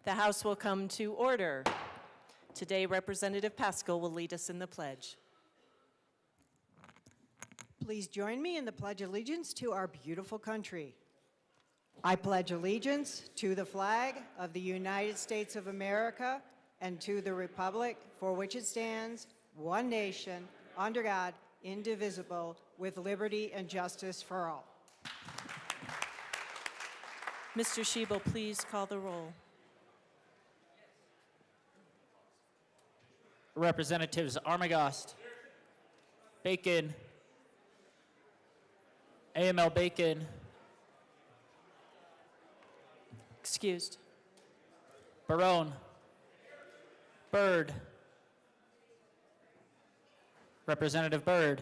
The House will come to order. Today, Representative Paschal will lead us in the pledge. Please join me in the Pledge of Allegiance to our beautiful country. I pledge allegiance to the flag of the United States of America and to the republic for which it stands, one nation, under God, indivisible, with liberty and justice for all. Mr. Schiebel, please call the roll. Representatives Armagost, Bacon, AML Bacon, Excused. Barone, Byrd, Representative Byrd,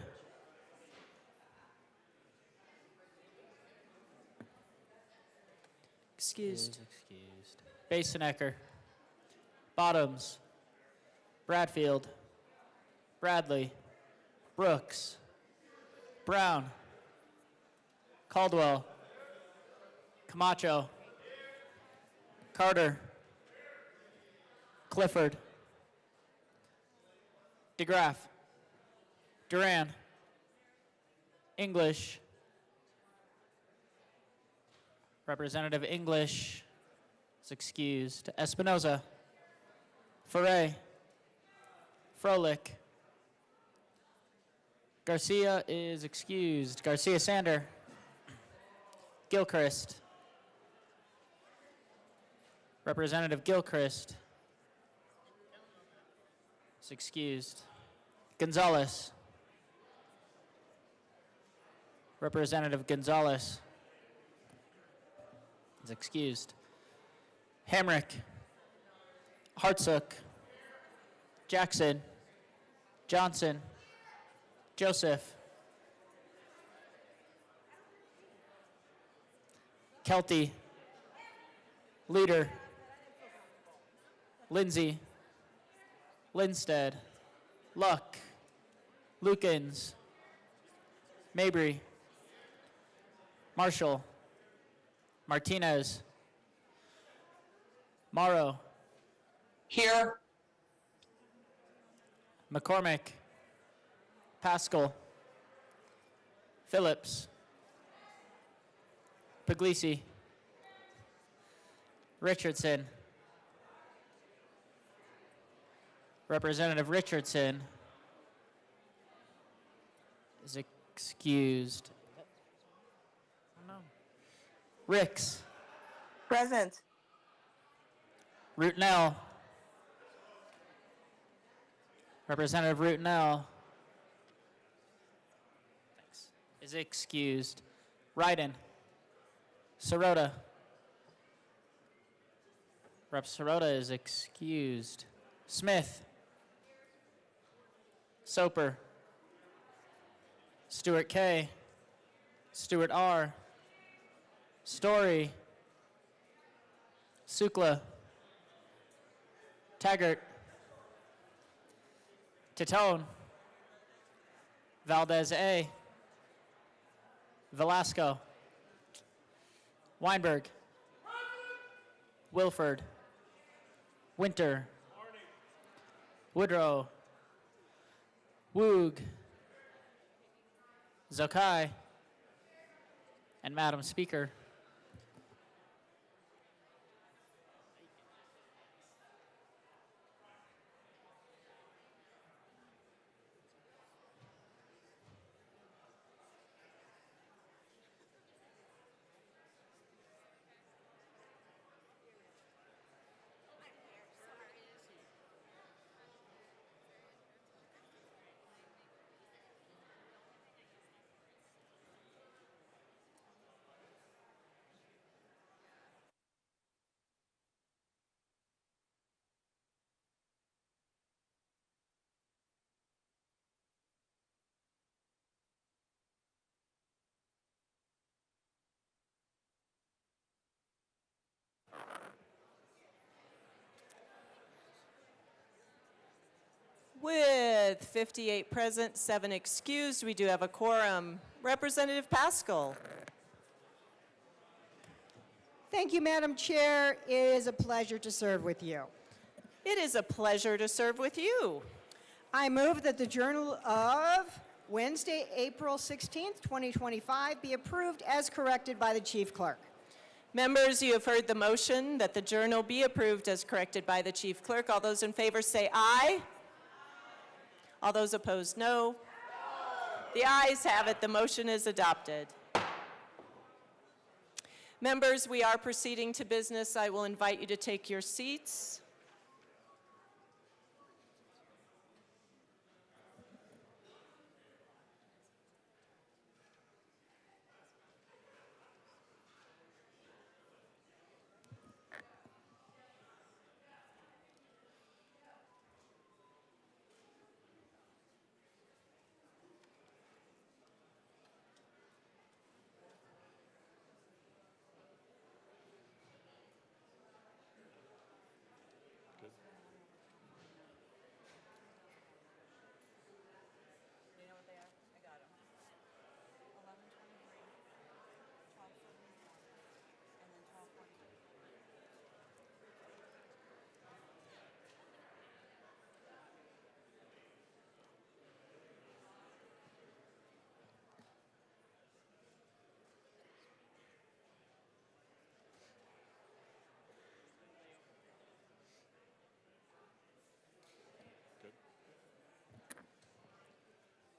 Excused. excused. Basenecker, Bottoms, Bradfield, Bradley, Brooks, Brown, Caldwell, Camacho, Carter, Clifford, DeGraff, Duran, English, Representative English is excused. Espinoza, Foray, Froelich, Garcia is excused. Garcia Sander, Gilchrist, Representative Gilchrist is excused. Gonzalez, Representative Gonzalez is excused. Hamrick, Hartsook, Jackson, Johnson, Joseph, Kelty, Leader, Lindsay, Linstead, Luck, Lukens, Mabry, Marshall, Martinez, Morrow, Here. McCormick, Paschal, Phillips, Puglisi, Richardson, Representative Richardson is excused. Ricks, Present. Rootnell, Representative Rootnell is excused. Ryden, Sirota, Rep. Sirota is excused. Smith, Soper, Stewart K, Stewart R, Story, Sukla, Taggart, Titone, Valdez A, Velasco, Weinberg, Wilford, Winter, Woodrow, Woog, Zokai, and Madam Speaker. With 58 present, 7 excused, we do have a quorum. Representative Paschal. Thank you, Madam Chair. It is a pleasure to serve with you. It is a pleasure to serve with you. I move that the Journal of Wednesday, April 16th, 2025 be approved as corrected by the Chief Clerk. Members, you have heard the motion that the journal be approved as corrected by the Chief Clerk. All those in favor say aye. All those opposed, no. The ayes have it. The motion is adopted. Members, we are proceeding to business. I will invite you to take your seats.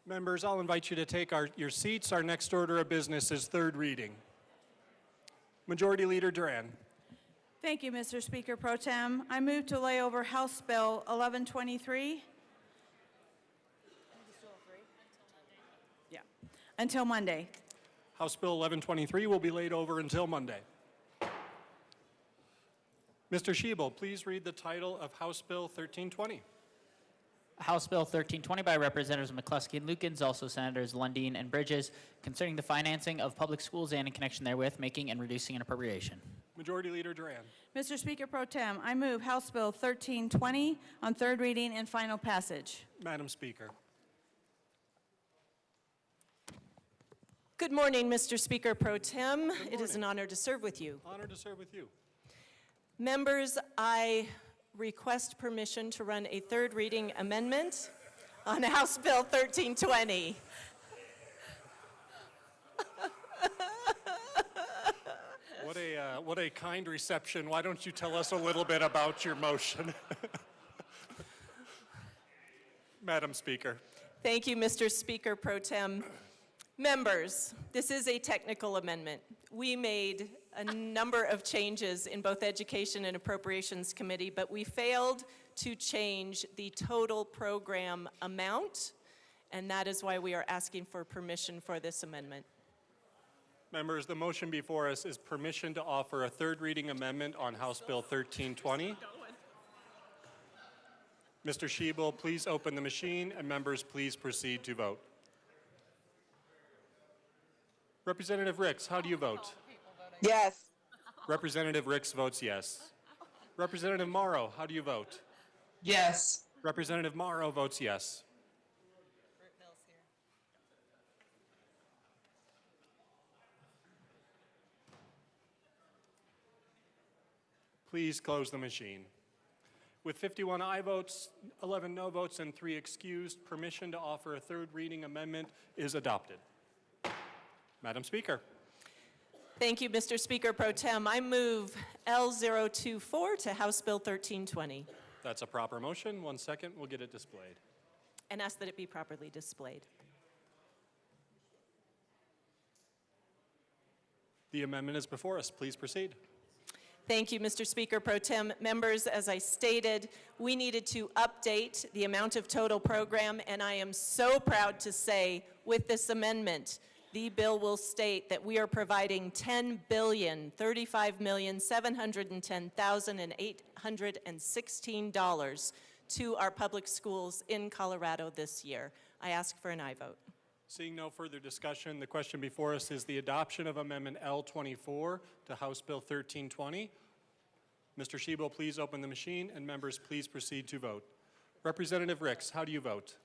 Members, I'll invite you to take your seats. Our next order of business is third reading. Majority Leader Duran. Thank you, Mr. Speaker Pro Tem. I move to lay over House Bill 1123. Yeah, until Monday. House Bill 1123 will be laid over until Monday. Mr. Schiebel, please read the title of House Bill 1320. House Bill 1320 by Representatives McCluskey and Lukens, also Senators Lundin and Bridges, concerning the financing of public schools and in connection therewith, making and reducing an appropriation. Majority Leader Duran. Mr. Speaker Pro Tem, I move House Bill 1320 on third reading and final passage. Madam Speaker. Good morning, Mr. Speaker Pro Tem. It is an honor to serve with you. Honored to serve with you. Members, I request permission to run a third reading amendment on House Bill 1320. What a kind reception. Why don't you tell us a little bit about your motion? Madam Speaker. Thank you, Mr. Speaker Pro Tem. Members, this is a technical amendment. We made a number of changes in both Education and Appropriations Committee, but we failed to change the total program amount, and that is why we are asking for permission for this amendment. Members, the motion before us is permission to offer a third reading amendment on House Bill 1320. Mr. Schiebel, please open the machine, and members, please proceed to vote. Representative Ricks, how do you vote? Yes. Representative Ricks votes yes. Representative Morrow, how do you vote? Yes. Representative Morrow votes yes. Please close the machine. With 51 aye votes, 11 no votes, and 3 excused, permission to offer a third reading amendment is adopted. Madam Speaker. Thank you, Mr. Speaker Pro Tem. I move L024 to House Bill 1320 That's a proper motion. 1 second, we'll get it displayed. and ask that it be properly displayed. The amendment is before us. Please proceed. Thank you, Mr. Speaker Pro Tem. Members, as I stated, we needed to update the amount of total program, and I am so proud to say with this amendment, the bill will state that we are providing $10,335,710,816 to our public schools in Colorado this year. I ask for an aye vote. Seeing no further discussion, the question before us is the adoption of Amendment L24 to House Bill 1320. Mr. Schiebel, please open the machine, and members, please proceed to vote. Representative Ricks, how do you vote?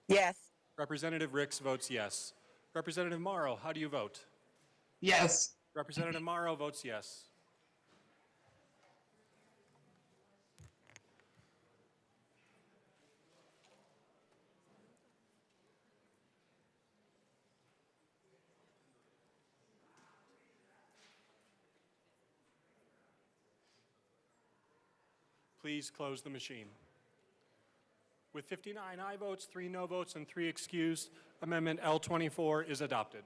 Yes. Representative Ricks votes yes. Representative Morrow, how do you vote? Yes. Representative Morrow votes yes. please close the machine. With 59 aye votes, 3 no votes, and 3 excused, Amendment L24 is adopted.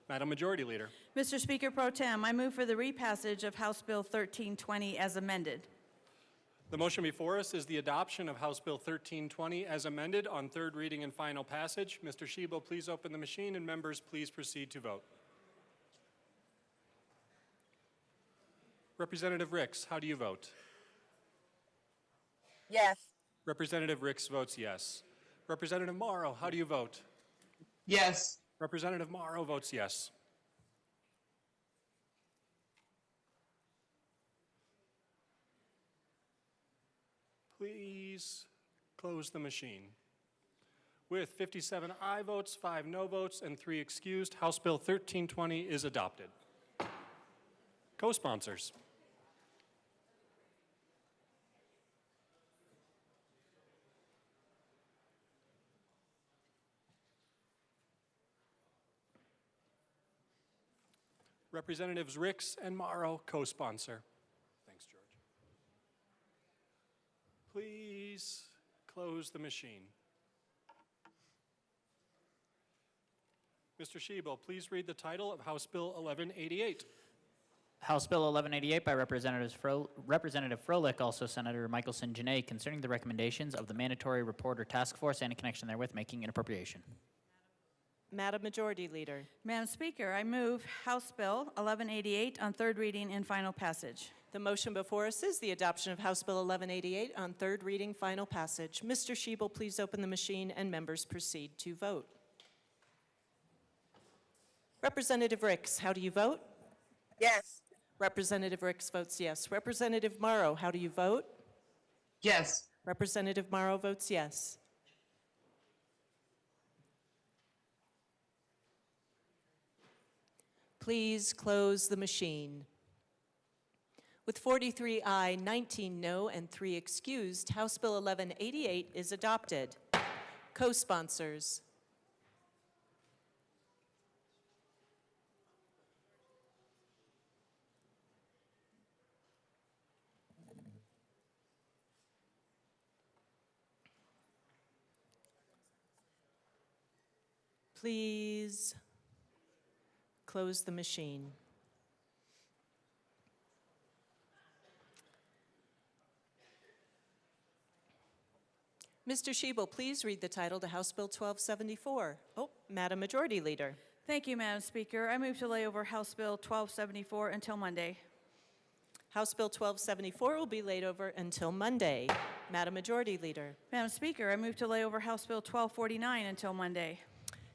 Madam Majority Leader. Mr. Speaker Pro Tem, I move for the repassage of House Bill 1320 as amended. The motion before us is the adoption of House Bill 1320 as amended on third reading and final passage. Mr. Shebo, please open the machine, and members, please proceed to vote. Representative Ricks, how do you vote? Yes. Representative Ricks votes yes. Representative Morrow, how do you vote? Yes. Representative Morrow votes yes. Please close the machine. With 57 aye votes, 5 no votes, and 3 excused, House Bill 1320 is adopted. Co-sponsors. Representatives Ricks and Morrow, co-sponsor. Thanks, George. Please close the machine. Mr. Shebo, please read the title of House Bill 1188. House Bill 1188 by Representative Froelich, also Senator Michelson Janae, concerning the recommendations of the Mandatory Reporter Task Force and in connection therewith making an appropriation. Madam Majority Leader. Madam Speaker, I move House Bill 1188 on third reading and final passage. The motion before us is the adoption of House Bill 1188 on third reading, final passage. Mr. Shebo, please open the machine, and members proceed to vote. Representative Ricks, how do you vote? Yes. Representative Ricks votes yes. Representative Morrow, how do you vote? Yes. Representative Morrow votes yes. Please close the machine. With 43 aye, 19 no, and 3 excused, House Bill 1188 is adopted. Co-sponsors. Please close the machine. Mr. Shebo, please read the title to House Bill 1274. Oh, Madam Majority Leader. Thank you, Madam Speaker. I move to lay over House Bill 1274 until Monday. House Bill 1274 will be laid over until Monday. Madam Majority Leader. Madam Speaker, I move to lay over House Bill 1249 until Monday.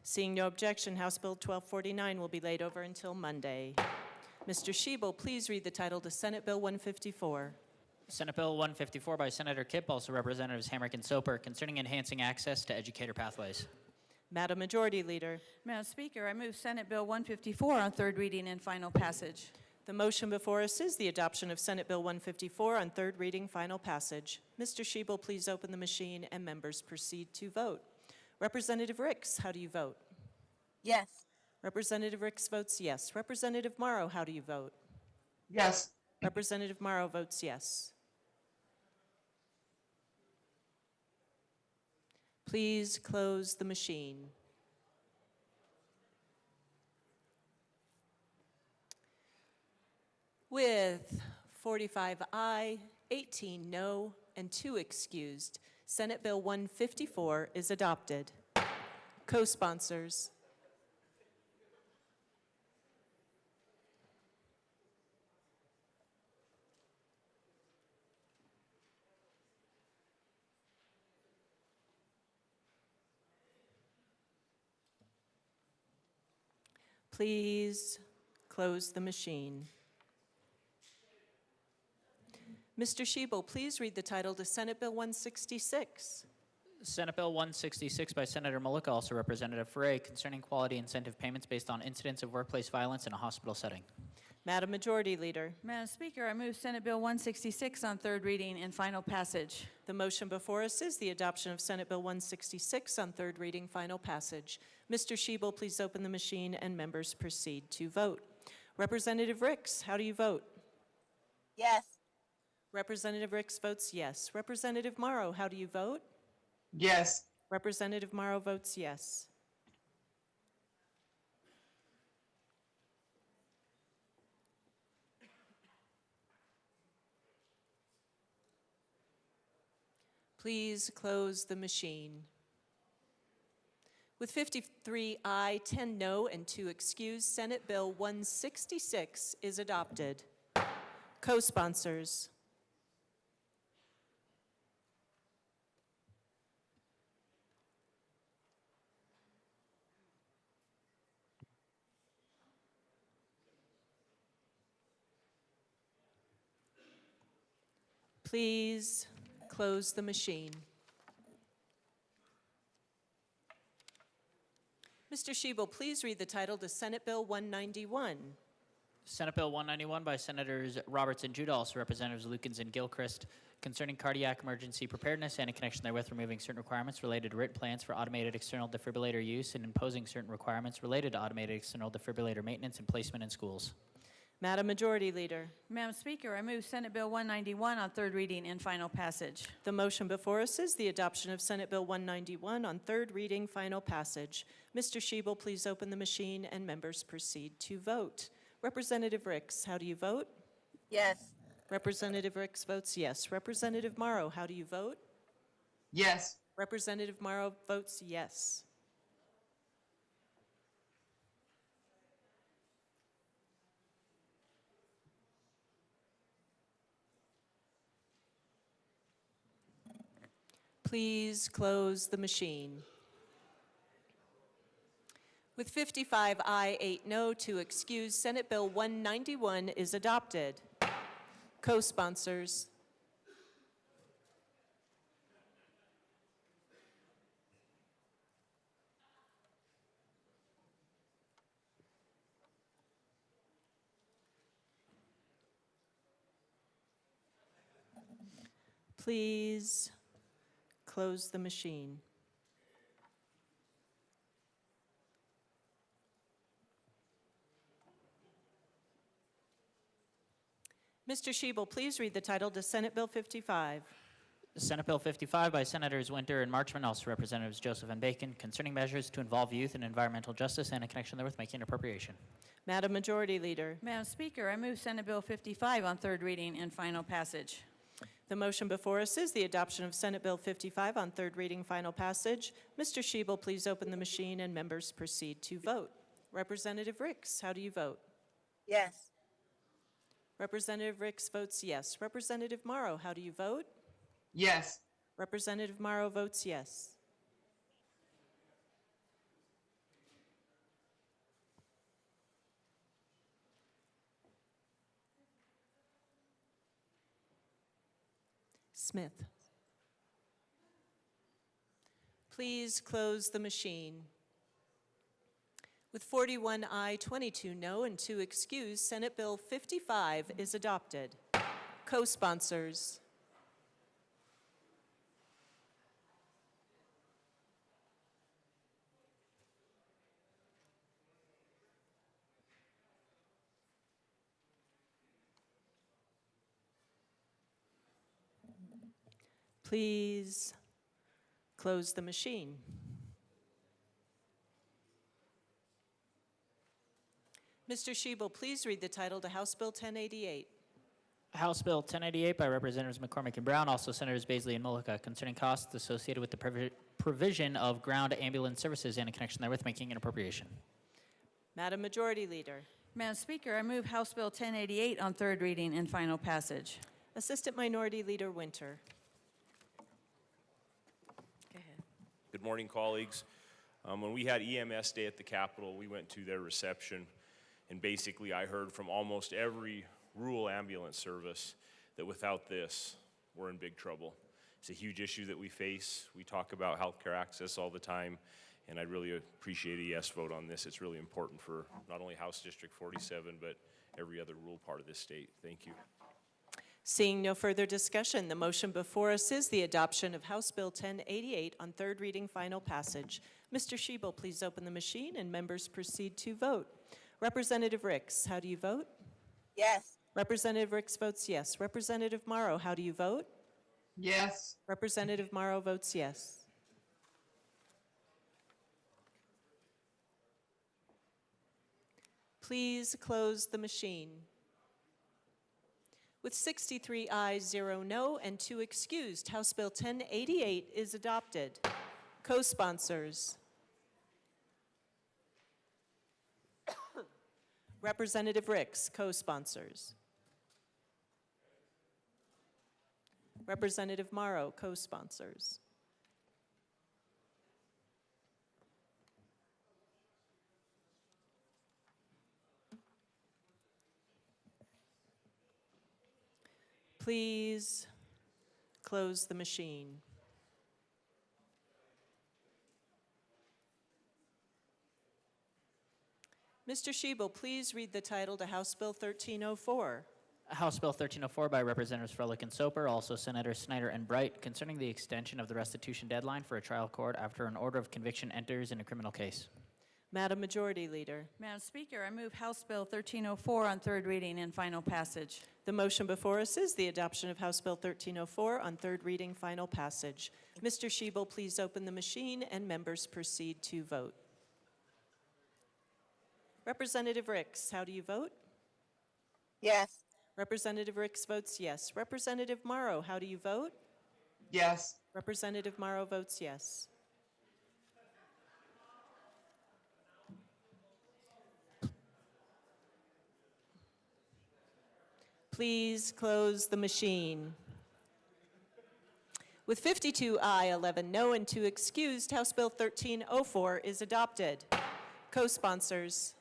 Seeing no objection, House Bill 1249 will be laid over until Monday. Mr. Shebo, please read the title to Senate Bill 154. Senate Bill 154 by Senator Kipp, also Representatives Hamrick and Soper, concerning enhancing access to educator pathways. Madam Majority Leader. Madam Speaker, I move Senate Bill 154 on third reading and final passage. The motion before us is the adoption of Senate Bill 154 on third reading, final passage. Mr. Shebo, please open the machine, and members proceed to vote. Representative Ricks, how do you vote? Yes. Representative Ricks votes yes. Representative Morrow, how do you vote? Yes. Representative Morrow votes yes. Please close the machine. With 45 aye, 18 no, and 2 excused, Senate Bill 154 is adopted. Co-sponsors. Please close the machine. Mr. Shebo, please read the title to Senate Bill 166. Senate Bill 166 by Senator Mullica, also Representative Ferre, concerning quality incentive payments based on incidents of workplace violence in a hospital setting. Madam Majority Leader. Madam Speaker, I move Senate Bill 166 on third reading and final passage. The motion before us is the adoption of Senate Bill 166 on third reading, final passage. Mr. Shebo, please open the machine, and members proceed to vote. Representative Ricks, how do you vote? Yes. Representative Ricks votes yes. Representative Morrow, how do you vote? Yes. Representative Morrow votes yes. Please close the machine. With 53 aye, 10 no, and 2 excused, Senate Bill 166 is adopted. Co-sponsors. Please close the machine. Mr. Shebel, please read the title to Senate Bill 191. Senate Bill 191 by Senators Roberts and Judah, also Representatives Lukens and Gilchrist, concerning cardiac emergency preparedness and in connection therewith removing certain requirements related to written plans for automated external defibrillator use and imposing certain requirements related to automated external defibrillator maintenance and placement in schools. Madam Majority Leader, Madam Speaker, I move Senate Bill 191 on third reading and final passage. the motion before us is the adoption of Senate Bill 191 on third reading, final passage. Mr. Shebel, please open the machine and members proceed to vote. Representative Ricks, how do you vote? Yes. Representative Ricks votes yes. Representative Morrow, how do you vote? Yes. Representative Morrow votes yes. Please close the machine. With 55 aye, 8 no, 2 excused, Senate Bill 191 is adopted. Co-sponsors. Please close the machine. Mr. Shebel, please read the title to Senate Bill 55. Senate Bill 55 by Senators Winter and Marchman, also Representatives Joseph and Bacon, concerning measures to involve youth in environmental justice and in connection therewith making an appropriation. Madam Majority Leader, Madam Speaker, I move Senate Bill 55 on third reading and final passage. the motion before us is the adoption of Senate Bill 55 on third reading, final passage. Mr. Shebel, please open the machine and members proceed to vote. Representative Ricks, how do you vote? Yes. Representative Ricks votes yes. Representative Morrow, how do you vote? Yes. Representative Morrow votes yes. Smith. Please close the machine. With 41 aye, 22 no, and 2 excused, Senate Bill 55 is adopted. Co-sponsors. Please close the machine. Mr. Shebel, please read the title to House Bill 1088. House Bill 1088 by Representatives McCormick and Brown, also Senators Baisley and Mullica, concerning costs associated with the provision of ground ambulance services and in connection therewith making an appropriation. Madam Majority Leader, Madam Speaker, I move House Bill 1088 on third reading and final passage. Assistant Minority Leader Winter. Go ahead. Good morning, colleagues. When we had EMS Day at the Capitol, we went to their reception, and basically I heard from almost every rural ambulance service that without this, we're in big trouble. It's a huge issue that we face. We talk about healthcare access all the time, and I really appreciate a yes vote on this. It's really important for not only House District 47, but every other rural part of this state. Thank you. Seeing no further discussion, the motion before us is the adoption of House Bill 1088 on third reading, final passage. Mr. Shebel, please open the machine and members proceed to vote. Representative Ricks, how do you vote? Yes. Representative Ricks votes yes. Representative Morrow, how do you vote? Yes. Representative Morrow votes yes. Please close the machine. With 63 ayes, 0 no, and 2 excused, House Bill 1088 is adopted. Co-sponsors. Representative Ricks, co-sponsors. Representative Morrow, co-sponsors. Please close the machine. Mr. Shebel, please read the title to House Bill 1304. House Bill 1304 by Representatives Froelich and Soper, also Senators Snyder and Bright, concerning the extension of the restitution deadline for a trial court after an order of conviction enters in a criminal case. Madam Majority Leader, Madam Speaker, I move House Bill 1304 on third reading and final passage. the motion before us is the adoption of House Bill 1304 on third reading, final passage. Mr. Shebel, please open the machine and members proceed to vote. Representative Ricks, how do you vote? Yes. Representative Ricks votes yes. Representative Morrow, how do you vote? Yes. Representative Morrow votes yes. Please close the machine. With 52 aye, 11 no, and 2 excused, House Bill 1304 is adopted. Co-sponsors.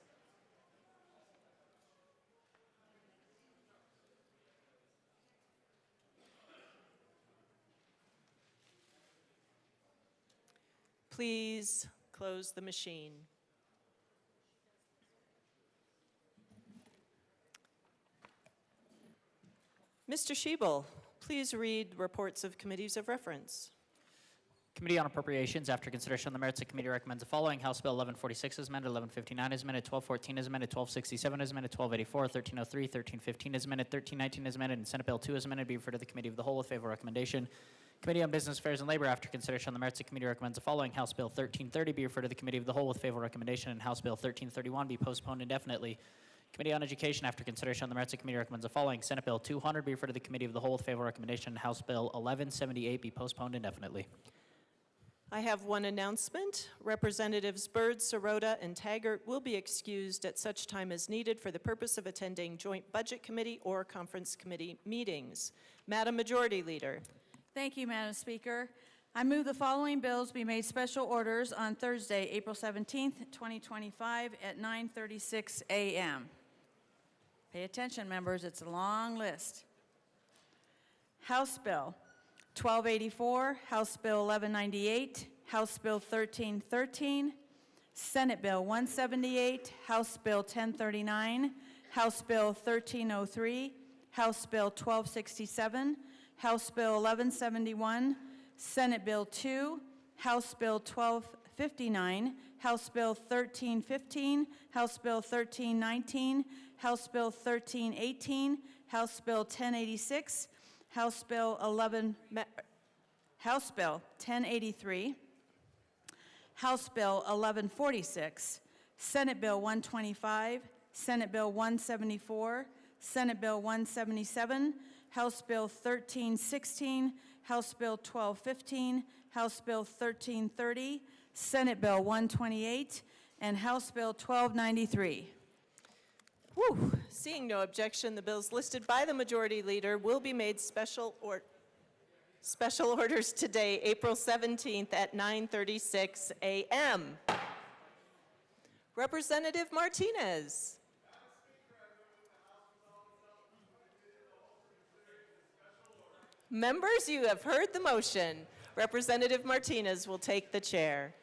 Please close the machine. Mr. Shebel, please read reports of committees of reference. Committee on Appropriations, after consideration on the merits, the committee recommends the following. House Bill 1146 is amended, 1159 is amended, 1214 is amended, 1267 is amended, 1284, 1303, 1315 is amended, 1319 is amended, and Senate Bill 2 is amended. Be referred to the Committee of the Whole with favorable recommendation. Committee on Business Affairs and Labor, after consideration on the merits, the committee recommends the following. House Bill 1330 be referred to the Committee of the Whole with favorable recommendation, and House Bill 1331 be postponed indefinitely. Committee on Education, after consideration on the merits, the committee recommends the following. Senate Bill 200 be referred to the Committee of the Whole with favorable recommendation, and House Bill 1178 be postponed indefinitely. I have one announcement. Representatives Byrd, Sirota, and Taggart will be excused at such time as needed for the purpose of attending Joint Budget Committee or Conference Committee meetings. Madam Majority Leader. Thank you, Madam Speaker. I move the following bills be made special orders on Thursday, April 17th, 2025 at 9:36 a.m. Pay attention, members, it's a long list. House Bill 1284, House Bill 1198, House Bill 1313, Senate Bill 178, House Bill 1039, House Bill 1303, House Bill 1267, House Bill 1171, Senate Bill 2, House Bill 1259, House Bill 1315, House Bill 1319, House Bill 1318, House Bill 1086, House Bill 1083, House Bill 1146, Senate Bill 125, Senate Bill 174, Senate Bill 177, House Bill 1316, House Bill 1215, House Bill 1330, Senate Bill 128, and House Bill 1293. Whew. Seeing no objection, the bills listed by the Majority Leader will be made special orders today, April 17th at 9:36 a.m. Representative Martinez. Members, you have heard the motion. Representative Martinez will take the chair.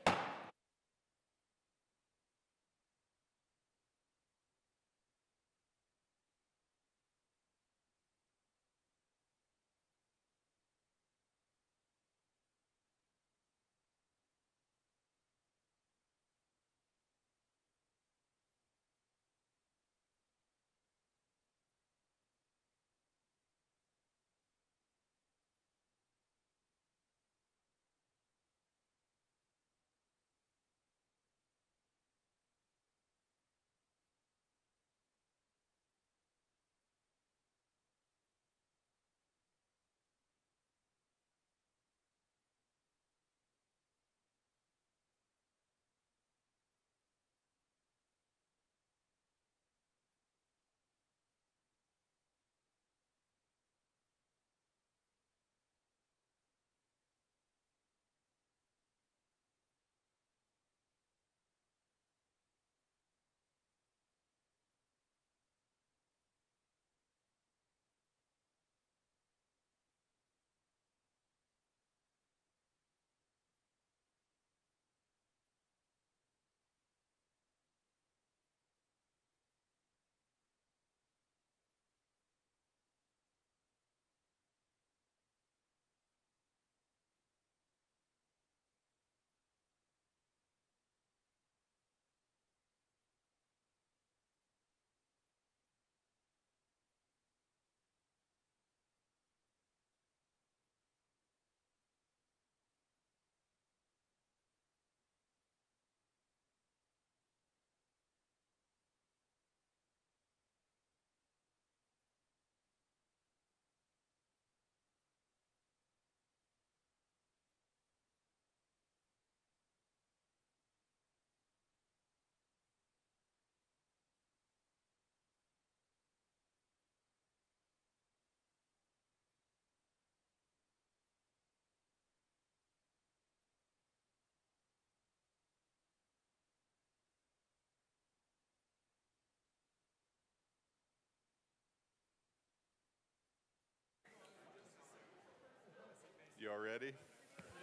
You all ready? That's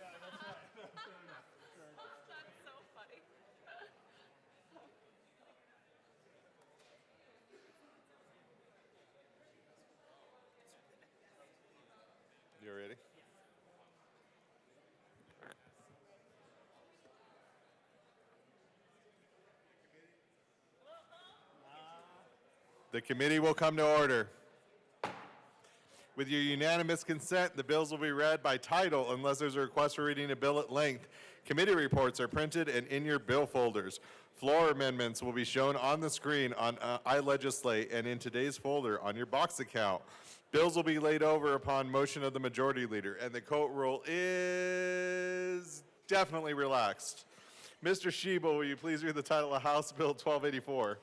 so funny. You all ready? The committee will come to order. With your unanimous consent, the bills will be read by title unless there's a request for reading a bill at length. Committee reports are printed and in your bill folders. Floor amendments will be shown on the screen on iLegislate and in today's folder on your box account. Bills will be laid over upon motion of the majority leader, and the court rule is definitely relaxed. Mr. Shebel, will you please read the title of House Bill 1284?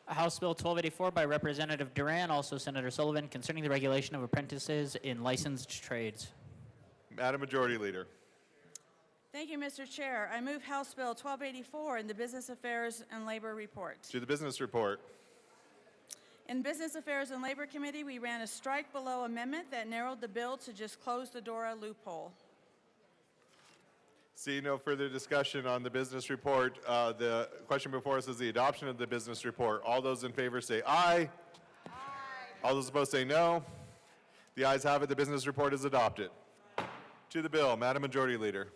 House Bill 1284 by Representative Duran, also Senator Sullivan, concerning the regulation of apprentices in licensed trades. Madam Majority Leader. Thank you, Mr. Chair. I move House Bill 1284 in the Business Affairs and Labor Report. To the business report. In Business Affairs and Labor Committee, we ran a strike below amendment that narrowed the bill to just close the DORA loophole. Seeing no further discussion on the business report, the question before us is the adoption of the business report. All those in favor say aye. Aye. All those opposed say no. The ayes have it. The business report is adopted. To the bill, Madam Majority Leader.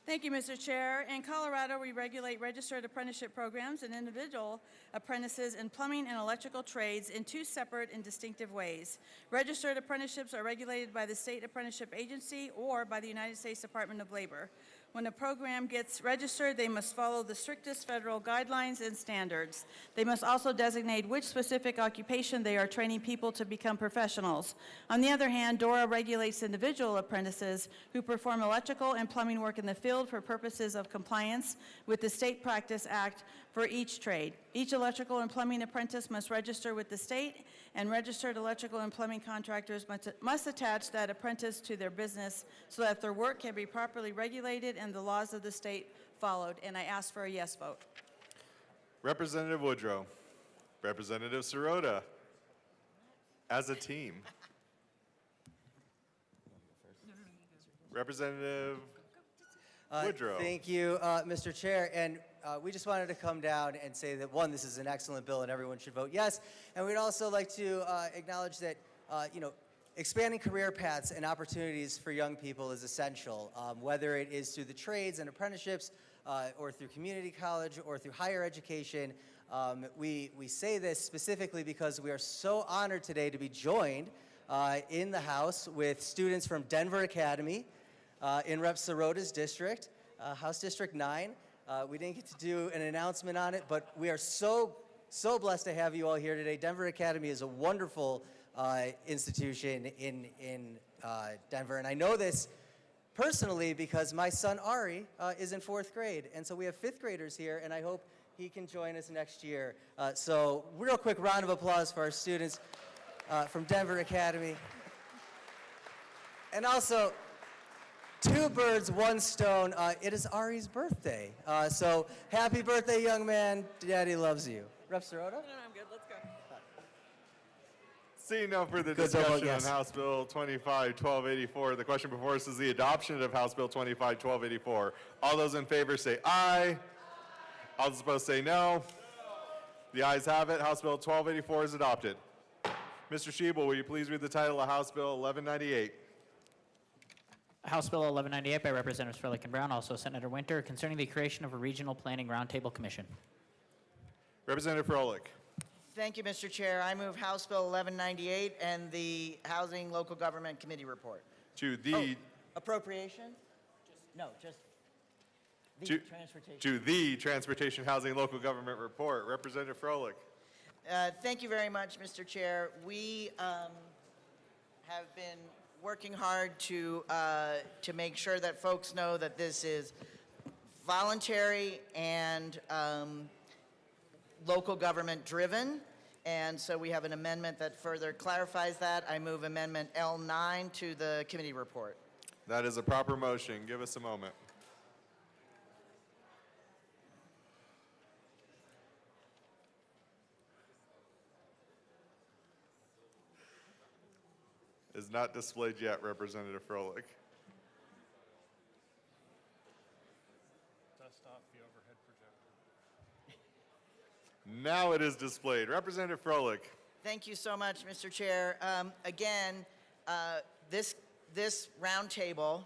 Thank you, Mr. Chair. In Colorado, we regulate registered apprenticeship programs and individual apprentices in plumbing and electrical trades in two separate and distinctive ways. Registered apprenticeships are regulated by the State Apprenticeship Agency or by the United States Department of Labor. When a program gets registered, they must follow the strictest federal guidelines and standards. They must also designate which specific occupation they are training people to become professionals. On the other hand, DORA regulates individual apprentices who perform electrical and plumbing work in the field for purposes of compliance with the State Practice Act for each trade. Each electrical and plumbing apprentice must register with the state, and registered electrical and plumbing contractors must attach that apprentice to their business so that their work can be properly regulated and the laws of the state followed. And I ask for a yes vote. Representative Woodrow. Representative Sirota. As a team. Representative Woodrow. Thank you, Mr. Chair. And we just wanted to come down and say that, one, this is an excellent bill and everyone should vote yes. And we'd also like to acknowledge that, expanding career paths and opportunities for young people is essential, whether it is through the trades and apprenticeships or through community college or through higher education. We say this specifically because we are so honored today to be joined in the House with students from Denver Academy in Rep. Sirota's district, House District 9. We didn't get to do an announcement on it, but we are so blessed to have you all here today. Denver Academy is a wonderful institution in Denver, and I know this personally because my son Ari is in 4th grade, and so we have 5th graders here, and I hope he can join us next year. So real quick round of applause for our students from Denver Academy. And also, 2 birds, 1 stone. It is Ari's birthday. So happy birthday, young man. Daddy loves you. Rep. Sirota? No, I'm good. Let's go. Seeing no further Good double discussion on yes. House Bill 25-1284, the question before us is the adoption of House Bill 25-1284. All those in favor say aye. All those opposed say no. The ayes have it. House Bill 1284 is adopted. Mr. Shebel, will you please read the title of House Bill 1198? House Bill 1198 by Representatives Freilich and Brown, also Senator Winter, concerning the creation of a regional planning roundtable commission. Representative Froelich. Thank you, Mr. Chair. I move House Bill 1198 and the Housing Local Government Committee report. To the Appropriation? Just the to, transportation. to the Transportation Housing Local Government Report. Representative Froelich. Thank you very much, Mr. Chair. We have been working hard to make sure that folks know that this is voluntary and local government driven. And so we have an amendment that further clarifies that. I move Amendment L9 to the committee report. That is a proper motion. Give us a moment. Is not displayed yet, Representative Froelich. now it is displayed. Representative Froelich. Thank you so much, Mr. Chair. Again, this roundtable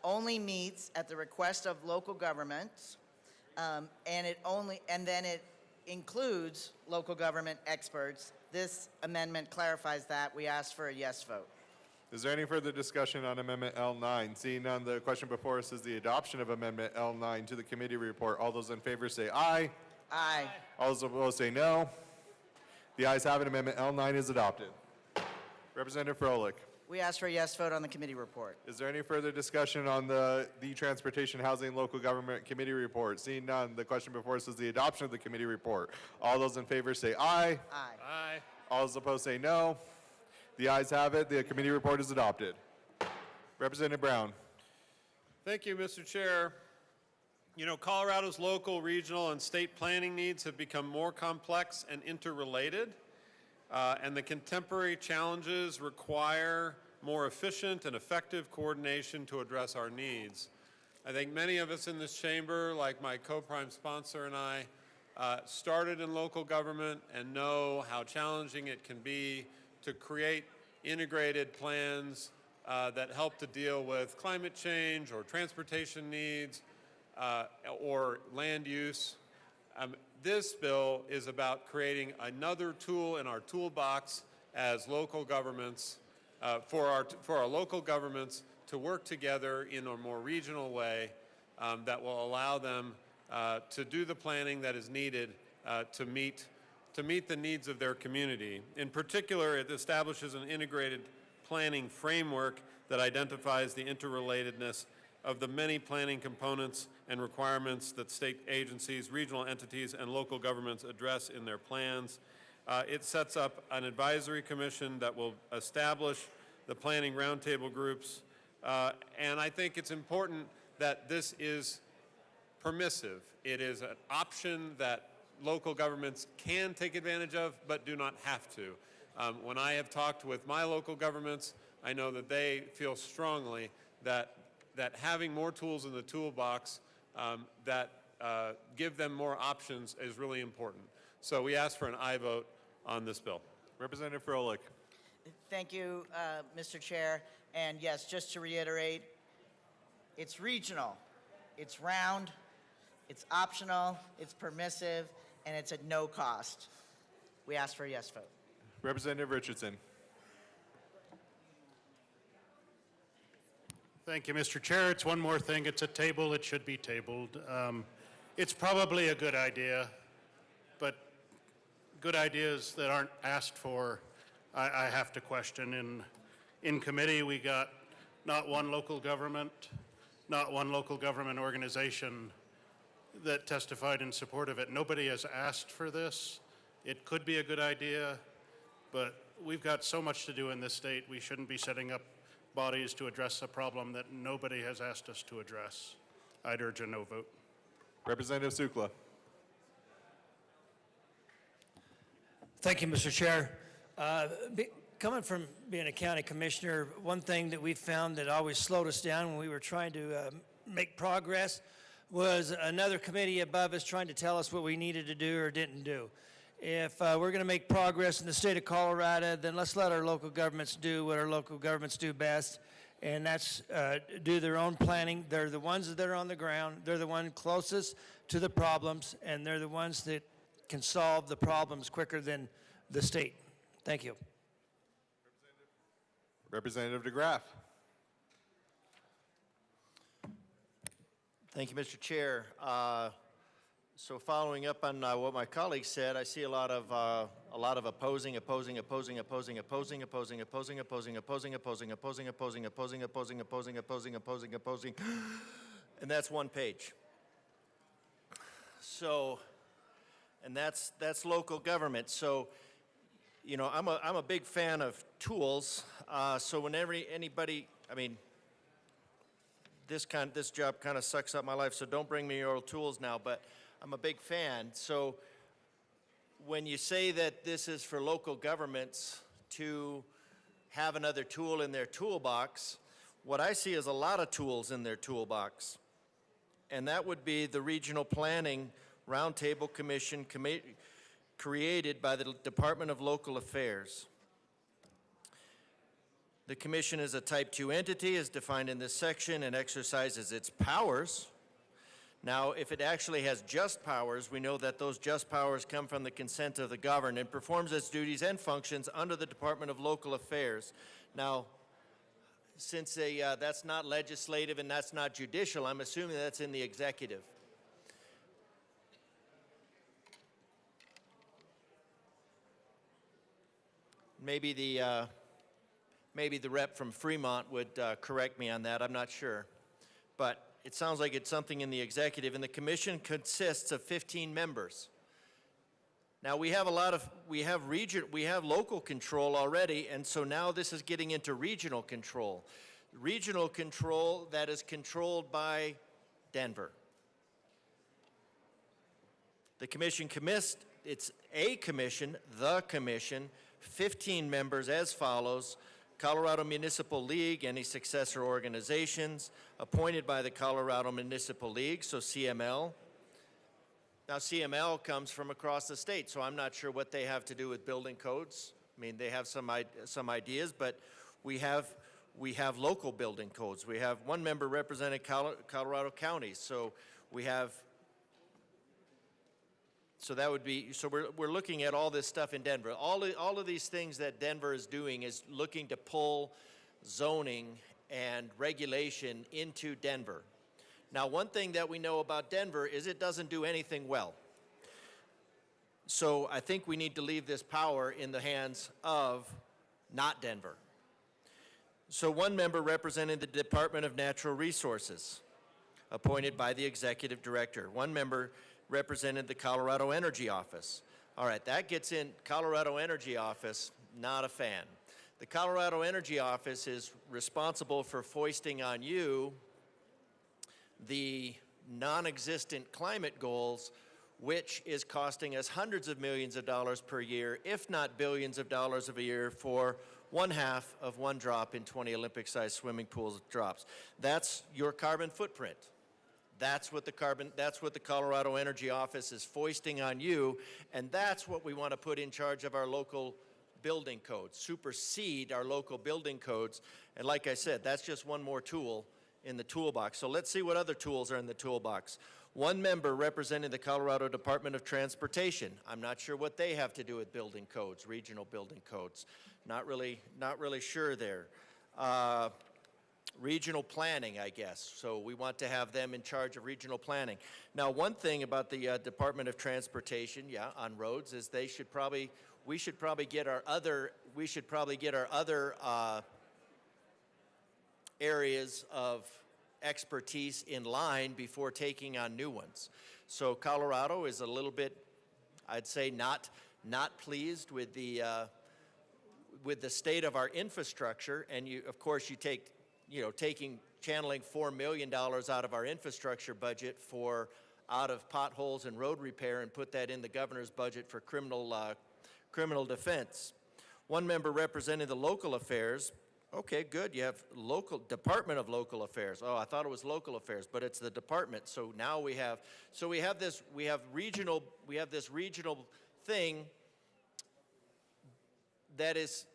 only meets at the request of local governments, and then it includes local government experts. This amendment clarifies that. We ask for a yes vote. Is there any further discussion on Amendment L9? Seeing none, the question before us is the adoption of Amendment L9 to the committee report. All those in favor say aye. Aye. All those opposed say no. The ayes have it. Amendment L9 is adopted. Representative Froelich. We ask for a yes vote on the committee report. Is there any further discussion on the Transportation, Housing, and Local Government Committee report? Seeing none, the question before us is the adoption of the committee report. All those in favor say aye. Aye. All those opposed say no. The ayes have it. The committee report is adopted. Representative Brown. Thank you, Mr. Chair. You know, Colorado's local, regional, and state planning needs have become more complex and interrelated, and the contemporary challenges require more efficient and effective coordination to address our needs. I think many of us in this chamber, like my co-prime sponsor and I, started in local government and know how challenging it can be to create integrated plans that help to deal with climate change or transportation needs or land use. This bill is about creating another tool in our toolbox as local governments, for our local governments to work together in a more regional way that will allow them to do the planning that is needed to meet the needs of their community. In particular, it establishes an integrated planning framework that identifies the interrelatedness of the many planning components and requirements that state agencies, regional entities, and local governments address in their plans. It sets up an advisory commission that will establish the planning roundtable groups. And I think it's important that this is permissive. It is an option that local governments can take advantage of, but do not have to. When I have talked with my local governments, I know that they feel strongly that having more tools in the toolbox that give them more options is really important. So we ask for an aye vote on this bill. Representative Froelich. Thank you, Mr. Chair. And yes, just to reiterate, it's regional, it's round, it's optional, it's permissive, and it's at no cost. We ask for a yes vote. Representative Richardson. Thank you, Mr. Chair. It's one more thing. It's a table. It should be tabled. It's probably a good idea, but good ideas that aren't asked for, I have to question. In committee, we got not one local government, not one local government organization that testified in support of it. Nobody has asked for this. It could be a good idea, but we've got so much to do in this state. We shouldn't be setting up bodies to address a problem that nobody has asked us to address. I'd urge a no vote. Representative Sukla. Thank you, Mr. Chair. Coming from being a county commissioner, one thing that we found that always slowed us down when we were trying to make progress was another committee above us trying to tell us what we needed to do or didn't do. If we're going to make progress in the state of Colorado, then let's let our local governments do what our local governments do best, and that's do their own planning. They're the ones that are on the ground. They're the ones closest to the problems, and they're the ones that can solve the problems quicker than the state. Thank you. Representative DeGraff. Thank you, Mr. Chair. So following up on what my colleague said, I see a lot of opposing, and that's one page. So, and that's local government. So, you know, I'm a big fan of tools. So whenever anybody, I mean, this job kind of sucks up my life. So don't bring me your tools now. But I'm a big fan. So when you say that this is for local governments to have another tool in their toolbox, what I see is a lot of tools in their toolbox. And that would be the Regional Planning Roundtable Commission, created by the Department of Local Affairs. The commission is a Type 2 entity as defined in this section and exercises its powers. Now, if it actually has just powers, we know that those just powers come from the consent of the governed and performs its duties and functions under the Department of Local Affairs. Now, since that's not legislative and that's not judicial, I'm assuming that's in the executive. Maybe the rep from Fremont would correct me on that. I'm not sure. But it sounds like it's something in the executive, and the commission consists of 15 members. Now we have local control already, and so now this is getting into regional control. Regional control that is controlled by Denver. The commission it's a commission, the commission, 15 members as follows: Colorado Municipal League, any successor organizations appointed by the Colorado Municipal League, so CML. Now CML comes from across the state, so I'm not sure what they have to do with building codes. I mean, they have some ideas, but we have local building codes. We have one member representing Colorado counties, so we have. So that would be, so we're looking at all this stuff in Denver. All of these things that Denver is doing is looking to pull zoning and regulation into Denver. Now, one thing that we know about Denver is it doesn't do anything well. So I think we need to leave this power in the hands of not Denver. So one member representing the Department of Natural Resources, appointed by the executive director. One member represented the Colorado Energy Office. All right, that gets in Colorado Energy Office, not a fan. The Colorado Energy Office is responsible for foisting on you the non-existent climate goals, which is costing us hundreds of millions of dollars per year, if not billions of dollars a year for 1/2 of one drop in 20 Olympic-sized swimming pools drops. That's your carbon footprint. That's what the Colorado Energy Office is foisting on you, and that's what we want to put in charge of our local building codes, supersede our local building codes. And like I said, that's just one more tool in the toolbox. So let's see what other tools are in the toolbox. One member representing the Colorado Department of Transportation. I'm not sure what they have to do with building codes, regional building codes. Not really sure there. Regional planning, I guess. So we want to have them in charge of regional planning. Now, one thing about the Department of Transportation, on roads, is we should probably get our other areas of expertise in line before taking on new ones. So Colorado is a little bit, I'd say, not pleased with the state of our infrastructure, and channeling $4 million out of our infrastructure budget out of potholes and road repair and put that in the governor's budget for criminal defense. One member representing the local affairs. Okay, good. You have Department of Local Affairs. Oh, I thought it was local affairs, but it's the department. So now we have this regional thing that is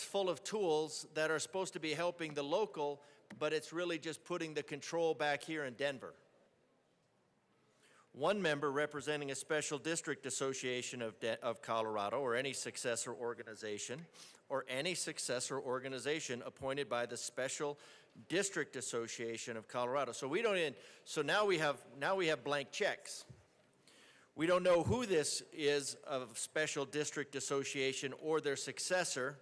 full of tools that are supposed to be helping the local, but it's really just putting the control back here in Denver. One member representing a special district association of Colorado, or any successor organization appointed by the Special District Association of Colorado. So now we have blank checks. We don't know who this is of Special District Association or their successor.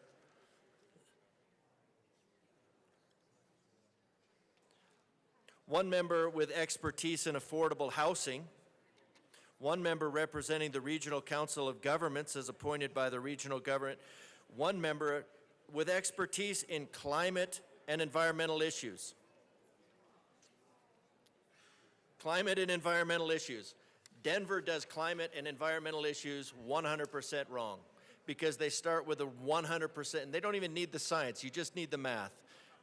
One member with expertise in affordable housing. One member representing the Regional Council of Governments as appointed by the regional government. One member with expertise in climate and environmental issues. Climate and environmental issues. Denver does climate and environmental issues 100% wrong because they start with a 100%, and they don't even need the science, you just need the math.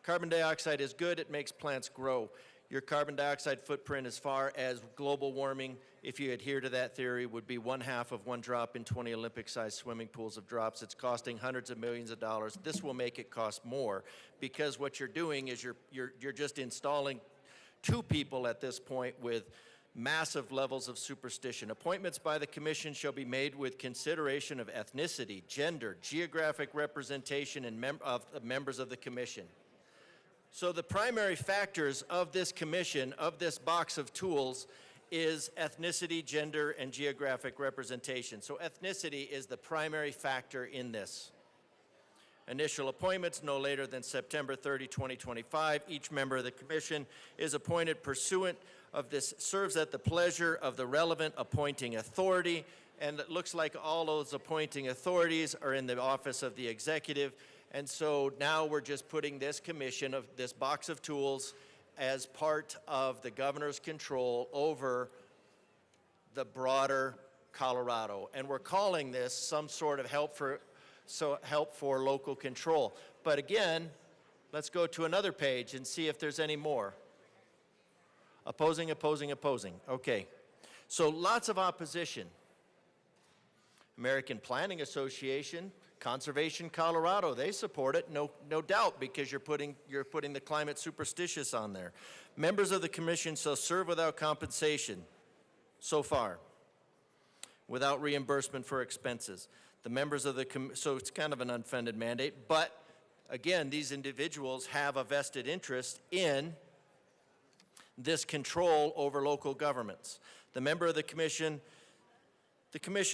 Carbon dioxide is good, it makes plants grow. Your carbon dioxide footprint as far as global warming, if you adhere to that theory, would be 1/2 of one drop in 20 Olympic-sized swimming pools of drops. It's costing hundreds of millions of dollars. This will make it cost more because what you're doing is you're just installing two people at this point with massive levels of superstition. Appointments by the commission shall be made with consideration of ethnicity, gender, geographic representation, and of members of the commission. So the primary factors of this commission, of this box of tools, is ethnicity, gender, and geographic representation. So ethnicity is the primary factor in this. Initial appointments no later than September 30, 2025. Each member of the commission is appointed pursuant of this, serves at the pleasure of the relevant appointing authority, and it looks like all those appointing authorities are in the office of the executive. And so now we're just putting this commission, of this box of tools, as part of the governor's control over the broader Colorado. And we're calling this some sort of help for local control. But again, let's go to another page and see if there's any more. Opposing, opposing, opposing. Okay. So lots of opposition. American Planning Association, Conservation Colorado, they support it, no doubt, because you're putting the climate superstitious on there. Members of the commission shall serve without compensation, so far, without reimbursement for expenses. The members of the so it's kind of an unfunded mandate, but again, these individuals have a vested interest in this control over local governments. The member of the commission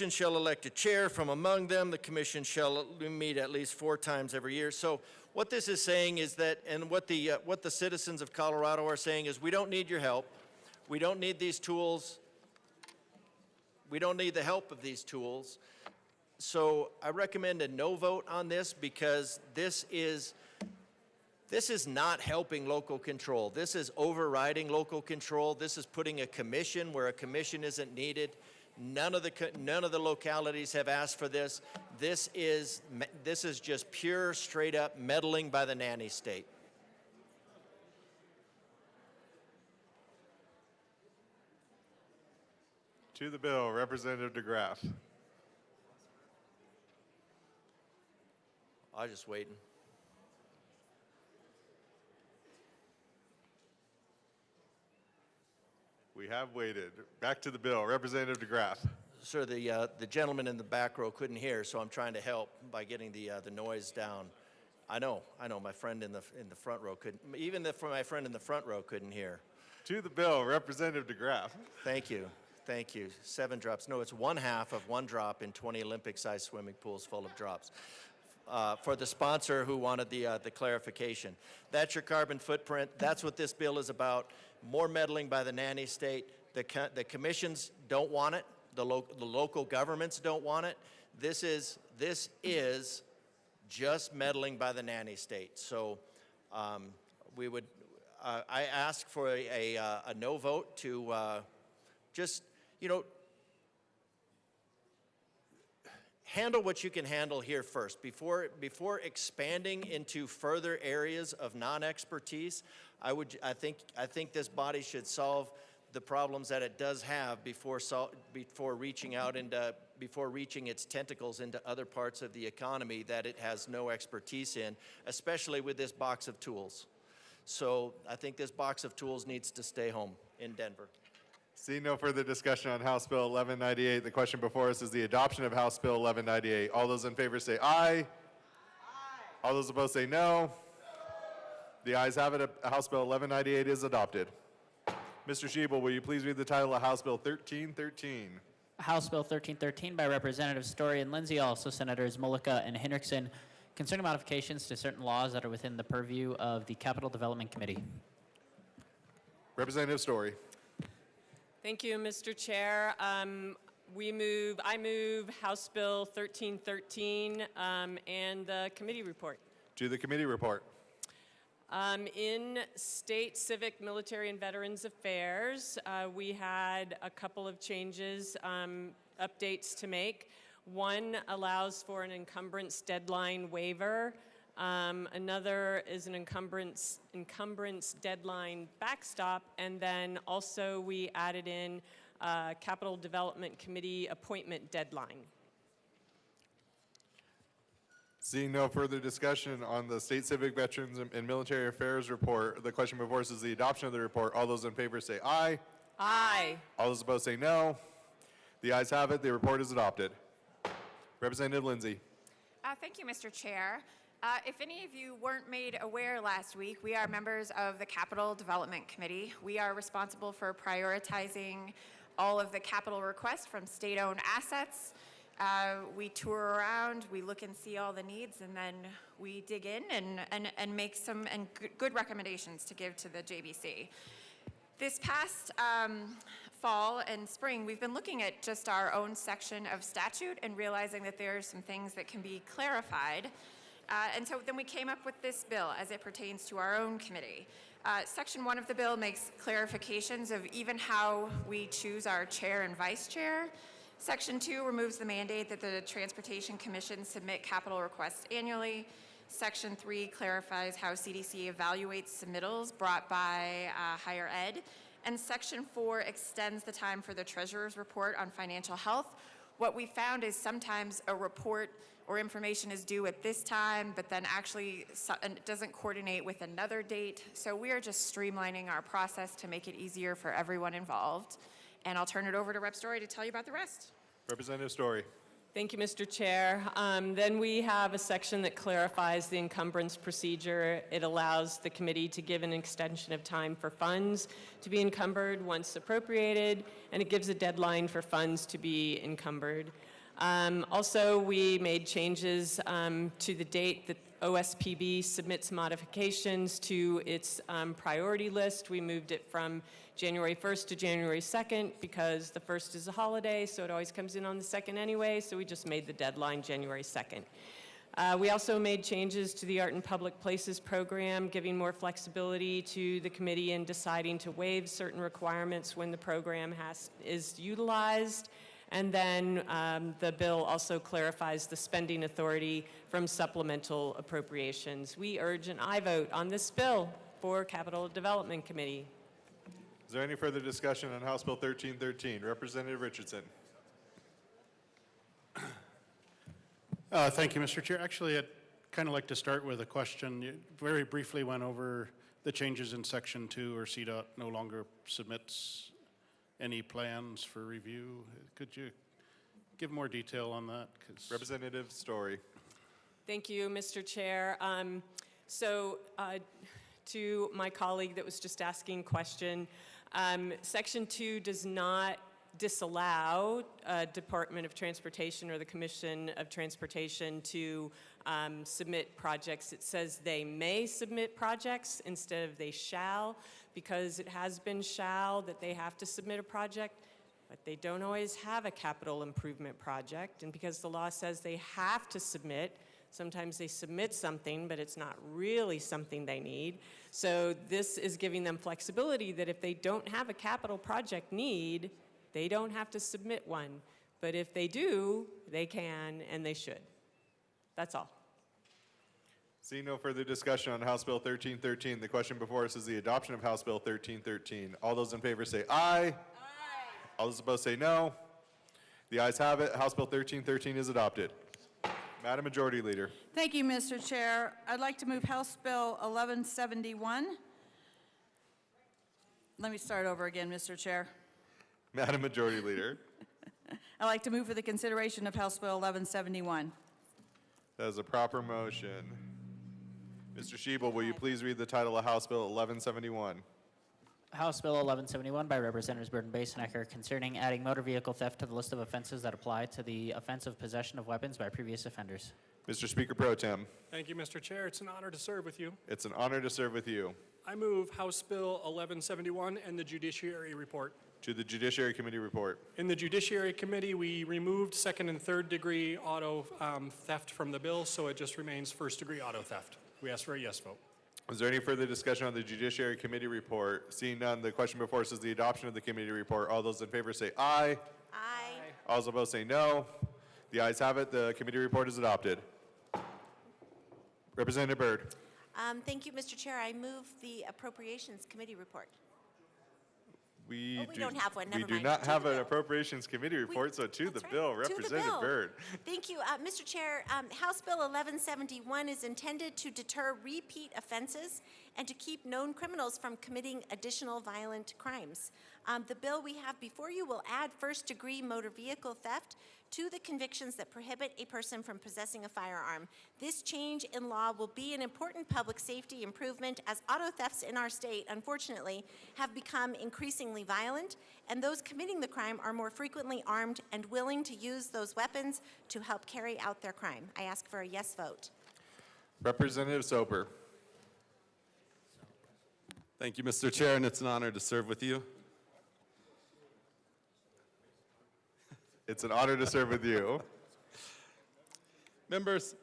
shall elect a chair from among them. The commission shall meet at least 4 times every year. So what this is saying is that, and what the citizens of Colorado are saying is, we don't need your help. We don't need these tools. We don't need the help of these tools. So I recommend a no vote on this, because this is not helping local control. This is overriding local control. This is putting a commission where a commission isn't needed. None of the localities have asked for this. This is just pure, straight up meddling by the nanny state. To the bill, Representative DeGraff. I was just waiting. We have waited. Back to the bill, Representative DeGraff. Sir, the gentleman in the back row couldn't hear, so I'm trying to help by getting the noise down. I know. My friend in the front row couldn't. Even my friend in the front row couldn't hear. To the bill, Representative DeGraff. Thank you. 7 drops. No, it's 1/2 of one drop in 20 Olympic-sized swimming pools full of drops. For the sponsor who wanted the clarification. That's your carbon footprint. That's what this bill is about. More meddling by the nanny state. The commissions don't want it. The local governments don't want it. This is just meddling by the nanny state. So I ask for a no vote to just, handle what you can handle here first. Before expanding into further areas of non-expertise, I think this body should solve the problems that it does have before reaching its tentacles into other parts of the economy that it has no expertise in, especially with this box of tools. So I think this box of tools needs to stay home in Denver. Seeing no further discussion on House Bill 1198, the question before us is the adoption of House Bill 1198. All those in favor say aye. Aye. All those opposed say no. The ayes have it. House Bill 1198 is adopted. Mr. Schiebel, will you please read the title of House Bill 1313? House Bill 1313 by Representatives Story and Lindsay, also Senators Mullica and Hendrickson, concerning modifications to certain laws that are within the purview of the Capital Development Committee. Representative Story. Thank you, Mr. Chair. I move House Bill 1313 and the committee report. To the committee report. In State Civic, Military, and Veterans Affairs, we had a couple of changes, updates to make. One allows for an encumbrance deadline waiver Another is an encumbrance deadline backstop. And then also we added in Capital Development Committee appointment deadline. Seeing no further discussion on the State Civic Veterans and Military Affairs report, the question before us is the adoption of the report. All those in favor say aye. Aye. All those opposed say no. The ayes have it. The report is adopted. Representative Lindsay. Thank you, Mr. Chair. If any of you weren't made aware last week, we are members of the Capital Development Committee. We are responsible for prioritizing all of the capital requests from state-owned assets. We tour around, we look and see all the needs, and then we dig in and make some good recommendations to give to the JBC. This past fall and spring, we've been looking at just our own section of statute and realizing that there are some things that can be clarified. And so then we came up with this bill as it pertains to our own committee. Section 1 of the bill makes clarifications of even how we choose our chair and vice chair. Section 2 removes the mandate that the Transportation Commission submit capital requests annually. Section 3 clarifies how CDC evaluates submittals brought by higher ed. And Section 4 extends the time for the Treasurer's report on financial health. What we found is sometimes a report or information is due at this time, but then actually it doesn't coordinate with another date. So we are just streamlining our process to make it easier for everyone involved. And I'll turn it over to Rep. Story to tell you about the rest. Representative Story. Thank you, Mr. Chair. Then we have a section that clarifies the encumbrance procedure. It allows the committee to give an extension of time for funds to be encumbered once appropriated, and it gives a deadline for funds to be encumbered. Also, we made changes to the date that OSPB submits modifications to its priority list. We moved it from January 1st to January 2nd because the 1st is a holiday, so it always comes in on the 2nd anyway, so we just made the deadline January 2nd. We also made changes to the Art in Public Places program, giving more flexibility to the committee in deciding to waive certain requirements when the program is utilized. And then the bill also clarifies the spending authority from supplemental appropriations. We urge an aye vote on this bill for Capital Development Committee. Is there any further discussion on House Bill 1313? Representative Richardson. Thank you, Mr. Chair. Actually, I'd kind of like to start with a question. You very briefly went over the changes in Section 2, or CDOT no longer submits any plans for review. Could you give more detail on that? Representative Story. Thank you, Mr. Chair. To my colleague that was just asking a question, Section 2 does not disallow Department of Transportation or the Commission of Transportation to submit projects. It says they may submit projects instead of they shall, because it has been shall that they have to submit a project, but they don't always have a capital improvement project. And because the law says they have to submit, sometimes they submit something, but it's not really something they need. So this is giving them flexibility that if they don't have a capital project need, they don't have to submit one. But if they do, they can and they should. That's all. Seeing no further discussion on House Bill 1313, the question before us is the adoption of House Bill 1313. All those in favor say aye. Aye. All those opposed say no. The ayes have it. House Bill 1313 is adopted. Madam Majority Leader. Thank you, Mr. Chair. I'd like to move House Bill 1171. Let me start over again, Mr. Chair. Madam Majority Leader. I'd like to move for the consideration of House Bill 1171. That is a proper motion. Mr. Schiebel, will you please read the title of House Bill 1171? House Bill 1171 by Representatives Burton Basenecker concerning adding motor vehicle theft to the list of offenses that apply to the offense of possession of weapons by previous offenders. Mr. Speaker Pro Tem. Thank you, Mr. Chair. It's an honor to serve with you. It's an honor to serve with you. I move House Bill 1171 and the Judiciary Report. To the Judiciary Committee report. In the Judiciary Committee, we removed second and third degree auto theft from the bill, so it just remains first degree auto theft. We ask for a yes vote. Is there any further discussion on the Judiciary Committee report? Seeing none, the question before us is the adoption of the committee report. All those in favor say aye. Aye. All those opposed say no. The ayes have it. The committee report is adopted. Representative Byrd. Thank you, Mr. Chair. I move the Appropriations Committee report. We, we don't have one. We Never do mind. not To have the an bill. Appropriations Committee report, so to the That's right. bill, To the Representative bill. Byrd. Thank you. Mr. Chair, House Bill 1171 is intended to deter repeat offenses and to keep known criminals from committing additional violent crimes. The bill we have before you will add first-degree motor vehicle theft to the convictions that prohibit a person from possessing a firearm. This change in law will be an important public safety improvement as auto thefts in our state, unfortunately, have become increasingly violent, and those committing the crime are more frequently armed and willing to use those weapons to help carry out their crime. I ask for a yes vote. Representative Soper. Thank you, Mr. Chair, and it's an honor to serve with you. It's an honor to serve with you. Members,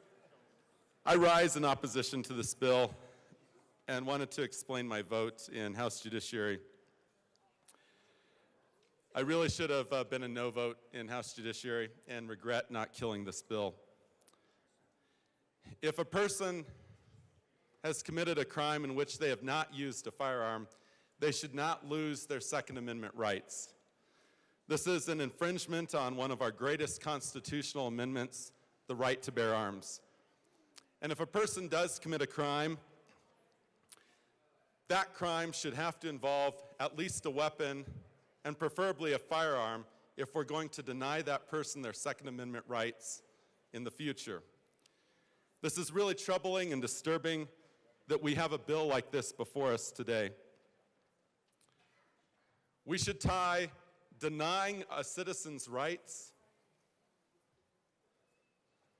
I rise in opposition to this bill and wanted to explain my vote in House Judiciary. I really should have been a no vote in House Judiciary and regret not killing this bill. If a person has committed a crime in which they have not used a firearm, they should not lose their Second Amendment rights. This is an infringement on one of our greatest constitutional amendments, the right to bear arms. And if a person does commit a crime, that crime should have to involve at least a weapon and preferably a firearm if we're going to deny that person their Second Amendment rights in the future. This is really troubling and disturbing that we have a bill like this before us today. We should tie denying a citizen's rights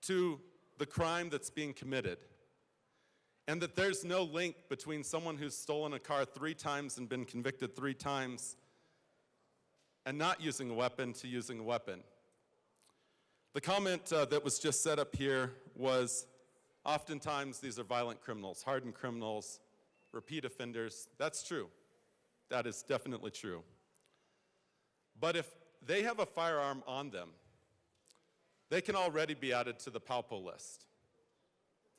to the crime that's being committed, and that there's no link between someone who's stolen a car 3 times and been convicted 3 times and not using a weapon to using a weapon. The comment that was just set up here was, oftentimes these are violent criminals, hardened criminals, repeat offenders. That's true. That is definitely true. But if they have a firearm on them, they can already be added to the PALPO list.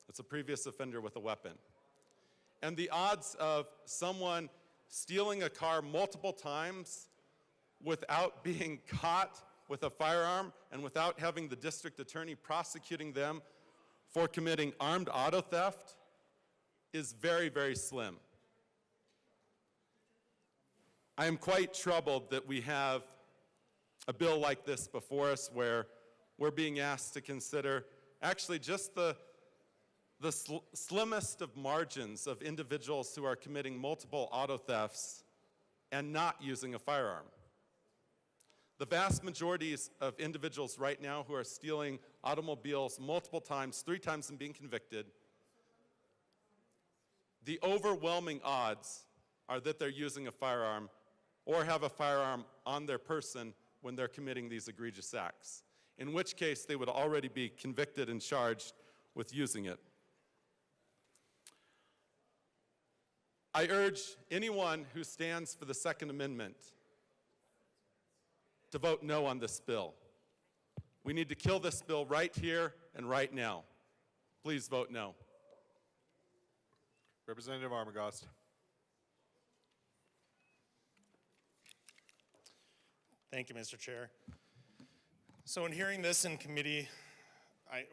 It's a previous offender with a weapon. And the odds of someone stealing a car multiple times without being caught with a firearm and without having the district attorney prosecuting them for committing armed auto theft is very, very slim. I am quite troubled that we have a bill like this before us where we're being asked to consider actually just the slimmest of margins of individuals who are committing multiple auto thefts and not using a firearm. The vast majorities of individuals right now who are stealing automobiles multiple times, 3 times and being convicted, the overwhelming odds are that they're using a firearm or have a firearm on their person when they're committing these egregious acts, in which case they would already be convicted and charged with using it. I urge anyone who stands for the Second Amendment to vote no on this bill. We need to kill this bill right here and right now. Please vote no. Representative Armagost. Thank you, Mr. Chair. So in hearing this in committee,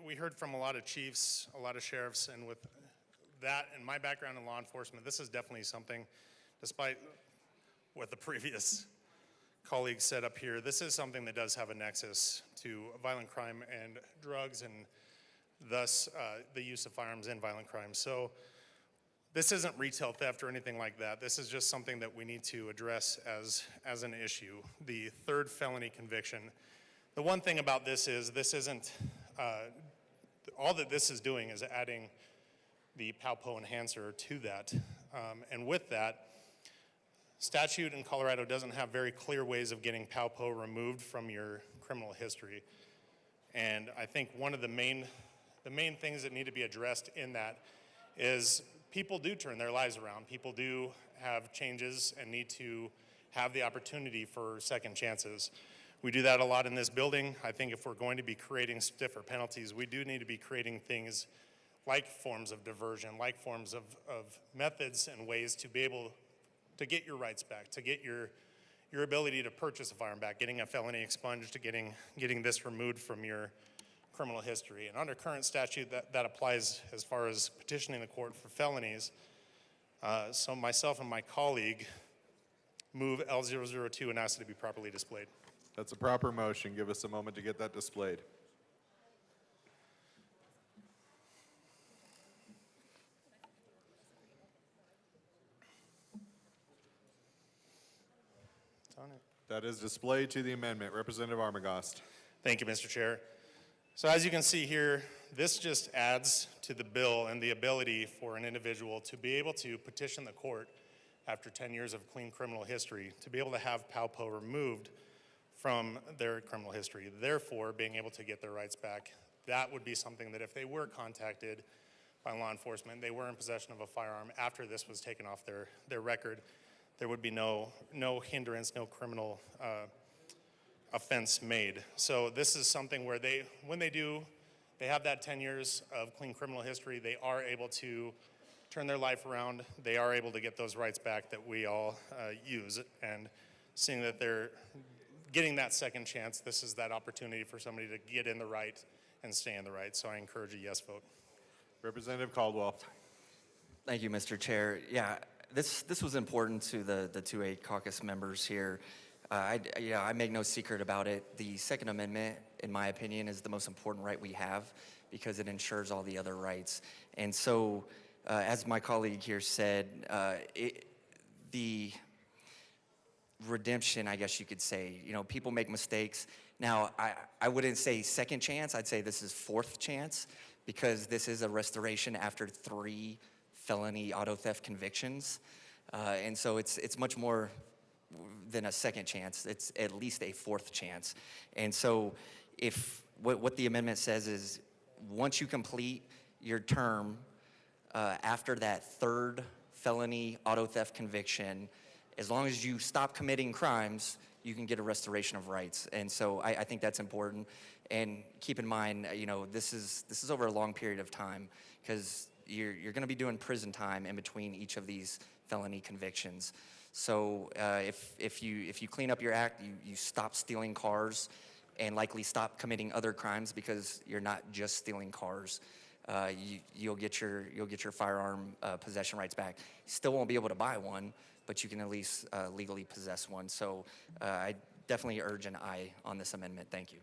we heard from a lot of chiefs, a lot of sheriffs, and with that and my background in law enforcement, this is definitely something, despite what the previous colleagues said up here, this is something that does have a nexus to violent crime and drugs, and thus the use of firearms in violent crime. So this isn't retail theft or anything like that. This is just something that we need to address as an issue. The 3rd felony conviction. The one thing about this is this isn't, all that this is doing is adding the PALPO enhancer to that. And with that, statute in Colorado doesn't have very clear ways of getting PALPO removed from your criminal history. And I think one of the main things that need to be addressed in that is people do turn their lives around. People do have changes and need to have the opportunity for second chances. We do that a lot in this building. I think if we're going to be creating stiffer penalties, we do need to be creating things like forms of diversion, like forms of methods and ways to be able to get your rights back, to get your ability to purchase a firearm back, getting a felony expunged, to getting this removed from your criminal history. And under current statute, that applies as far as petitioning the court for felonies. So myself and my colleague move L002 and ask it to be properly displayed. That's a proper motion. Give us a moment to get that displayed. It's on it. That is displayed to the amendment. Representative Armagost. Thank you, Mr. Chair. So as you can see here, this just adds to the bill and the ability for an individual to be able to petition the court after 10 years of clean criminal history to be able to have PALPO removed from their criminal history, therefore being able to get their rights back. That would be something that if they were contacted by law enforcement, they were in possession of a firearm after this was taken off their record, there would be no hindrance, no criminal offense made. So this is something where when they have that 10 years of clean criminal history, they are able to turn their life around. They are able to get those rights back that we all use. And seeing that they're getting that second chance, this is that opportunity for somebody to get in the right and stay in the right. So I encourage a yes vote. Representative Caldwell. Thank you, Mr. Chair. Yeah, this was important to the 2A caucus members here. I make no secret about it. The Second Amendment, in my opinion, is the most important right we have because it ensures all the other rights. And so, as my colleague here said, the redemption, I guess you could say, people make mistakes. Now, I wouldn't say second chance. I'd say this is fourth chance because this is a restoration after 3 felony auto theft convictions. And so it's much more than a second chance. It's at least a fourth chance. And so if what the amendment says is once you complete your term after that 3rd felony auto theft conviction, as long as you stop committing crimes, you can get a restoration of rights. And so I think that's important. And keep in mind, this is over a long period of time because you're going to be doing prison time in between each of these felony convictions. So if you clean up your act, you stop stealing cars and likely stop committing other crimes because you're not just stealing cars. You'll get your firearm possession rights back. You still won't be able to buy one, but you can at least legally possess one. So I definitely urge an aye on this amendment. Thank you.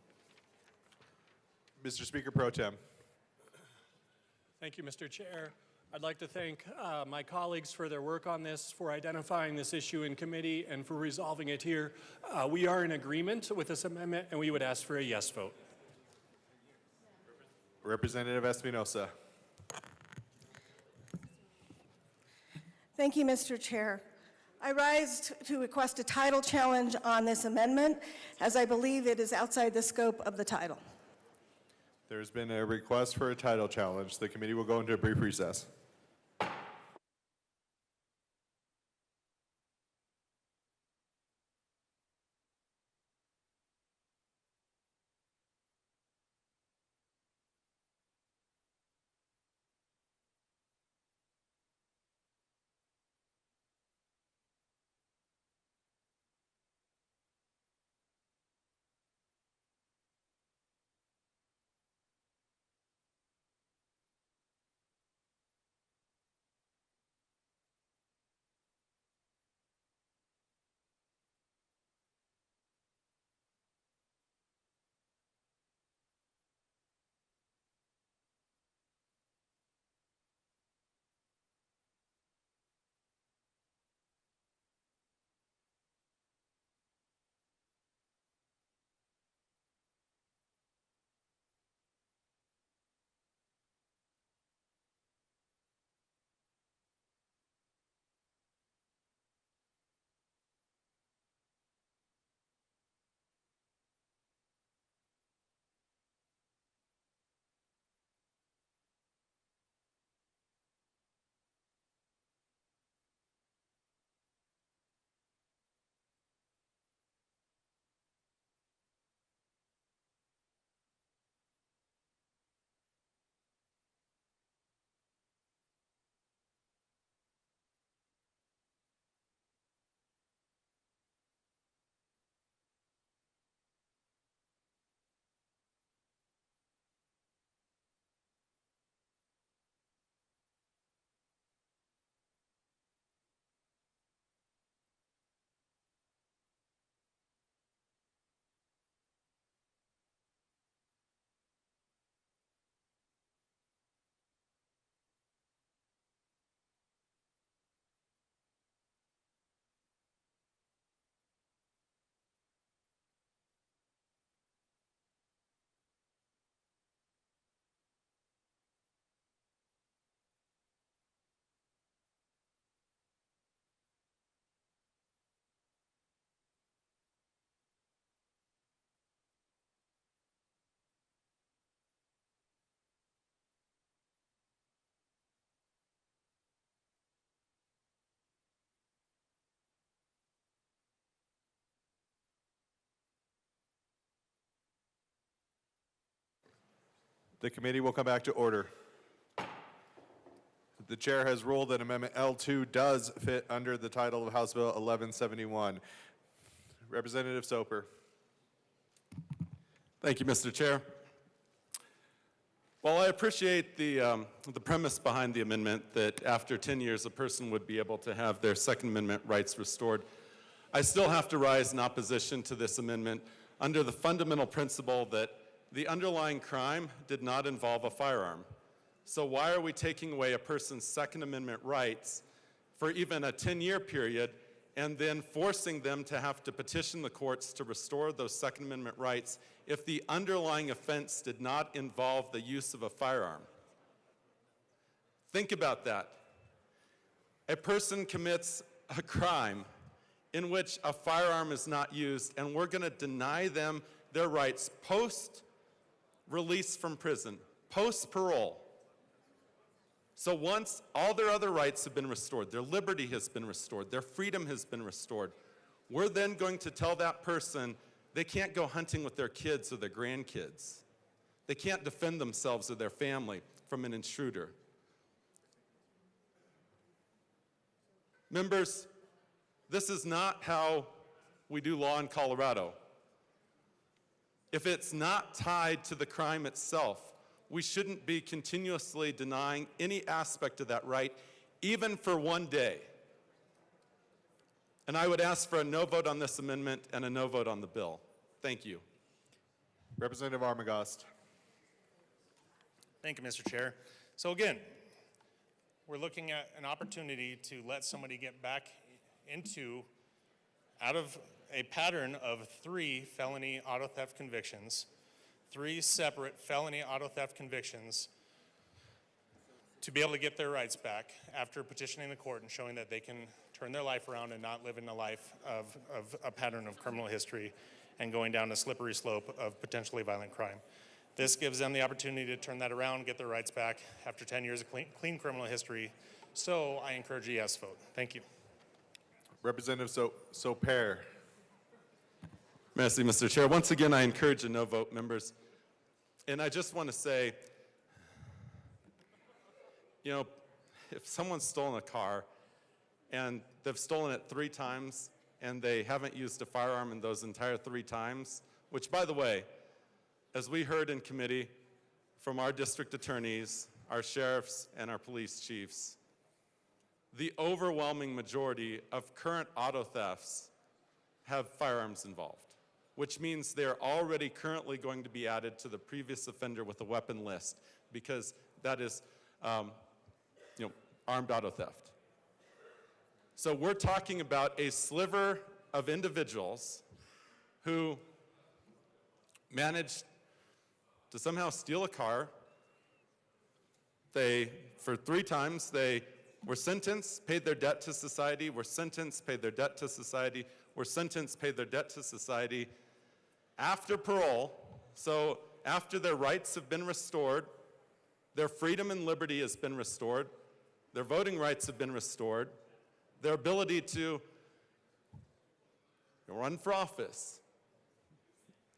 Mr. Speaker Pro Tem. Thank you, Mr. Chair. I'd like to thank my colleagues for their work on this, for identifying this issue in committee, and for resolving it here. We are in agreement with this amendment, and we would ask for a yes vote. Representative Espinosa. Thank you, Mr. Chair. I rise to request a title challenge on this amendment, as I believe it is outside the scope of the title. There's been a request for a title challenge. The committee will go into a brief recess. The committee will come back to order. The chair has ruled that Amendment L2 does fit under the title of House Bill 1171. Representative Soper. Thank you, Mr. Chair. While I appreciate the premise behind the amendment that after 10 years a person would be able to have their Second Amendment rights restored, I still have to rise in opposition to this amendment under the fundamental principle that the underlying crime did not involve a firearm. So why are we taking away a person's Second Amendment rights for even a 10-year period and then forcing them to have to petition the courts to restore those Second Amendment rights if the underlying offense did not involve the use of a firearm? Think about that. A person commits a crime in which a firearm is not used, and we're going to deny them their rights post-release from prison, post-parole. So once all their other rights have been restored, their liberty has been restored, their freedom has been restored, we're then going to tell that person they can't go hunting with their kids or their grandkids. They can't defend themselves or their family from an intruder. Members, this is not how we do law in Colorado. If it's not tied to the crime itself, we shouldn't be continuously denying any aspect of that right, even for one day. And I would ask for a no vote on this amendment and a no vote on the bill. Thank you. Representative Armagost. Thank you, Mr. Chair. So again, we're looking at an opportunity to let somebody get back out of a pattern of 3 felony auto theft convictions, 3 separate felony auto theft convictions, to be able to get their rights back after petitioning the court and showing that they can turn their life around and not live in a life of a pattern of criminal history and going down a slippery slope of potentially violent crime. This gives them the opportunity to turn that around, get their rights back after 10 years of clean criminal history. So I encourage a yes vote. Thank you. Representative Soper. Merci, Mr. Chair. Once again, I encourage a no vote, members. And I just want to say, you know, if someone's stolen a car and they've stolen it 3 times and they haven't used a firearm in those entire 3 times, which, by the way, as we heard in committee from our district attorneys, our sheriffs, and our police chiefs, the overwhelming majority of current auto thefts have firearms involved, which means they're already currently going to be added to the previous offender with a weapon list, because that is armed auto theft. So we're talking about a sliver of individuals who managed to somehow steal a car. For 3 times, they were sentenced, paid their debt to society, were sentenced, paid their debt to society, were sentenced, paid their debt to society. After parole, so after their rights have been restored, their freedom and liberty has been restored, their voting rights have been restored, their ability to run for office,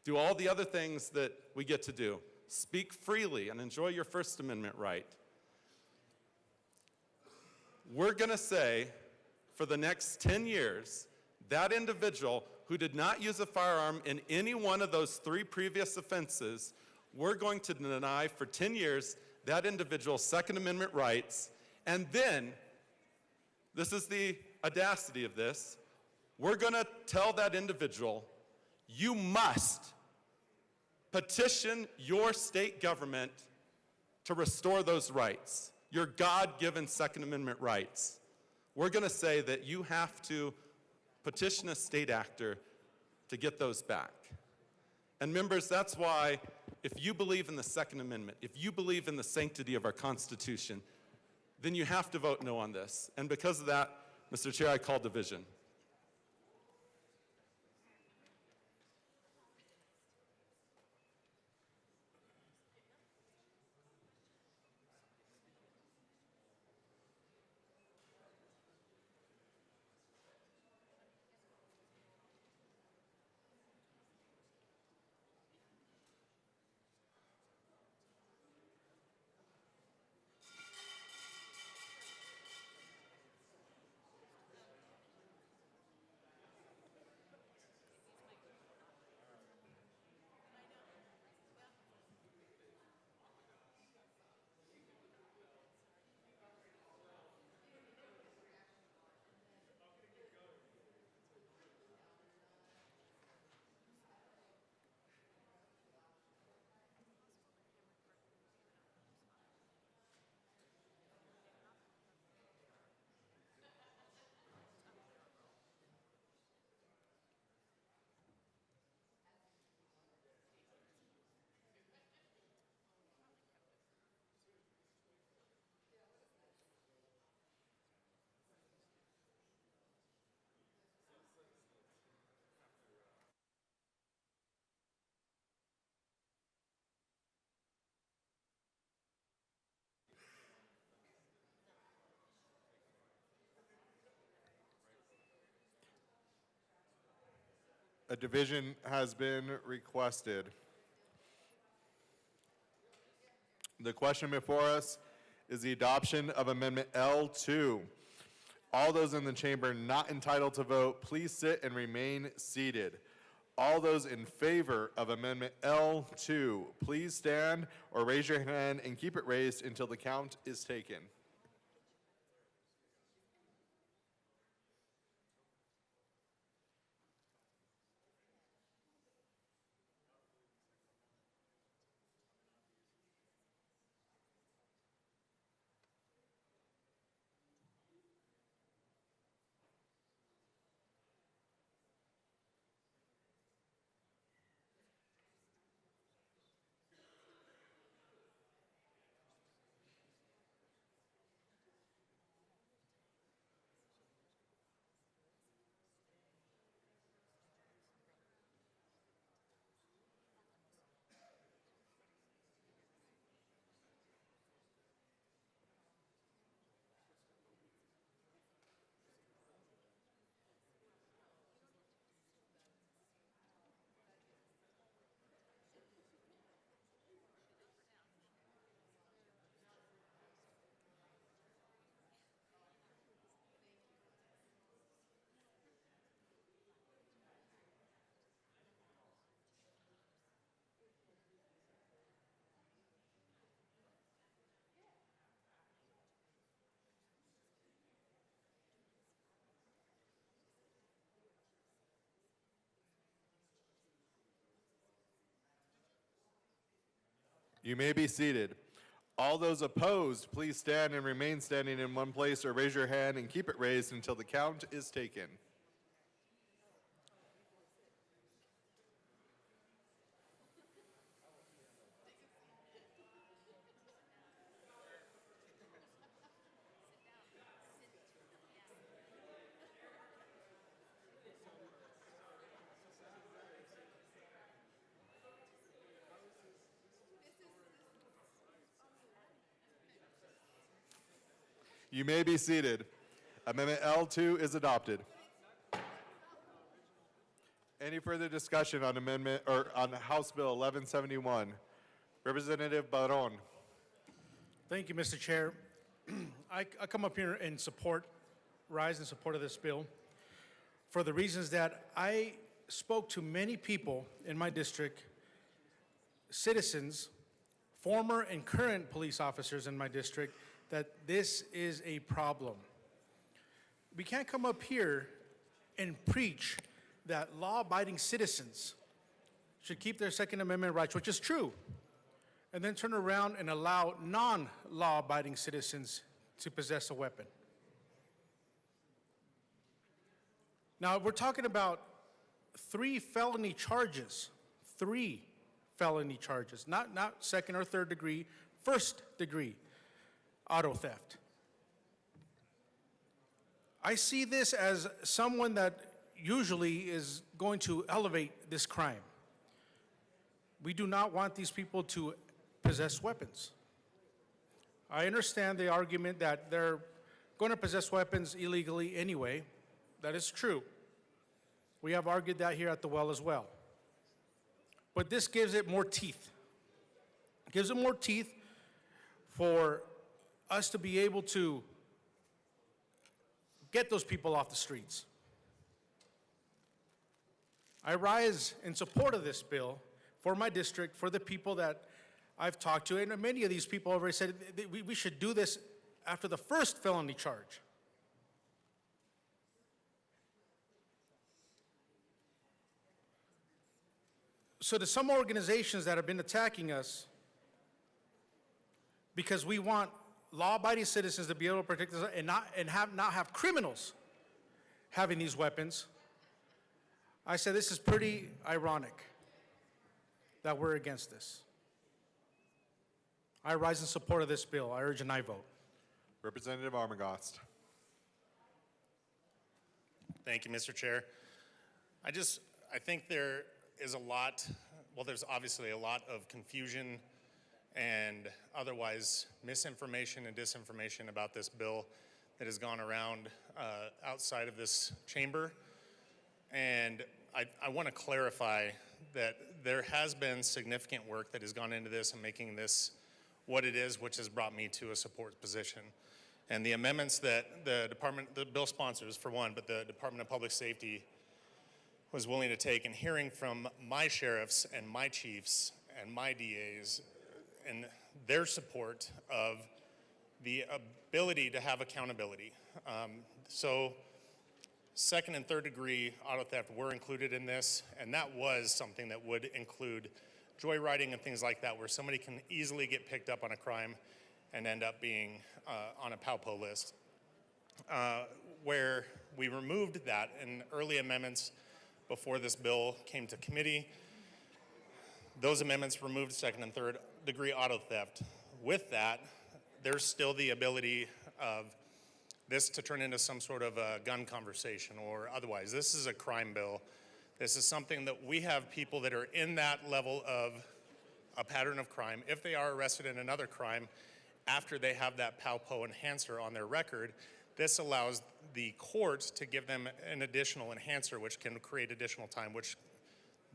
do all the other things that we get to do, speak freely and enjoy your First Amendment right. We're going to say, for the next 10 years, that individual who did not use a firearm in any one of those 3 previous offenses, we're going to deny for 10 years that individual's Second Amendment rights. And then, this is the audacity of this, we're going to tell that individual, you must petition your state government to restore those rights, your God-given Second Amendment rights. We're going to say that you have to petition a state actor to get those back. And members, that's why if you believe in the Second Amendment, if you believe in the sanctity of our Constitution, then you have to vote no on this. And because of that, Mr. Chair, I call division. A division has been requested. The question before us is the adoption of Amendment L2. All those in the chamber not entitled to vote, please sit and remain seated. All those in favor of Amendment L2, please stand or raise your hand and keep it raised until the count is taken. You may be seated. All those opposed, please stand and remain standing in one place or raise your hand and keep it raised until the count is taken. You may be seated. Amendment L2 is adopted. Any further discussion on amendment or on House Bill 1171? Representative Barron. Thank you, Mr. Chair. I come up here in support, rise in support of this bill for the reasons that I spoke to many people in my district, citizens, former and current police officers in my district, that this is a problem. We can't come up here and preach that law-abiding citizens should keep their Second Amendment rights, which is true, and then turn around and allow non-law-abiding citizens to possess a weapon. Now, we're talking about 3 felony charges, 3 felony charges, not second or third degree, first degree auto theft. I see this as someone that usually is going to elevate this crime. We do not want these people to possess weapons. I understand the argument that they're going to possess weapons illegally anyway. That is true. We have argued that here at the well as well. But this gives it more teeth. It gives it more teeth for us to be able to get those people off the streets. I rise in support of this bill for my district, for the people that I've talked to, and many of these people have already said that we should do this after the first felony charge. So to some organizations that have been attacking us because we want law-abiding citizens to be able to protect us and not have criminals having these weapons, I said this is pretty ironic that we're against this. I rise in support of this bill. I urge an aye vote. Representative Armagost. Thank you, Mr. Chair. I think there is a lot, well, there's obviously a lot of confusion and otherwise misinformation and disinformation about this bill that has gone around outside of this chamber. And I want to clarify that there has been significant work that has gone into this and making this what it is, which has brought me to a support position. And the amendments that the bill sponsors, for one, but the Department of Public Safety was willing to take, and hearing from my sheriffs and my chiefs and my DAs and their support of the ability to have accountability. So second and third degree auto theft were included in this, and that was something that would include joyriding and things like that, where somebody can easily get picked up on a crime and end up being on a PALPO list. Where we removed that in early amendments before this bill came to committee, those amendments removed second and third degree auto theft. With that, there's still the ability of this to turn into some sort of a gun conversation or otherwise. This is a crime bill. This is something that we have people that are in that level of a pattern of crime. If they are arrested in another crime, after they have that PALPO enhancer on their record, this allows the court to give them an additional enhancer, which can create additional time, which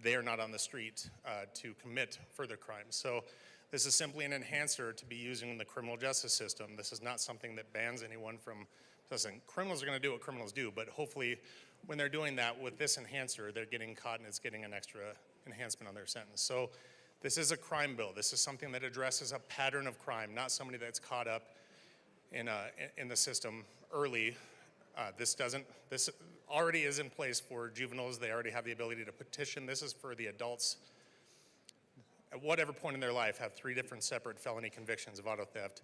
they are not on the street to commit further crimes. So this is simply an enhancer to be using in the criminal justice system. This is not something that bans anyone from possessing. Criminals are going to do what criminals do, but hopefully when they're doing that with this enhancer, they're getting caught and it's getting an extra enhancement on their sentence. So this is a crime bill. This is something that addresses a pattern of crime, not somebody that's caught up in the system early. This already is in place for juveniles. They already have the ability to petition. This is for the adults at whatever point in their life have 3 different separate felony convictions of auto theft.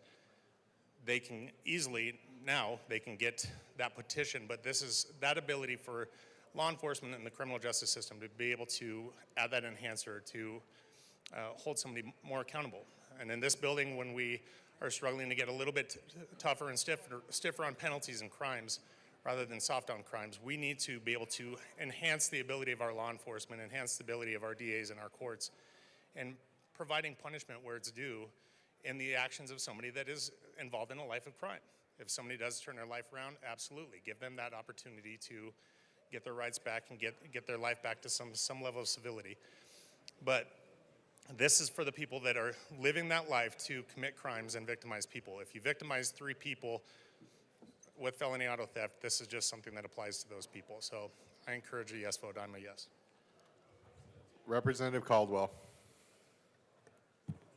They can easily, now, they can get that petition, but this is that ability for law enforcement and the criminal justice system to be able to add that enhancer to hold somebody more accountable. And in this building, when we are struggling to get a little bit tougher and stiffer on penalties and crimes rather than soft on crimes, we need to be able to enhance the ability of our law enforcement, enhance the ability of our DAs and our courts, and providing punishment where it's due in the actions of somebody that is involved in a life of crime. If somebody does turn their life around, absolutely. Give them that opportunity to get their rights back and get their life back to some level of civility. But this is for the people that are living that life to commit crimes and victimize people. If you victimize 3 people with felony auto theft, this is just something that applies to those people. So I encourage a yes vote. I'm a yes. Representative Caldwell.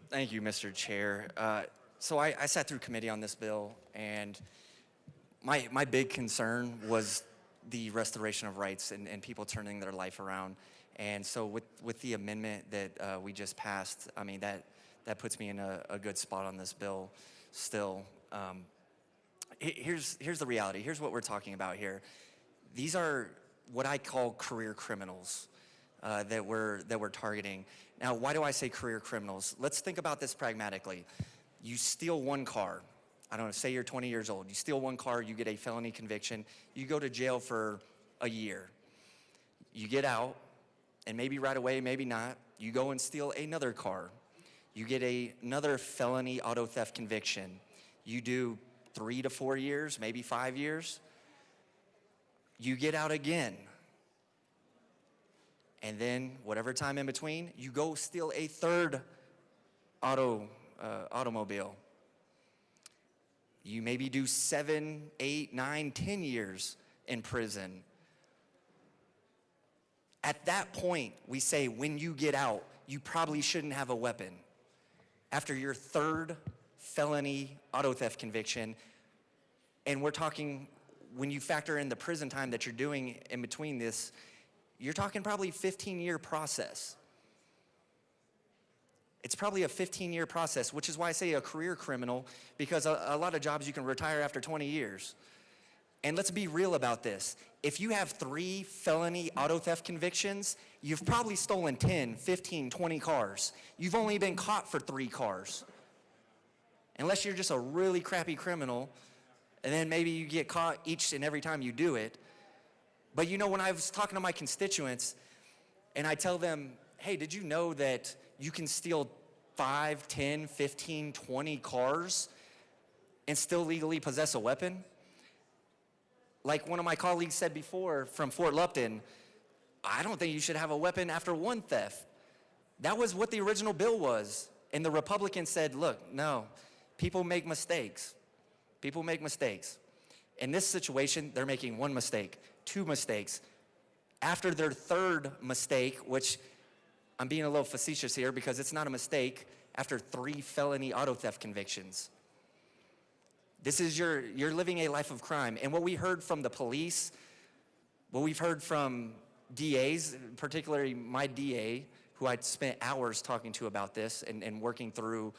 Thank you, Mr. Chair. So I sat through committee on this bill, and my big concern was the restoration of rights and people turning their life around. And so with the amendment that we just passed, I mean, that puts me in a good spot on this bill still. Here's the reality. Here's what we're talking about here. These are what I call career criminals that we're targeting. Now, why do I say career criminals? Let's think about this pragmatically. You steal one car. I don't know, say you're 20 years old. You steal one car, you get a felony conviction. You go to jail for a year. You get out, and maybe right away, maybe not, you go and steal another car. You get another felony auto theft conviction. You do 3 to 4 years, maybe 5 years. You get out again. And then whatever time in between, you go steal a third automobile. You maybe do 7, 8, 9, 10 years in prison. At that point, we say when you get out, you probably shouldn't have a weapon. After your third felony auto theft conviction, and we're talking, when you factor in the prison time that you're doing in between this, you're talking probably 15-year process. It's probably a 15-year process, which is why I say a career criminal, because a lot of jobs you can retire after 20 years. And let's be real about this. If you have 3 felony auto theft convictions, you've probably stolen 10, 15, 20 cars. You've only been caught for 3 cars. Unless you're just a really crappy criminal, and then maybe you get caught each and every time you do it. But you know, when I was talking to my constituents, and I tell them, hey, did you know that you can steal 5, 10, 15, 20 cars and still legally possess a weapon? Like one of my colleagues said before from Fort Lupton, I don't think you should have a weapon after one theft. That was what the original bill was. And the Republicans said, look, no, people make mistakes. People make mistakes. In this situation, they're making one mistake, two mistakes. After their third mistake, which I'm being a little facetious here because it's not a mistake, after 3 felony auto theft convictions. This is you're living a life of crime. And what we heard from the police, what we've heard from DAs, particularly my DA, who I'd spent hours talking to about this and working through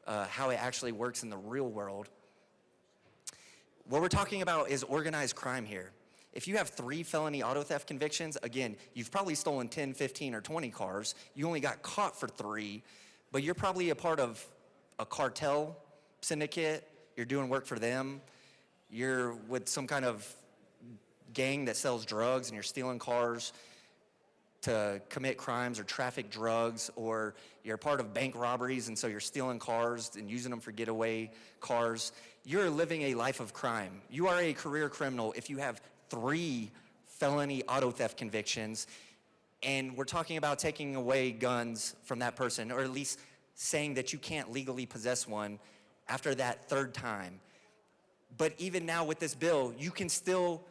how it actually works in the real world. What we're talking about is organized crime here. If you have 3 felony auto theft convictions, again, you've probably stolen 10, 15, or 20 cars. You only got caught for 3, but you're probably a part of a cartel syndicate. You're doing work for them. You're with some kind of gang that sells drugs and you're stealing cars to commit crimes or traffic drugs, or you're part of bank robberies and so you're stealing cars and using them for getaway cars. You're living a life of crime. You are a career criminal if you have 3 felony auto theft convictions, and we're talking about taking away guns from that person, or at least saying that you can't legally possess one after that 3rd time. But even now with this bill, you can still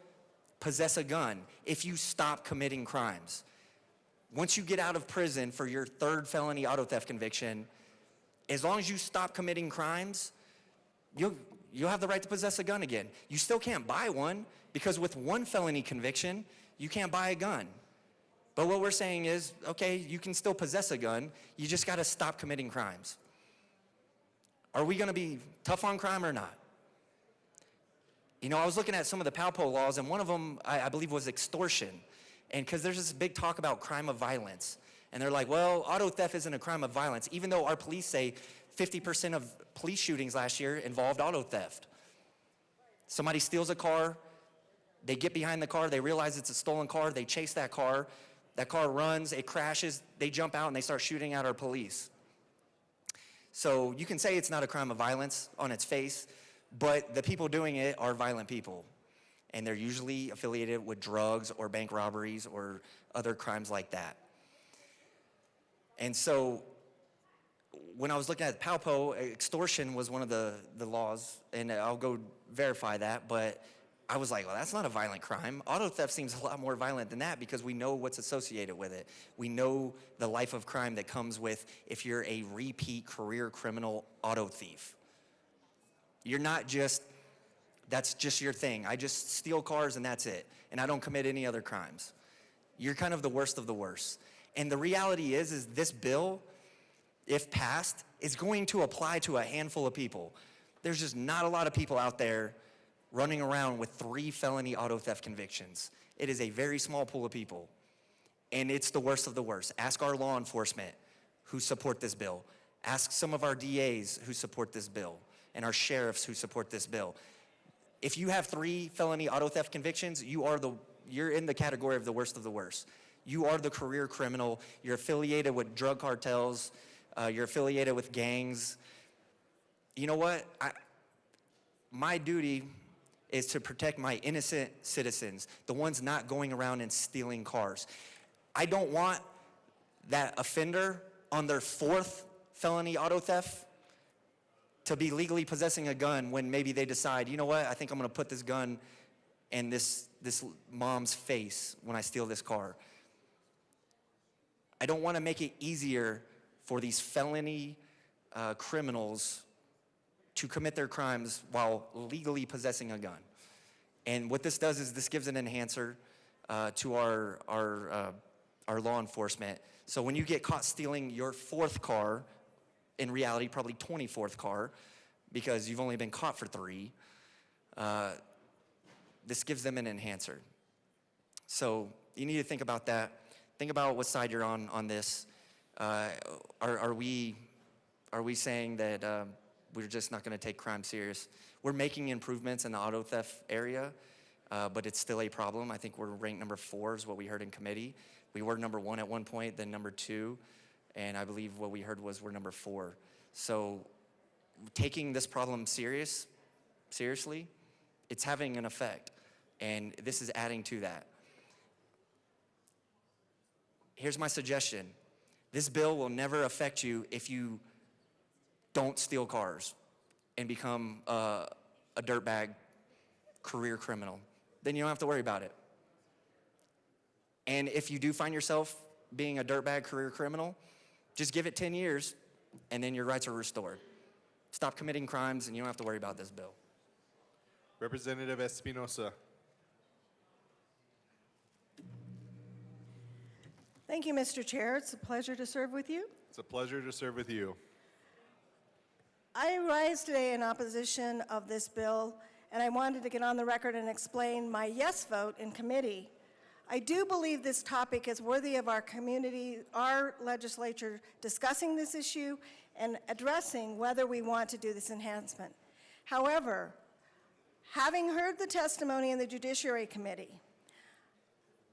possess a gun if you stop committing crimes. Once you get out of prison for your 3rd felony auto theft conviction, as long as you stop committing crimes, you'll have the right to possess a gun again. You still can't buy one because with 1 felony conviction, you can't buy a gun. But what we're saying is, okay, you can still possess a gun, you just gotta stop committing crimes. Are we gonna be tough on crime or not? You know, I was looking at some of the PALPO laws, and one of them, I believe, was extortion. And because there's this big talk about crime of violence. And they're like, well, auto theft isn't a crime of violence, even though our police say 50% of police shootings last year involved auto theft. Somebody steals a car, they get behind the car, they realize it's a stolen car, they chase that car runs, it crashes, they jump out and they start shooting at our police. So you can say it's not a crime of violence on its face, but the people doing it are violent people. And they're usually affiliated with drugs or bank robberies or other crimes like that. And so when I was looking at PALPO, extortion was one of the laws, and I'll go verify that, but I was like, well, that's not a violent crime. Auto theft seems a lot more violent than that because we know what's associated with it. We know the life of crime that comes with if you're a repeat career criminal auto thief. You're not just, that's just your thing. I just steal cars and that's it. And I don't commit any other crimes. You're kind of the worst of the worst. And the reality is this bill, if passed, is going to apply to a handful of people. There's just not a lot of people out there running around with 3 felony auto theft convictions. It is a very small pool of people. And it's the worst of the worst. Ask our law enforcement who support this bill. Ask some of our DAs who support this bill and our sheriffs who support this bill. If you have 3 felony auto theft convictions, you're in the category of the worst of the worst. You are the career criminal. You're affiliated with drug cartels. You're affiliated with gangs. You know what? My duty is to protect my innocent citizens, the ones not going around and stealing cars. I don't want that offender on their 4th felony auto theft to be legally possessing a gun when maybe they decide, you know what, I think I'm gonna put this gun in this mom's face when I steal this car. I don't wanna make it easier for these felony criminals to commit their crimes while legally possessing a gun. And what this does is this gives an enhancer to our law enforcement. So when you get caught stealing your 4th car, in reality, probably 24th car, because you've only been caught for 3, this gives them an enhancer. So you need to think about that. Think about what side you're on this. Are we saying that we're just not going to take crime serious? We're making improvements in the auto theft area, but it's still a problem. I think we're ranked number 4 is what we heard in committee. We were number 1 at one point, then number 2, and I believe what we heard was we're number 4. So taking this problem seriously, it's having an effect, and this is adding to that. here's my suggestion. This bill will never affect you if you don't steal cars and become a dirtbag career criminal. Then you don't have to worry about it. And if you do find yourself being a dirtbag career criminal, just give it 10 years and then your rights are restored. Stop committing crimes and you don't have to worry about this bill. Representative Espinosa. Thank you, Mr. Chair. It's a pleasure to serve with you. It's a pleasure to serve with you. I rise today in opposition of this bill, and I wanted to get on the record and explain my yes vote in committee. I do believe this topic is worthy of our community, our legislature discussing this issue and addressing whether we want to do this enhancement. However, having heard the testimony in the Judiciary Committee,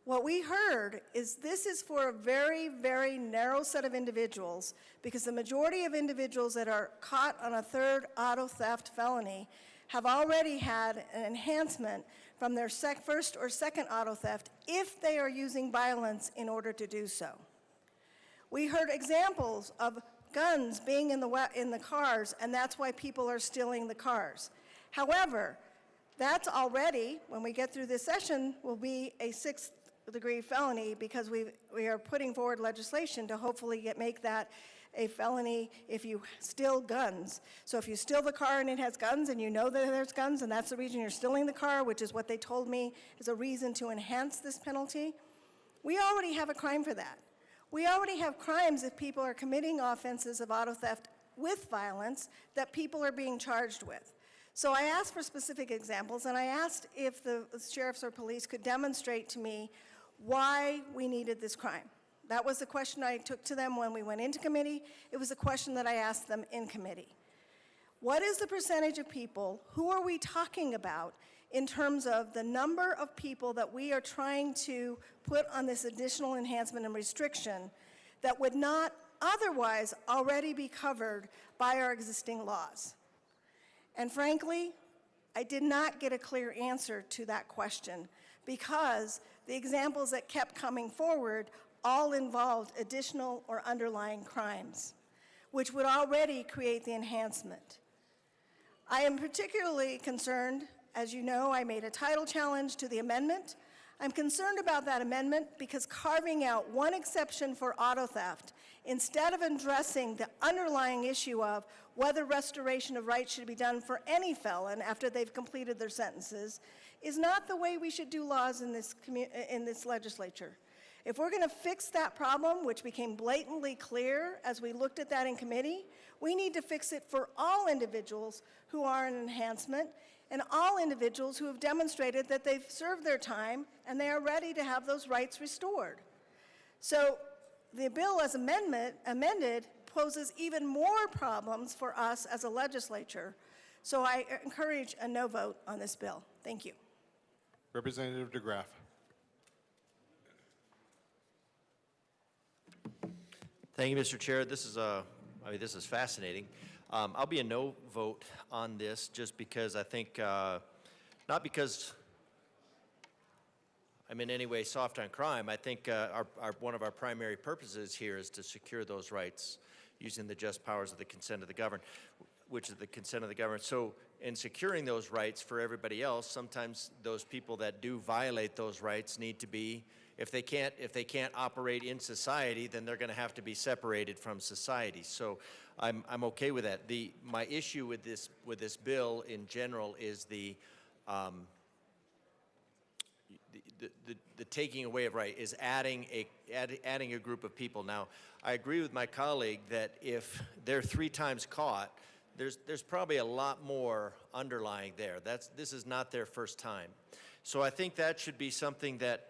what we heard is this is for a very, very narrow set of individuals, because the majority of individuals that are caught on a third auto theft felony have already had an enhancement from their first or second auto theft if they are using violence in order to do so. We heard examples of guns being in the cars, and that's why people are stealing the cars. However, that's already, when we get through this session, will be a sixth-degree felony, because we are putting forward legislation to hopefully make that a felony if you steal guns. So if you steal the car and it has guns and you know that there's guns and that's the reason you're stealing the car, which is what they told me is a reason to enhance this penalty, we already have a crime for that. We already have crimes if people are committing offenses of auto theft with violence that people are being charged with. So I asked for specific examples, and I asked if the sheriffs or police could demonstrate to me why we needed this crime. That was the question I took to them when we went into committee. It was a question that I asked them in committee. What is the percentage of people, who are we talking about in terms of the number of people that we are trying to put on this additional enhancement and restriction that would not otherwise already be covered by our existing laws? And frankly, I did not get a clear answer to that question, because the examples that kept coming forward all involved additional or underlying crimes, which would already create the enhancement. I am particularly concerned, as you know, I made a title challenge to the amendment. I'm concerned about that amendment because carving out one exception for auto theft, instead of addressing the underlying issue of whether restoration of rights should be done for any felon after they've completed their sentences, is not the way we should do laws in this legislature. If we're going to fix that problem, which became blatantly clear as we looked at that in committee, we need to fix it for all individuals who are an enhancement and all individuals who have demonstrated that they've served their time and they are ready to have those rights restored. So the bill as amended poses even more problems for us as a legislature. So I encourage a no vote on this bill. Thank you. Representative DeGraff. Thank you, Mr. Chair. This is fascinating. I'll be a no vote on this just because I think, not because I'm in any way soft on crime. I think one of our primary purposes here is to secure those rights using the just powers of the consent of the governed, which is the consent of the governed. So in securing those rights for everybody else, sometimes those people that do violate those rights need to be, if they can't operate in society, then they're going to have to be separated from society. So I'm okay with that. My issue with this bill in general is the taking away of right, is adding a group of people. Now, I agree with my colleague that if they're 3 times caught, there's probably a lot more underlying there. This is not their first time. So I think that should be something that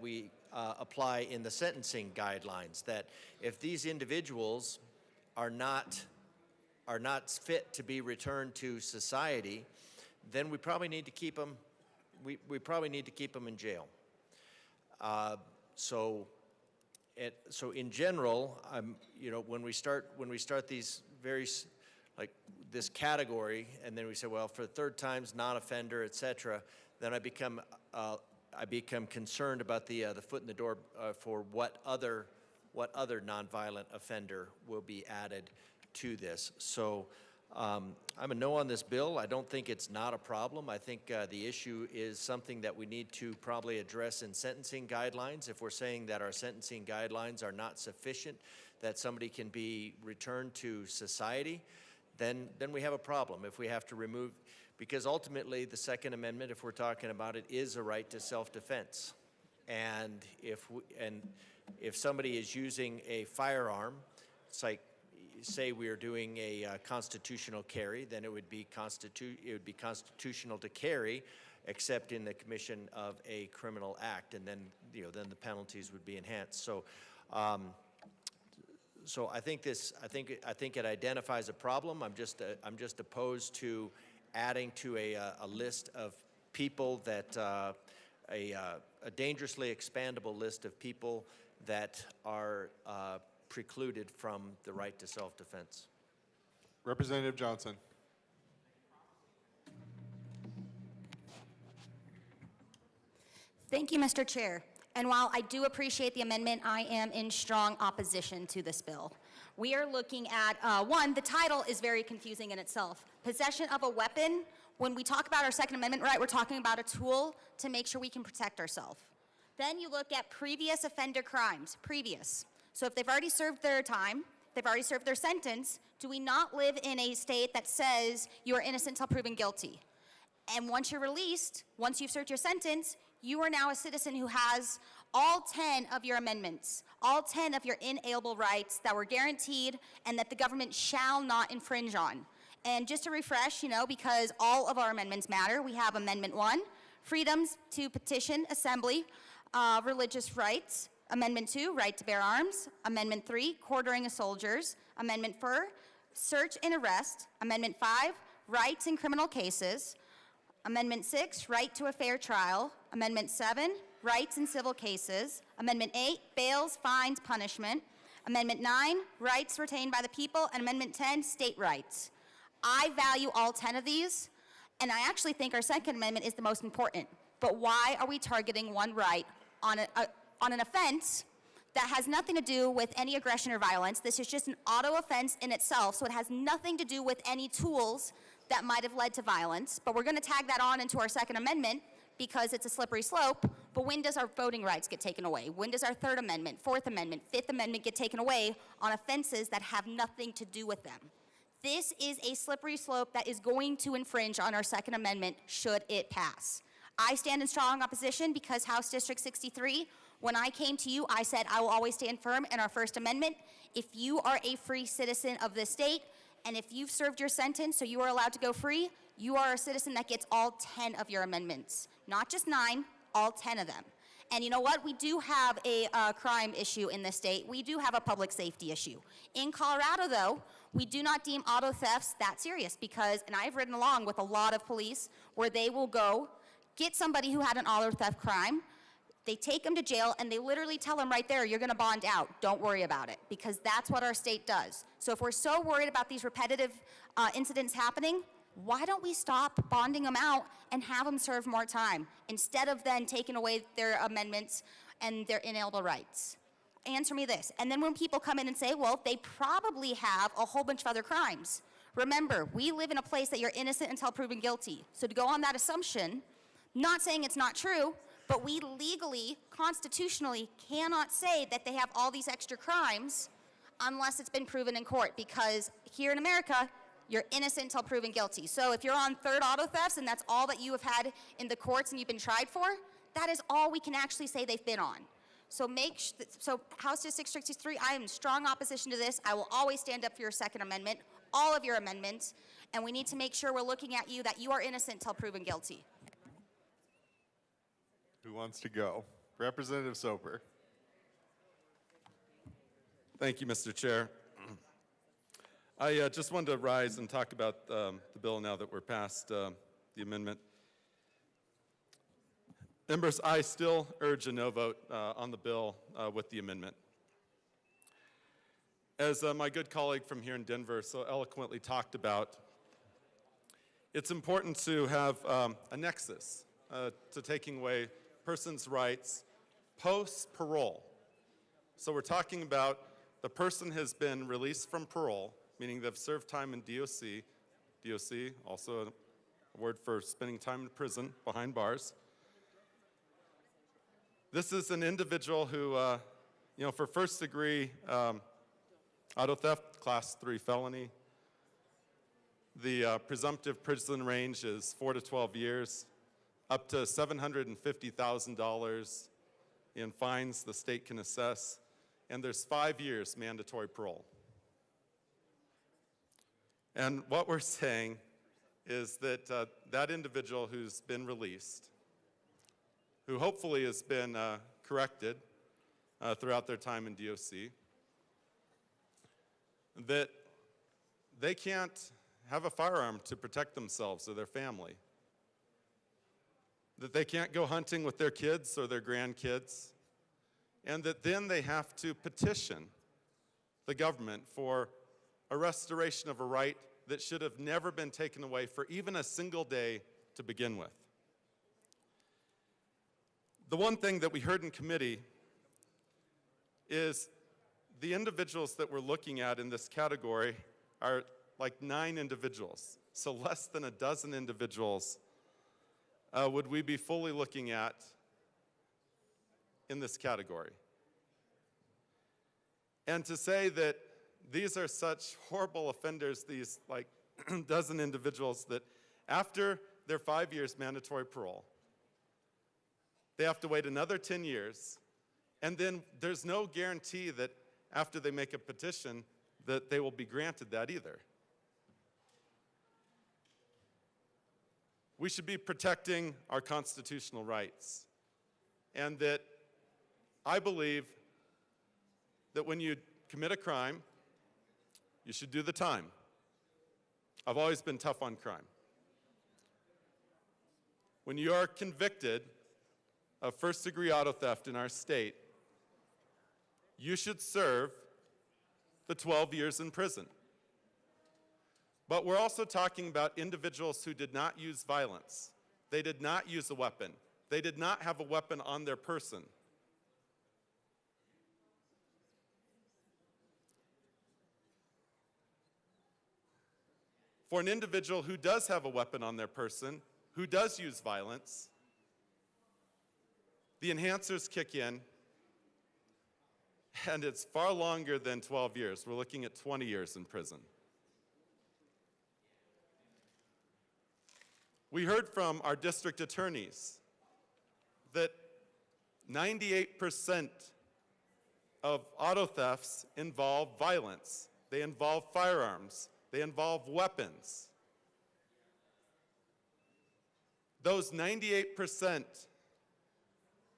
we apply in the sentencing guidelines, that if these individuals are not fit to be returned to society, then we probably need to keep them. We probably need to keep them in jail. So in general, when we start these like this category, and then we say, well, for third times, non-offender, et cetera, then I become I become concerned about the foot in the door for what other nonviolent offender will be added to this. So I'm a no on this bill. I don't think it's not a problem. I think the issue is something that we need to probably address in sentencing guidelines. If we're saying that our sentencing guidelines are not sufficient, that somebody can be returned to society, then we have a problem. If we have to remove, because ultimately the Second Amendment, if we're talking about it, is a right to self-defense. And if somebody is using a firearm, it's like, say we are doing a constitutional carry, then it would be constitutional to carry, except in the commission of a criminal act, and then then the penalties would be enhanced. So, so I think it identifies a problem. I'm just opposed to adding to a list of people that a dangerously expandable list of people that are precluded from the right to self-defense. Representative Johnson. Thank you, Mr. Chair. And while I do appreciate the amendment, I am in strong opposition to this bill. We are looking at, one, the title is very confusing in itself. Possession of a weapon, when we talk about our Second Amendment right, we're talking about a tool to make sure we can protect ourselves. Then you look at previous offender crimes, previous. So if they've already served their time, they've already served their sentence, do we not live in a state that says you are innocent until proven guilty? And once you're released, once you've served your sentence, you are now a citizen who has all 10 of your amendments, all 10 of your inalienable rights that were guaranteed and that the government shall not infringe on. And just to refresh, because all of our amendments matter, we have Amendment 1, freedoms to petition, assembly, religious rights. Amendment 2, right to bear arms. Amendment 3, quartering of soldiers. Amendment 4, search and arrest. Amendment 5, rights in criminal cases. Amendment 6, right to a fair trial. Amendment 7, rights in civil cases. Amendment 8, bails, fines, punishment. Amendment 9, rights retained by the people. And Amendment 10, state rights. I value all 10 of these, and I actually think our Second Amendment is the most important. But why are we targeting one right on an offense that has nothing to do with any aggression or violence? This is just an auto offense in itself, so it has nothing to do with any tools that might have led to violence. But we're going to tag that on into our Second Amendment because it's a slippery slope. But when does our voting rights get taken away? When does our Third Amendment, Fourth Amendment, Fifth Amendment get taken away on offenses that have nothing to do with them? This is a slippery slope that is going to infringe on our Second Amendment should it pass. I stand in strong opposition because House District 63, when I came to you, I said I will always stand firm in our First Amendment. If you are a free citizen of this state, and if you've served your sentence so you are allowed to go free, you are a citizen that gets all 10 of your amendments. Not just 9, all 10 of them. And you know what? We do have a crime issue in this state. We do have a public safety issue. In Colorado, though, we do not deem auto thefts that serious because, and I've ridden along with a lot of police where they will go get somebody who had an auto theft crime, they take them to jail, and they literally tell them right there, you're going to bond out. Don't worry about it, because that's what our state does. So if we're so worried about these repetitive incidents happening, why don't we stop bonding them out and have them serve more time instead of then taking away their amendments and their inalienable rights? Answer me this. And then when people come in and say, well, they probably have a whole bunch of other crimes. Remember, we live in a place that you're innocent until proven guilty. So to go on that assumption, not saying it's not true, but we legally, constitutionally, cannot say that they have all these extra crimes unless it's been proven in court, because here in America, you're innocent until proven guilty. So if you're on third auto thefts and that's all that you have had in the courts and you've been tried for, that is all we can actually say they've been on. So so House District 63, I am in strong opposition to this. I will always stand up for your Second Amendment, all of your amendments, and we need to make sure we're looking at you that you are innocent until proven guilty. Who wants to go? Representative Soper. Thank you, Mr. Chair. I just wanted to rise and talk about the bill now that we're past the amendment. Members, I still urge a no vote on the bill with the amendment. As my good colleague from here in Denver so eloquently talked about, it's important to have a nexus to taking away person's rights post-parole. So we're talking about the person has been released from parole, meaning they've served time in DOC. DOC, also a word for spending time in prison behind bars. This is an individual who, for first degree auto theft, class 3 felony, the presumptive prison range is 4 to 12 years, up to $750,000 in fines the state can assess, and there's 5 years mandatory parole. And what we're saying is that that individual who's been released, who hopefully has been corrected throughout their time in DOC, that they can't have a firearm to protect themselves or their family, that they can't go hunting with their kids or their grandkids, and that then they have to petition the government for a restoration of a right that should have never been taken away for even a single day to begin with. The one thing that we heard in committee is the individuals that we're looking at in this category are like 9 individuals. So less than a dozen individuals would we be fully looking at in this category. And to say that these are such horrible offenders, these like dozen individuals, that after their 5 years mandatory parole, they have to wait another 10 years, and then there's no guarantee that after they make a petition that they will be granted that either. We should be protecting our constitutional rights, and that I believe that when you commit a crime, you should do the time. I've always been tough on crime. When you are convicted of first-degree auto theft in our state, you should serve the 12 years in prison. But we're also talking about individuals who did not use violence. They did not use a weapon. They did not have a weapon on their person. For an individual who does have a weapon on their person, who does use violence, the enhancers kick in, and it's far longer than 12 years. We're looking at 20 years in prison. We heard from our district attorneys that 98% of auto thefts involve violence. They involve firearms. They involve weapons. Those 98%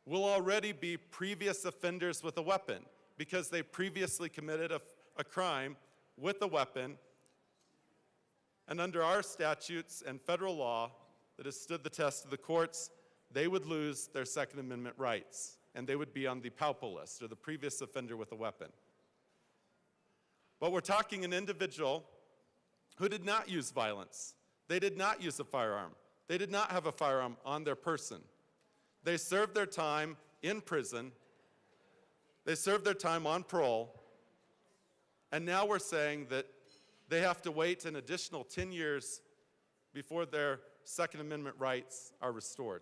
will already be previous offenders with a weapon because they previously committed a crime with a weapon. And under our statutes and federal law that has stood the test of the courts, they would lose their Second Amendment rights, and they would be on the POWPO list, or the previous offender with a weapon. But we're talking an individual who did not use violence. They did not use a firearm. They did not have a firearm on their person. They served their time in prison. They served their time on parole. And now we're saying that they have to wait an additional 10 years before their Second Amendment rights are restored.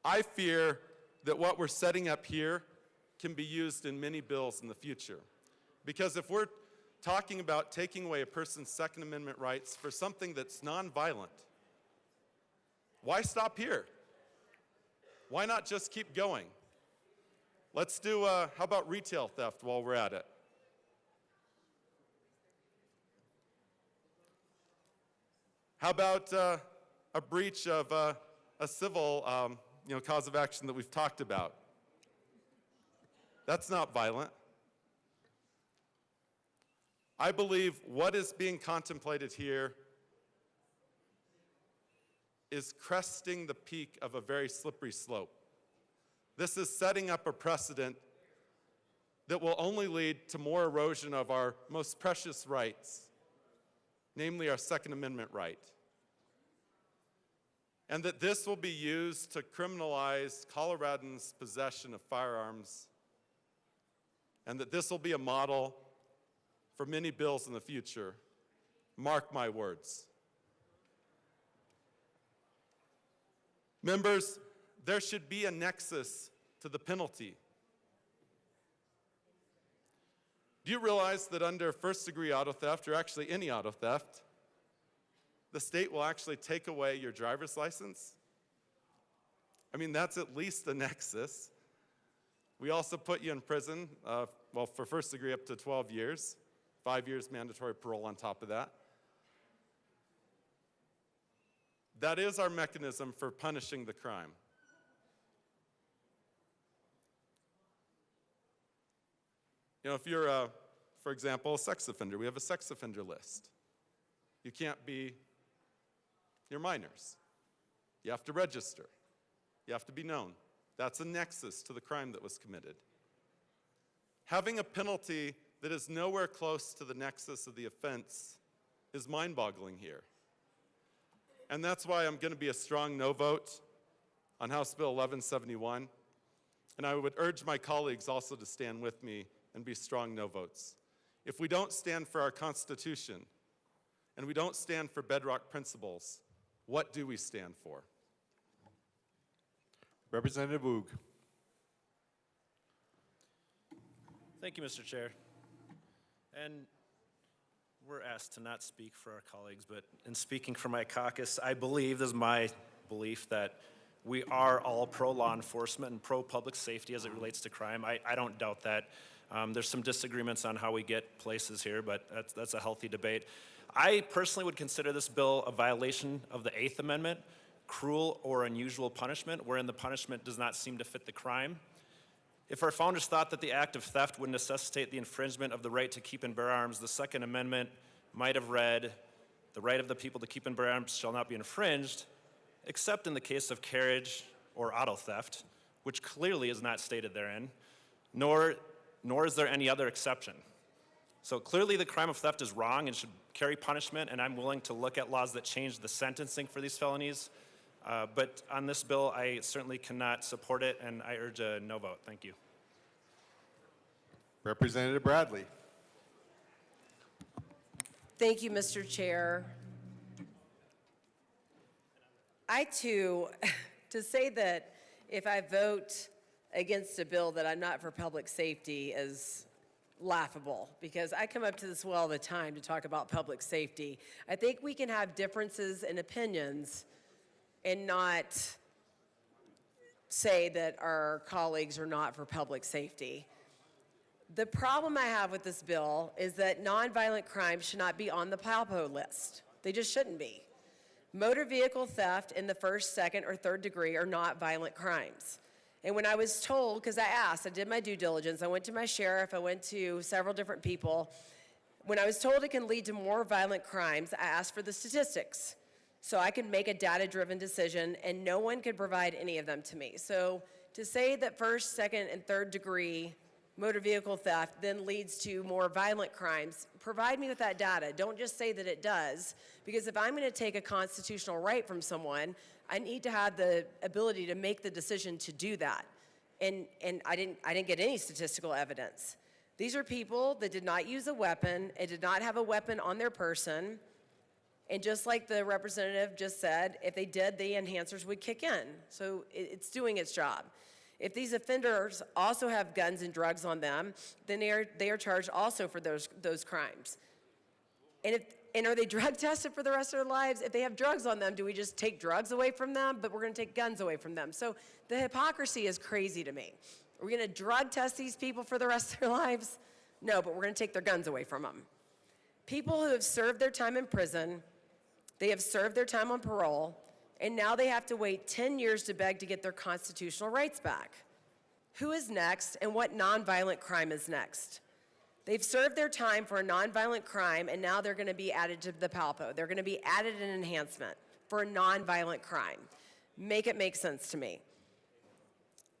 I fear that what we're setting up here can be used in many bills in the future. Because if we're talking about taking away a person's Second Amendment rights for something that's nonviolent, why stop here? Why not just keep going? Let's do, how about retail theft while we're at it? How about a breach of a civil cause of action that we've talked about? That's not violent. I believe what is being contemplated here is cresting the peak of a very slippery slope. This is setting up a precedent that will only lead to more erosion of our most precious rights, namely our Second Amendment right. and that this will be used to criminalize Coloradans' possession of firearms, and that this will be a model for many bills in the future. Mark my words. Members, there should be a nexus to the penalty. Do you realize that under first-degree auto theft, or actually any auto theft, the state will actually take away your driver's license? I mean, that's at least a nexus. We also put you in prison, well, for first degree up to 12 years, 5 years mandatory parole on top of that. That is our mechanism for punishing the crime. You know, if you're, for example, a sex offender, we have a sex offender list. You can't be your minors. You have to register. You have to be known. That's a nexus to the crime that was committed. Having a penalty that is nowhere close to the nexus of the offense is mind-boggling here. And that's why I'm going to be a strong no vote on House Bill 1171. And I would urge my colleagues also to stand with me and be strong no votes. If we don't stand for our Constitution and we don't stand for bedrock principles, what do we stand for? Representative Woog. Thank you, Mr. Chair. And we're asked to not speak for our colleagues, but in speaking for my caucus, I believe, this is my belief, that we are all pro-law enforcement and pro-public safety as it relates to crime. I don't doubt that. There's some disagreements on how we get places here, but that's a healthy debate. I personally would consider this bill a violation of the Eighth Amendment, cruel or unusual punishment, wherein the punishment does not seem to fit the crime. If our founders thought that the act of theft would necessitate the infringement of the right to keep and bear arms, the Second Amendment might have read, "The right of the people to keep and bear arms shall not be infringed, except in the case of carriage or auto theft," which clearly is not stated therein, nor is there any other exception. So clearly the crime of theft is wrong and should carry punishment, and I'm willing to look at laws that change the sentencing for these felonies. But on this bill, I certainly cannot support it, and I urge a no vote. Thank you. Representative Bradley. Thank you, Mr. Chair. I too, to say that if I vote against a bill that I'm not for public safety is laughable, because I come up to this well all the time to talk about public safety. I think we can have differences in opinions and not say that our colleagues are not for public safety. The problem I have with this bill is that nonviolent crimes should not be on the PALPO list. They just shouldn't be. Motor vehicle theft in the first, second, or third degree are not violent crimes. And when I was told, because I asked, I did my due diligence, I went to my sheriff, I went to several different people. When I was told it can lead to more violent crimes, I asked for the statistics so I could make a data-driven decision, and no one could provide any of them to me. So to say that first, second, and third degree motor vehicle theft then leads to more violent crimes, provide me with that data. Don't just say that it does, because if I'm going to take a constitutional right from someone, I need to have the ability to make the decision to do that. And I didn't get any statistical evidence. These are people that did not use a weapon and did not have a weapon on their person. And just like the representative just said, if they did, the enhancers would kick in. So it's doing its job. If these offenders also have guns and drugs on them, then they are charged also for those crimes. And are they drug tested for the rest of their lives? If they have drugs on them, do we just take drugs away from them, but we're going to take guns away from them? So the hypocrisy is crazy to me. Are we going to drug test these people for the rest of their lives? No, but we're going to take their guns away from them. People who have served their time in prison, they have served their time on parole, and now they have to wait 10 years to beg to get their constitutional rights back. Who is next, and what nonviolent crime is next? They've served their time for a nonviolent crime, and now they're going to be added to the PALPO. They're going to be added an enhancement for a nonviolent crime. Make it make sense to me.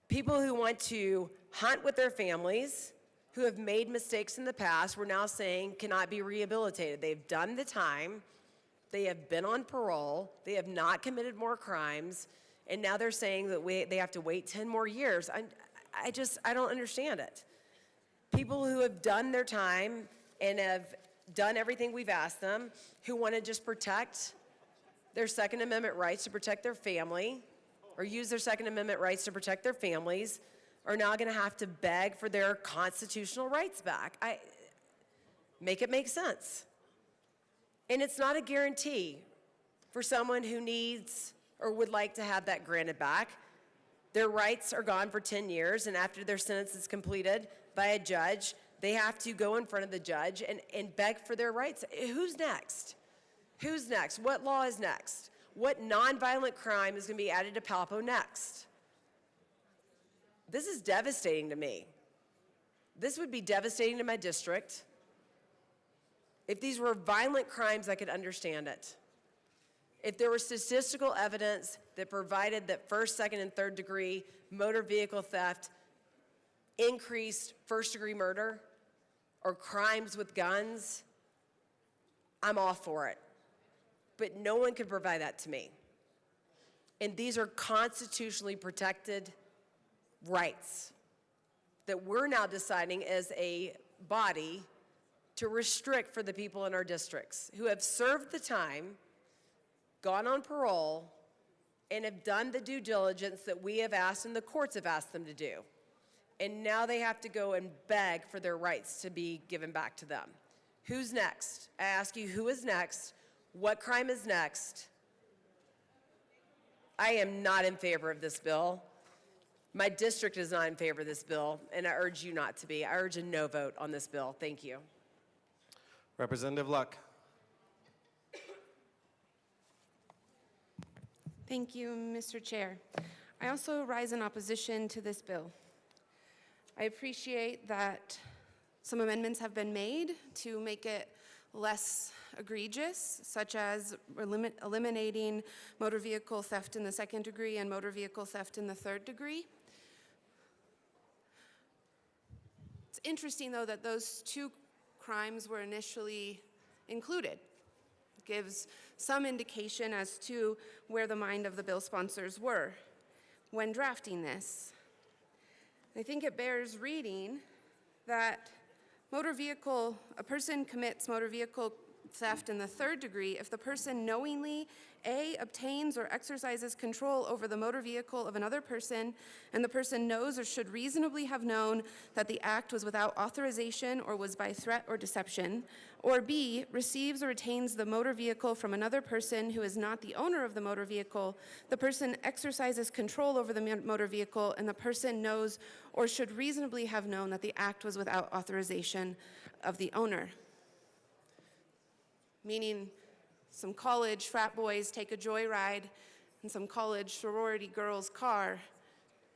People who want to hunt with their families, who have made mistakes in the past, we're now saying cannot be rehabilitated. They've done the time, They have been on parole. They have not committed more crimes. And now they're saying that they have to wait 10 more years. I don't understand it. People who have done their time and have done everything we've asked them, who want to just protect their Second Amendment rights to protect their family, or use their Second Amendment rights to protect their families, are now going to have to beg for their constitutional rights back. Make it make sense. And it's not a guarantee for someone who needs or would like to have that granted back. Their rights are gone for 10 years, and after their sentence is completed by a judge, they have to go in front of the judge and beg for their rights. Who's next? Who's next? What law is next? What nonviolent crime is going to be added to Palpo next? This is devastating to me. This would be devastating to my district. If these were violent crimes, I could understand it. If there were statistical evidence that provided that first, second, and third degree motor vehicle theft increased first degree murder or crimes with guns, I'm all for it. But no one can provide that to me. And these are constitutionally protected rights that we're now deciding as a body to restrict for the people in our districts who have served the time, gone on parole, and have done the due diligence that we have asked and the courts have asked them to do. And now they have to go and beg for their rights to be given back to them. Who's next? I ask you, who is next? What crime is next? I am not in favor of this bill. My district is not in favor of this bill, and I urge you not to be. I urge a no vote on this bill. Thank you. Representative Luck. Thank you, Mr. Chair. I also rise in opposition to this bill. I appreciate that some amendments have been made to make it less egregious, such as eliminating motor vehicle theft in the second degree and motor vehicle theft in the third degree. It's interesting, though, that those two crimes were initially included. It gives some indication as to where the mind of the bill sponsors were when drafting this. I think it bears reading that a person commits motor vehicle theft in the third degree if the person knowingly, A, obtains or exercises control over the motor vehicle of another person, and the person knows or should reasonably have known that the act was without authorization or was by threat or deception, or B, receives or retains the motor vehicle from another person who is not the owner of the motor vehicle, the person exercises control over the motor vehicle, and the person knows or should reasonably have known that the act was without authorization of the owner. Meaning some college frat boys take a joyride in some college sorority girl's car,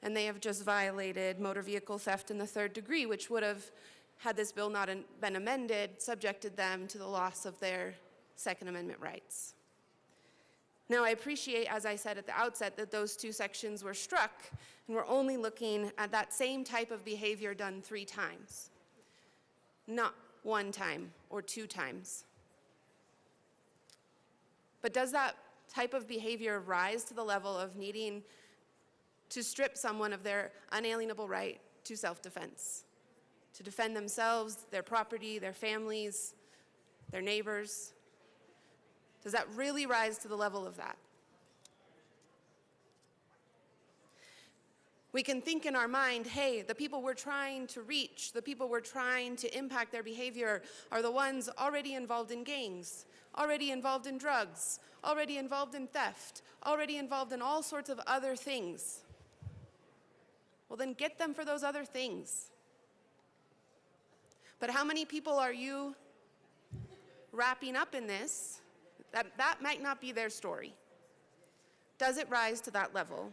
and they have just violated motor vehicle theft in the third degree, which would have, had this bill not been amended, subjected them to the loss of their Second Amendment rights. Now, I appreciate, as I said at the outset, that those two sections were struck, and we're only looking at that same type of behavior done 3 times, not 1 time or 2 times. But does that type of behavior rise to the level of needing to strip someone of their unalienable right to self-defense, to defend themselves, their property, their families, their neighbors? Does that really rise to the level of that? We can think in our mind, hey, the people we're trying to reach, the people we're trying to impact their behavior are the ones already involved in gangs, already involved in drugs, already involved in theft, already involved in all sorts of other things. Well, then get them for those other things. But how many people are you wrapping up in this? That might not be their story. Does it rise to that level?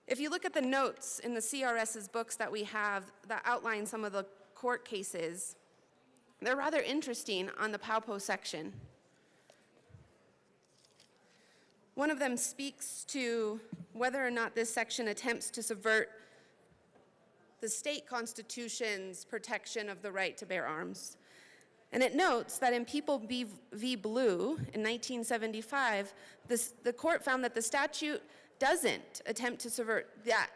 If you look at the notes in the CRS's books that we have that outline some of the court cases, they're rather interesting on the Palpo section. One of them speaks to whether or not this section attempts to subvert the state constitution's protection of the right to bear arms. And it notes that in People v. Blue in 1975, the court found that the statute doesn't attempt to subvert that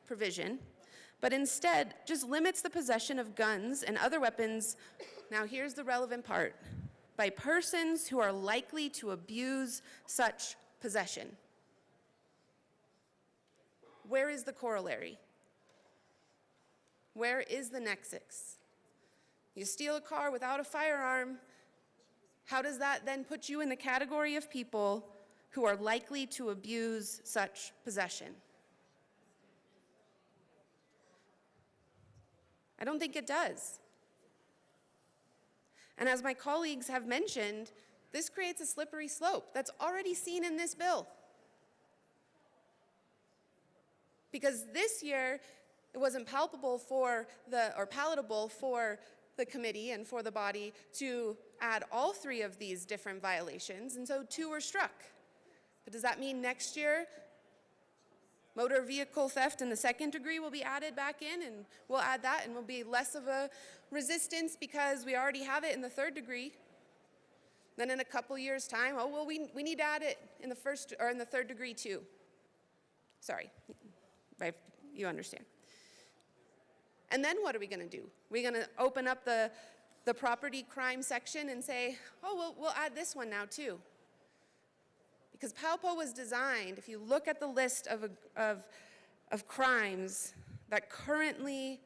provision, but instead just limits the possession of guns and other weapons, now here's the relevant part, by persons who are likely to abuse such possession. Where is the corollary? Where is the nexus? You steal a car without a firearm, how does that then put you in the category of people who are likely to abuse such possession? I don't think it does. And as my colleagues have mentioned, this creates a slippery slope that's already seen in this bill. Because this year, it wasn't palatable for the committee and for the body to add all 3 of these different violations, and so 2 were struck. But does that mean next year, motor vehicle theft in the 2nd degree will be added back in, and we'll add that, and will be less of a resistance because we already have it in the 3rd degree? Then in a couple years' time, oh, well, we need to add it in the 1st or in the 3rd degree too. Sorry, you understand. And then what are we going to do? We're going to open up the property crime section and say, oh, we'll add this one now too. Because PALPO was designed, if you look at the list of crimes that currently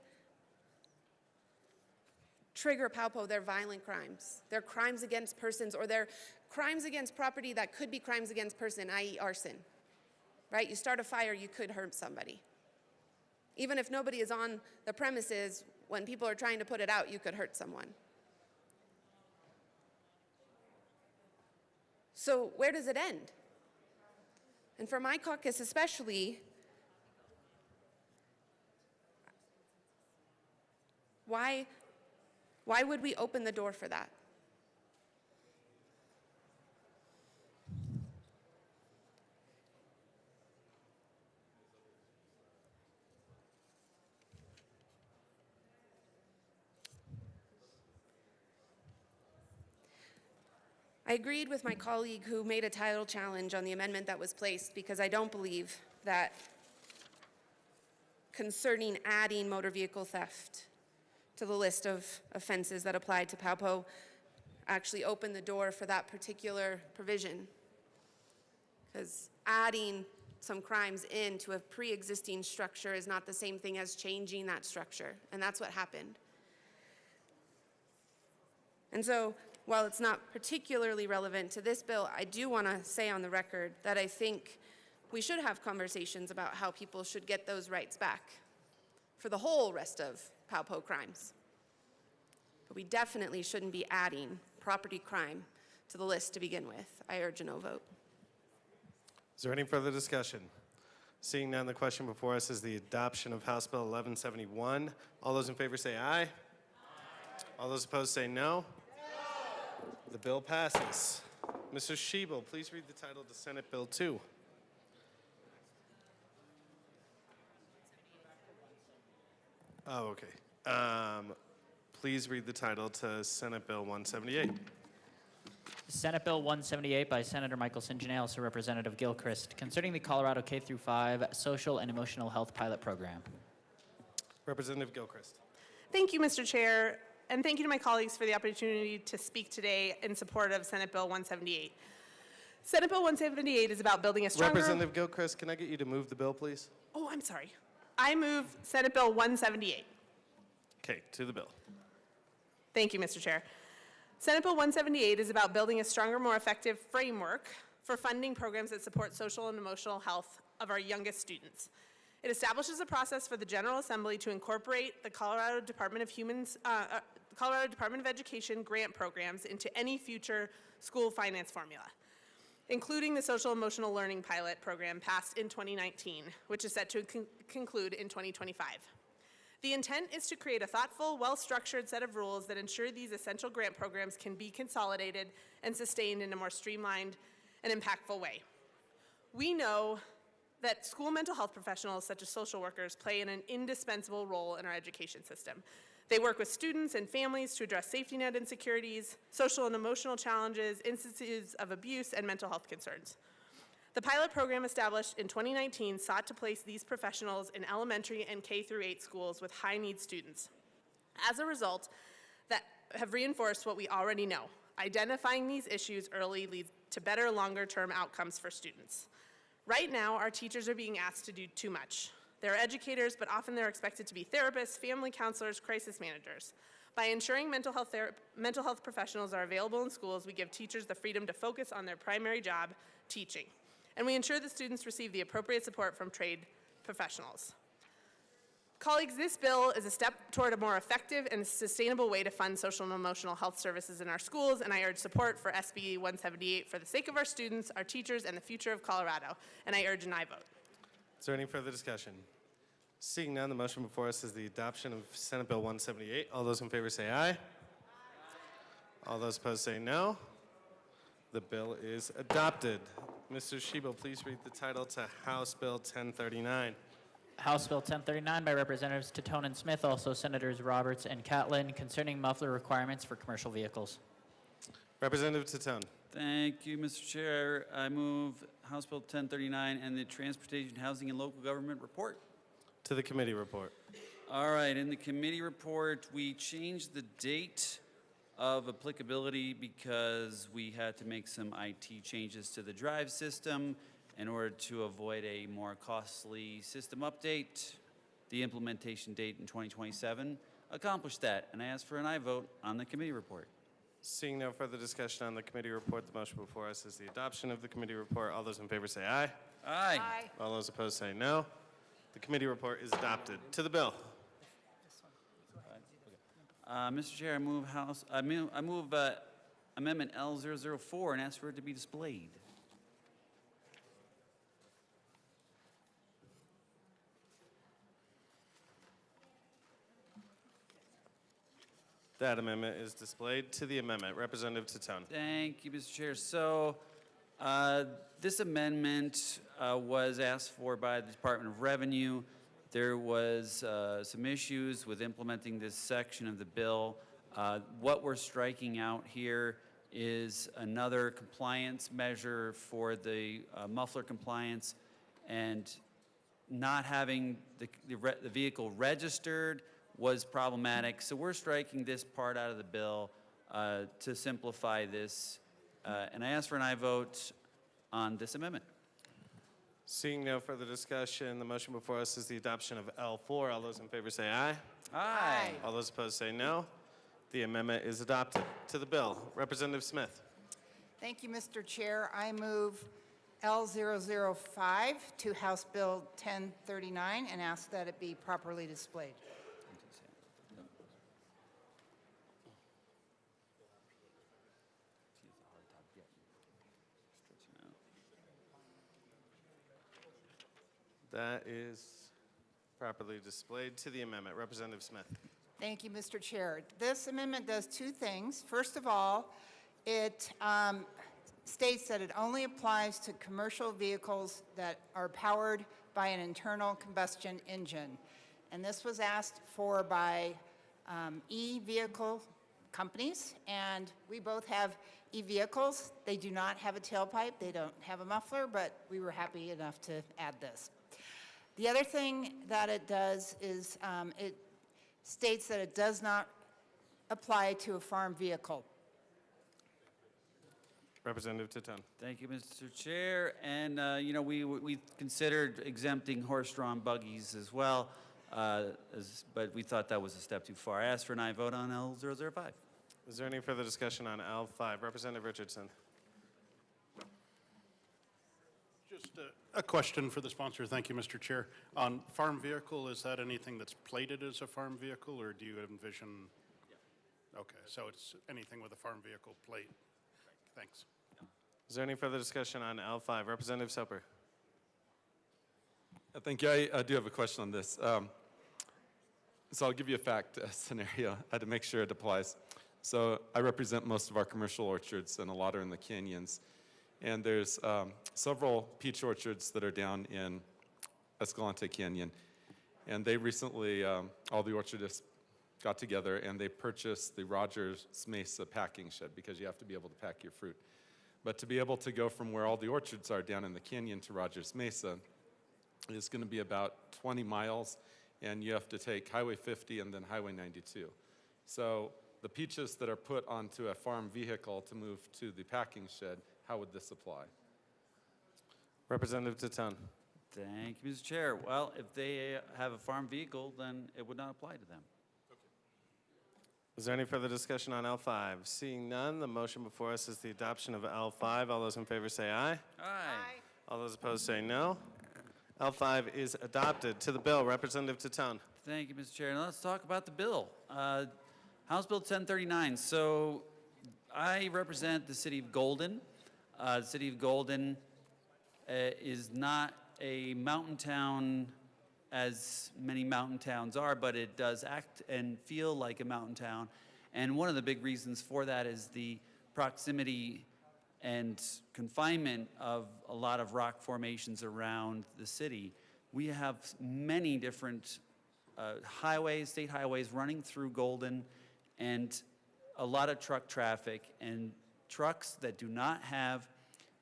trigger PALPO, they're violent crimes. They're crimes against persons, or they're crimes against property that could be crimes against person, i.e. arson. Right? You start a fire, you could hurt somebody. Even if nobody is on the premises, when people are trying to put it out, you could hurt someone. So where does it end? And for my caucus especially, why would we open the door for that? I agreed with my colleague who made a title challenge on the amendment that was placed, because I don't believe that concerning adding motor vehicle theft to the list of offenses that apply to PALPO actually opened the door for that particular provision. Because adding some crimes into a pre-existing structure is not the same thing as changing that structure, and that's what happened. And so, while it's not particularly relevant to this bill, I do want to say on the record that I think we should have conversations about how people should get those rights back for the whole rest of PALPO crimes. But we definitely shouldn't be adding property crime to the list to begin with. I urge a no vote. Is there any further discussion? Seeing none, the question before us is the adoption of House Bill 1171. All those in favor say aye. Aye. All those opposed say no. The bill passes. Mr. Shebel, please read the title to Senate Bill 2. Oh, okay. Please read the title to Senate Bill 178. Senate Bill 178 by Senator Michael St. John, also Representative Gilchrist, concerning the Colorado K-5 Social and Emotional Health Pilot Program. Representative Gilchrist. Thank you, Mr. Chair, and thank you to my colleagues for the opportunity to speak today in support of Senate Bill 178. Senate Bill 178 is about building a stronger... Representative Gilchrist, can I get you to move the bill, please? Oh, I'm sorry. I move Senate Bill 178. Okay, to the bill. Thank you, Mr. Chair. Senate Bill 178 is about building a stronger, more effective framework for funding programs that support social and emotional health of our youngest students. It establishes a process for the General Assembly to incorporate the Colorado Department of Education grant programs into any future school finance formula, including the Social Emotional Learning Pilot Program passed in 2019, which is set to conclude in 2025. The intent is to create a thoughtful, well-structured set of rules that ensure these essential grant programs can be consolidated and sustained in a more streamlined and impactful way. We know that school mental health professionals, such as social workers, play an indispensable role in our education system. They work with students and families to address safety net insecurities, social and emotional challenges, instances of abuse, and mental health concerns. The pilot program established in 2019 sought to place these professionals in elementary and K-8 schools with high-need students. As a result, that have reinforced what we already know. Identifying these issues early leads to better longer-term outcomes for students. Right now, our teachers are being asked to do too much. They're educators, but often they're expected to be therapists, family counselors, crisis managers. By ensuring mental health professionals are available in schools, we give teachers the freedom to focus on their primary job, teaching. And we ensure that students receive the appropriate support from trained professionals. Colleagues, this bill is a step toward a more effective and sustainable way to fund social and emotional health services in our schools, and I urge support for SB 178 for the sake of our students, our teachers, and the future of Colorado. And I urge an aye vote. Is there any further discussion? Seeing none, the motion before us is the adoption of Senate Bill 178. All those in favor say aye. All those opposed say no. The bill is adopted. Mr. Shebo, please read the title to House Bill 1039. House Bill 1039 by Representatives Tatone and Smith, also Senators Roberts and Catlin, concerning muffler requirements for commercial vehicles. Representative Tatone. Thank you, Mr. Chair. I move House Bill 1039 and the Transportation, Housing, and Local Government Report. To the committee report. All right, in the committee report, we changed the date of applicability because we had to make some IT changes to the drive system in order to avoid a more costly system update. The implementation date in 2027 accomplished that, and I ask for an aye vote on the committee report. Seeing no further discussion on the committee report, the motion before us is the adoption of the committee report. All those in favor say aye. Aye. All those opposed say no. The committee report is adopted. To the bill. Mr. Chair, I move Amendment L004 and ask for it to be displayed. That amendment is displayed. To the amendment. Representative Tatone. Thank you, Mr. Chair. So this amendment was asked for by the Department of Revenue. There was some issues with implementing this section of the bill. What we're striking out here is another compliance measure for the muffler compliance, and not having the vehicle registered was problematic. So we're striking this part out of the bill to simplify this. And I ask for an aye vote on this amendment. Seeing no further discussion, the motion before us is the adoption of L4. All those in favor say aye. Aye. All those opposed say no. The amendment is adopted. To the bill. Representative Smith. Thank you, Mr. Chair. I move L005 to House Bill 1039 and ask that it be properly displayed. That is properly displayed. To the amendment. Representative Smith. Thank you, Mr. Chair. This amendment does two things. First of all, it states that it only applies to commercial vehicles that are powered by an internal combustion engine. And this was asked for by e-vehicle companies, and we both have e-vehicles. They do not have a tailpipe, they don't have a muffler, but we were happy enough to add this. The other thing that it does is it states that it does not apply to a farm vehicle. Representative Tatone. Thank you, Mr. Chair. And, you know, we considered exempting horse-drawn buggies as well, but we thought that was a step too far. I ask for an aye vote on L005. Is there any further discussion on L5? Representative Richardson. Just a question for the sponsor. Thank you, Mr. Chair. On farm vehicle, is that anything that's plated as a farm vehicle, or do you envision? Yeah. Okay, so it's anything with a farm vehicle plate. Thanks. Is there any further discussion on L5? Representative Soper. Thank you. I do have a question on this. So I'll give you a fact scenario to make sure it applies. So I represent most of our commercial orchards, and a lot are in the canyons. And there's several peach orchards that are down in Escalante Canyon. And they recently, all the orchardists got together and they purchased the Rogers Mesa packing shed because you have to be able to pack your fruit. But to be able to go from where all the orchards are down in the canyon to Rogers Mesa is going to be about 20 miles, and you have to take Highway 50 and then Highway 92. So the peaches that are put onto a farm vehicle to move to the packing shed, how would this apply? Representative Tatone. Thank you, Mr. Chair. Well, if they have a farm vehicle, then it would not apply to them. Is there any further discussion on L5? Seeing none, the motion before us is the adoption of L5. All those in favor say aye. Aye. All those opposed say no. L5 is adopted. To the bill, Representative Tatone. Thank you, Mr. Chair. Now let's talk about the bill. House Bill 1039. So I represent the city of Golden. The city of Golden is not a mountain town as many mountain towns are, but it does act and feel like a mountain town. And one of the big reasons for that is the proximity and confinement of a lot of rock formations around the city. We have many different highways, state highways running through Golden, and a lot of truck traffic, and trucks that do not have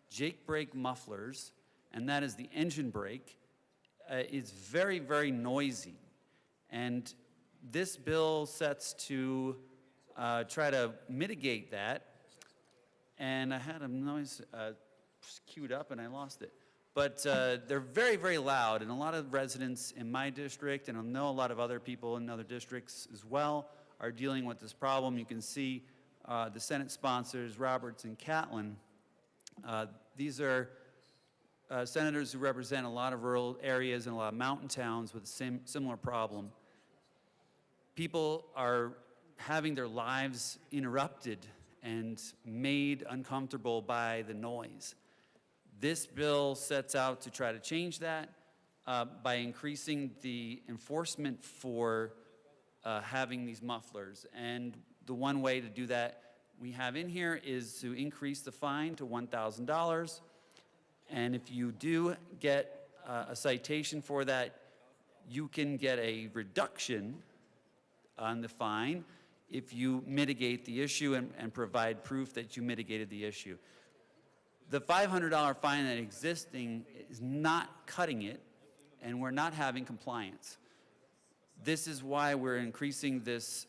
Jake brake mufflers, and that is the engine brake, is very, very noisy. And this bill sets to try to mitigate that. And I had a noise queued up and I lost it. But they're very, very loud, and a lot of residents in my district, and I know a lot of other people in other districts as well, are dealing with this problem. You can see the Senate sponsors, Roberts and Catlin. These are senators who represent a lot of rural areas and a lot of mountain towns with a similar problem. People are having their lives interrupted and made uncomfortable by the noise. This bill sets out to try to change that by increasing the enforcement for having these mufflers. And the one way to do that we have in here is to increase the fine to $1,000. And if you do get a citation for that, you can get a reduction on the fine if you mitigate the issue and provide proof that you mitigated the issue. The $500 fine that existing is not cutting it, and we're not having compliance. This is why we're increasing this,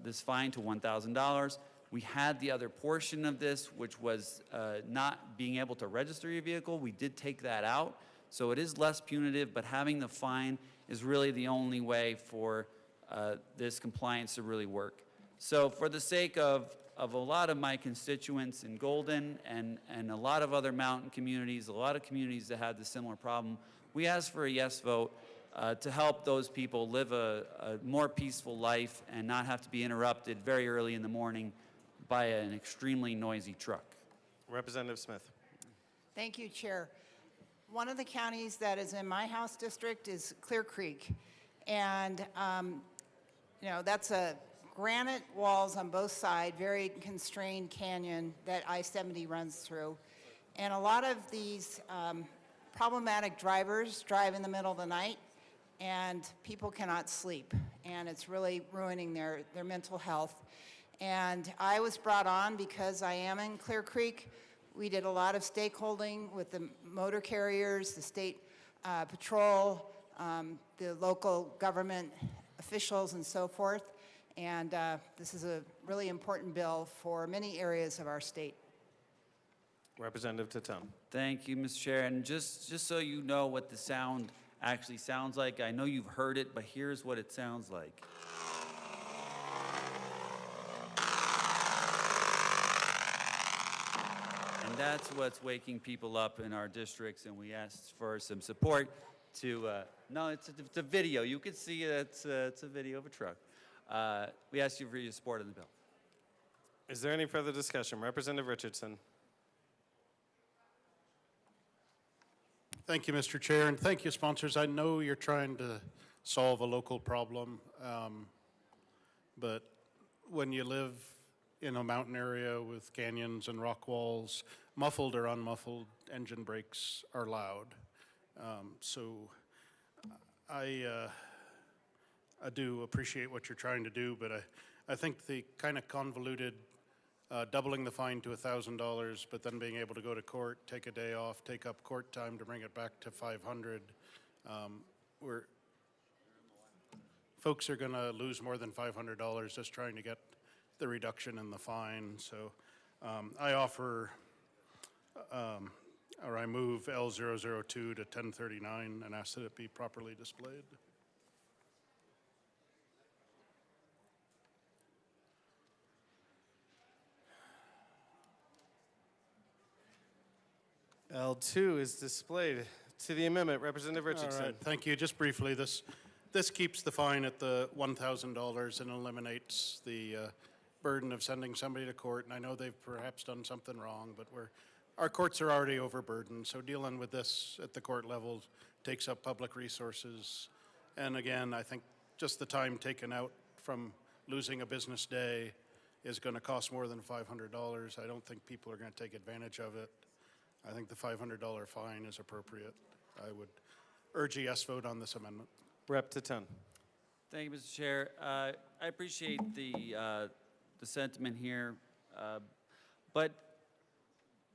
this fine to $1,000. We had the other portion of this, which was not being able to register your vehicle. We did take that out, so it is less punitive, but having the fine is really the only way for this compliance to really work. So for the sake of a lot of my constituents in Golden and a lot of other mountain communities, a lot of communities that had the similar problem, we asked for a yes vote to help those people live a more peaceful life and not have to be interrupted very early in the morning by an extremely noisy truck. Representative Smith. Thank you, Chair. One of the counties that is in my House district is Clear Creek. And, you know, that's a granite walls on both sides, very constrained canyon that I-70 runs through. And a lot of these problematic drivers drive in the middle of the night, and people cannot sleep. And it's really ruining their mental health. And I was brought on because I am in Clear Creek. We did a lot of stakeholding with the motor carriers, the state patrol, the local government officials, and so forth. And this is a really important bill for many areas of our state. Representative Tatone. Thank you, Mr. Chair. And just so you know what the sound actually sounds like, I know you've heard it, but here's what it sounds like. And that's what's waking people up in our districts, and we asked for some support to, no, it's a video. You can see it's a video of a truck. We asked you for your support on the bill. Is there any further discussion? Representative Richardson. Thank you, Mr. Chair, and thank you, sponsors. I know you're trying to solve a local problem, but when you live in a mountain area with canyons and rock walls, muffled or unmuffled engine brakes are loud. So I I do appreciate what you're trying to do, but I think the kind of convoluted doubling the fine to $1,000, but then being able to go to court, take a day off, take up court time to bring it back to 500, folks are going to lose more than $500 just trying to get the reduction in the fine. So I offer, or I move L002 to 1039 and ask that it be properly displayed. L2 is displayed. To the amendment, Representative Richardson. All right, thank you. Just briefly, this keeps the fine at the $1,000 and eliminates the burden of sending somebody to court. And I know they've perhaps done something wrong, but our courts are already overburdened. So dealing with this at the court level takes up public resources. And again, I think just the time taken out from losing a business day is going to cost more than $500. I don't think people are going to take advantage of it. I think the $500 fine is appropriate. I would urge a yes vote on this amendment. Rep. Tatun. Thank you, Mr. Chair. I appreciate the sentiment here, but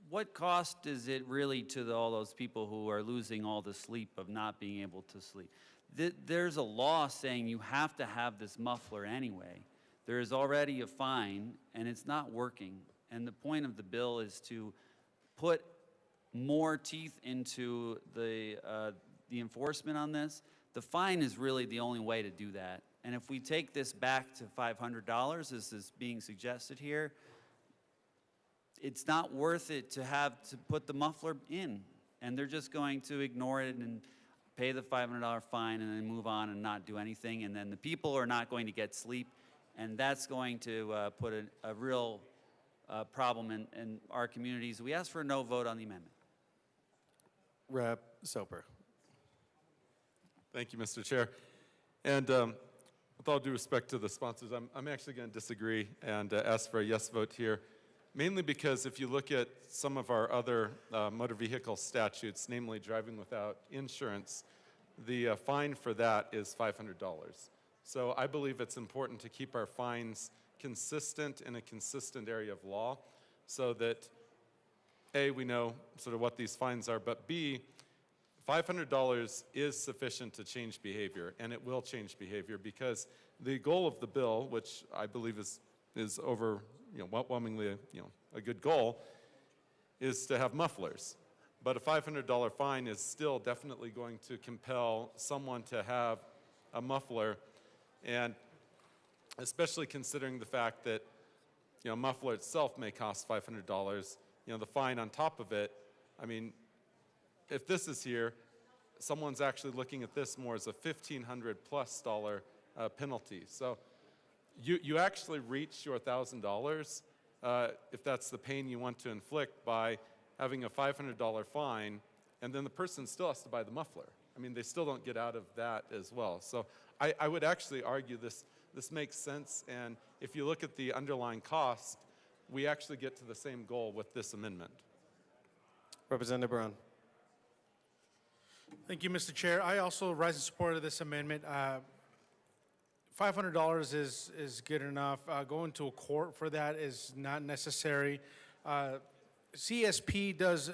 what cost is it really to all those people who are losing all the sleep of not being able to sleep? There's a law saying you have to have this muffler anyway. There is already a fine, and it's not working. And the point of the bill is to put more teeth into the enforcement on this. The fine is really the only way to do that. And if we take this back to $500, as is being suggested here, it's not worth it to have to put the muffler in. And they're just going to ignore it and pay the $500 fine and then move on and not do anything. And then the people are not going to get sleep. And that's going to put a real problem in our communities. We ask for a no vote on the amendment. Rep. Soper. Thank you, Mr. Chair. And with all due respect to the sponsors, I'm actually going to disagree and ask for a yes vote here, mainly because if you look at some of our other motor vehicle statutes, namely driving without insurance, the fine for that is $500. So I believe it's important to keep our fines consistent in a consistent area of law so that A, we know sort of what these fines are, but B, $500 is sufficient to change behavior, and it will change behavior because the goal of the bill, which I believe is overwhelmingly a good goal, is to have mufflers. But a $500 fine is still definitely going to compel someone to have a muffler, and especially considering the fact that a muffler itself may cost $500. The fine on top of it, I mean, if this is here, someone's actually looking at this more as a $1,500+ penalty. So you actually reach your $1,000 if that's the pain you want to inflict by having a $500 fine, and then the person still has to buy the muffler. I mean, they still don't get out of that as well. So I would actually argue this makes sense, and if you look at the underlying cost, we actually get to the same goal with this amendment. Representative Brown. Thank you, Mr. Chair. I also rise in support of this amendment. $500 is good enough. Going to a court for that is not necessary. CSP does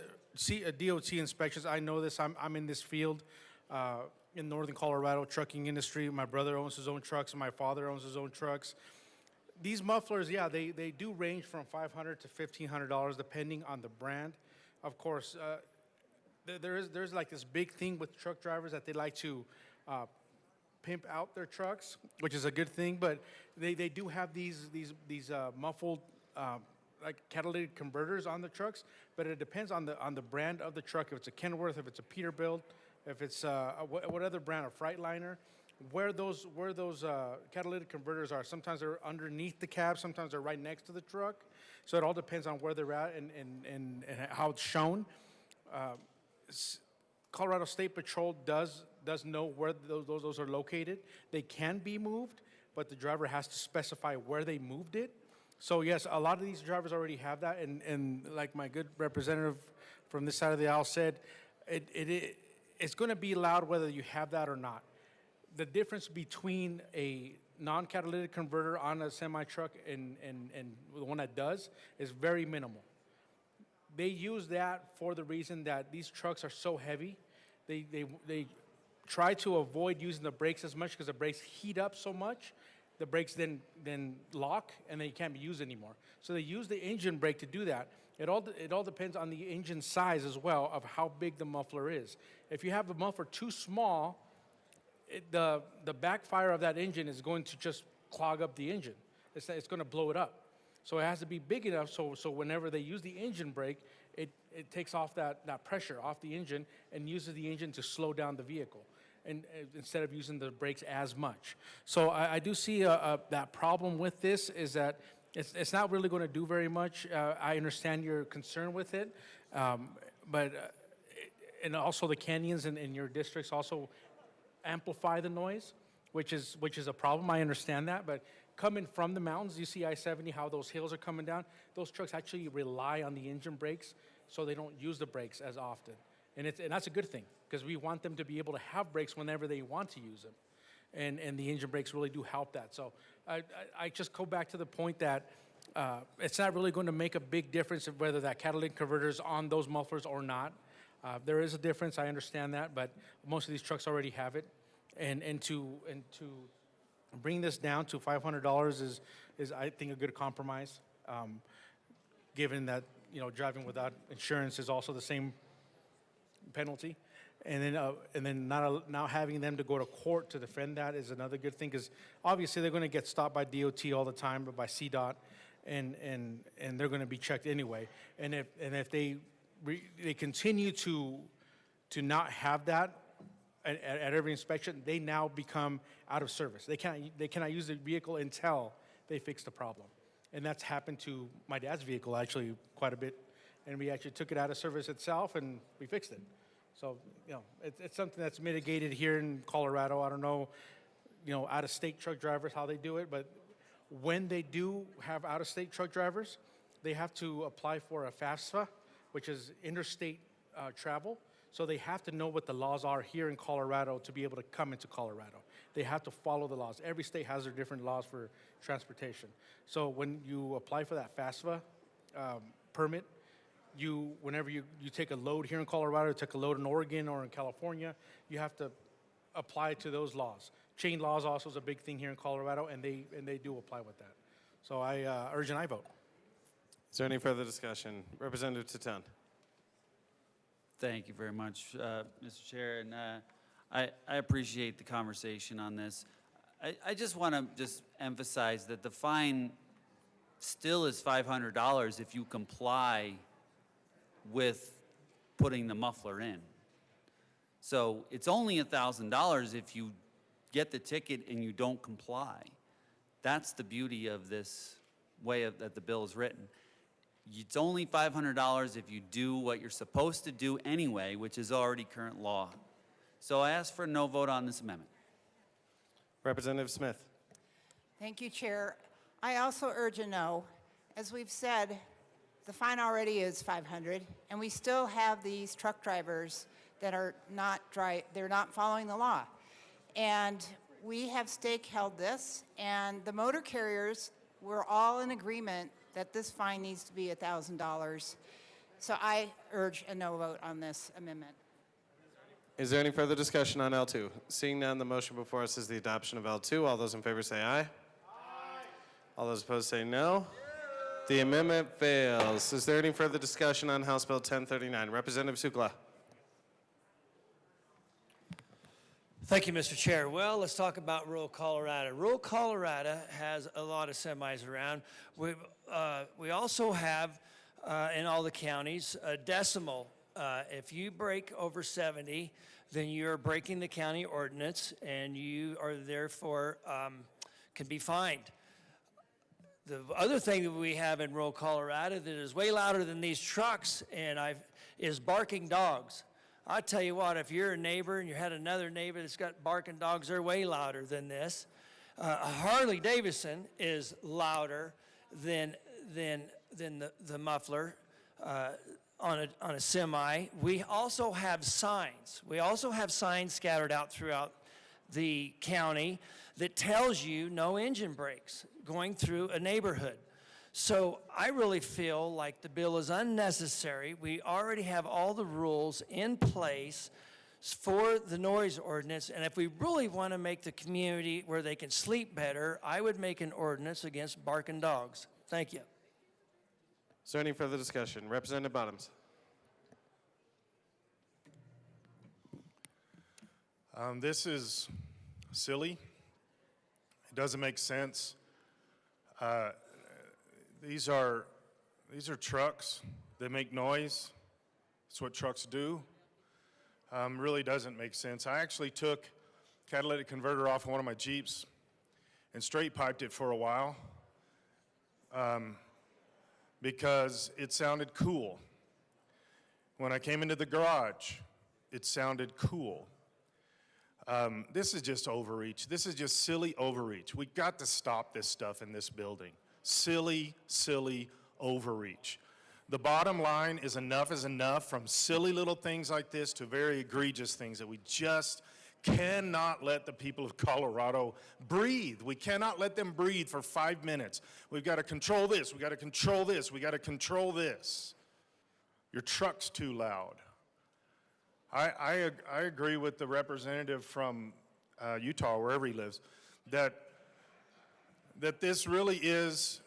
DOT inspections. I know this. I'm in this field in northern Colorado, trucking industry. My brother owns his own trucks, and my father owns his own trucks. These mufflers, yeah, they do range from $500 to $1,500 depending on the brand. Of course, there's like this big thing with truck drivers that they like to pimp out their trucks, which is a good thing. But they do have these muffled like catalytic converters on the trucks. But it depends on the brand of the truck. If it's a Kenworth, if it's a Peterbilt, if it's what other brand, a Freightliner. Where those catalytic converters are. Sometimes they're underneath the cab, sometimes they're right next to the truck. So it all depends on where they're at and how it's shown. Colorado State Patrol does know where those are located. They can be moved, but the driver has to specify where they moved it. So yes, a lot of these drivers already have that, and like my good representative from this side of the aisle said, it's going to be allowed whether you have that or not. the difference between a non-catalytic converter on a semi-truck and the one that does is very minimal. They use that for the reason that these trucks are so heavy. They try to avoid using the brakes as much because the brakes heat up so much. The brakes then lock and they can't be used anymore. So they use the engine brake to do that. It all depends on the engine size as well of how big the muffler is. If you have a muffler too small, the backfire of that engine is going to just clog up the engine. It's going to blow it up. So it has to be big enough so whenever they use the engine brake, it takes off that pressure off the engine and uses the engine to slow down the vehicle, and instead of using the brakes as much. So I do see that problem with this is that it's not really going to do very much. I understand your concern with it, but and also the canyons in your districts also amplify the noise, which is a problem. I understand that, but coming from the mountains, you see I-70, how those hills are coming down. Those trucks actually rely on the engine brakes, so they don't use the brakes as often. And that's a good thing, because we want them to be able to have brakes whenever they want to use them. And the engine brakes really do help that. So I just go back to the point that it's not really going to make a big difference of whether that catalytic converter is on those mufflers or not. There is a difference, I understand that, but most of these trucks already have it. And to bring this down to $500 is I think a good compromise, given that driving without insurance is also the same penalty, and then now having them to go to court to defend that is another good thing, because obviously they're going to get stopped by DOT all the time, but by CDOT, and they're going to be checked anyway. And if they continue to not have that at every inspection, they now become out of service. They cannot use the vehicle until they fix the problem. And that's happened to my dad's vehicle actually quite a bit. And we actually took it out of service itself and we fixed it. So, it's something that's mitigated here in Colorado. I don't know, out-of-state truck drivers, how they do it, but when they do have out-of-state truck drivers, they have to apply for a FAFSA, which is interstate travel. So they have to know what the laws are here in Colorado to be able to come into Colorado. They have to follow the laws. Every state has their different laws for transportation. So when you apply for that FAFSA permit, whenever you take a load here in Colorado, take a load in Oregon or in California, you have to apply to those laws. Chain laws also is a big thing here in Colorado, and they do apply with that. So I urge an aye vote. Is there any further discussion? Representative Tatan. Thank you very much, Mr. Chair, and I appreciate the conversation on this. I just want to emphasize that the fine still is $500 if you comply with putting the muffler in. So it's only $1,000 if you get the ticket and you don't comply. That's the beauty of this way that the bill is written. It's only $500 if you do what you're supposed to do anyway, which is already current law. So I ask for a no vote on this amendment. Representative Smith. Thank you, Chair. I also urge a no. As we've said, the fine already is $500, and we still have these truck drivers that are they're not following the law. And we have stake-held this, and the motor carriers were all in agreement that this fine needs to be $1,000. So I urge a no vote on this amendment. Is there any further discussion on L2? Seeing none, the motion before us is the adoption of L2. All those in favor say aye. Aye. All those opposed say no. The amendment fails. Is there any further discussion on House Bill 1039? Representative Sukla. Thank you, Mr. Chair. Well, let's talk about rural Colorado. Rural Colorado has a lot of semis around. We also have, in all the counties, a decimal. If you break over 70, then you're breaking the county ordinance, and you are therefore can be fined. The other thing that we have in rural Colorado that is way louder than these trucks is barking dogs. I tell you what, if you're a neighbor and you had another neighbor that's got barking dogs, they're way louder than this. Harley Davidson is louder than the muffler on a semi. We also have signs. We also have signs scattered out throughout the county that tells you no engine brakes going through a neighborhood. So I really feel like the bill is unnecessary. We already have all the rules in place for the noise ordinance, and if we really want to make the community where they can sleep better, I would make an ordinance against barking dogs. Thank you. Is there any further discussion? Representative Bottoms. This is silly. It doesn't make sense. These are trucks. They make noise. That's what trucks do. Really doesn't make sense. I actually took catalytic converter off of one of my Jeeps and straight piped it for a while because it sounded cool. When I came into the garage, it sounded cool. This is just overreach. This is just silly overreach. We got to stop this stuff in this building. Silly, silly overreach. The bottom line is enough from silly little things like this to very egregious things that we just cannot let the people of Colorado breathe. We cannot let them breathe for 5 minutes. We've got to control this. We've got to control this. We've got to control this. Your truck's too loud. I agree with the representative from Utah, wherever he lives, that this really is,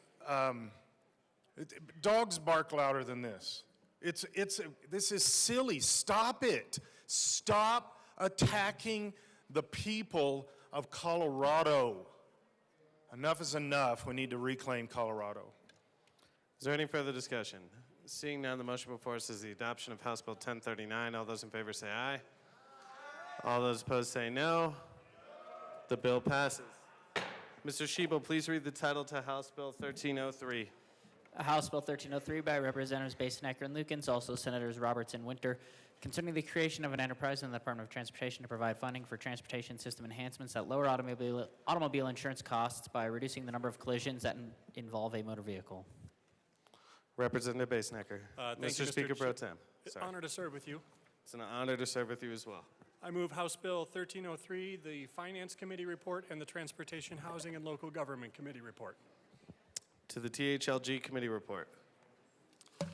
dogs bark louder than this. This is silly. Stop it. Stop attacking the people of Colorado. Enough is enough. We need to reclaim Colorado. Is there any further discussion? Seeing none, the motion before us is the adoption of House Bill 1039. All those in favor say aye. All those opposed say no. The bill passes. Mr. Shebo, please read the title to House Bill 1303. House Bill 1303 by Representatives Basenecker and Lukens, also Senators Roberts and Winter, concerning the creation of an enterprise in the Department of Transportation to provide funding for transportation system enhancements that lower automobile insurance costs by reducing the number of collisions that involve a motor vehicle. Representative Basenecker. Thank you, Mr. Speaker Pro Chair. Tem. Sorry. Honor to serve with you. It's an honor to serve with you as well. I move House Bill 1303, the Finance Committee report, and the Transportation, Housing, and Local Government Committee report. To the THLG Committee report. Should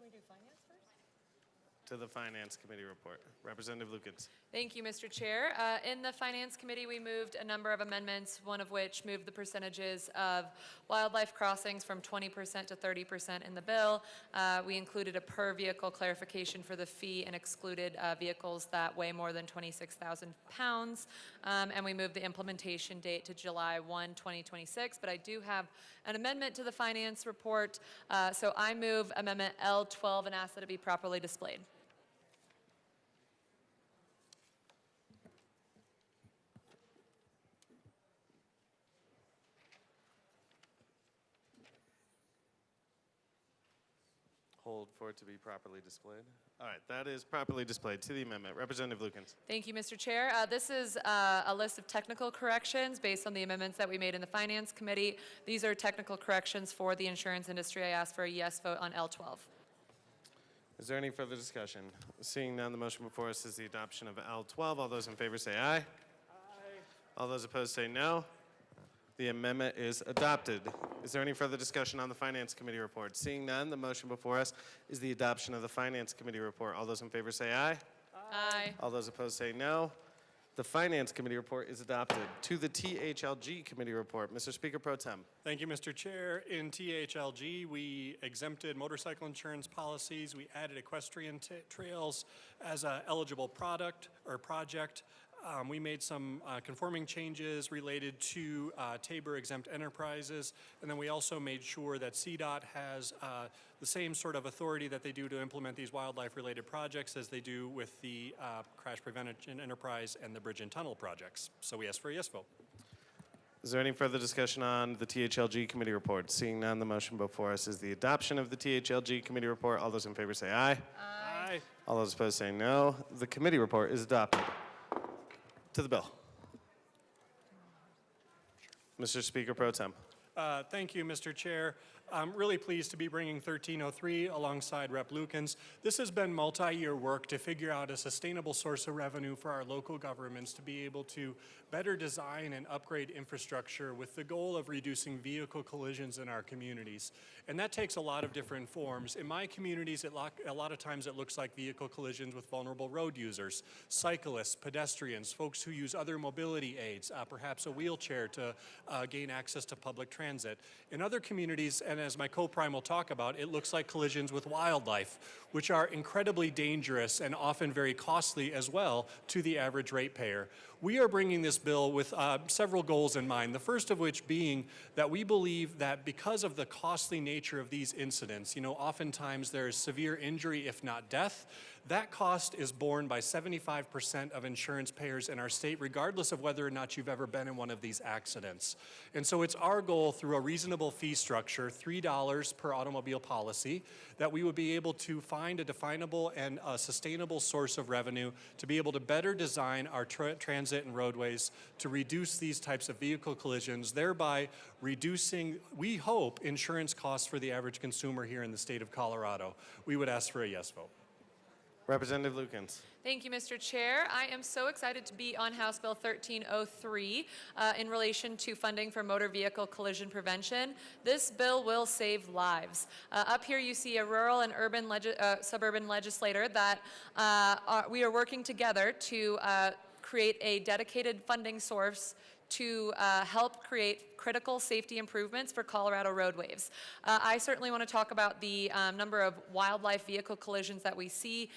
we do finance first? To the Finance Committee report. Representative Lukens. Thank you, Mr. Chair. In the Finance Committee, we moved a number of amendments, one of which moved the percentages of wildlife crossings from 20% to 30% in the bill. We included a per vehicle clarification for the fee and excluded vehicles that weigh more than 26,000 pounds. And we moved the implementation date to July 1, 2026. But I do have an amendment to the Finance report. So I move Amendment L12 and ask that it be properly displayed. Hold for it to be properly displayed. All right, that is properly displayed. To the amendment. Representative Lukens. Thank you, Mr. Chair. This is a list of technical corrections based on the amendments that we made in the Finance Committee. These are technical corrections for the insurance industry. I ask for a yes vote on L12. Is there any further discussion? Seeing none, the motion before us is the adoption of L12. All those in favor say aye. Aye. All those opposed say no. The amendment is adopted. Is there any further discussion on the Finance Committee report? Seeing none, the motion before us is the adoption of the Finance Committee report. All those in favor say aye. Aye. All those opposed say no. The Finance Committee report is adopted. To the THLG Committee report, Mr. Speaker Pro Tem. Thank you, Mr. Chair. In THLG, we exempted motorcycle insurance policies. We added equestrian trails as an eligible product or project. We made some conforming changes related to Tabor exempt enterprises, and then we also made sure that CDOT has the same sort of authority that they do to implement these wildlife-related projects as they do with the crash prevention enterprise and the bridge and tunnel projects. So we ask for a yes vote. Is there any further discussion on the THLG Committee report? Seeing none, the motion before us is the adoption of the THLG Committee report. All those in favor say aye. Aye. All those opposed say no. The committee report is adopted. To the bill. Mr. Speaker Pro Tem. Thank you, Mr. Chair. I'm really pleased to be bringing 1303 alongside Rep. Lukens. This has been multi-year work to figure out a sustainable source of revenue for our local governments to be able to better design and upgrade infrastructure with the goal of reducing vehicle collisions in our communities. And that takes a lot of different forms. In my communities, a lot of times it looks like vehicle collisions with vulnerable road users, cyclists, pedestrians, folks who use other mobility aids, perhaps a wheelchair to gain access to public transit. In other communities, and as my co-prime will talk about, it looks like collisions with wildlife, which are incredibly dangerous and often very costly as well to the average ratepayer. We are bringing this bill with several goals in mind, the first of which being that we believe that because of the costly nature of these incidents, oftentimes there is severe injury, if not death, that cost is borne by 75% of insurance payers in our state, regardless of whether or not you've ever been in one of these accidents. And so it's our goal through a reasonable fee structure, $3 per automobile policy, that we would be able to find a definable and a sustainable source of revenue to be able to better design our transit and roadways to reduce these types of vehicle collisions, thereby reducing, we hope, insurance costs for the average consumer here in the state of Colorado. We would ask for a yes vote. Representative Lukens. Thank you, Mr. Chair. I am so excited to be on House Bill 1303 in relation to funding for motor vehicle collision prevention. This bill will save lives. Up here you see a rural and urban suburban legislator that we are working together to create a dedicated funding source to help create critical safety improvements for Colorado roadways. I certainly want to talk about the number of wildlife vehicle collisions that we see.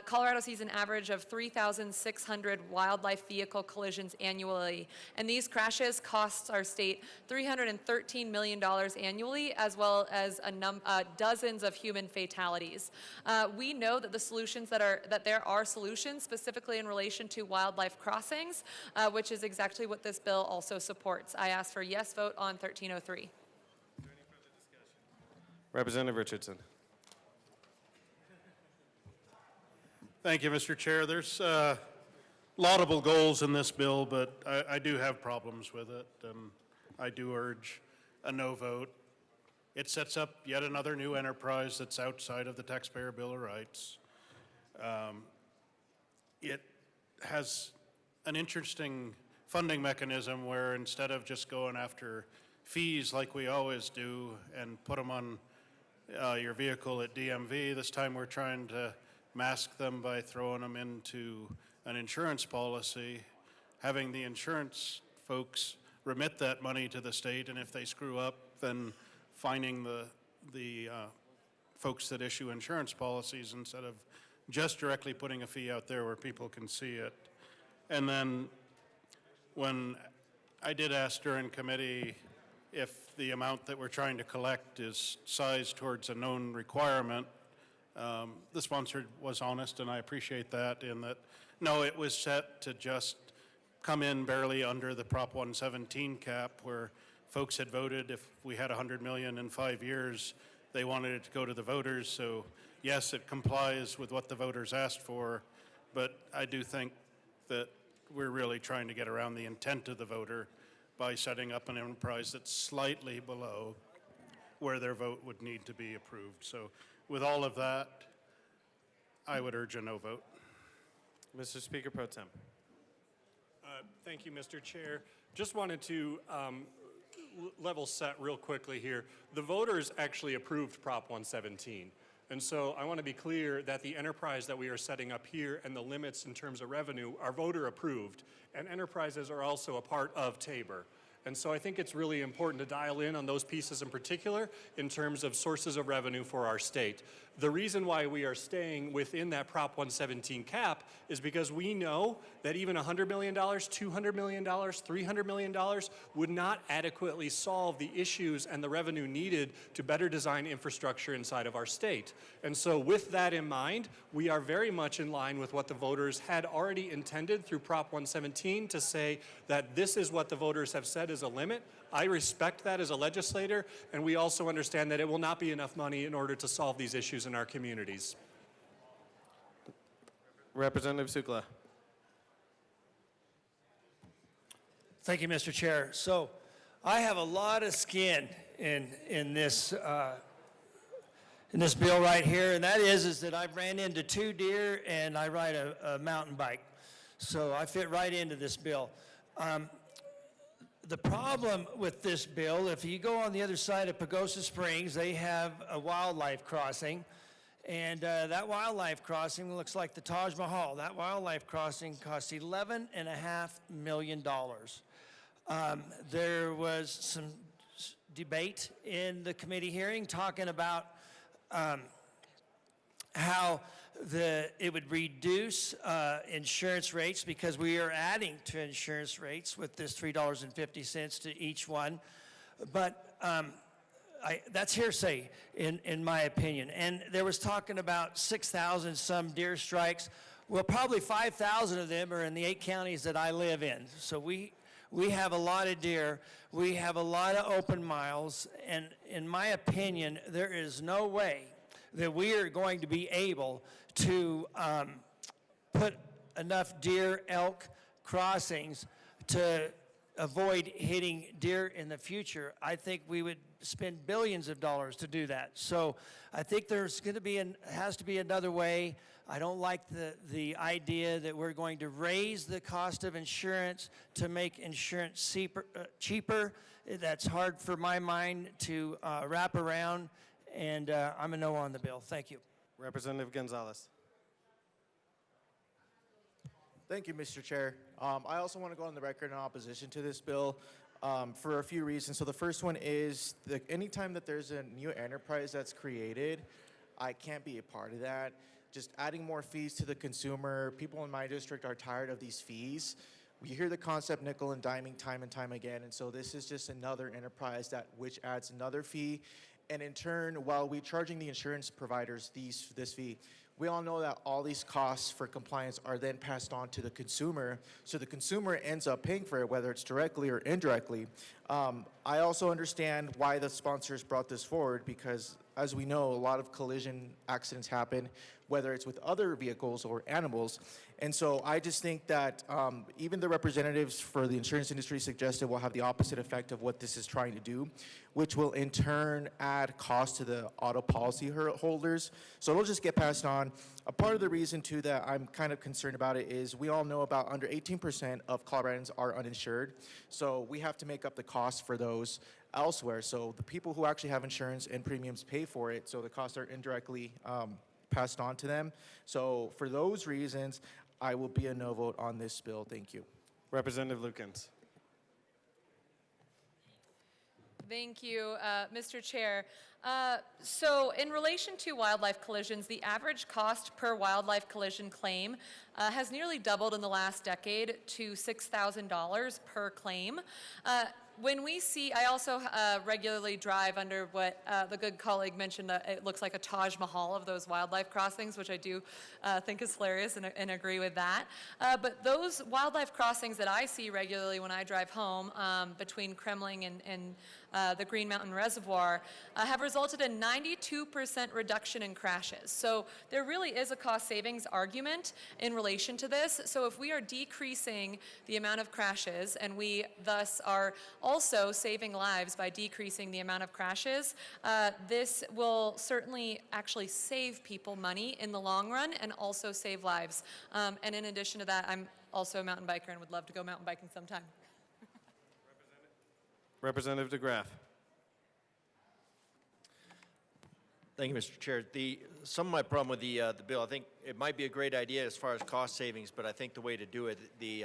Colorado sees an average of 3,600 wildlife vehicle collisions annually, and these crashes cost our state $313 million annually, as well as dozens of human fatalities. We know that the solutions that there are solutions specifically in relation to wildlife crossings, which is exactly what this bill also supports. I ask for yes vote on 1303. Representative Richardson. Thank you, Mr. Chair. There's laudable goals in this bill, but I do have problems with it, and I do urge a no vote. It sets up yet another new enterprise that's outside of the Taxpayer Bill of Rights. It has an interesting funding mechanism where instead of just going after fees like we always do and put them on your vehicle at DMV, this time we're trying to mask them by throwing them into an insurance policy, having the insurance folks remit that money to the state, and if they screw up, then fining the folks that issue insurance policies instead of just directly putting a fee out there where people can see it. And then when I did ask during committee if the amount that we're trying to collect is sized towards a known requirement, the sponsor was honest, and I appreciate that, in that, no, it was set to just come in barely under the Prop 117 cap, where folks had voted if we had $100 million in 5 years, they wanted it to go to the voters. So yes, it complies with what the voters asked for, but I do think that we're really trying to get around the intent of the voter by setting up an enterprise that's slightly below where their vote would need to be approved. So with all of that, I would urge a no vote. Mr. Speaker Pro Tem. Thank you, Mr. Chair. Just wanted to level set real quickly here. The voters actually approved Prop 117. And so I want to be clear that the enterprise that we are setting up here and the limits in terms of revenue are voter approved, and enterprises are also a part of Tabor. And so I think it's really important to dial in on those pieces in particular in terms of sources of revenue for our state. The reason why we are staying within that Prop 117 cap is because we know that even $100 million, $200 million, $300 million would not adequately solve the issues and the revenue needed to better design infrastructure inside of our state. And so with that in mind, we are very much in line with what the voters had already intended through Prop 117 to say that this is what the voters have said is a limit. I respect that as a legislator, and we also understand that it will not be enough money in order to solve these issues in our communities. Representative Sukla. Thank you, Mr. Chair. So I have a lot of skin in this bill right here, and that is that I've ran into 2 deer and I ride a mountain bike. So I fit right into this bill. The problem with this bill, if you go on the other side of Pagosa Springs, they have a wildlife crossing. And that wildlife crossing looks like the Taj Mahal. That wildlife crossing cost $11.5 million. There was some debate in the committee hearing talking about how it would reduce insurance rates because we are adding to insurance rates with this $3.50 to each one. But that's hearsay in my opinion. And there was talking about 6,000 some deer strikes. Well, probably 5,000 of them are in the 8 counties that I live in. So we have a lot of deer. We have a lot of open miles. And in my opinion, there is no way that we are going to be able to put enough deer, elk crossings to avoid hitting deer in the future. I think we would spend billions of dollars to do that. So I think there's going to be has to be another way. I don't like the idea that we're going to raise the cost of insurance to make insurance cheaper. That's hard for my mind to wrap around, and I'm a no on the bill. Thank you. Representative Gonzalez. Thank you, Mr. Chair. I also want to go on the record in opposition to this bill for a few reasons. So the first one is anytime that there's a new enterprise that's created, I can't be a part of that. Just adding more fees to the consumer. People in my district are tired of these fees. We hear the concept nickel and diming time and time again, and so this is just another enterprise which adds another fee. And in turn, while we're charging the insurance providers this fee, we all know that all these costs for compliance are then passed on to the consumer, so the consumer ends up paying for it, whether it's directly or indirectly. I also understand why the sponsors brought this forward, because as we know, a lot of collision accidents happen, whether it's with other vehicles or animals. And so I just think that even the representatives for the insurance industry suggested will have the opposite effect of what this is trying to do, which will in turn add cost to the auto policy holders. So it'll just get passed on. A part of the reason too that I'm kind of concerned about it is we all know about under 18% of Coloradans are uninsured. So we have to make up the cost for those elsewhere. So the people who actually have insurance and premiums pay for it, so the costs are indirectly passed on to them. So for those reasons, I will be a no vote on this bill. Thank you. Representative Lukens. Thank you, Mr. Chair. So in relation to wildlife collisions, the average cost per wildlife collision claim has nearly doubled in the last decade to $6,000 per claim. When we see, I also regularly drive under what the good colleague mentioned, it looks like a Taj Mahal of those wildlife crossings, which I do think is hilarious and agree with that. But those wildlife crossings that I see regularly when I drive home between Kremling and the Green Mountain Reservoir have resulted in 92% reduction in crashes. So there really is a cost savings argument in relation to this. So if we are decreasing the amount of crashes and we thus are also saving lives by decreasing the amount of crashes, this will certainly actually save people money in the long run and also save lives. And in addition to that, I'm also a mountain biker and would love to go mountain biking sometime. Representative DeGraff. Thank you, Mr. Chair. Some of my problem with the bill, I think it might be a great idea as far as cost savings, but I think the way to do it, the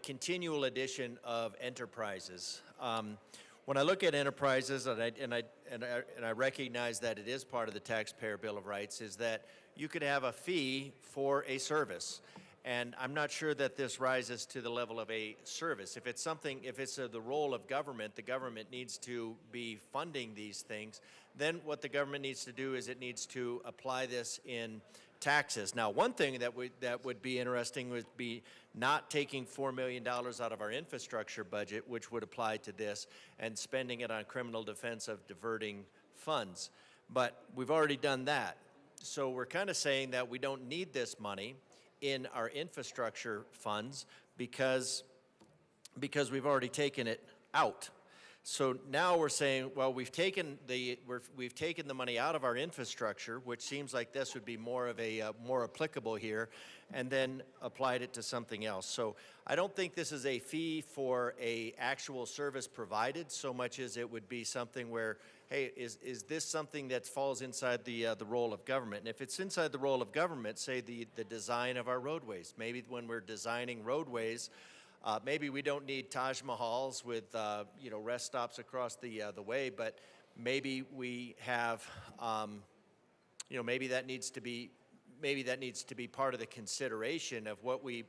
continual addition of enterprises. When I look at enterprises, and I recognize that it is part of the Taxpayer Bill of Rights, is that you could have a fee for a service. And I'm not sure that this rises to the level of a service. If it's the role of government, the government needs to be funding these things, then what the government needs to do is it needs to apply this in taxes. Now, one thing that would be interesting would be not taking $4 million out of our infrastructure budget, which would apply to this, and spending it on criminal defense of diverting funds. But we've already done that. So we're kind of saying that we don't need this money in our infrastructure funds because we've already taken it out. So now we're saying, well, we've taken the money out of our infrastructure, which seems like this would be more of a more applicable here, and then applied it to something else. So I don't think this is a fee for a actual service provided so much as it would be something where, hey, is this something that falls inside the role of government? And if it's inside the role of government, say the design of our roadways, maybe when we're designing roadways, maybe we don't need Taj Mahals with rest stops across the way, but maybe we have maybe that needs to be part of the consideration of what we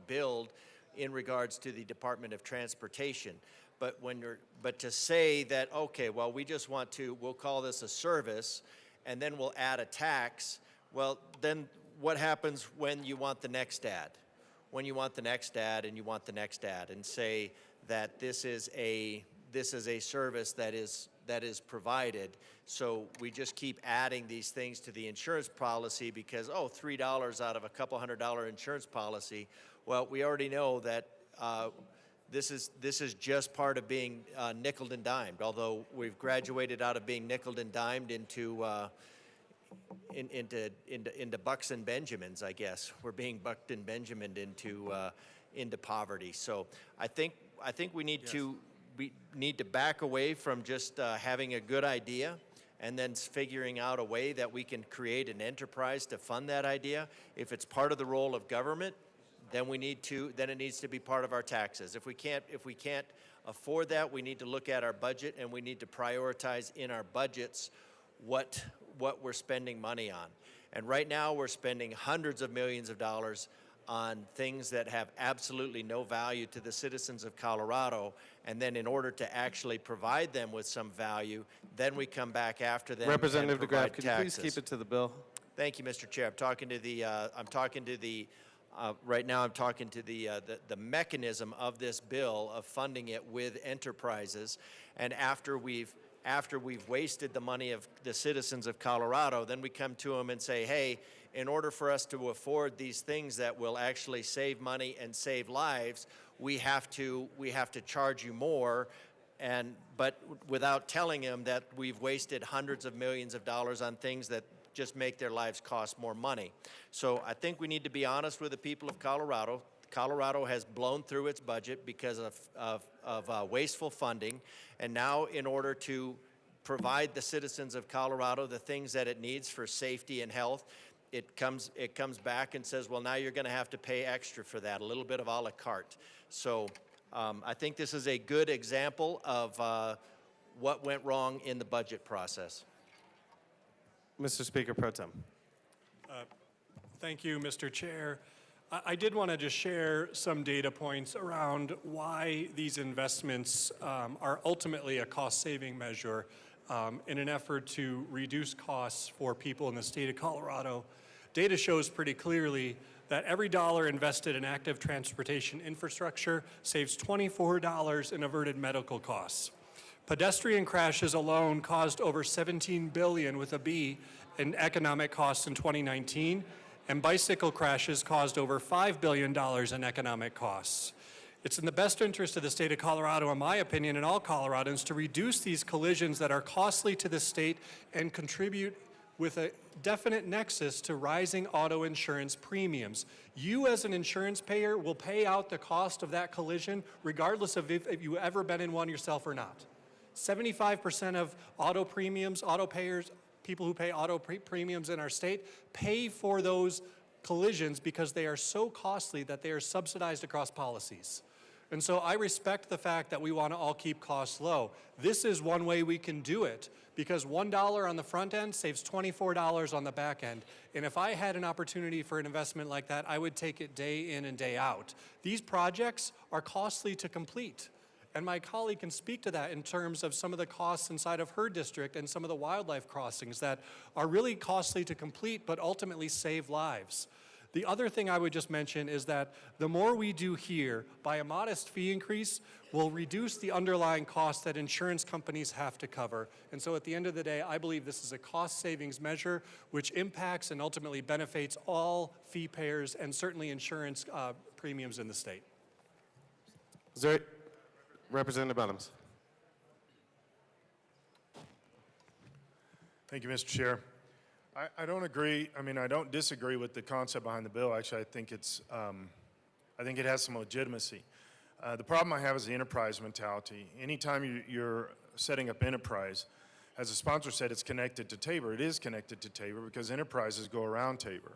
build in regards to the Department of Transportation. But to say that, okay, well, we'll call this a service, and then we'll add a tax. Well, then what happens when you want the next ad? When you want the next ad and you want the next ad, and say that this is a service that is provided. So we just keep adding these things to the insurance policy because, $3 out of a couple $100 insurance policy. Well, we already know that this is just part of being nickeled and dimed. Although we've graduated out of being nickeled and dimed into bucks and Benjamins, I guess. We're being bucked and Benjamined into poverty. So I think we need to back away from just having a good idea and then figuring out a way that we can create an enterprise to fund that idea. If it's part of the role of government, then it needs to be part of our taxes. If we can't afford that, we need to look at our budget, and we need to prioritize in our budgets what we're spending money on. And right now we're spending hundreds of millions of dollars on things that have absolutely no value to the citizens of Colorado, and then in order to actually provide them with some value, then we come back after them Representative and DeGraff, provide could you please taxes. keep it to the bill? Thank you, Mr. Chair. Right now I'm talking to the mechanism of this bill of funding it with enterprises, and after we've wasted the money of the citizens of Colorado, then we come to them and say, hey, in order for us to afford these things that will actually save money and save lives, we have to charge you more, but without telling them that we've wasted hundreds of millions of dollars on things that just make their lives cost more money. So I think we need to be honest with the people of Colorado. Colorado has blown through its budget because of wasteful funding, and now in order to provide the citizens of Colorado the things that it needs for safety and health, it comes back and says, well, now you're going to have to pay extra for that, a little bit of a la carte. So I think this is a good example of what went wrong in the budget process. Mr. Speaker Pro Tem. Thank you, Mr. Chair. I did want to just share some data points around why these investments are ultimately a cost-saving measure in an effort to reduce costs for people in the state of Colorado. Data shows pretty clearly that every dollar invested in active transportation infrastructure saves $24 in averted medical costs. Pedestrian crashes alone caused over $17 billion with a B in economic costs in 2019, and bicycle crashes caused over $5 billion in economic costs. It's in the best interest of the state of Colorado, in my opinion, and all Coloradans, to reduce these collisions that are costly to the state and contribute with a definite nexus to rising auto insurance premiums. You as an insurance payer will pay out the cost of that collision regardless of if you've ever been in one yourself or not. 75% of auto premiums, auto payers, people who pay auto premiums in our state, pay for those collisions because they are so costly that they are subsidized across policies. And so I respect the fact that we want to all keep costs low. This is one way we can do it, because $1 on the front end saves $24 on the back end. And if I had an opportunity for an investment like that, I would take it day in and day out. These projects are costly to complete. And my colleague can speak to that in terms of some of the costs inside of her district and some of the wildlife crossings that are really costly to complete but ultimately save lives. The other thing I would just mention is that the more we do here by a modest fee increase will reduce the underlying costs that insurance companies have to cover. And so at the end of the day, I believe this is a cost savings measure which impacts and ultimately benefits all fee payers and certainly insurance premiums in the state. Is there Representative Adams? Thank you, Mr. Chair. I don't agree, I don't disagree with the concept behind the bill. Actually, I think it has some legitimacy. The problem I have is the enterprise mentality. Anytime you're setting up enterprise, as the sponsor said, it's connected to Tabor. It is connected to Tabor because enterprises go around Tabor.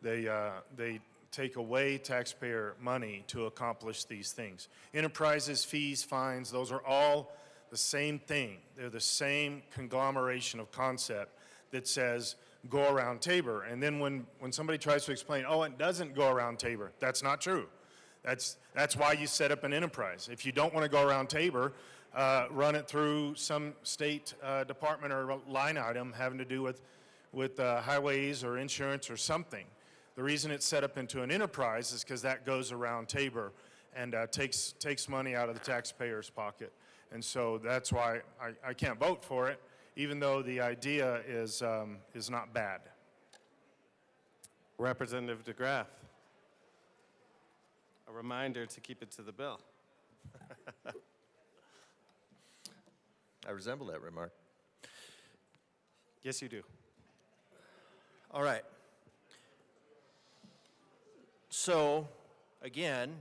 They take away taxpayer money to accomplish these things. Enterprises, fees, fines, those are all the same thing. They're the same conglomeration of concept that says go around Tabor. And then when somebody tries to explain, oh, it doesn't go around Tabor, that's not true. That's why you set up an enterprise. If you don't want to go around Tabor, run it through some state department or line item having to do with highways or insurance or something. The reason it's set up into an enterprise is because that goes around Tabor and takes money out of the taxpayer's pocket. And so that's why I can't vote for it, even though the idea is not bad. Representative DeGraff. A reminder to keep it to the bill. I resemble that remark. Yes, you do. All right. So, again,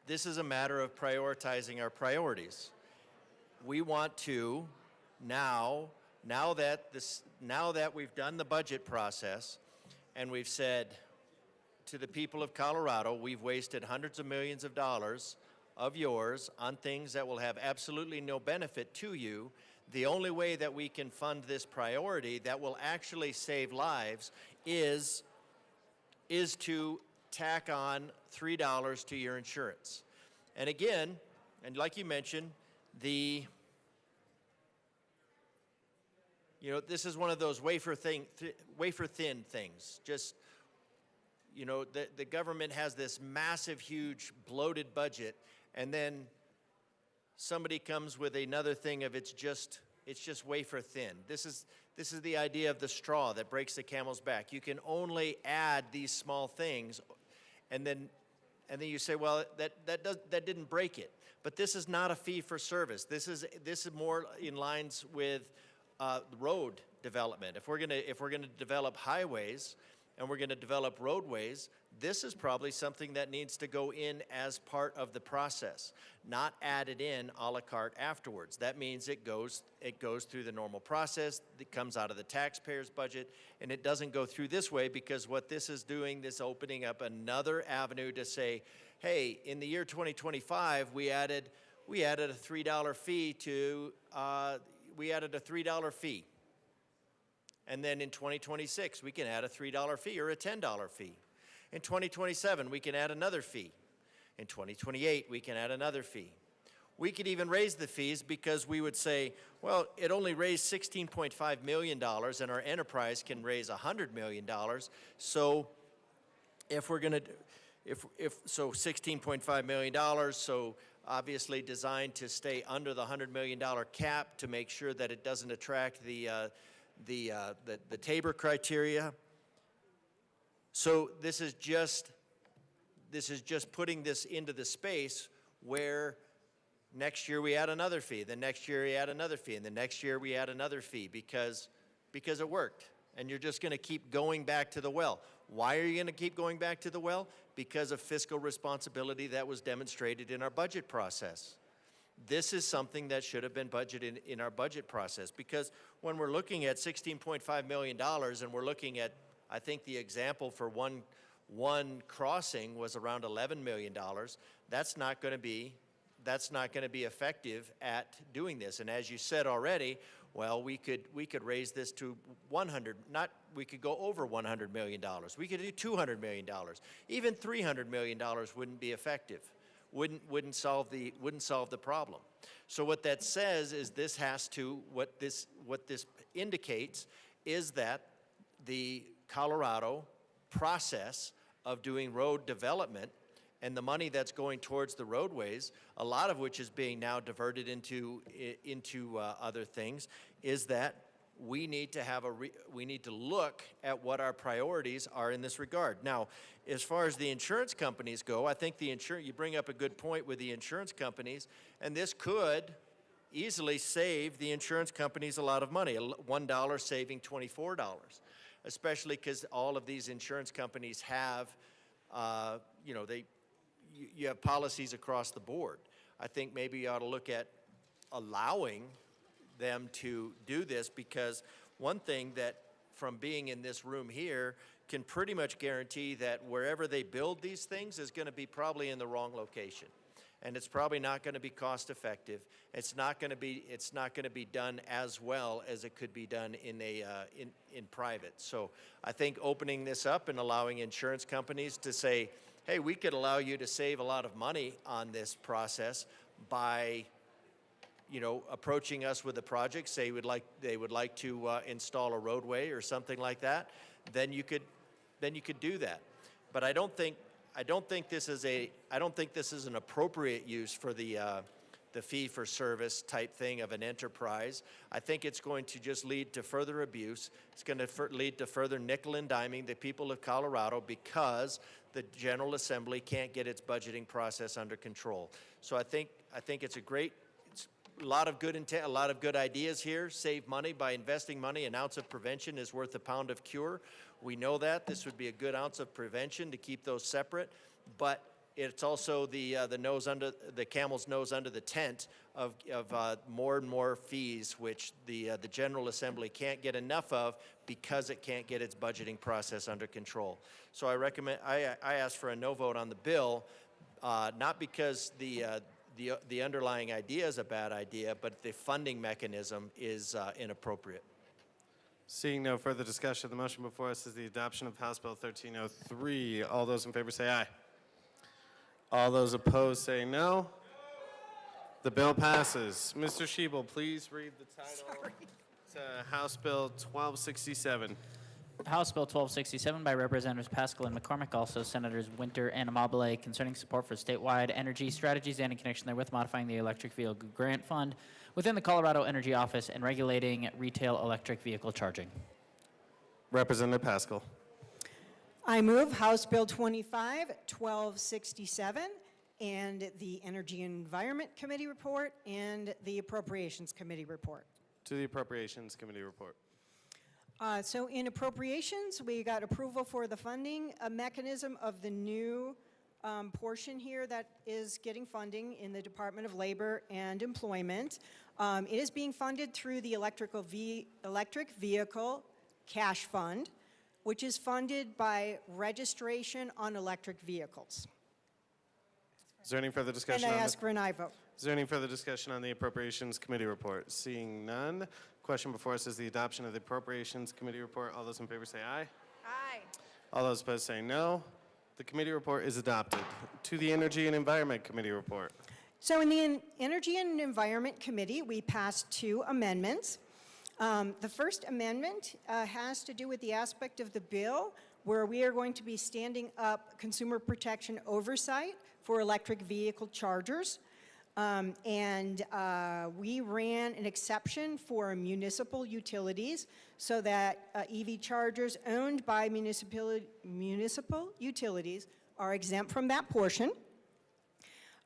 this is a matter of prioritizing our priorities. We want to now that we've done the budget process and we've said to the people of Colorado, we've wasted hundreds of millions of dollars of yours on things that will have absolutely no benefit to you. The only way that we can fund this priority that will actually save lives is to tack on $3 to your insurance. And again, and like you mentioned, this is one of those wafer-thin things. Just, the government has this massive, huge, bloated budget, and then somebody comes with another thing of it's just wafer thin. This is the idea of the straw that breaks the camel's back. You can only add these small things, and then you say, well, that didn't break it. But this is not a fee for service. This is more in lines with road development. If we're gonna develop highways and we're gonna develop roadways, this is probably something that needs to go in as part of the process, not added in a la carte afterwards. That means it goes through the normal process, it comes out of the taxpayer's budget, and it doesn't go through this way, because what this is doing, this opening up another avenue to say, hey, in the year 2025, we added a $3 fee to, And then in 2026, we can add a $3 fee or a $10 fee. In 2027, we can add another fee. In 2028, we can add another fee. We could even raise the fees because we would say, well, it only raised $16.5 million and our enterprise can raise $100 million. So if we're gonna, so $16.5 million, so obviously designed to stay under the $100 million cap to make sure that it doesn't attract the Tabor criteria. So this is just putting this into the space where next year we add another fee, the next year we add another fee, and the next year we add another fee because it worked. And you're just gonna keep going back to the well. Why are you gonna keep going back to the well? Because of fiscal responsibility that was demonstrated in our budget process. This is something that should have been budgeted in our budget process, because when we're looking at $16.5 million and we're looking at, I think the example for one crossing was around $11 million, that's not going to be effective at doing this. And as you said already, well, we could raise this to we could go over $100 million. We could do $200 million. Even $300 million wouldn't be effective. Wouldn't solve the problem. So what that says is what this indicates is that the Colorado process of doing road development and the money that's going towards the roadways, a lot of which is being now diverted into other things, is that we need to look at what our priorities are in this regard. Now, as far as the insurance companies go, I think you bring up a good point with the insurance companies, and this could easily save the insurance companies a lot of money, $1 saving $24, especially because all of these insurance companies have, you know, you have policies across the board. I think maybe you ought to look at allowing them to do this, because one thing that from being in this room here can pretty much guarantee that wherever they build these things is going to be probably in the wrong location. And it's probably not going to be cost effective. It's not going to be done as well as it could be done in private. So I think opening this up and allowing insurance companies to say, hey, we could allow you to save a lot of money on this process by, you know, approaching us with a project, say they would like to install a roadway or something like that, then you could do that. But I don't think this is an appropriate use for the fee-for-service type thing of an enterprise. I think it's going to just lead to further abuse. It's going to lead to further nickel and diming the people of Colorado because the General Assembly can't get its budgeting process under control. So I think it's a lot of good intent, a lot of good ideas here. Save money by investing money. An ounce of prevention is worth a pound of cure. We know that. This would be a good ounce of prevention to keep those separate, but it's also the camel's nose under the tent of more and more fees, which the General Assembly can't get enough of because it can't get its budgeting process under control. So I ask for a no vote on the bill, not because the underlying idea is a bad idea, but the funding mechanism is inappropriate. Seeing no further discussion, the motion before us is the adoption of House Bill 1303. All those in favor say aye. All those opposed say no. The bill passes. Mr. Shebel, please read the title to House Bill 1267. House Bill 1267 by Representatives Pascal and McCormick, also Senators Winter and Amabile, concerning support for statewide energy strategies and in connection therewith modifying the electric vehicle grant fund within the Colorado Energy Office and regulating retail electric vehicle charging. Representative Pascal. I move House Bill 1267 and the Energy and Environment Committee report and the Appropriations Committee report. To the Appropriations Committee report. So in appropriations, we got approval for the funding, a mechanism of the new portion here that is getting funding in the Department of Labor and Employment. It is being funded through the electric vehicle cash fund, which is funded by registration on electric vehicles. Is there any further discussion? And I ask for an aye vote. Is there any further discussion on the Appropriations Committee report? Seeing none, question before us is the adoption of the Appropriations Committee report. All those in favor say aye. Aye. All those opposed say no. The committee report is adopted. To the Energy and Environment Committee report. So in the Energy and Environment Committee, we passed 2 amendments. The first amendment has to do with the aspect of the bill where we are going to be standing up consumer protection oversight for electric vehicle chargers. We ran an exception for municipal utilities so that EV chargers owned by municipal utilities are exempt from that portion.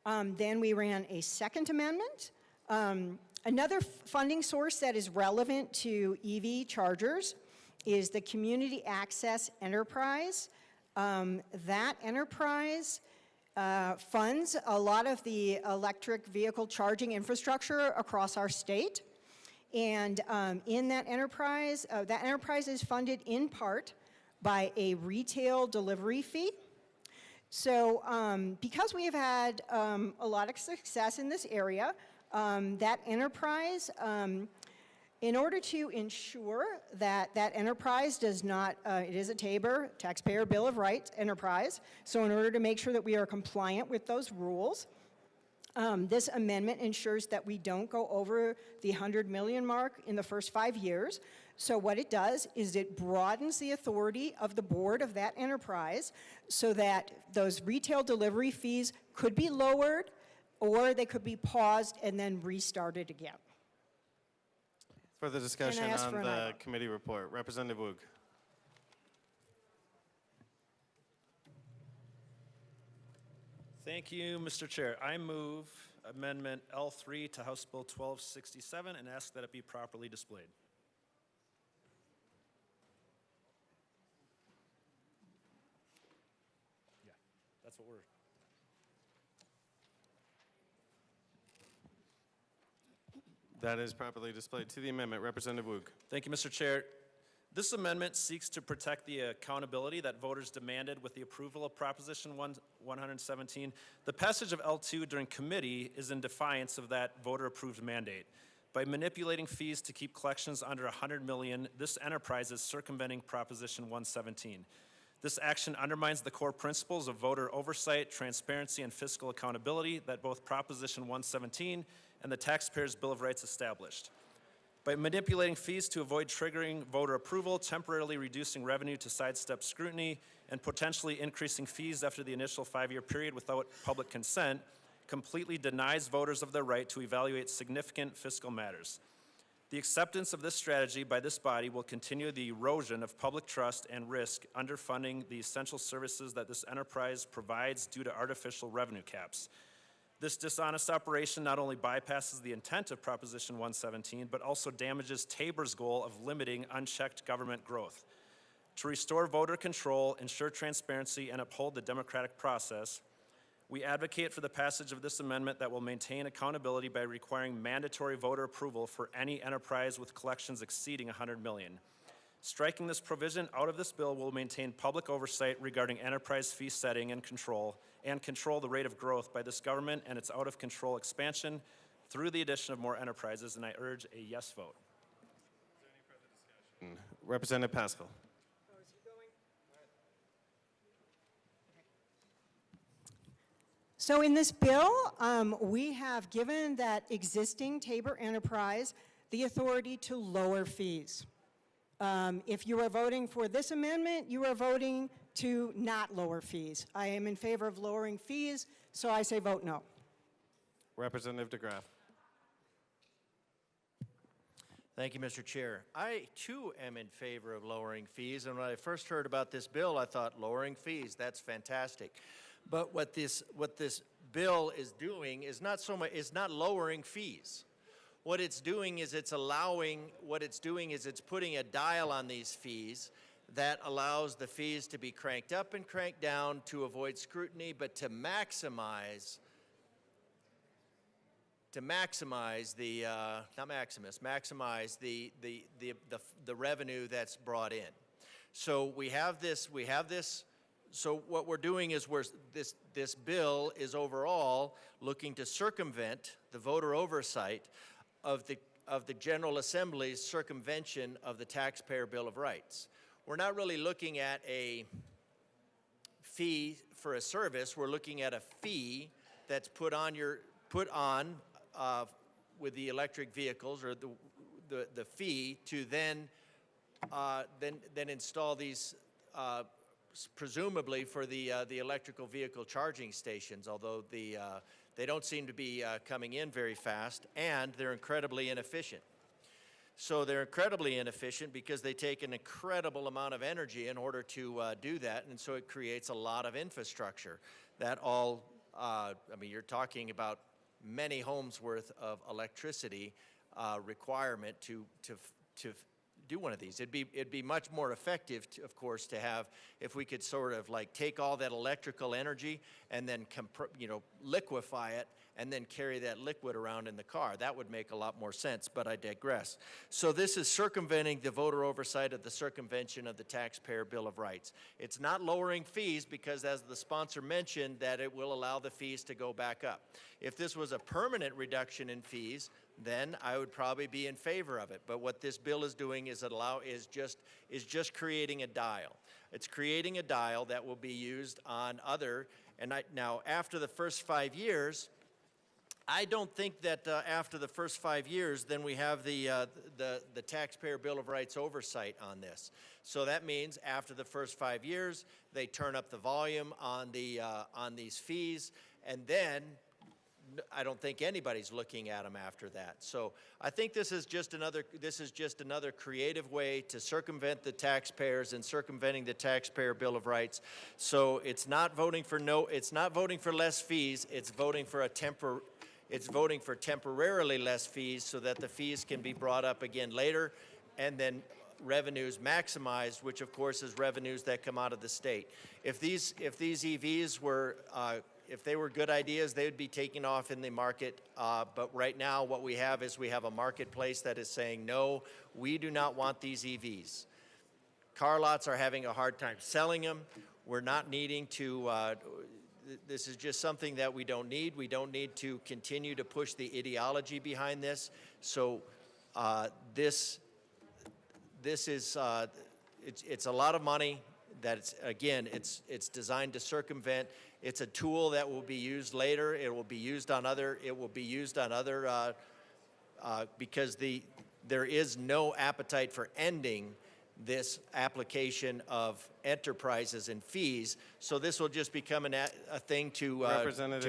Then we ran a second amendment. Another funding source that is relevant to EV chargers is the Community Access Enterprise. That enterprise funds a lot of the electric vehicle charging infrastructure across our state. And in that enterprise is funded in part by a retail delivery fee. So because we have had a lot of success in this area, that enterprise, in order to ensure that that enterprise does not, it is a TABOR, Taxpayer Bill of Rights enterprise, so in order to make sure that we are compliant with those rules, this amendment ensures that we don't go over the 100 million mark in the first 5 years. So what it does is it broadens the authority of the board of that enterprise so that those retail delivery fees could be lowered or they could be paused and then restarted again. Further discussion And I ask on for an the aye vote. committee report. Representative Woog. Thank you, Mr. Chair. I move Amendment L3 to House Bill 1267 and ask that it be properly displayed. Yeah, that's what we're. That is properly displayed. To the amendment, Representative Woog. Thank you, Mr. Chair. This amendment seeks to protect the accountability that voters demanded with the approval of Proposition 117. The passage of L2 during committee is in defiance of that voter-approved mandate. By manipulating fees to keep collections under $100 million, this enterprise is circumventing Proposition 117. This action undermines the core principles of voter oversight, transparency, and fiscal accountability that both Proposition 117 and the Taxpayers' Bill of Rights established. By manipulating fees to avoid triggering voter approval, temporarily reducing revenue to sidestep scrutiny, and potentially increasing fees after the initial 5-year period without public consent, completely denies voters of their right to evaluate significant fiscal matters. The acceptance of this strategy by this body will continue the erosion of public trust and risk underfunding the essential services that this enterprise provides due to artificial revenue caps. This dishonest operation not only bypasses the intent of Proposition 117, but also damages Tabor's goal of limiting unchecked government growth. To restore voter control, ensure transparency, and uphold the democratic process, we advocate for the passage of this amendment that will maintain accountability by requiring mandatory voter approval for any enterprise with collections exceeding $100 million. Striking this provision out of this bill will maintain public oversight regarding enterprise fee setting and control the rate of growth by this government and its out-of-control expansion through the addition of more enterprises, and I urge a yes vote. Representative Pascal. So in this bill, we have given that existing Tabor enterprise the authority to lower fees. If you are voting for this amendment, you are voting to not lower fees. I am in favor of lowering fees, so I say vote no. Representative DeGraff. Thank you, Mr. Chair. I, too, am in favor of lowering fees, and when I first heard about this bill, I thought, lowering fees, that's fantastic. But what this bill is doing is not so much, it's not lowering fees. What it's doing is it's putting a dial on these fees that allows the fees to be cranked up and cranked down to avoid scrutiny, but to maximize the, maximize the revenue that's brought in. So we have this, so what we're doing is this bill is overall looking to circumvent the voter oversight of the General Assembly's circumvention of the Taxpayer Bill of Rights. We're not really looking at a fee for a service. We're looking at a fee that's put on with the electric vehicles, or the fee to then install these presumably for the electrical vehicle charging stations, although they don't seem to be coming in very fast, and they're incredibly inefficient. So they're incredibly inefficient because they take an incredible amount of energy in order to do that, and so it creates a lot of infrastructure. That all, I mean, you're talking about many homes worth of electricity requirement to do one of these. It'd be much more effective, of course, to have, if we could sort of like take all that electrical energy and then liquefy it and then carry that liquid around in the car. That would make a lot more sense, but I digress. So this is circumventing the voter oversight of the circumvention of the Taxpayer Bill of Rights. It's not lowering fees because, as the sponsor mentioned, that it will allow the fees to go back up. If this was a permanent reduction in fees, then I would probably be in favor of it. But what this bill is doing is just creating a dial. It's creating a dial that will be used on other, now after the first 5 years, I don't think that after the first 5 years, then we have the Taxpayer Bill of Rights oversight on this. So that means after the first 5 years, they turn up the volume on these fees, and then I don't think anybody's looking at them after that. So I think this is just another creative way to circumvent the taxpayers and circumventing the Taxpayer Bill of Rights. So it's not voting for less fees. It's voting for It's voting for temporarily less fees so that the fees can be brought up again later, and then revenues maximized, which of course is revenues that come out of the state. If these EVs were, if they were good ideas, they would be taking off in the market. But right now, what we have is we have a marketplace that is saying, no, we do not want these EVs. Car lots are having a hard time selling them. We're not needing to, this is just something that we don't need. We don't need to continue to push the ideology behind this. So this is, it's a lot of money that it's designed to circumvent. It's a tool that will be used later. It will be used on other, because there is no appetite for ending this application of enterprises and fees. So this will just become a thing to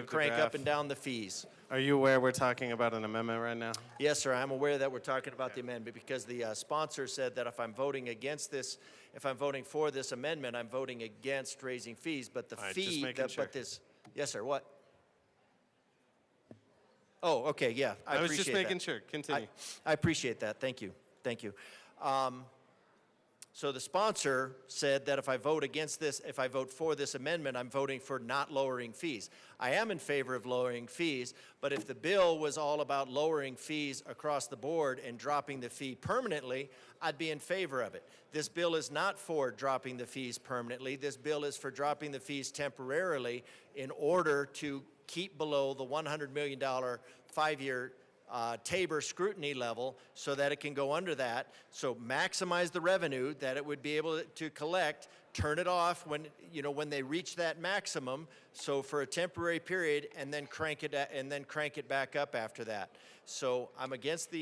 crank up and down the fees. Are you aware we're talking about an amendment right now? Yes, sir, I'm aware that we're talking about the amendment because the sponsor said that if I'm voting against this, if I'm voting for this amendment, I'm voting against raising fees, but the All right, just fee, making sure. yes, sir, what? Oh, okay, yeah, I appreciate was just making sure. Continue. I appreciate that, thank you, thank you. So the sponsor said that if I vote against this, if I vote for this amendment, I'm voting for not lowering fees. I am in favor of lowering fees, but if the bill was all about lowering fees across the board and dropping the fee permanently, I'd be in favor of it. This bill is not for dropping the fees permanently. This bill is for dropping the fees temporarily in order to keep below the $100 million 5-year Tabor scrutiny level so that it can go under that. So maximize the revenue that it would be able to collect, turn it off when they reach that maximum. So for a temporary period, and then crank it back up after that. So I'm against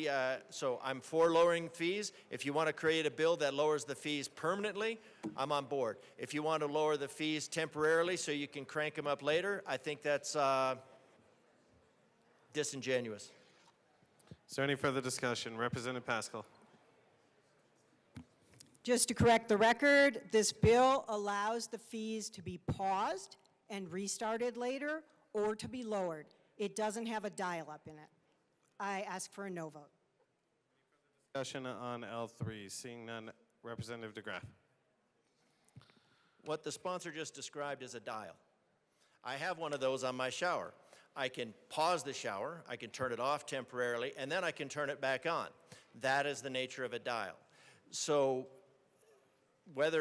so I'm for lowering fees. If you want to create a bill that lowers the fees permanently, I'm on board. If you want to lower the fees temporarily so you can crank them up later, I think that's disingenuous. Is there any further discussion? Representative Pascal. Just to correct the record, this bill allows the fees to be paused and restarted later or to be lowered. It doesn't have a dial-up in it. I ask for a no vote. Discussion on L3. Seeing none, Representative DeGraff. What the sponsor just described is a dial. I have one of those on my shower. I can pause the shower, I can turn it off temporarily, and then I can turn it back on. That is the nature of a dial. So what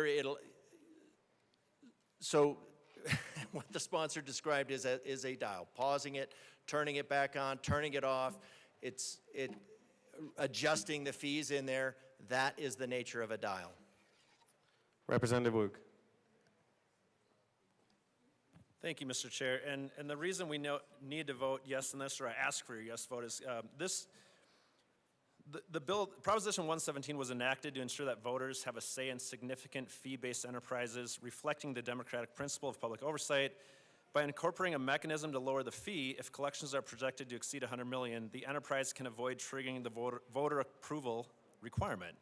the sponsor described is a dial. Pausing it, turning it back on, turning it off, adjusting the fees in there, that is the nature of a dial. Representative Woog. Thank you, Mr. Chair. And the reason we need to vote yes on this, or I ask for your yes vote, is the bill, Proposition 117 was enacted to ensure that voters have a say in significant fee-based enterprises, reflecting the democratic principle of public oversight. By incorporating a mechanism to lower the fee, if collections are projected to exceed $100 million, the enterprise can avoid triggering the voter approval requirement.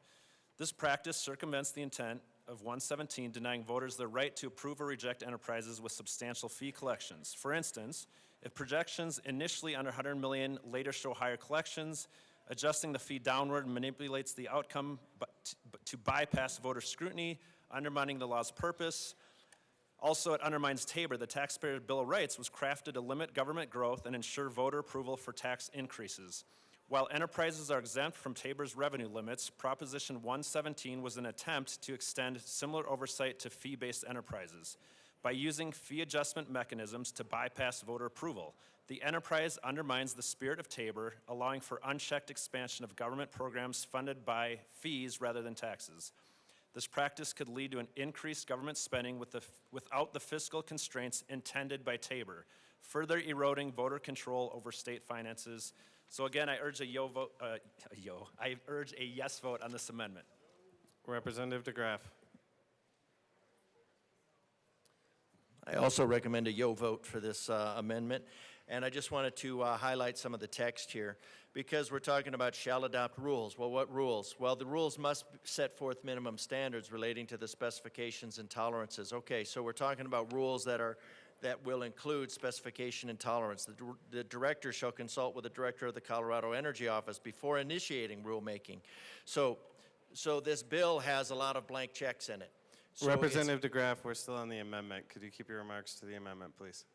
This practice circumvents the intent of 117, denying voters the right to approve or reject enterprises with substantial fee collections. For instance, if projections initially under 100 million later show higher collections, adjusting the fee downward manipulates the outcome to bypass voter scrutiny, undermining the law's purpose. Also, it undermines Tabor. The Taxpayer Bill of Rights was crafted to limit government growth and ensure voter approval for tax increases. While enterprises are exempt from Tabor's revenue limits, Proposition 117 was an attempt to extend similar oversight to fee-based enterprises. By using fee adjustment mechanisms to bypass voter approval, the enterprise undermines the spirit of Tabor, allowing for unchecked expansion of government programs funded by fees rather than taxes. This practice could lead to an increased government spending without the fiscal constraints intended by Tabor, further eroding voter control over state finances. So again, I urge I urge a yes vote on this amendment. Representative DeGraff. I also recommend a yo vote for this amendment. And I just wanted to highlight some of the text here because we're talking about shall adopt rules. Well, what rules? Well, the rules must set forth minimum standards relating to the specifications and tolerances. Okay, so we're talking about rules that are that will include specification and tolerance. The director shall consult with the director of the Colorado Energy Office before initiating rulemaking. So this bill has a lot of blank checks in it. So it's- Representative DeGraff, we're still on the amendment. Could you keep your remarks to the amendment, please?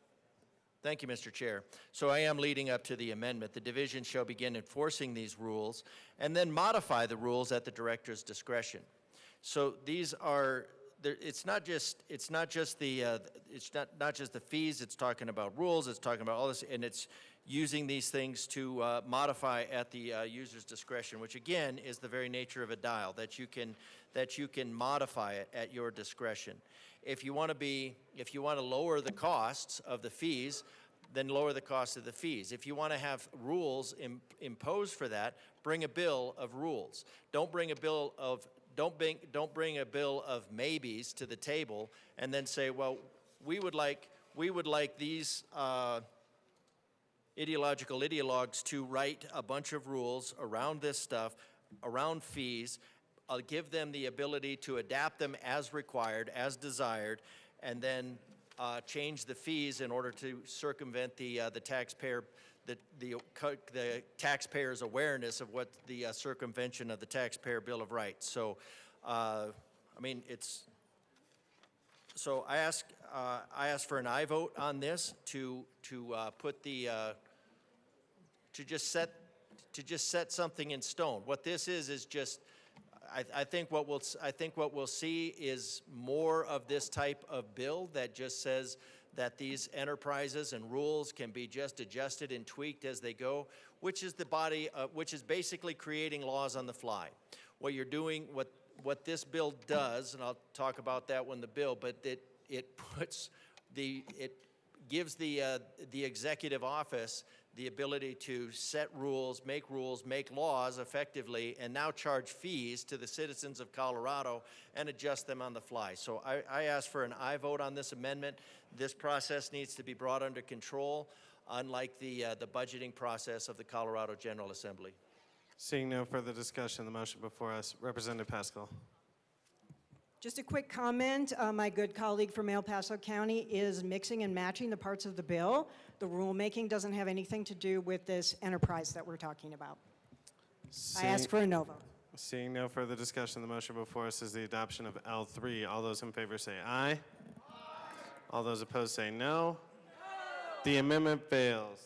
Thank you, Mr. Chair. So I am leading up to the amendment. The division shall begin enforcing these rules and then modify the rules at the director's discretion. So these are, it's not just the fees. It's talking about rules. It's talking about all this, and it's using these things to modify at the user's discretion, which again is the very nature of a dial, that you can modify it at your discretion. If you want to lower the costs of the fees, then lower the cost of the fees. If you want to have rules imposed for that, bring a bill of rules. Don't bring a bill of maybes to the table and then say, well, we would like these ideologues to write a bunch of rules around this stuff, around fees. I'll give them the ability to adapt them as required, as desired, and then change the fees in order to circumvent the taxpayer's awareness of what the circumvention of the Taxpayer Bill of Rights. So, I mean, so I ask for an aye vote on this to put the to just set something in stone. What this is just. I think what we'll see is more of this type of bill that just says that these enterprises and rules can be just adjusted and tweaked as they go, which is which is basically creating laws on the fly. What you're doing, what this bill does, and I'll talk about that when the bill, but it gives the executive office the ability to set rules, make laws effectively, and now charge fees to the citizens of Colorado and adjust them on the fly. So I ask for an aye vote on this amendment. This process needs to be brought under control, unlike the budgeting process of the Colorado General Assembly. Seeing no further discussion, the motion before us, Representative Pascal. Just a quick comment. My good colleague from El Paso County is mixing and matching the parts of the bill. The rulemaking doesn't have anything to do with this enterprise that we're talking about. I ask for a no vote. Seeing no further discussion, the motion before us is the adoption of L3. All those in favor say aye. All those opposed say no. The amendment fails.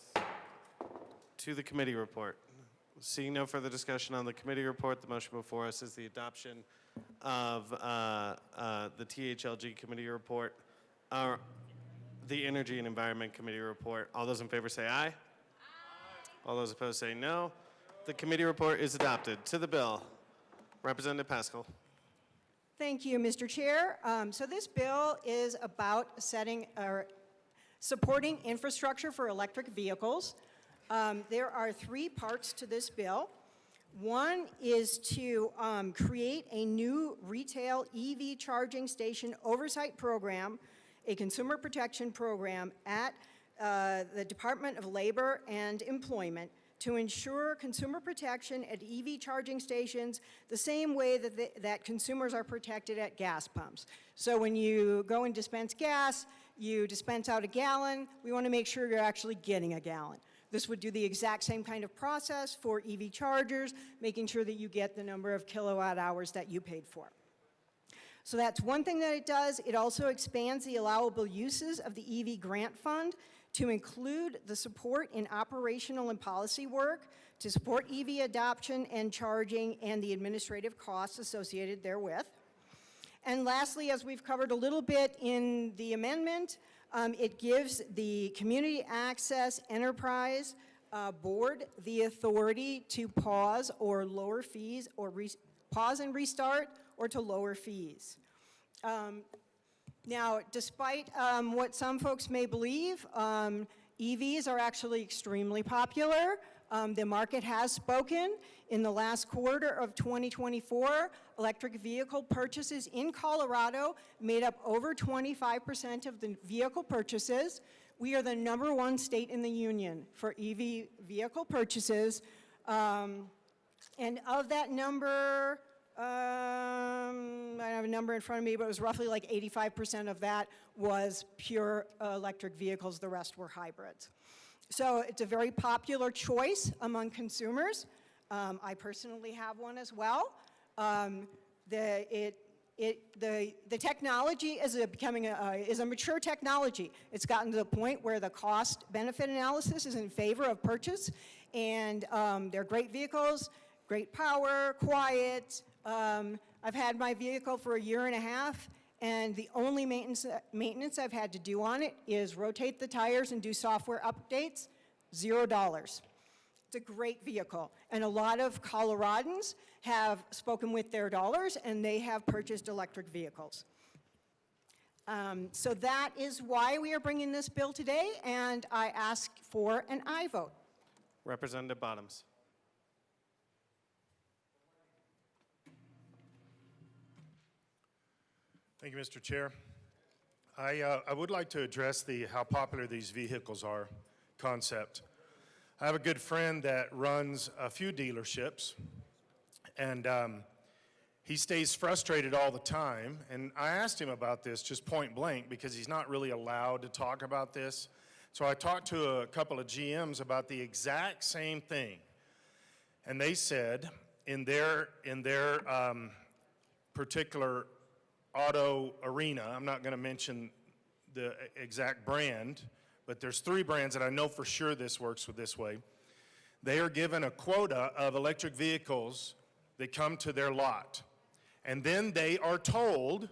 To the committee report. Seeing no further discussion on the committee report, the motion before us is the adoption of the THLG committee report, the Energy and Environment Committee report. All those in favor say aye. All those opposed say no. The committee report is adopted. To the bill, Representative Pascal. Thank you, Mr. Chair. So this bill is about supporting infrastructure for electric vehicles. There are three parts to this bill. One is to create a new retail EV charging station oversight program, a consumer protection program at the Department of Labor and Employment to ensure consumer protection at EV charging stations the same way that consumers are protected at gas pumps. So when you go and dispense gas, you dispense out a gallon. We want to make sure you're actually getting a gallon. This would do the exact same kind of process for EV chargers, making sure that you get the number of kilowatt hours that you paid for. So that's one thing that it does. It also expands the allowable uses of the EV grant fund to include the support in operational and policy work to support EV adoption and charging and the administrative costs associated therewith. And lastly, as we've covered a little bit in the amendment, it gives the Community Access Enterprise Board the authority to pause or lower fees, or pause and restart, or to lower fees. Now, despite what some folks may believe, EVs are actually extremely popular. The market has spoken. In the last quarter of 2024, electric vehicle purchases in Colorado made up over 25% of the vehicle purchases. We are the #1 state in the union for EV vehicle purchases. And of that number, I have a number in front of me, but it was roughly like 85% of that was pure electric vehicles. The rest were hybrids. So it's a very popular choice among consumers. I personally have one as well. The technology is becoming is a mature technology. It's gotten to the point where the cost-benefit analysis is in favor of purchase, and they're great vehicles, great power, quiet. I've had my vehicle for a year and a half, and the only maintenance I've had to do on it is rotate the tires and do software updates, $0. It's a great vehicle, and a lot of Coloradans have spoken with their dollars, and they have purchased electric vehicles. So that is why we are bringing this bill today, and I ask for an aye vote. Representative Bottoms. Thank you, Mr. Chair. I would like to address the how popular these vehicles are concept. I have a good friend that runs a few dealerships, and he stays frustrated all the time. And I asked him about this just point blank because he's not really allowed to talk about this. So I talked to a couple of GMs about the exact same thing. And they said in their particular auto arena, I'm not going to mention the exact brand, but there's 3 brands that I know for sure this works with this way. They are given a quota of electric vehicles that come to their lot. And then they are told,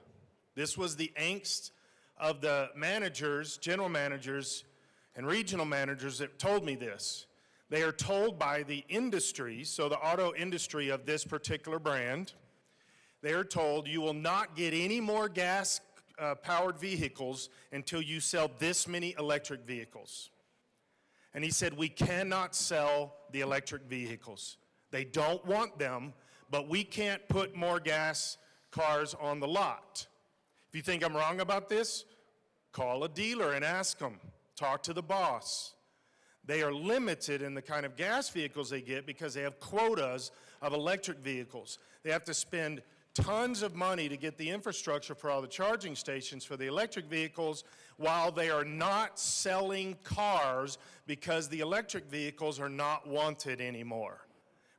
this was the angst of the managers, general managers, and regional managers that told me this. They are told by the industry, so the auto industry of this particular brand, they are told you will not get any more gas-powered vehicles until you sell this many electric vehicles. And he said, we cannot sell the electric vehicles. They don't want them, but we can't put more gas cars on the lot. If you think I'm wrong about this, call a dealer and ask them. Talk to the boss. They are limited in the kind of gas vehicles they get because they have quotas of electric vehicles. They have to spend tons of money to get the infrastructure for all the charging stations for the electric vehicles while they are not selling cars because the electric vehicles are not wanted anymore.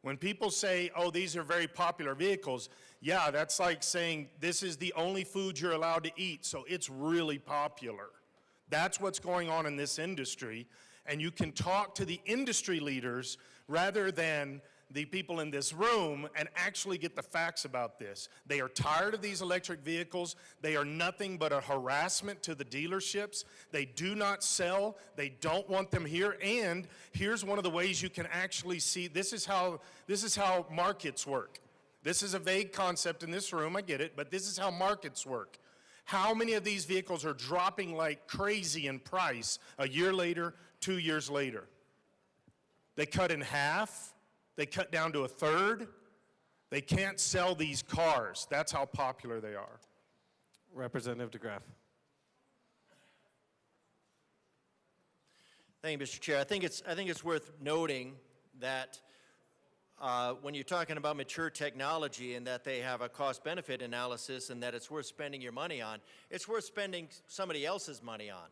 When people say, oh, these are very popular vehicles, yeah, that's like saying this is the only food you're allowed to eat, so it's really popular. That's what's going on in this industry, and you can talk to the industry leaders rather than the people in this room and actually get the facts about this. They are tired of these electric vehicles. They are nothing but a harassment to the dealerships. They do not sell. They don't want them here. And here's one of the ways you can actually see, this is how markets work. This is a vague concept in this room, I get it, but this is how markets work. How many of these vehicles are dropping like crazy in price a year later, 2 years later? They cut in half. They cut down to a third. They can't sell these cars. That's how popular they are. Representative DeGraff. Thank you, Mr. Chair. I think it's worth noting that when you're talking about mature technology and that they have a cost-benefit analysis and that it's worth spending your money on, it's worth spending somebody else's money on.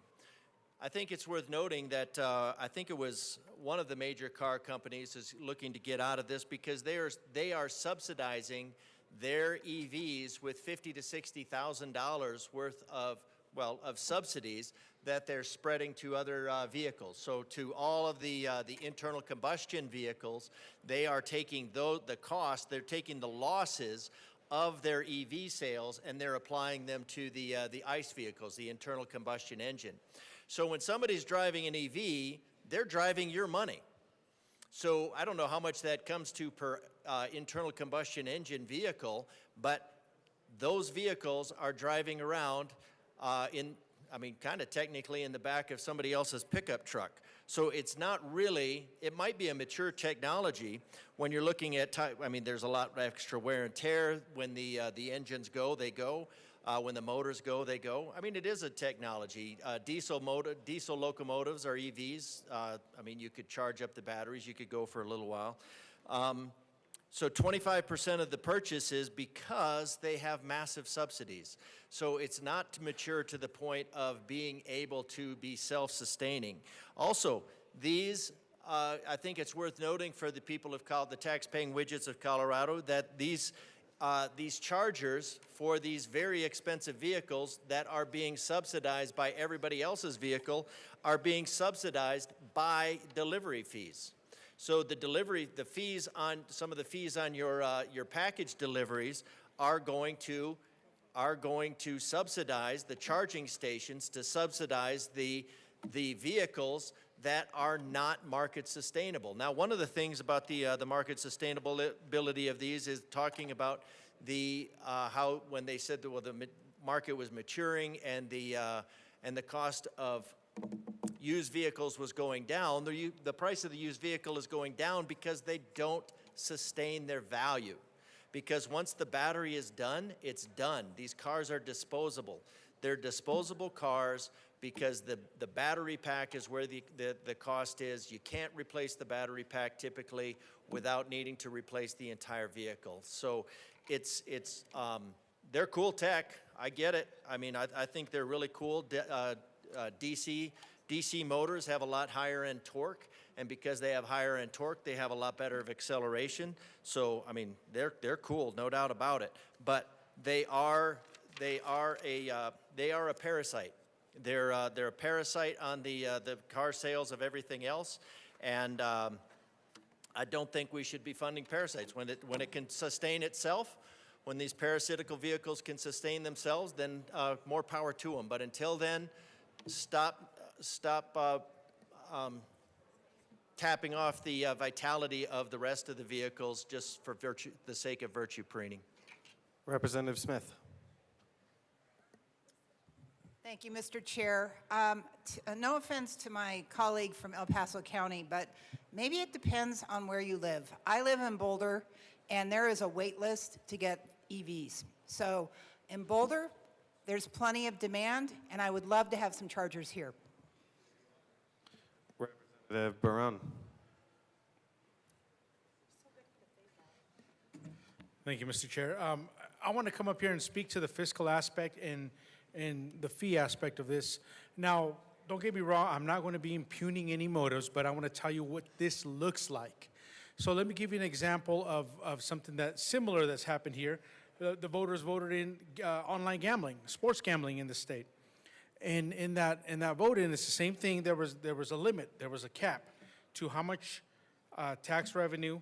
I think it's worth noting that I think it was one of the major car companies is looking to get out of this because they are subsidizing their EVs with $50,000 to $60,000 worth of subsidies that they're spreading to other vehicles. So to all of the internal combustion vehicles, they are taking the cost, they're taking the losses of their EV sales and they're applying them to the ICE vehicles, the internal combustion engine. So when somebody's driving an EV, they're driving your money. So I don't know how much that comes to per internal combustion engine vehicle, but those vehicles are driving around kind of technically in the back of somebody else's pickup truck. So it's not really, it might be a mature technology when you're looking at, there's a lot of extra wear and tear. When the engines go, they go. When the motors go, they go. It is a technology. Diesel locomotives are EVs. You could charge up the batteries. You could go for a little while. So 25% of the purchase is because they have massive subsidies. So it's not mature to the point of being able to be self-sustaining. Also, these, I think it's worth noting for the people of the tax-paying widgets of Colorado that these chargers for these very expensive vehicles that are being subsidized by everybody else's vehicle are being subsidized by delivery fees. So the fees on, some of the fees on your package deliveries are going to subsidize the charging stations to subsidize the vehicles that are not market sustainable. Now, one of the things about the market sustainability of these is talking about how when they said that the market was maturing and the cost of used vehicles was going down. The price of the used vehicle is going down because they don't sustain their value. Because once the battery is done, it's done. These cars are disposable. They're disposable cars because the battery pack is where the cost is. You can't replace the battery pack typically without needing to replace the entire vehicle. So they're cool tech. I get it. I mean, I think they're really cool. DC motors have a lot higher end torque, and because they have higher end torque, they have a lot better of acceleration. So, I mean, they're cool, no doubt about it. But they are a parasite. They're a parasite on the car sales of everything else, and I don't think we should be funding parasites. When it can sustain itself, when these parasitical vehicles can sustain themselves, then more power to them. But until then, stop tapping off the vitality of the rest of the vehicles just for the sake of virtue preening. Representative Smith. Thank you, Mr. Chair. No offense to my colleague from El Paso County, but maybe it depends on where you live. I live in Boulder, and there is a wait list to get EVs. So in Boulder, there's plenty of demand, and I would love to have some chargers here. Representative Barone. Thank you, Mr. Chair. I want to come up here and speak to the fiscal aspect and the fee aspect of this. Now, don't get me wrong, I'm not going to be impugning any motives, but I want to tell you what this looks like. So let me give you an example of something that's similar that's happened here. The voters voted in online gambling, sports gambling in the state. And in that vote-in, it's the same thing. There was a limit, there was a cap to how much tax revenue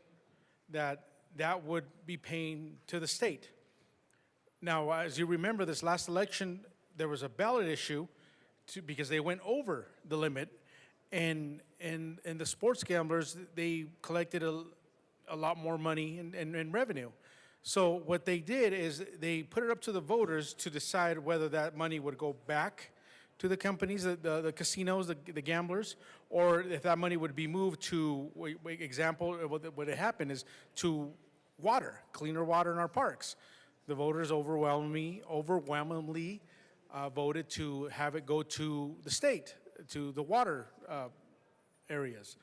that would be paying to the state. Now, as you remember, this last election, there was a ballot issue because they went over the limit, and the sports gamblers, they collected a lot more money in revenue. So what they did is they put it up to the voters to decide whether that money would go back to the companies, the casinos, the gamblers, or if that money would be moved to, example, what had happened is to water, cleaner water in our parks. The voters overwhelmingly voted to have it go to the state, to the water areas,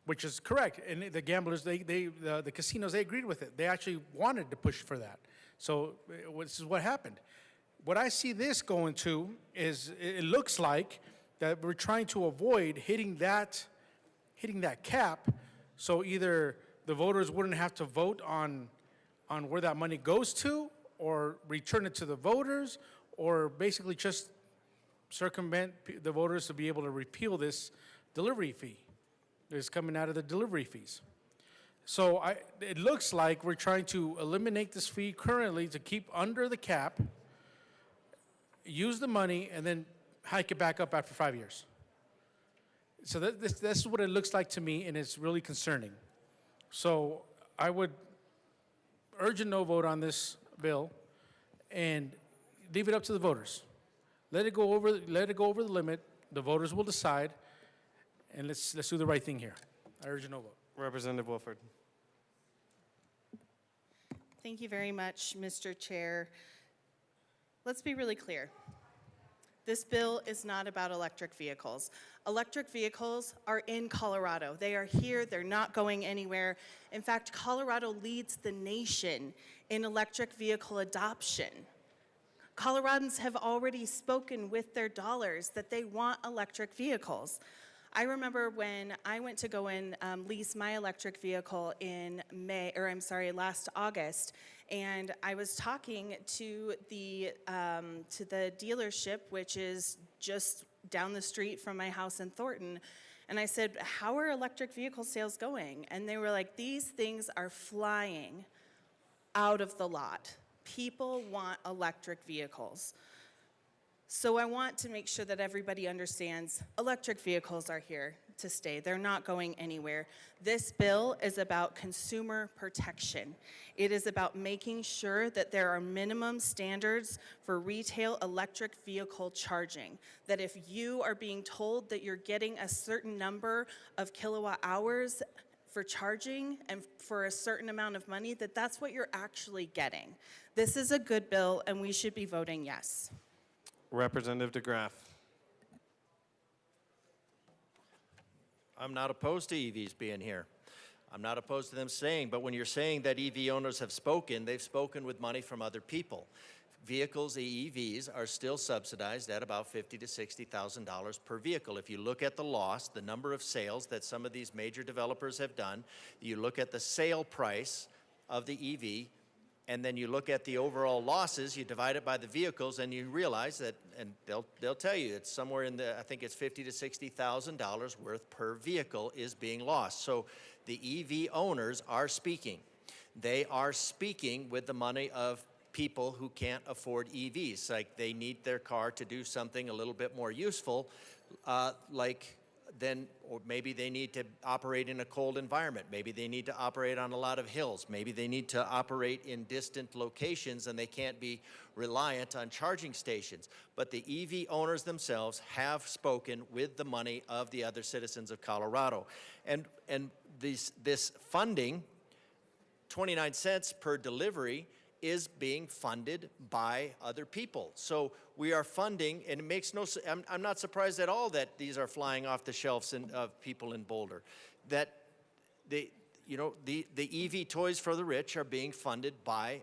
which is correct. And the gamblers, the casinos, they agreed with it. They actually wanted to push for that. So this is what happened. What I see this going to is, it looks like that we're trying to avoid hitting that cap, so either the voters wouldn't have to vote on where that money goes to, or return it to the voters, or basically just circumvent the voters to be able to repeal this delivery fee that's coming out of the delivery fees. So it looks like we're trying to eliminate this fee currently to keep under the cap, use the money, and then hike it back up after 5 years. So this is what it looks like to me, and it's really concerning. So I would urge a no vote on this bill and leave it up to the voters. Let it go over the limit. The voters will decide, and let's do the right thing here. I urge a no vote. Representative Wolford. Thank you very much, Mr. Chair. Let's be really clear. This bill is not about electric vehicles. Electric vehicles are in Colorado. They are here, they're not going anywhere. In fact, Colorado leads the nation in electric vehicle adoption. Coloradans have already spoken with their dollars that they want electric vehicles. I remember when I went to go and lease my electric vehicle in last August, and I was talking to the dealership, which is just down the street from my house in Thornton, and I said, "How are electric vehicle sales going?" And they were like, "These things are flying out of the lot. People want electric vehicles." So I want to make sure that everybody understands electric vehicles are here to stay. They're not going anywhere. This bill is about consumer protection. It is about making sure that there are minimum standards for retail electric vehicle charging. That if you are being told that you're getting a certain number of kilowatt hours for charging and for a certain amount of money, that's what you're actually getting. This is a good bill, and we should be voting yes. Representative DeGraff. I'm not opposed to EVs being here. I'm not opposed to them staying, but when you're saying that EV owners have spoken, they've spoken with money from other people. Vehicles, EVs, are still subsidized at about $50,000 to $60,000 per vehicle. If you look at the loss, the number of sales that some of these major developers have done, you look at the sale price of the EV, and then you look at the overall losses, you divide it by the vehicles, and you realize that, and they'll tell you, it's somewhere in the, I think it's $50,000 to $60,000 worth per vehicle is being lost. So the EV owners are speaking. They are speaking with the money of people who can't afford EVs. Like they need their car to do something a little bit more useful, or maybe they need to operate in a cold environment. Maybe they need to operate on a lot of hills. Maybe they need to operate in distant locations and they can't be reliant on charging stations. But the EV owners themselves have spoken with the money of the other citizens of Colorado. And this funding, 29 cents per delivery, is being funded by other people. So we are funding, and it makes no sense. I'm not surprised at all that these are flying off the shelves of people in Boulder. That the EV toys for the rich are being funded by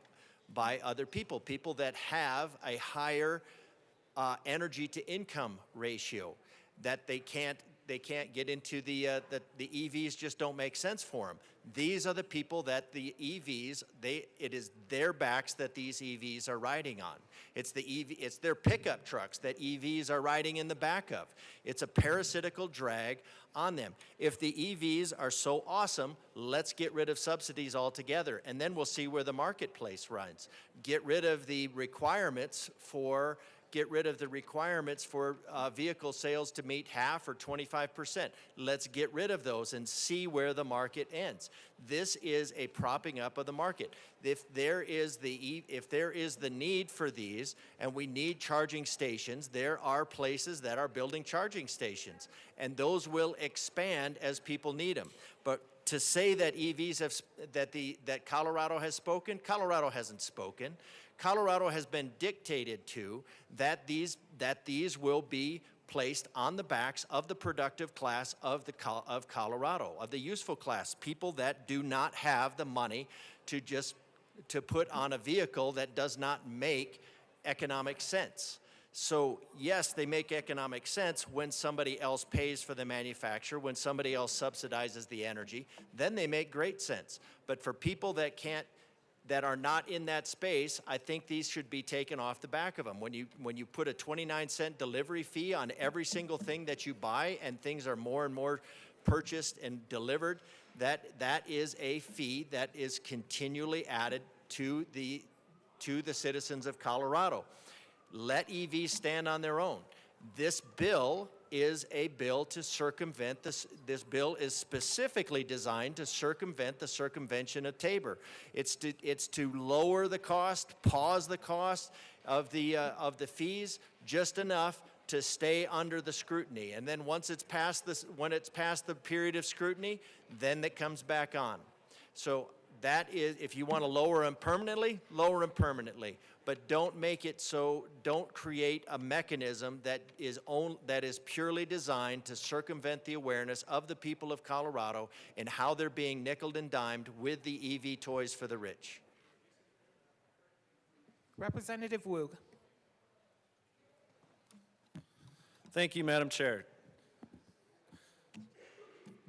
other people, people that have a higher energy to income ratio, that they can't get into the EVs just don't make sense for them. These are the people that the EVs, it is their backs that these EVs are riding on. It's their pickup trucks that EVs are riding in the back of. It's a parasitical drag on them. If the EVs are so awesome, let's get rid of subsidies altogether, and then we'll see where the marketplace runs. Get rid of the requirements for vehicle sales to meet half or 25%. Let's get rid of those and see where the market ends. This is a propping up of the market. If there is the need for these, and we need charging stations, there are places that are building charging stations, and those will expand as people need them. But to say that that Colorado has spoken, Colorado hasn't spoken. Colorado has been dictated to that these will be placed on the backs of the productive class of Colorado, of the useful class, people that do not have the money to put on a vehicle that does not make economic sense. So yes, they make economic sense when somebody else pays for the manufacture, when somebody else subsidizes the energy, then they make great sense. But for people that are not in that space, I think these should be taken off the back of them. When you put a 29-cent delivery fee on every single thing that you buy, and things are more and more purchased and delivered, that is a fee that is continually added to the citizens of Colorado. Let EVs stand on their own. This bill is a bill to circumvent this. This bill is specifically designed to circumvent the circumvention of Tabor. It's to lower the cost, pause the cost of the fees just enough to stay under the scrutiny. And then once it's past the period of scrutiny, then it comes back on. So that is, if you want to lower them permanently, lower them permanently. But don't make it so, don't create a mechanism that is purely designed to circumvent the awareness of the people of Colorado and how they're being nickeled and dimed with the EV toys for the rich. Representative Woog. Thank you, Madam Chair.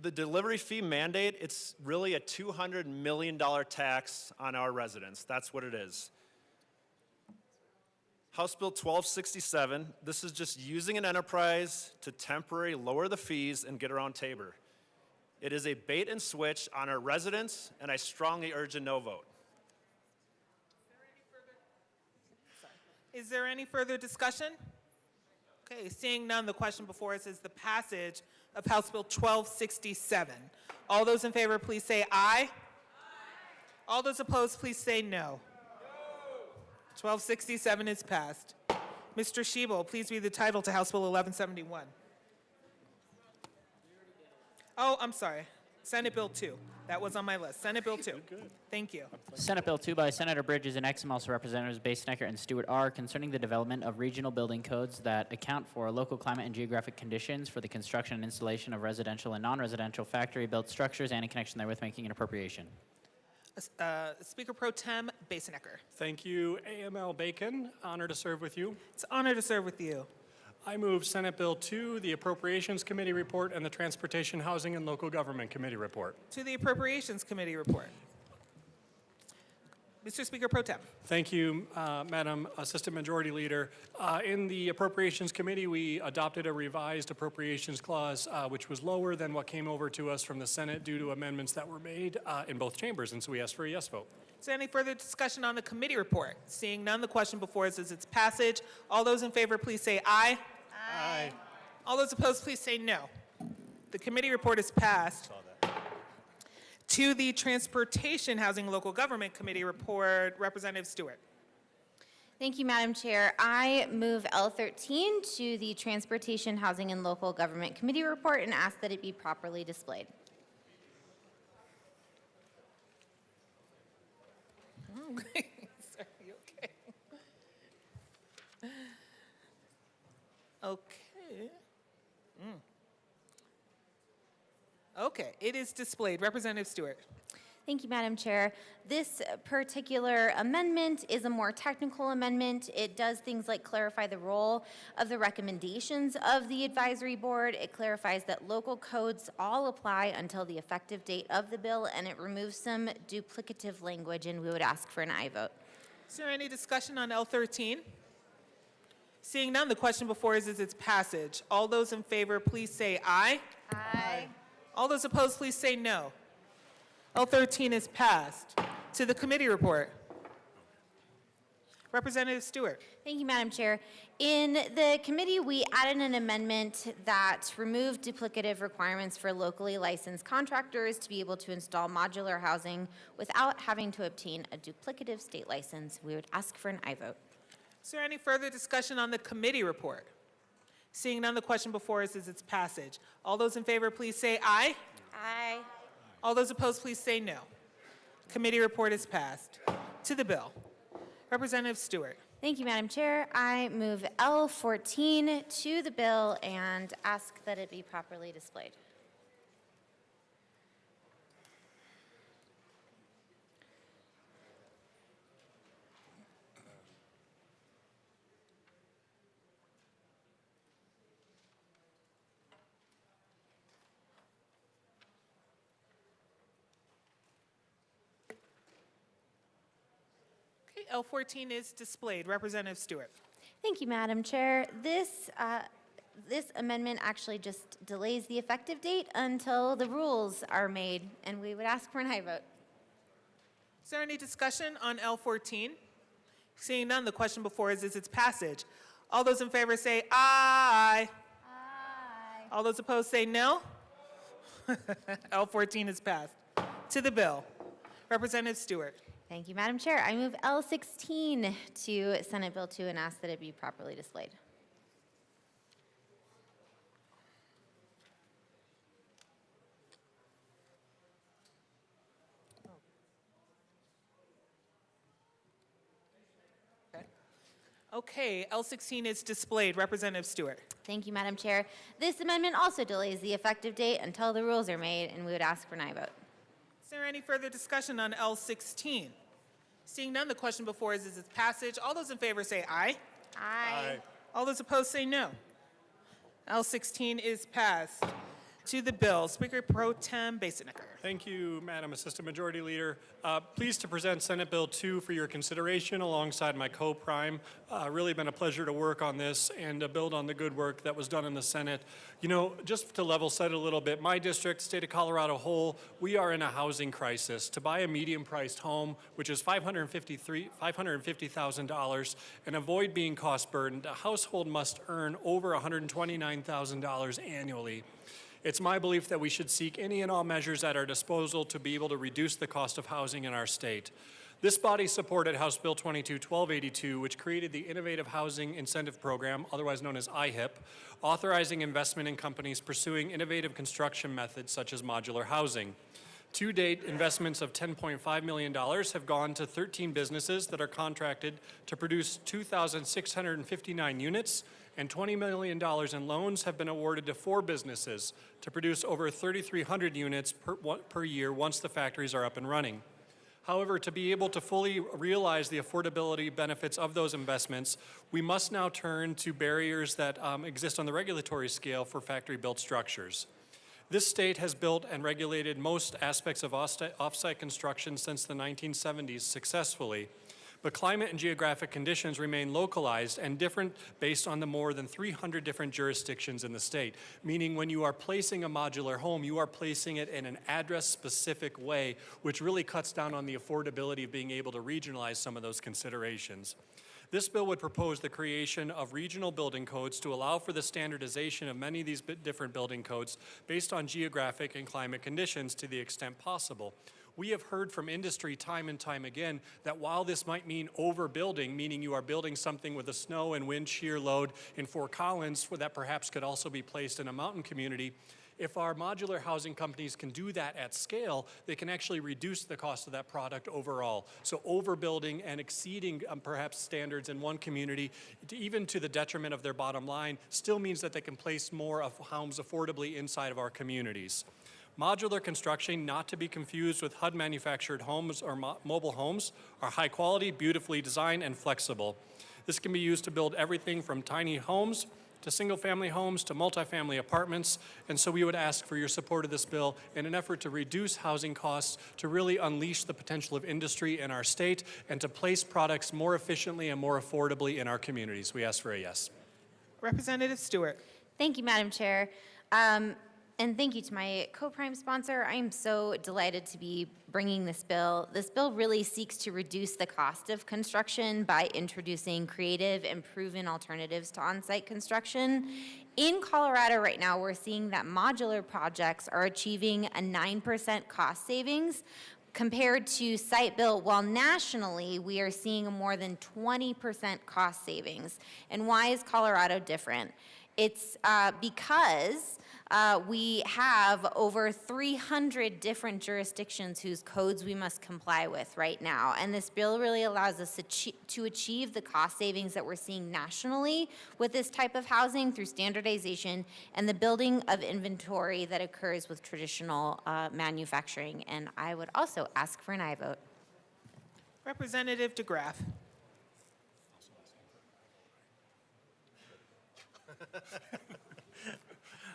The delivery fee mandate, it's really a $200 million tax on our residents. That's what it is. House Bill 1267, this is just using an enterprise to temporarily lower the fees and get around Tabor. It is a bait and switch on our residents, and I strongly urge a no vote. Is there any further discussion? Okay, seeing none, the question before us is the passage of House Bill 1267. All those in favor, please say aye. All those opposed, please say no. 1267 is passed. Mr. Shebel, please read the title to House Bill 1171. Oh, I'm sorry. Senate Bill 2. That was on my list. Senate Bill 2. Thank you. Senate Bill 2 by Senator Bridges and Exum, also Representatives Basenecker and Stewart R., concerning the development of regional building codes that account for local climate and geographic conditions for the construction and installation of residential and non-residential factory-built structures and in connection therewith making an appropriation. Speaker Pro Tem Basenecker. Thank you, AML Bacon. Honor to serve with you. It's an honor to serve with you. I move Senate Bill 2, the Appropriations Committee report, and the Transportation, Housing, and Local Government Committee report. To the Appropriations Committee report. Mr. Speaker Pro Tem. Thank you, Madam Assistant Majority Leader. In the Appropriations Committee, we adopted a revised appropriations clause, which was lower than what came over to us from the Senate due to amendments that were made in both chambers, and so we asked for a yes vote. Is there any further discussion on the committee report? Seeing none, the question before us is its passage. All those in favor, please say aye. Aye. All those opposed, please say no. The committee report is passed. To the Transportation, Housing, and Local Government Committee report, Representative Stewart. Thank you, Madam Chair. I move L13 to the Transportation, Housing, and Local Government Committee report and ask that it be properly displayed. Sorry, okay. Okay. Okay, it is displayed. Representative Stewart. Thank you, Madam Chair. This particular amendment is a more technical amendment. It does things like clarify the role of the recommendations of the advisory board. It clarifies that local codes all apply until the effective date of the bill, and it removes some duplicative language, and we would ask for an aye vote. Is there any discussion on L13? Seeing none, the question before us is its passage. All those in favor, please say aye. Aye. All those opposed, please say no. L13 is passed. To the committee report. Representative Stewart. Thank you, Madam Chair. In the committee, we added an amendment that removed duplicative requirements for locally licensed contractors to be able to install modular housing without having to obtain a duplicative state license. We would ask for an aye vote. Is there any further discussion on the committee report? Seeing none, the question before us is its passage. All those in favor, please say aye. Aye. All those opposed, please say no. Committee report is passed. To the bill. Representative Stewart. Thank you, Madam Chair. I move L14 to the bill and ask that it be properly displayed. Okay, L14 is displayed. Representative Stewart. Thank you, Madam Chair. This amendment actually just delays the effective date until the rules are made, and we would ask for an aye vote. Is there any discussion on L14? Seeing none, the question before us is its passage. All those in favor say aye. Aye. All those opposed say no. L14 is passed. To the bill. Representative Stewart. Thank you, Madam Chair. I move L16 to Senate Bill 2 and ask that it be properly displayed. Okay, L16 is displayed. Representative Stewart. Thank you, Madam Chair. This amendment also delays the effective date until the rules are made, and we would ask for an aye vote. Is there any further discussion on L16? Seeing none, the question before us is its passage. All those in favor say aye. Aye. All those opposed say no. L16 is passed. To the bill, Speaker Pro Tem Basinicker. Thank you, Madam Assistant Majority Leader. Pleased to present Senate Bill 2 for your consideration alongside my co-prime. Really been a pleasure to work on this and to build on the good work that was done in the Senate. You know, just to level set a little bit, my district, state of Colorado whole, we are in a housing crisis. To buy a medium-priced home, which is $550,000, and avoid being cost-burdened, a household must earn over $129,000 annually. It's my belief that we should seek any and all measures at our disposal to be able to reduce the cost of housing in our state. This body supported House Bill 22-1282, which created the Innovative Housing Incentive Program, otherwise known as IHIP, authorizing investment in companies pursuing innovative construction methods such as modular housing. To date, investments of $10.5 million have gone to 13 businesses that are contracted to produce 2,659 units, and $20 million in loans have been awarded to 4 businesses to produce over 3,300 units per year once the factories are up and running. However, to be able to fully realize the affordability benefits of those investments, we must now turn to barriers that exist on the regulatory scale for factory-built structures. This state has built and regulated most aspects of off-site construction since the 1970s successfully. But climate and geographic conditions remain localized and different based on the more than 300 different jurisdictions in the state, meaning when you are placing a modular home, you are placing it in an address-specific way, which really cuts down on the affordability of being able to regionalize some of those considerations. This bill would propose the creation of regional building codes to allow for the standardization of many of these different building codes based on geographic and climate conditions to the extent possible. We have heard from industry time and time again that while this might mean overbuilding, meaning you are building something with a snow and wind shear load in Fort Collins that perhaps could also be placed in a mountain community, if our modular housing companies can do that at scale, they can actually reduce the cost of that product overall. So overbuilding and exceeding perhaps standards in one community, even to the detriment of their bottom line, still means that they can place more of homes affordably inside of our communities. Modular construction, not to be confused with HUD manufactured homes or mobile homes, are high quality, beautifully designed, and flexible. This can be used to build everything from tiny homes to single-family homes to multifamily apartments, and so we would ask for your support of this bill in an effort to reduce housing costs, to really unleash the potential of industry in our state, and to place products more efficiently and more affordably in our communities. We ask for a yes. Representative Stewart. Thank you, Madam Chair. And thank you to my co-prime sponsor. I am so delighted to be bringing this bill. This bill really seeks to reduce the cost of construction by introducing creative and proven alternatives to on-site construction. In Colorado right now, we're seeing that modular projects are achieving a 9% cost savings compared to site-built, while nationally, we are seeing a more than 20% cost savings. And why is Colorado different? It's because we have over 300 different jurisdictions whose codes we must comply with right now. And this bill really allows us to achieve the cost savings that we're seeing nationally with this type of housing through standardization and the building of inventory that occurs with traditional manufacturing. And I would also ask for an aye vote. Representative DeGraff.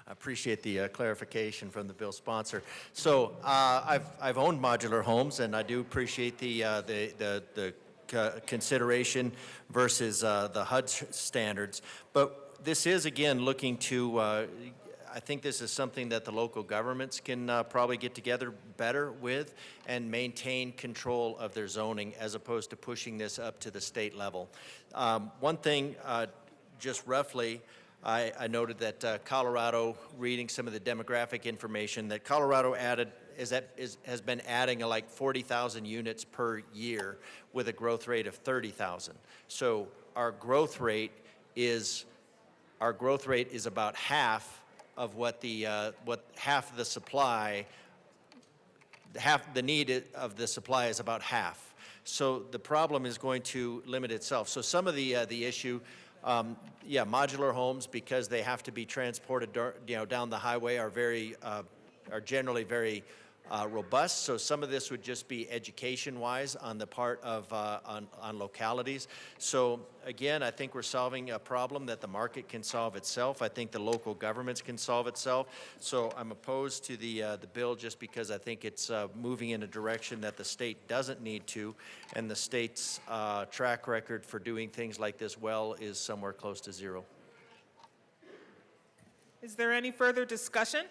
I appreciate the clarification from the bill sponsor. So I've owned modular homes, and I do appreciate the consideration versus the HUD standards. But this is, again, looking to, I think this is something that the local governments can probably get together better with and maintain control of their zoning as opposed to pushing this up to the state level. One thing, just roughly, I noted that Colorado, reading some of the demographic information, that Colorado has been adding like 40,000 units per year with a growth rate of 30,000. So our growth rate is about half of what half the supply, the need of the supply is about half. So the problem is going to limit itself. So some of the issue, yeah, modular homes, because they have to be transported, down the highway, are generally very robust. So some of this would just be education-wise on the part of on localities. So again, I think we're solving a problem that the market can solve itself. I think the local governments can solve itself. So I'm opposed to the bill just because I think it's moving in a direction that the state doesn't need to, and the state's track record for doing things like this well is somewhere close to zero. Is there any further discussion?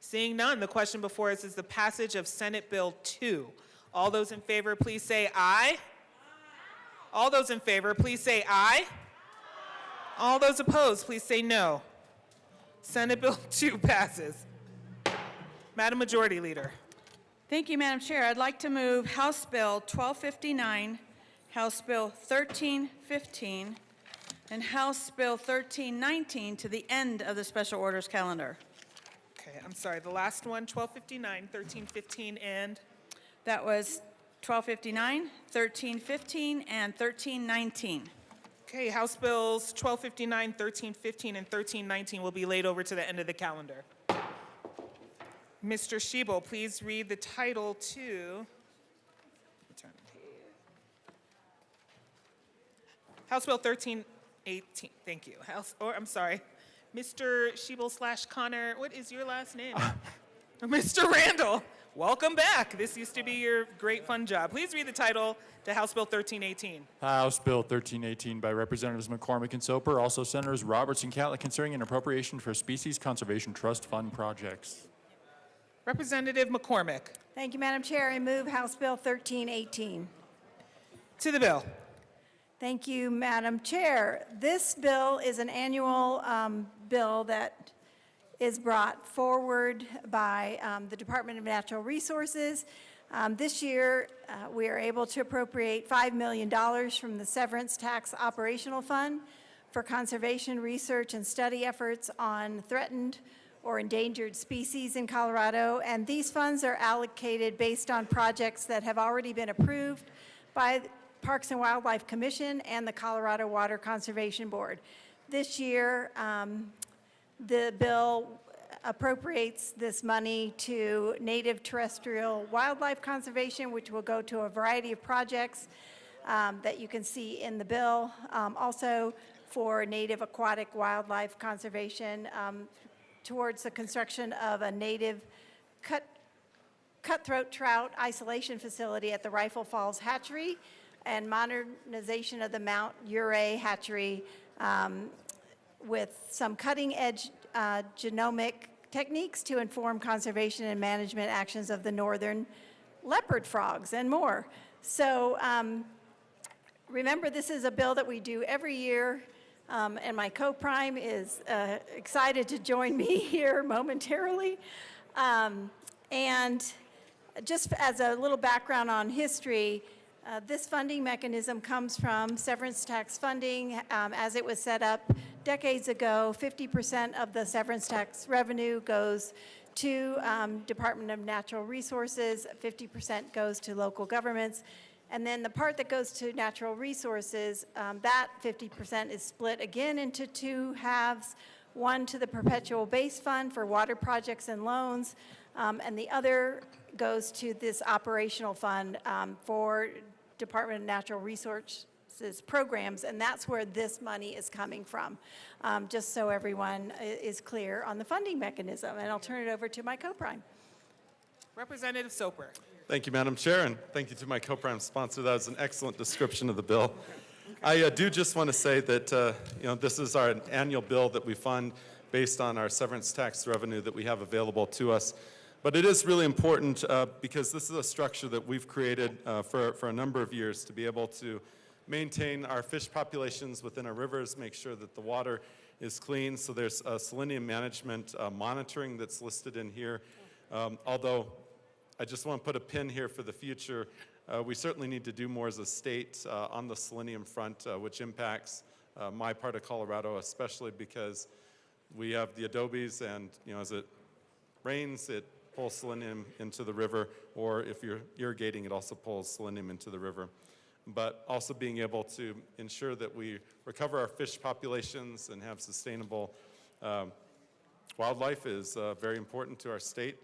Seeing none, the question before us is the passage of Senate Bill 2. All those in favor, please say aye. All those in favor, please say aye. All those opposed, please say no. Senate Bill 2 passes. Madam Majority Leader. Thank you, Madam Chair. I'd like to move House Bill 1259, House Bill 1315, and House Bill 1319 to the end of the special orders calendar. Okay, I'm sorry, the last one, 1259, 1315, and? That was 1259, 1315, and 1319. Okay, House Bills 1259, 1315, and 1319 will be laid over to the end of the calendar. Mr. Schiebel, please read the title to House Bill 1318. Thank you. I'm sorry. Mr. Schiebel/Connor, what is your last name? Mr. Randall, welcome back. This used to be your great fun job. Please read the title to House Bill 1318. House Bill 1318 by Representatives McCormick and Soper, also Senators Roberts and Catlett, concerning an appropriation for Species Conservation Trust Fund projects. Representative McCormick. Thank you, Madam Chair. I move House Bill 1318. To the bill. Thank you, Madam Chair. This bill is an annual bill that is brought forward by the Department of Natural Resources. This year, we are able to appropriate $5 million from the Severance Tax Operational Fund for conservation research and study efforts on threatened or endangered species in Colorado. And these funds are allocated based on projects that have already been approved by Parks and Wildlife Commission and the Colorado Water Conservation Board. This year, the bill appropriates this money to native terrestrial wildlife conservation, which will go to a variety of projects that you can see in the bill. Also for native aquatic wildlife conservation towards the construction of a native cutthroat trout isolation facility at the Rifle Falls Hatchery, and modernization of the Mount Ouray hatchery with some cutting-edge genomic techniques to inform conservation and management actions of the northern leopard frogs and more. So remember, this is a bill that we do every year, and my co-prime is excited to join me here momentarily. And just as a little background on history, this funding mechanism comes from severance tax funding. As it was set up decades ago, 50% of the severance tax revenue goes to Department of Natural Resources, 50% goes to local governments, and then the part that goes to natural resources, that 50% is split again into two halves, one to the Perpetual Base Fund for water projects and loans, and the other goes to this operational fund for Department of Natural Resources programs, and that's where this money is coming from, just so everyone is clear on the funding mechanism. And I'll turn it over to my co-prime. Representative Soper. Thank you, Madam Chair, and thank you to my co-prime sponsor. That was an excellent description of the bill. I do just want to say that this is our annual bill that we fund based on our severance tax revenue that we have available to us. But it is really important because this is a structure that we've created for a number of years to be able to maintain our fish populations within our rivers, make sure that the water is clean. So there's salinity management monitoring that's listed in here. Although I just want to put a pin here for the future. We certainly need to do more as a state on the selenium front, which impacts my part of Colorado, especially because we have the adobes, and as it rains, it pull selenium into the river, or if you're irrigating, it also pulls selenium into the river. But also being able to ensure that we recover our fish populations and have sustainable wildlife is very important to our state,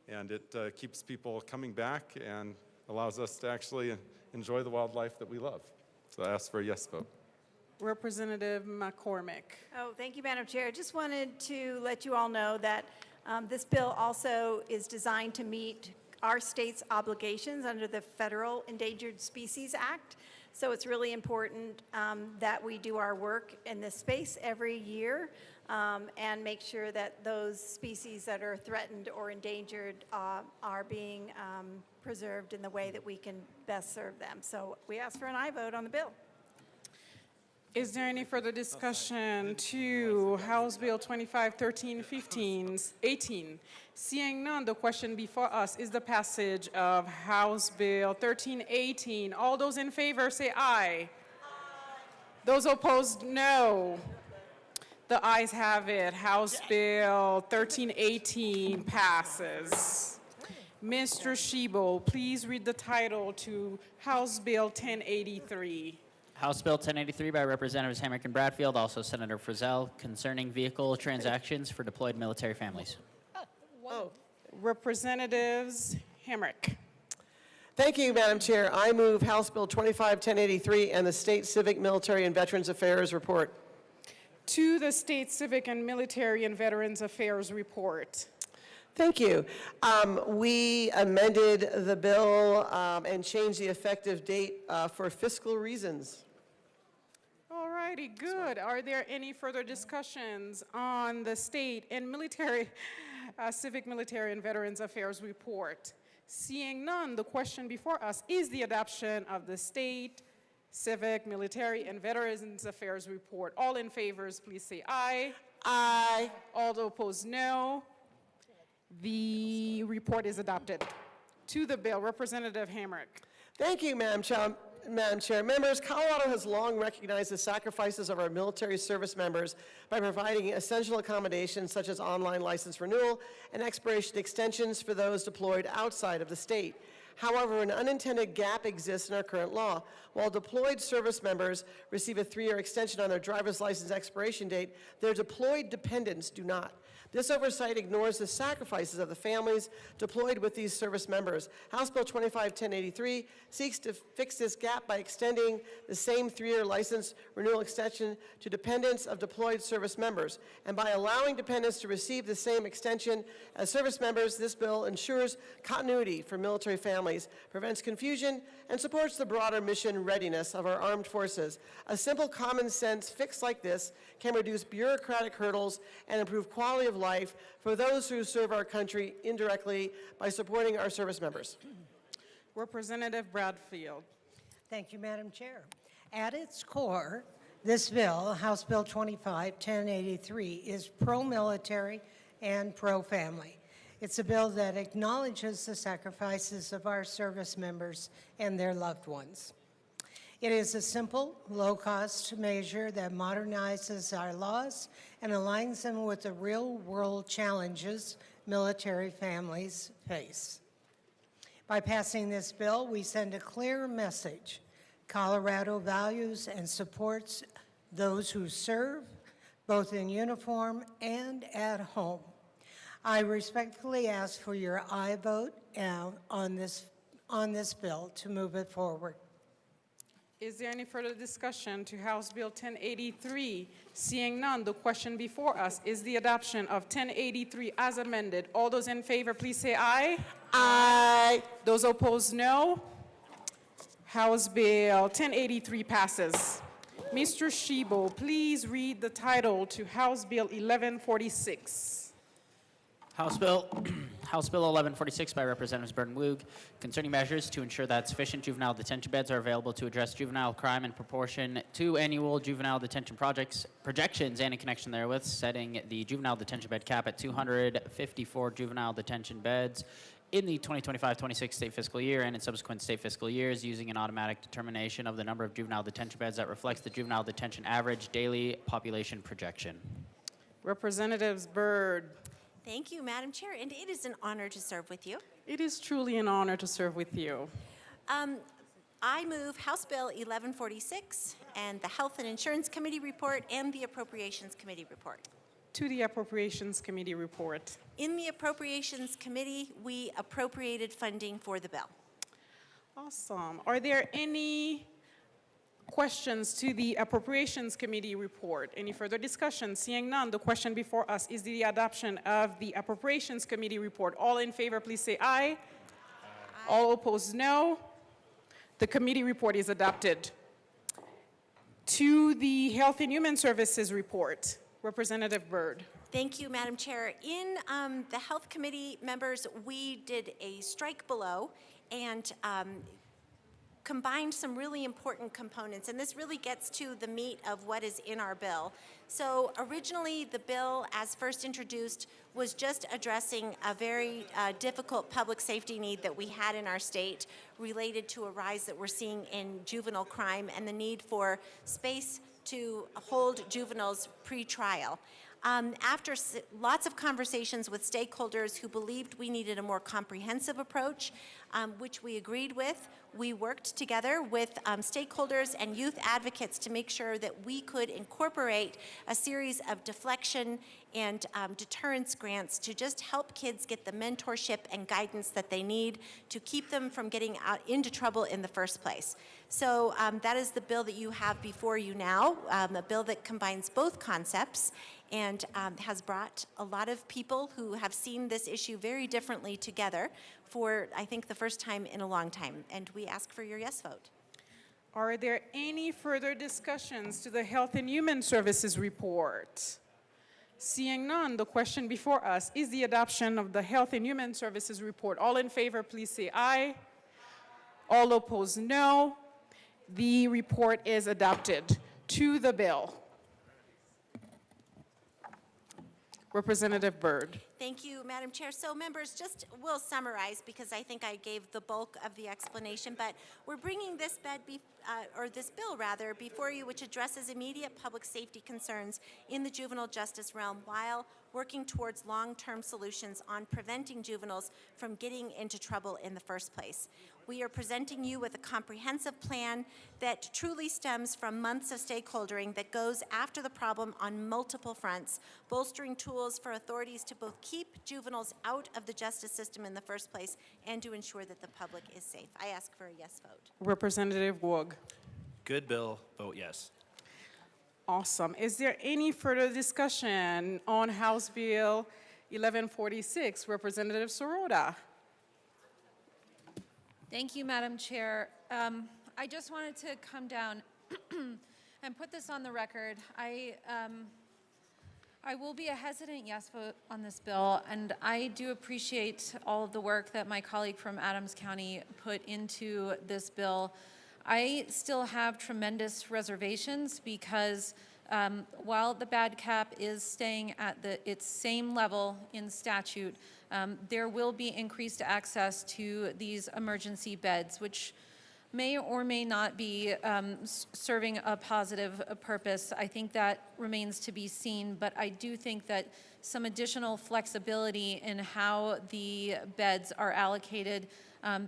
and it keeps people coming back and allows us to actually enjoy the wildlife that we love. So I ask for a yes vote. Representative McCormick. Oh, thank you, Madam Chair. Just wanted to let you all know that this bill also is designed to meet our state's obligations under the Federal Endangered Species Act. So it's really important that we do our work in this space every year and make sure that those species that are threatened or endangered are being preserved in the way that we can best serve them. So we ask for an aye vote on the bill. Is there any further discussion to House Bill 2513-18? Seeing none, the question before us is the passage of House Bill 1318. All those in favor say aye. Those opposed, no. The ayes have it. House Bill 1318 passes. Mr. Shebo, please read the title to House Bill 1083. House Bill 1083 by Representatives Hamrick and Bradfield, also Senator Frizzell, concerning vehicle transactions for deployed military families. Representatives Hamrick. Thank you, Madam Chair. I move House Bill 25-1083 and the State Civic, Military, and Veterans Affairs Report. To the State Civic and Military and Veterans Affairs Report. Thank you. We amended the bill and changed the effective date for fiscal reasons. All righty, good. Are there any further discussions on the State and Military, Civic, Military, and Veterans Affairs Report? Seeing none, the question before us is the adoption of the State, Civic, Military, and Veterans Affairs Report. All in favors, please say aye. Aye. All opposed, no. The report is adopted. To the bill, Representative Hamrick. Thank you, Madam Chair. Members, Colorado has long recognized the sacrifices of our military service members by providing essential accommodations such as online license renewal and expiration extensions for those deployed outside of the state. However, an unintended gap exists in our current law. While deployed service members receive a 3-year extension on their driver's license expiration date, their deployed dependents do not. This oversight ignores the sacrifices of the families deployed with these service members. House Bill 25-1083 seeks to fix this gap by extending the same 3-year license renewal extension to dependents of deployed service members. And by allowing dependents to receive the same extension as service members, this bill ensures continuity for military families, prevents confusion, and supports the broader mission readiness of our armed forces. A simple common sense fix like this can reduce bureaucratic hurdles and improve quality of life for those who serve our country indirectly by supporting our service members. Representative Bradfield. Thank you, Madam Chair. At its core, this bill, House Bill 25-1083, is pro-military and pro-family. It's a bill that acknowledges the sacrifices of our service members and their loved ones. It is a simple, low-cost measure that modernizes our laws and aligns them with the real-world challenges military families face. By passing this bill, we send a clear message. Colorado values and supports those who serve, both in uniform and at home. I respectfully ask for your aye vote on this bill to move it forward. Is there any further discussion to House Bill 1083? Seeing none, the question before us is the adoption of 1083 as amended. All those in favor, please say aye. Aye. Those opposed, no. House Bill 1083 passes. Mr. Shebo, please read the title to House Bill 1146. House Bill 1146 by Representatives Burton Woog, concerning measures to ensure that sufficient juvenile detention beds are available to address juvenile crime in proportion to annual juvenile detention projections and in connection therewith, setting the juvenile detention bed cap at 254 juvenile detention beds in the 2025-26 state fiscal year and in subsequent state fiscal years, using an automatic determination of the number of juvenile detention beds that reflects the juvenile detention average daily population projection. Representatives Byrd. Thank you, Madam Chair, and it is an honor to serve with you. It is truly an honor to serve with you. I move House Bill 1146 and the Health and Insurance Committee report and the Appropriations Committee report. To the Appropriations Committee report. In the Appropriations Committee, we appropriated funding for the bill. Awesome. Are there any questions to the Appropriations Committee report? Any further discussion? Seeing none, the question before us is the adoption of the Appropriations Committee report. All in favor, please say aye. Aye. All opposed, no. The committee report is adopted. To the Health and Human Services report, Representative Byrd. Thank you, Madam Chair. In the Health Committee, members, we did a strike below and combined some really important components, and this really gets to the meat of what is in our bill. So originally, the bill, as first introduced, was just addressing a very difficult public safety need that we had in our state related to a rise that we're seeing in juvenile crime and the need for space to hold juveniles pre-trial. After lots of conversations with stakeholders who believed we needed a more comprehensive approach, which we agreed with, we worked together with stakeholders and youth advocates to make sure that we could incorporate a series of deflection and deterrence grants to just help kids get the mentorship and guidance that they need to keep them from getting out into trouble in the first place. So that is the bill that you have before you now, a bill that combines both concepts and has brought a lot of people who have seen this issue very differently together for, I think, the first time in a long time. And we ask for your yes vote. Are there any further discussions to the Health and Human Services report? Seeing none, the question before us is the adoption of the Health and Human Services report. All in favor, please say aye. All opposed, no. The report is adopted. To the bill. Representative Byrd. Thank you, Madam Chair. So members, just will summarize because I think I gave the bulk of the explanation, but we're bringing this bill before you, which addresses immediate public safety concerns in the juvenile justice realm while working towards long-term solutions on preventing juveniles from getting into trouble in the first place. We are presenting you with a comprehensive plan that truly stems from months of stakeholdering that goes after the problem on multiple fronts, bolstering tools for authorities to both keep juveniles out of the justice system in the first place and to ensure that the public is safe. I ask for a yes vote. Representative Woog. Good bill, vote yes. Awesome. Is there any further discussion on House Bill 1146? Representative Sirota. Thank you, Madam Chair. I just wanted to come down and put this on the record. I will be a hesitant yes vote on this bill, and I do appreciate all of the work that my colleague from Adams County put into this bill. I still have tremendous reservations because while the bad cap is staying at its same level in statute, there will be increased access to these emergency beds, which may or may not be serving a positive purpose. I think that remains to be seen, but I do think that some additional flexibility in how the beds are allocated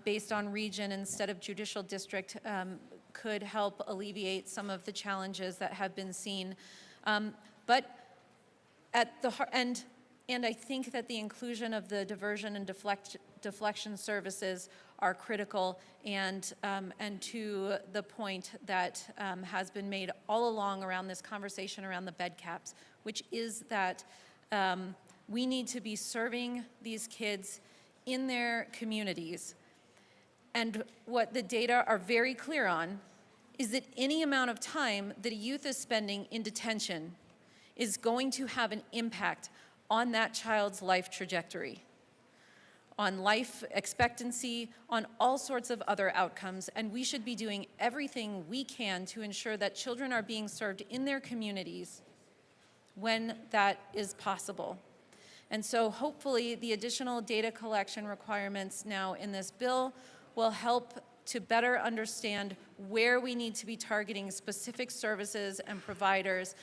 based on region instead of judicial district could help alleviate some of the challenges that have been seen. But at the heart, and I think that the inclusion of the diversion and deflection services are critical, and to the point that has been made all along around this conversation around the bed caps, which is that we need to be serving these kids in their communities. And what the data are very clear on is that any amount of time that a youth is spending in detention is going to have an impact on that child's life trajectory, on life expectancy, on all sorts of other outcomes. And we should be doing everything we can to ensure that children are being served in their communities when that is possible. And so hopefully the additional data collection requirements now in this bill will help to better understand where we need to be targeting specific services and providers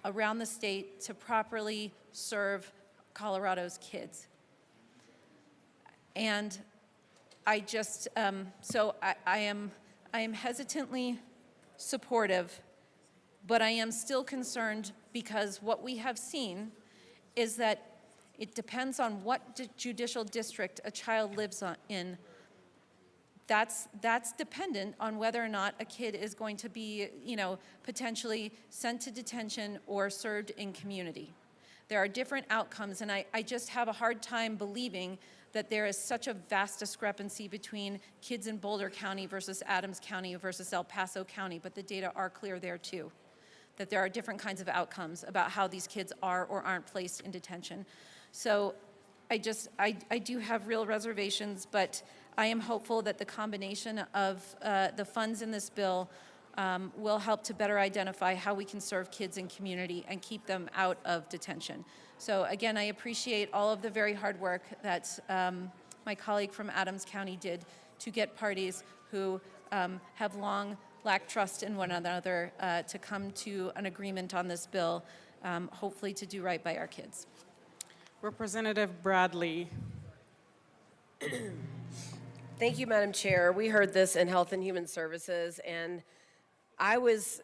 around the state to properly serve Colorado's kids. And I just, so I am hesitantly supportive, but I am still concerned because what we have seen is that it depends on what judicial district a child lives in. That's dependent on whether or not a kid is going to be, potentially sent to detention or served in community. There are different outcomes, and I just have a hard time believing that there is such a vast discrepancy between kids in Boulder County versus Adams County versus El Paso County, but the data are clear there too, that there are different kinds of outcomes about how these kids are or aren't placed in detention. So I do have real reservations, but I am hopeful that the combination of the funds in this bill will help to better identify how we can serve kids in community and keep them out of detention. So again, I appreciate all of the very hard work that my colleague from Adams County did to get parties who have long lacked trust in one another to come to an agreement on this bill, hopefully to do right by our kids. Representative Bradley. Thank you, Madam Chair. We heard this in Health and Human Services, and I was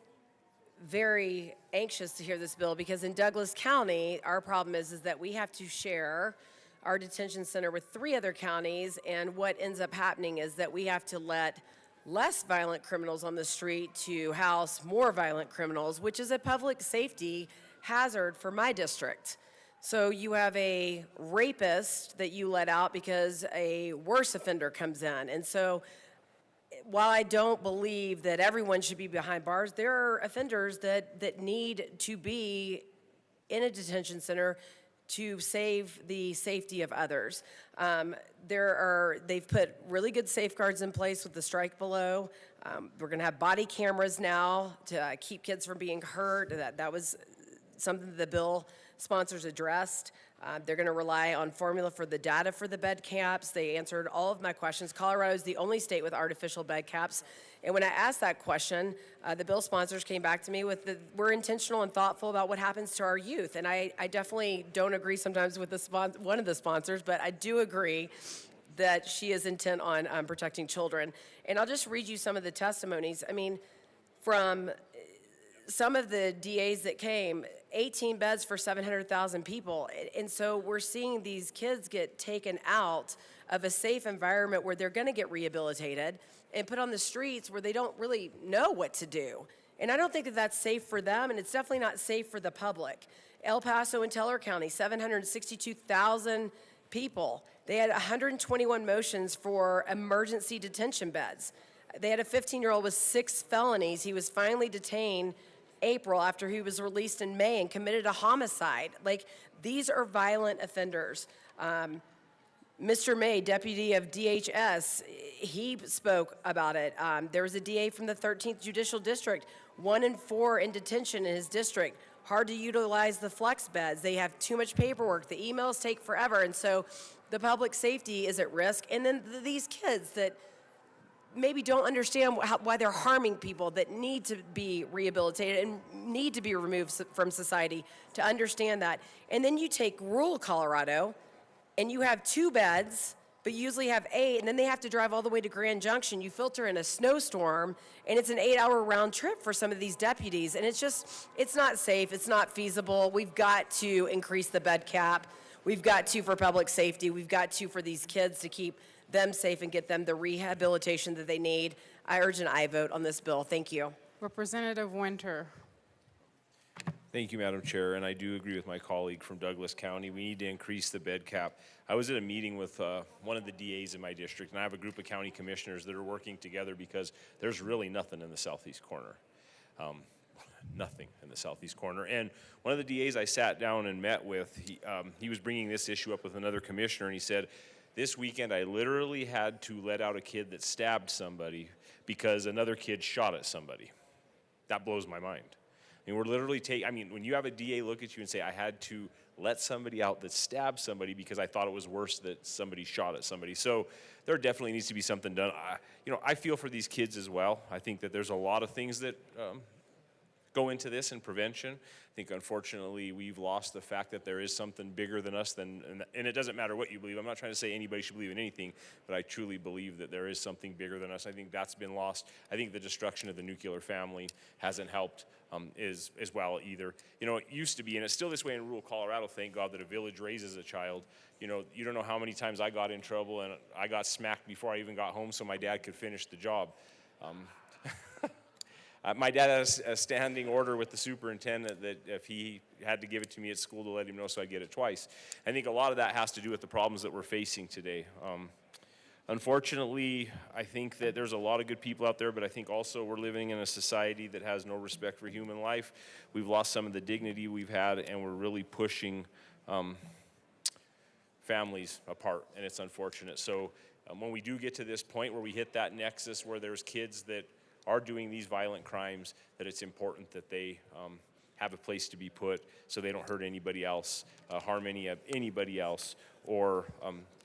very anxious to hear this bill because in Douglas County, our problem is that we have to share our detention center with 3 other counties, and what ends up happening is that we have to let less violent criminals on the street to house more violent criminals, which is a public safety hazard for my district. So you have a rapist that you let out because a worse offender comes in. And so while I don't believe that everyone should be behind bars, there are offenders that need to be in a detention center to save the safety of others. They've put really good safeguards in place with the strike below. We're gonna have body cameras now to keep kids from being hurt. That was something that the bill sponsors addressed. They're going to rely on formula for the data for the bed caps. They answered all of my questions. Colorado is the only state with artificial bed caps. And when I asked that question, the bill sponsors came back to me with we're intentional and thoughtful about what happens to our youth. And I definitely don't agree sometimes with one of the sponsors, but I do agree that she is intent on protecting children. And I'll just read you some of the testimonies. I mean, from some of the DAs that came, 18 beds for 700,000 people. And so we're seeing these kids get taken out of a safe environment where they're gonna get rehabilitated and put on the streets where they don't really know what to do. And I don't think that that's safe for them, and it's definitely not safe for the public. El Paso and Teller County, 762,000 people. They had 121 motions for emergency detention beds. They had a 15-year-old with 6 felonies. He was finally detained April after he was released in May and committed a homicide. Like, these are violent offenders. Mr. May, deputy of DHS, he spoke about it. There was a DA from the 13th Judicial District, 1 in 4 in detention in his district. Hard to utilize the flex beds. They have too much paperwork. The emails take forever. And so the public safety is at risk. And then these kids that maybe don't understand why they're harming people that need to be rehabilitated and need to be removed from society to understand that. And then you take rural Colorado and you have 2 beds, but you usually have 8, and then they have to drive all the way to Grand Junction. You filter in a snowstorm, and it's an 8-hour round trip for some of these deputies. And it's not safe, it's not feasible. We've got to increase the bed cap. We've got to for public safety. We've got to for these kids to keep them safe and get them the rehabilitation that they need. I urge an aye vote on this bill. Thank you. Representative Winter. Thank you, Madam Chair, and I do agree with my colleague from Douglas County. We need to increase the bed cap. I was at a meeting with one of the DAs in my district, and I have a group of county commissioners that are working together because there's really nothing in the southeast corner. Nothing in the southeast corner. And one of the DAs I sat down and met with, he was bringing this issue up with another commissioner, and he said, this weekend I literally had to let out a kid that stabbed somebody because another kid shot at somebody. That blows my mind. I mean, we're literally when you have a DA look at you and say, I had to let somebody out that stabbed somebody because I thought it was worse that somebody shot at somebody. So there definitely needs to be something done. I feel for these kids as well. I think that there's a lot of things that go into this in prevention. I think unfortunately we've lost the fact that there is something bigger than us and it doesn't matter what you believe. I'm not trying to say anybody should believe in anything, but I truly believe that there is something bigger than us. I think that's been lost. I think the destruction of the nuclear family hasn't helped as well either. You know, it used to be, and it's still this way in rural Colorado, thank God, that a village raises a child. You know, you don't know how many times I got in trouble and I got smacked before I even got home so my dad could finish the job. My dad has a standing order with the superintendent that if he had to give it to me at school to let him know so I'd get it twice. I think a lot of that has to do with the problems that we're facing today. Unfortunately, I think that there's a lot of good people out there, but I think also we're living in a society that has no respect for human life. We've lost some of the dignity we've had, and we're really pushing families apart, and it's unfortunate. So when we do get to this point where we hit that nexus where there's kids that are doing these violent crimes, that it's important that they have a place to be put so they don't hurt anybody else, harm anybody else, or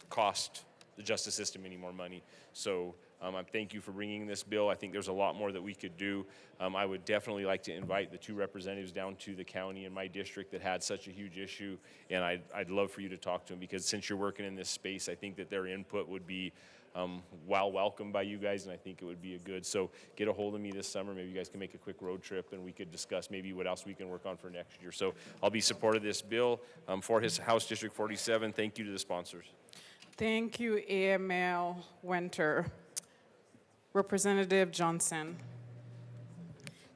cost the justice system any more money. So I thank you for bringing this bill. I think there's a lot more that we could do. I would definitely like to invite the 2 representatives down to the county in my district that had such a huge issue, and I'd love for you to talk to them, because since you're working in this space, I think that their input would be well welcomed by you guys, and I think it would be a good. So get a hold of me this summer. Maybe you guys can make a quick road trip, and we could discuss maybe what else we can work on for next year. So I'll be supportive of this bill for his House District 47. Thank you to the sponsors. Thank you, AML Winter. Representative Johnson.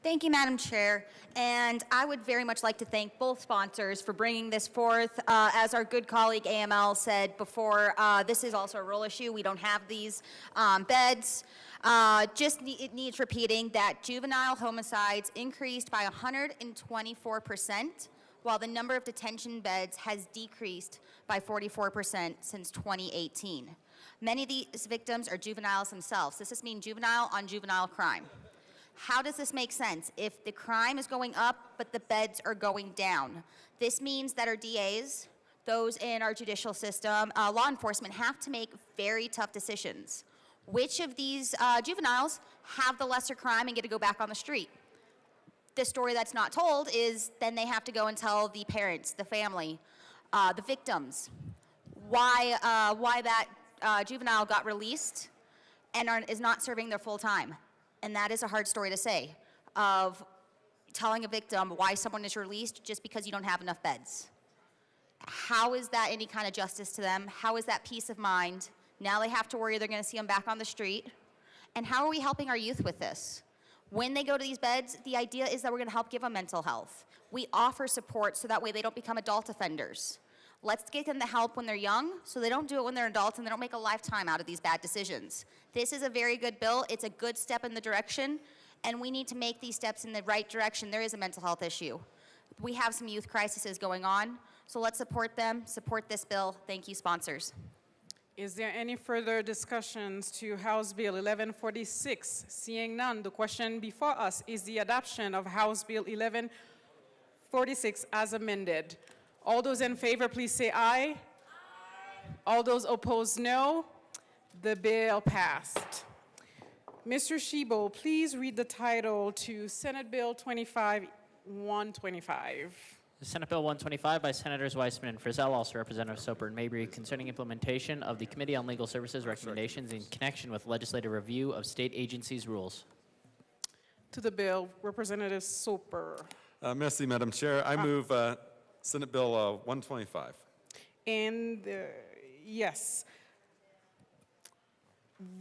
Thank you, Madam Chair. And I would very much like to thank both sponsors for bringing this forth. As our good colleague AML said before, this is also a rural issue. We don't have these beds. It needs repeating that juvenile homicides increased by 124%, while the number of detention beds has decreased by 44% since 2018. Many of these victims are juveniles themselves. This just means juvenile on juvenile crime. How does this make sense? If the crime is going up, but the beds are going down, this means that our DAs, those in our judicial system, law enforcement have to make very tough decisions. Which of these juveniles have the lesser crime and get to go back on the street? The story that's not told is then they have to go and tell the parents, the family, the victims, why that juvenile got released and is not serving their full time. And that is a hard story to say, of telling a victim why someone is released just because you don't have enough beds. How is that any kind of justice to them? How is that peace of mind? Now they have to worry they're going to see them back on the street. And how are we helping our youth with this? When they go to these beds, the idea is that we're going to help give them mental health. We offer support so that way they don't become adult offenders. Let's get them the help when they're young so they don't do it when they're adults and they don't make a lifetime out of these bad decisions. This is a very good bill. It's a good step in the direction, and we need to make these steps in the right direction. There is a mental health issue. We have some youth crises going on, so let's support them, support this bill. Thank you, sponsors. Is there any further discussions to House Bill 1146? Seeing none, the question before us is the adoption of House Bill 1146 as amended. All those in favor, please say aye. Aye. All those opposed, no. The bill passed. Mr. Shebo, please read the title to Senate Bill 125. Senate Bill 125 by Senators Weissman and Frizzell, also Representative Soper and Mabry, concerning implementation of the Committee on Legal Services recommendations in connection with legislative review of state agencies' rules. To the bill, Representative Soper. Merci, Madam Chair. I move Senate Bill 125. And yes.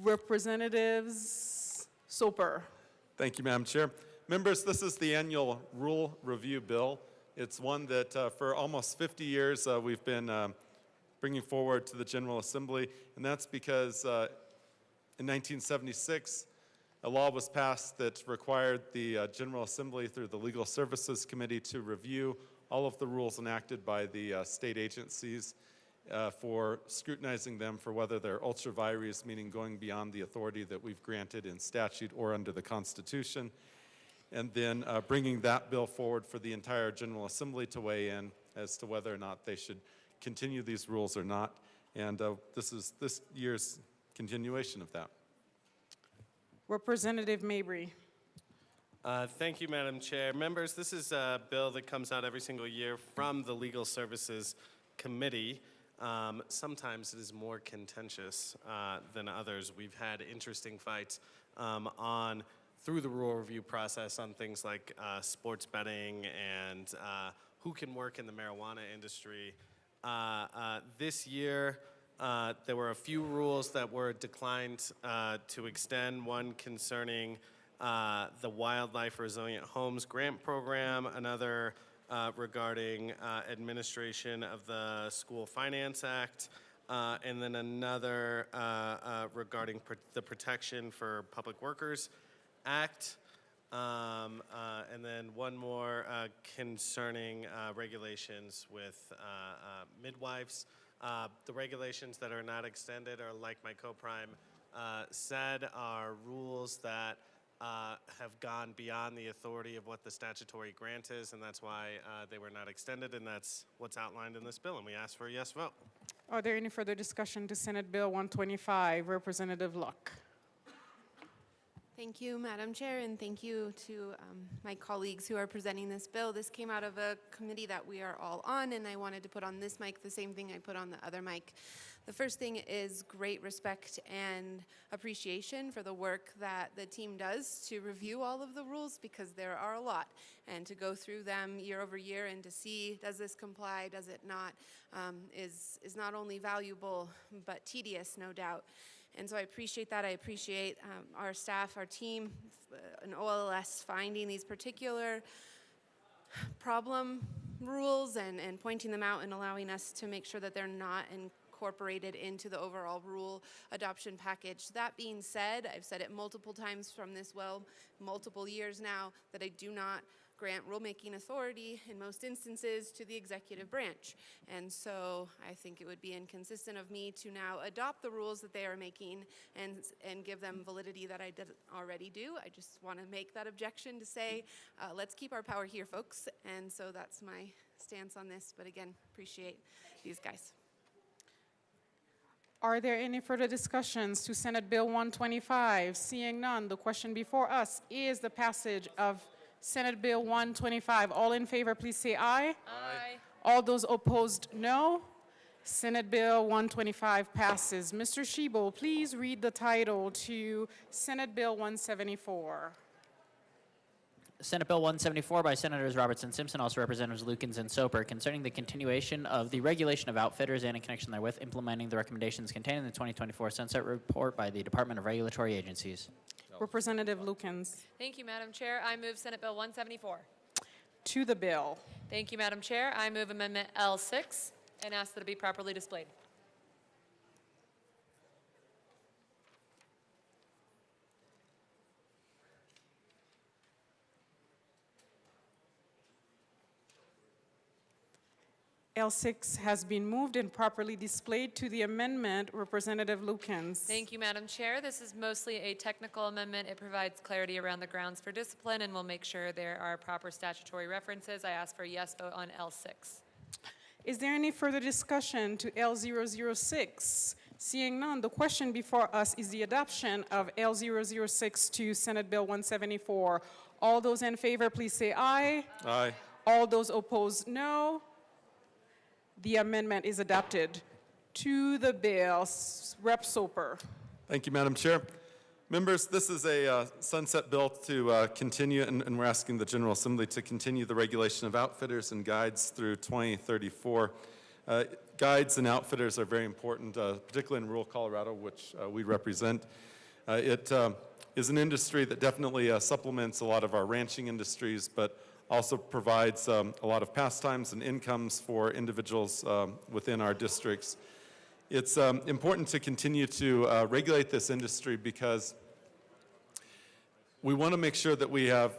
Representatives Soper. Thank you, Madam Chair. Members, this is the annual rule review bill. It's one that for almost 50 years we've been bringing forward to the General Assembly, and that's because in 1976, a law was passed that required the General Assembly through the Legal Services Committee to review all of the rules enacted by the state agencies for scrutinizing them for whether they're ultra vires, meaning going beyond the authority that we've granted in statute or under the Constitution, and then bringing that bill forward for the entire General Assembly to weigh in as to whether or not they should continue these rules or not. And this is this year's continuation of that. Representative Mabry. Thank you, Madam Chair. Members, this is a bill that comes out every single year from the Legal Services Committee. Sometimes it is more contentious than others. We've had interesting fights through the rule review process on things like sports betting and who can work in the marijuana industry. This year, there were a few rules that were declined to extend, one concerning the Wildlife Resilient Homes Grant Program, another regarding administration of the School Finance Act, and then another regarding the Protection for Public Workers Act, and then one more concerning regulations with midwives. The regulations that are not extended are, like my co-prime said, are rules that have gone beyond the authority of what the statutory grant is, and that's why they were not extended, and that's what's outlined in this bill, and we ask for a yes vote. Are there any further discussion to Senate Bill 125? Representative Luck. Thank you, Madam Chair, and thank you to my colleagues who are presenting this bill. This came out of a committee that we are all on, and I wanted to put on this mic the same thing I put on the other mic. The first thing is great respect and appreciation for the work that the team does to review all of the rules, because there are a lot, and to go through them year over year and to see, does this comply, does it not, is not only valuable but tedious, no doubt. And so I appreciate that. I appreciate our staff, our team, and OLS finding these particular problem rules and pointing them out and allowing us to make sure that they're not incorporated into the overall rule adoption package. That being said, I've said it multiple times from this well, multiple years now, that I do not grant rulemaking authority in most instances to the executive branch. And so I think it would be inconsistent of me to now adopt the rules that they are making and give them validity that I did already do. I just want to make that objection to say, let's keep our power here, folks. And so that's my stance on this. But again, appreciate these guys. Are there any further discussions to Senate Bill 125? Seeing none, the question before us is the passage of Senate Bill 125. All in favor, please say aye. Aye. All those opposed, no. Senate Bill 125 passes. Mr. Shebo, please read the title to Senate Bill 174. Senate Bill 174 by Senators Robertson, Simpson, also Representatives Lukens and Soper, concerning the continuation of the regulation of outfitters and in connection therewith implementing the recommendations contained in the 2024 Sunset Report by the Department of Regulatory Agencies. Representative Lukens. Thank you, Madam Chair. I move Senate Bill 174. To the bill. Thank you, Madam Chair. I move Amendment L6 and ask that it be properly displayed. L6 has been moved and properly displayed. To the amendment, Representative Lukens. Thank you, Madam Chair. This is mostly a technical amendment. It provides clarity around the grounds for discipline and will make sure there are proper statutory references. I ask for a yes vote on L6. Is there any further discussion to L006? Seeing none, the question before us is the adoption of L006 to Senate Bill 174. All those in favor, please say aye. Aye. All those opposed, no. The amendment is adopted. To the bill, Rep. Soper. Thank you, Madam Chair. Members, this is a sunset bill to continue, and we're asking the General Assembly to continue the regulation of outfitters and guides through 2034. Guides and outfitters are very important, particularly in rural Colorado, which we represent. It is an industry that definitely supplements a lot of our ranching industries, but also provides a lot of pastimes and incomes for individuals within our districts. It's important to continue to regulate this industry because we want to make sure that we have,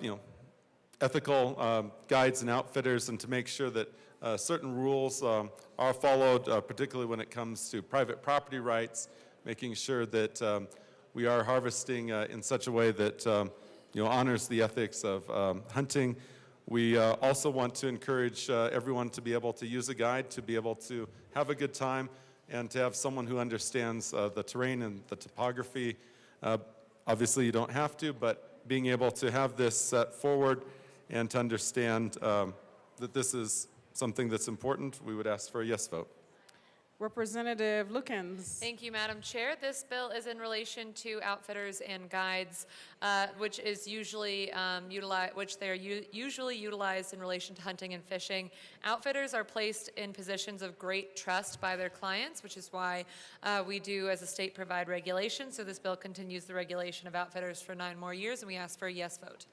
ethical guides and outfitters, and to make sure that certain rules are followed, particularly when it comes to private property rights, making sure that we are harvesting in such a way that honors the ethics of hunting. We also want to encourage everyone to be able to use a guide, to be able to have a good time, and to have someone who understands the terrain and the topography. Obviously, you don't have to, but being able to have this set forward and to understand that this is something that's important, we would ask for a yes vote. Representative Lukens. Thank you, Madam Chair. This bill is in relation to outfitters and guides, which is usually usually utilized in relation to hunting and fishing. Outfitters are placed in positions of great trust by their clients, which is why we do, as a state, provide regulation. So this bill continues the regulation of outfitters for 9 more years, and we ask for a yes vote.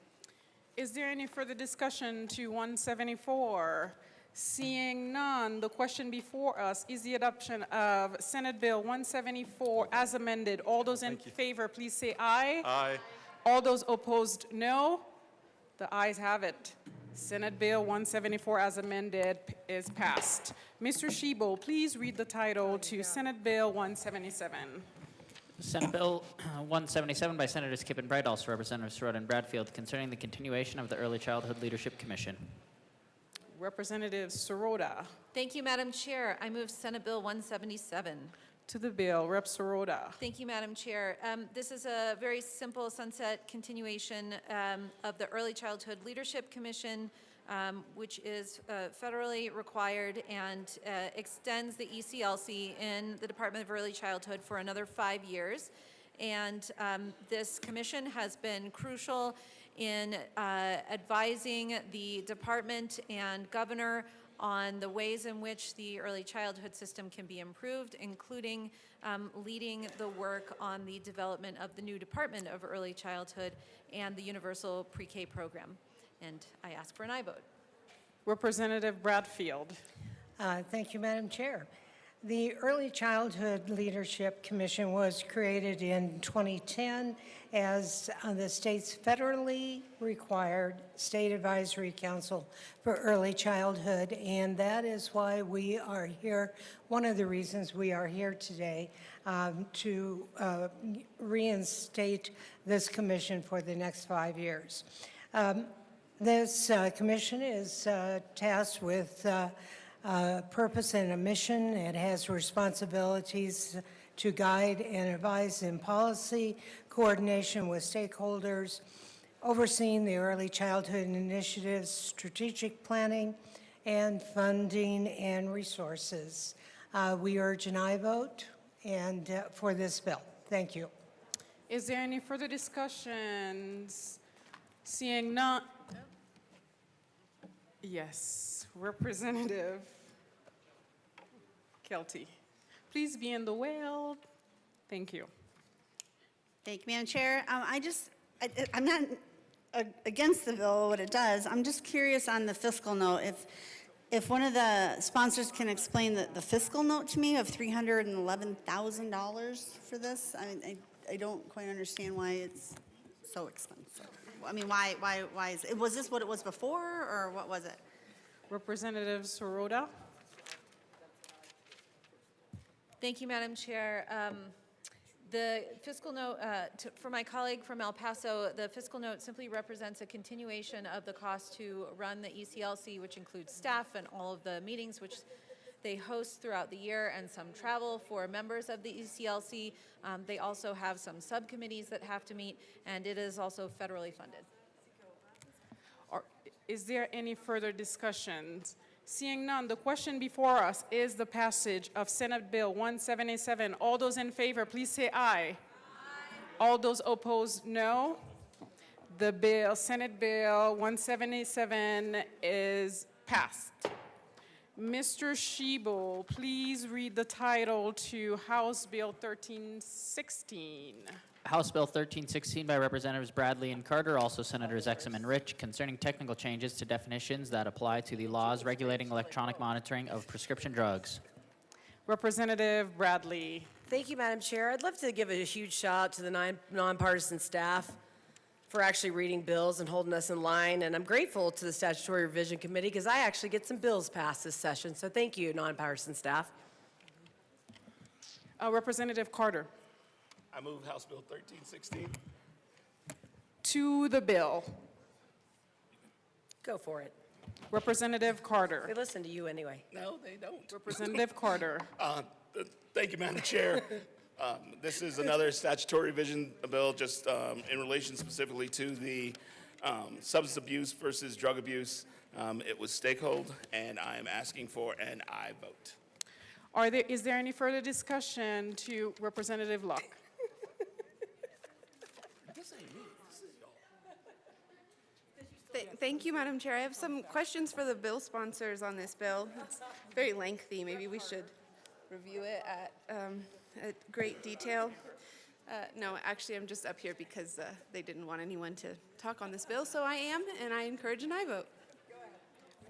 Is there any further discussion to 174? Seeing none, the question before us is the adoption of Senate Bill 174 as amended. All those in favor, please say aye. Aye. All those opposed, no. The ayes have it. Senate Bill 174 as amended is passed. Mr. Shebo, please read the title to Senate Bill 177. Senate Bill 177 by Senators Kipp and Bright, also Representatives Sirota and Bradfield, concerning the continuation of the Early Childhood Leadership Commission. Representative Sirota. Thank you, Madam Chair. I move Senate Bill 177. To the bill, Rep. Sirota. Thank you, Madam Chair. This is a very simple sunset continuation of the Early Childhood Leadership Commission, which is federally required and extends the ECLC in the Department of Early Childhood for another 5 years. And this commission has been crucial in advising the department and governor on the ways in which the early childhood system can be improved, including leading the work on the development of the new Department of Early Childhood and the Universal Pre-K program. And I ask for an aye vote. Representative Bradfield. Thank you, Madam Chair. The Early Childhood Leadership Commission was created in 2010 as the state's federally required state advisory council for early childhood, and that is why we are here. One of the reasons we are here today to reinstate this commission for the next 5 years. This commission is tasked with purpose and a mission. It has responsibilities to guide and advise in policy, coordination with stakeholders, overseeing the early childhood initiatives, strategic planning, and funding and resources. We urge an aye vote and for this bill. Thank you. Is there any further discussions? Seeing none. Yes, Representative Kelty. Please be in the well. Thank you. Thank you, Madam Chair. I'm not against the bill, what it does. I'm just curious on the fiscal note. If one of the sponsors can explain the fiscal note to me of $311,000 for this, I don't quite understand why it's so expensive. I mean, why is it? Was this what it was before, or what was it? Representative Sirota. Thank you, Madam Chair. The fiscal note, for my colleague from El Paso, the fiscal note simply represents a continuation of the cost to run the ECLC, which includes staff and all of the meetings which they host throughout the year, and some travel for members of the ECLC. They also have some subcommittees that have to meet, and it is also federally funded. Is there any further discussions? Seeing none, the question before us is the passage of Senate Bill 177. All those in favor, please say aye. Aye. All those opposed, no. The bill, Senate Bill 177 is passed. Mr. Shebo, please read the title to House Bill 1316. House Bill 1316 by Representatives Bradley and Carter, also Senators Exum and Rich, concerning technical changes to definitions that apply to the laws regulating electronic monitoring of prescription drugs. Representative Bradley. Thank you, Madam Chair. I'd love to give a huge shout out to the nonpartisan staff for actually reading bills and holding us in line. And I'm grateful to the Statutory Revision Committee because I actually get some bills passed this session. So thank you, nonpartisan staff. Representative Carter. I move House Bill 1316. To the bill. Go for it. Representative Carter. They listen to you anyway. No, they don't. Representative Carter. Thank you, Madam Chair. This is another statutory revision bill just in relation specifically to the substance abuse versus drug abuse. It was stakeholder, and I am asking for an aye vote. Is there any further discussion to Representative Luck? Thank you, Madam Chair. I have some questions for the bill sponsors on this bill. It's very lengthy. Maybe we should review it at great detail. No, actually, I'm just up here because they didn't want anyone to talk on this bill, so I am, and I encourage an aye vote.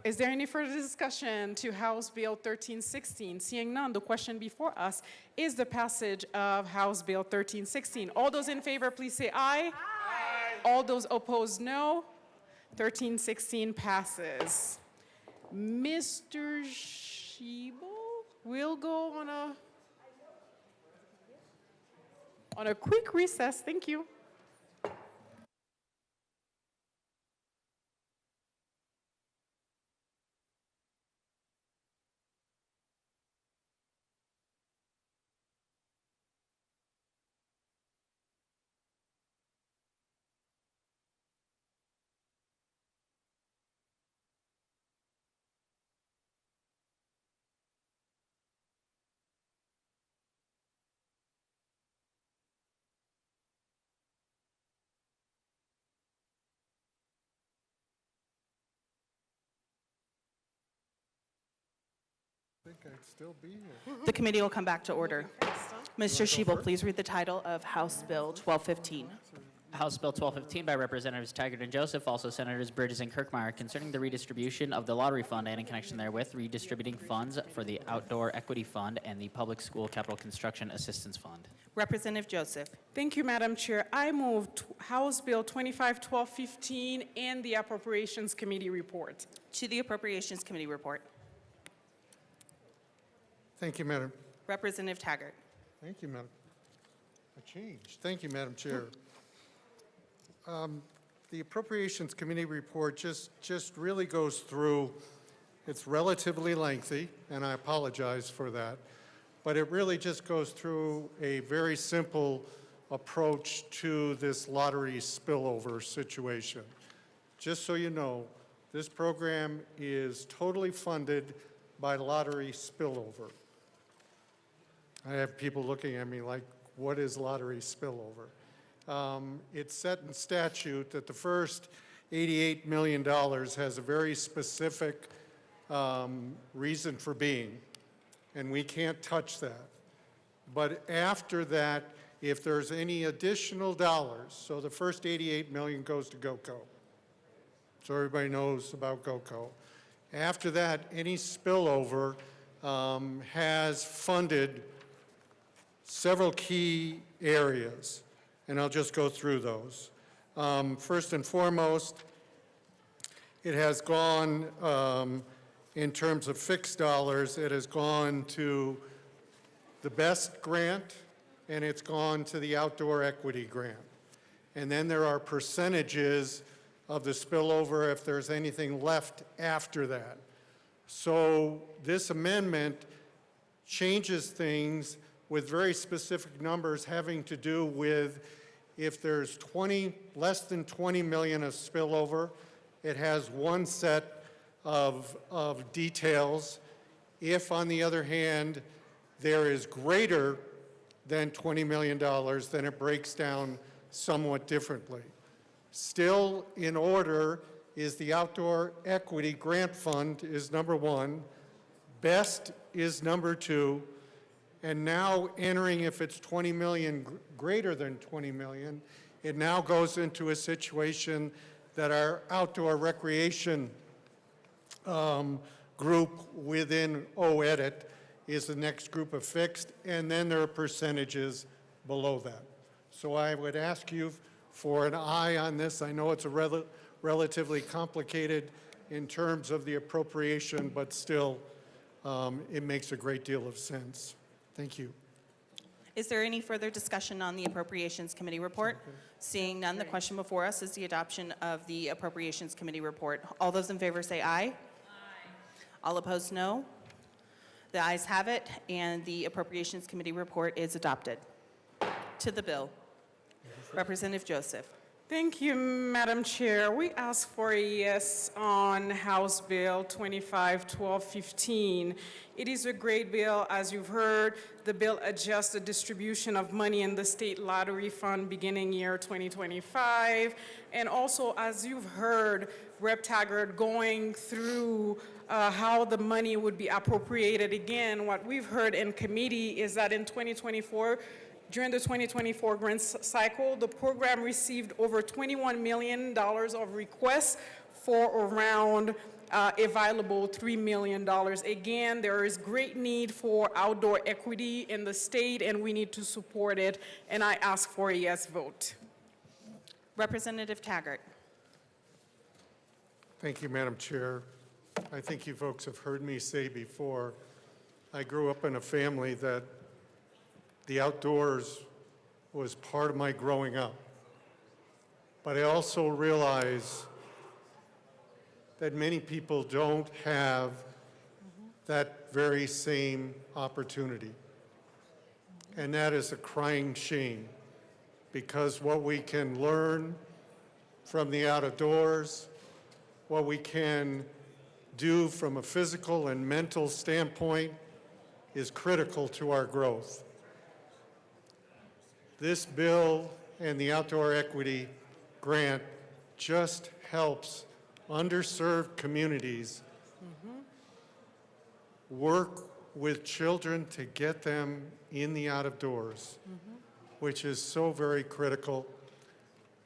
Is there any further discussion to House Bill 1316? Seeing none, the question before us is the passage of House Bill 1316. All those in favor, please say aye. Aye. All those opposed, no. 1316 passes. Mr. Schiebel will go on a quick recess. Thank you. I think I'd still be here. The committee will come back to order. Mr. Schiebel, please read the title of House Bill 1215. House Bill 1215 by Representatives Taggart and Joseph, also Senators Bridges and Kirkmeyer, concerning the redistribution of the lottery fund and in connection therewith, redistributing funds for the Outdoor Equity Fund and the Public School Capital Construction Assistance Fund. Representative Joseph. Thank you, Madam Chair. I move House Bill 251215 and the Appropriations Committee report. To the Appropriations Committee report. Thank you, Madam. Representative Taggart. Thank you, Madam. A change. Thank you, Madam Chair. The Appropriations Committee report just really goes through, it's relatively lengthy, and I apologize for that, but it really just goes through a very simple approach to this lottery spillover situation. Just so you know, this program is totally funded by lottery spillover. I have people looking at me like, what is lottery spillover? It's set in statute that the first $88 million has a very specific reason for being, and we can't touch that. But after that, if there's any additional dollars, so the first $88 million goes to GOCO. So everybody knows about GOCO. After that, any spillover has funded several key areas, and I'll just go through those. First and foremost, it has gone, in terms of fixed dollars, it has gone to the BEST grant, and it's gone to the Outdoor Equity Grant. And then there are percentages of the spillover if there's anything left after that. So this amendment changes things with very specific numbers having to do with if there's less than 20 million of spillover, it has one set of details. If, on the other hand, there is greater than $20 million, then it breaks down somewhat differently. Still in order is the Outdoor Equity Grant Fund is number one, BEST is number two, and now entering if it's 20 million, greater than 20 million, it now goes into a situation that our outdoor recreation group within OEDIT is the next group of fixed, and then there are percentages below that. So I would ask you for an aye on this. I know it's a relatively complicated in terms of the appropriation, but still it makes a great deal of sense. Thank you. Is there any further discussion on the Appropriations Committee report? Seeing none, the question before us is the adoption of the Appropriations Committee report. All those in favor say aye. Aye. All opposed, no. The ayes have it, and the Appropriations Committee report is adopted. to the bill. Representative Joseph. Thank you, Madam Chair. We ask for a yes on House Bill 251215. It is a great bill. As you've heard, the bill adjusts the distribution of money in the state lottery fund beginning year 2025. And also, as you've heard, Rep. Taggart going through how the money would be appropriated. Again, what we've heard in committee is that in 2024, during the 2024 grant cycle, the program received over $21 million of requests for around available $3 million. Again, there is great need for outdoor equity in the state, and we need to support it, and I ask for a yes vote. Representative Taggart. Thank you, Madam Chair. I think you folks have heard me say before, I grew up in a family that the outdoors was part of my growing up. But I also realize that many people don't have that very same opportunity. And that is a crying shame, because what we can learn from the outdoors, what we can do from a physical and mental standpoint is critical to our growth. This bill and the outdoor equity grant just helps underserved communities work with children to get them in the outdoors, which is so very critical,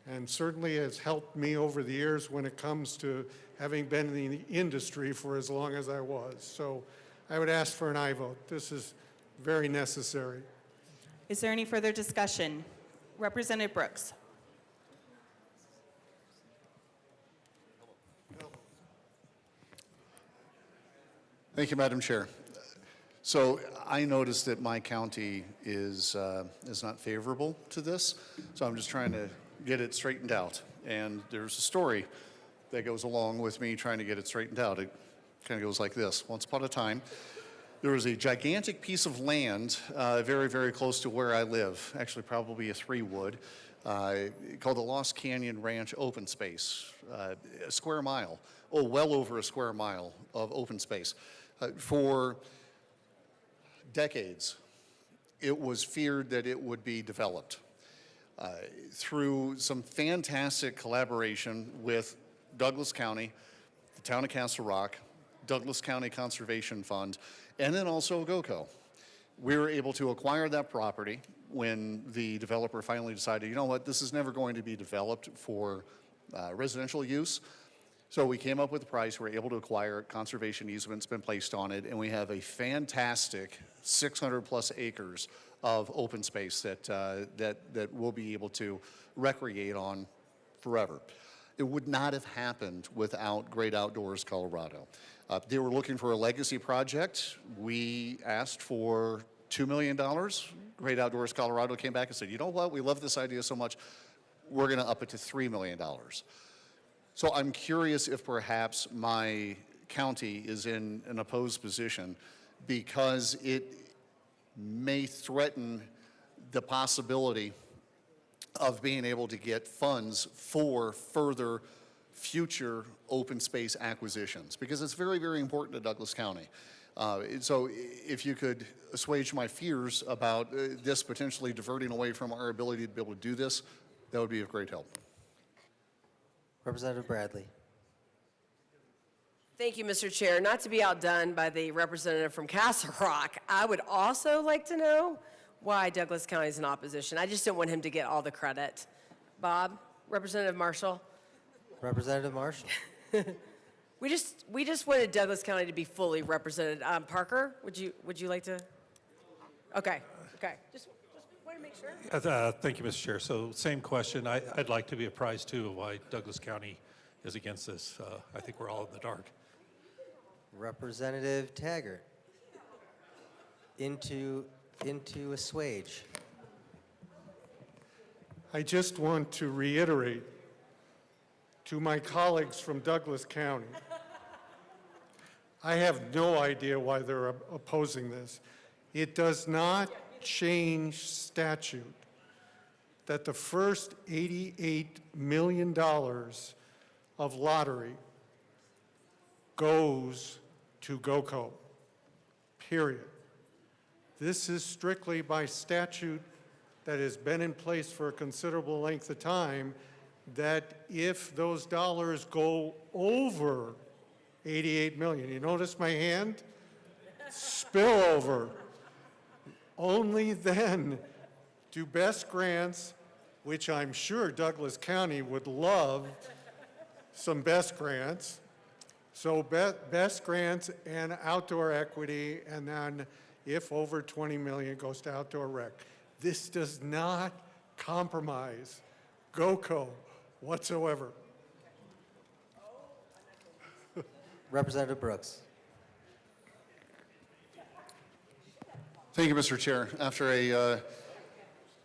and certainly has helped me over the years when it comes to having been in the industry for as long as I was. So I would ask for an aye vote. This is very necessary. Is there any further discussion? Representative Brooks. Thank you, Madam Chair. So I noticed that my county is not favorable to this, so I'm just trying to get it straightened out. And there's a story that goes along with me trying to get it straightened out. It kind of goes like this. Once upon a time, there was a gigantic piece of land very, very close to where I live, actually probably a 3-wood, called the Lost Canyon Ranch Open Space, a square mile, well over a square mile of open space. For decades, it was feared that it would be developed. Through some fantastic collaboration with Douglas County, the town of Castle Rock, Douglas County Conservation Fund, and then also GOCO. We were able to acquire that property when the developer finally decided, you know what, this is never going to be developed for residential use. So we came up with a price, we were able to acquire it, conservation easement's been placed on it, and we have a fantastic 600 plus acres of open space that we'll be able to recreate on forever. It would not have happened without Great Outdoors Colorado. They were looking for a legacy project. We asked for $2 million. Great Outdoors Colorado came back and said, you know what, we love this idea so much, we're gonna up it to $3 million. So I'm curious if perhaps my county is in an opposed position because it may threaten the possibility of being able to get funds for further future open space acquisitions, because it's very, very important to Douglas County. So if you could assuage my fears about this potentially diverting away from our ability to be able to do this, that would be of great help. Representative Bradley. Thank you, Mr. Chair. Not to be outdone by the representative from Castle Rock, I would also like to know why Douglas County is in opposition. I just didn't want him to get all the credit. Bob, Representative Marshall. Representative Marshall. We just wanted Douglas County to be fully represented. Parker, would you like to? Okay. Just want to make sure. Thank you, Mr. Chair. So same question. I'd like to be apprised too of why Douglas County is against this. I think we're all in the dark. Representative Taggart. Into assuage. I just want to reiterate to my colleagues from Douglas County, I have no idea why they're opposing this. It does not change statute. that the first $88 million of lottery goes to GOCO, period. This is strictly by statute that has been in place for a considerable length of time, that if those dollars go over 88 million, you notice my hand? Spillover. Only then do best grants, which I'm sure Douglas County would love some best grants. So best grants and outdoor equity, and then if over 20 million goes to outdoor rec. This does not compromise GOCO whatsoever. Representative Brooks. Thank you, Mr. Chair. After a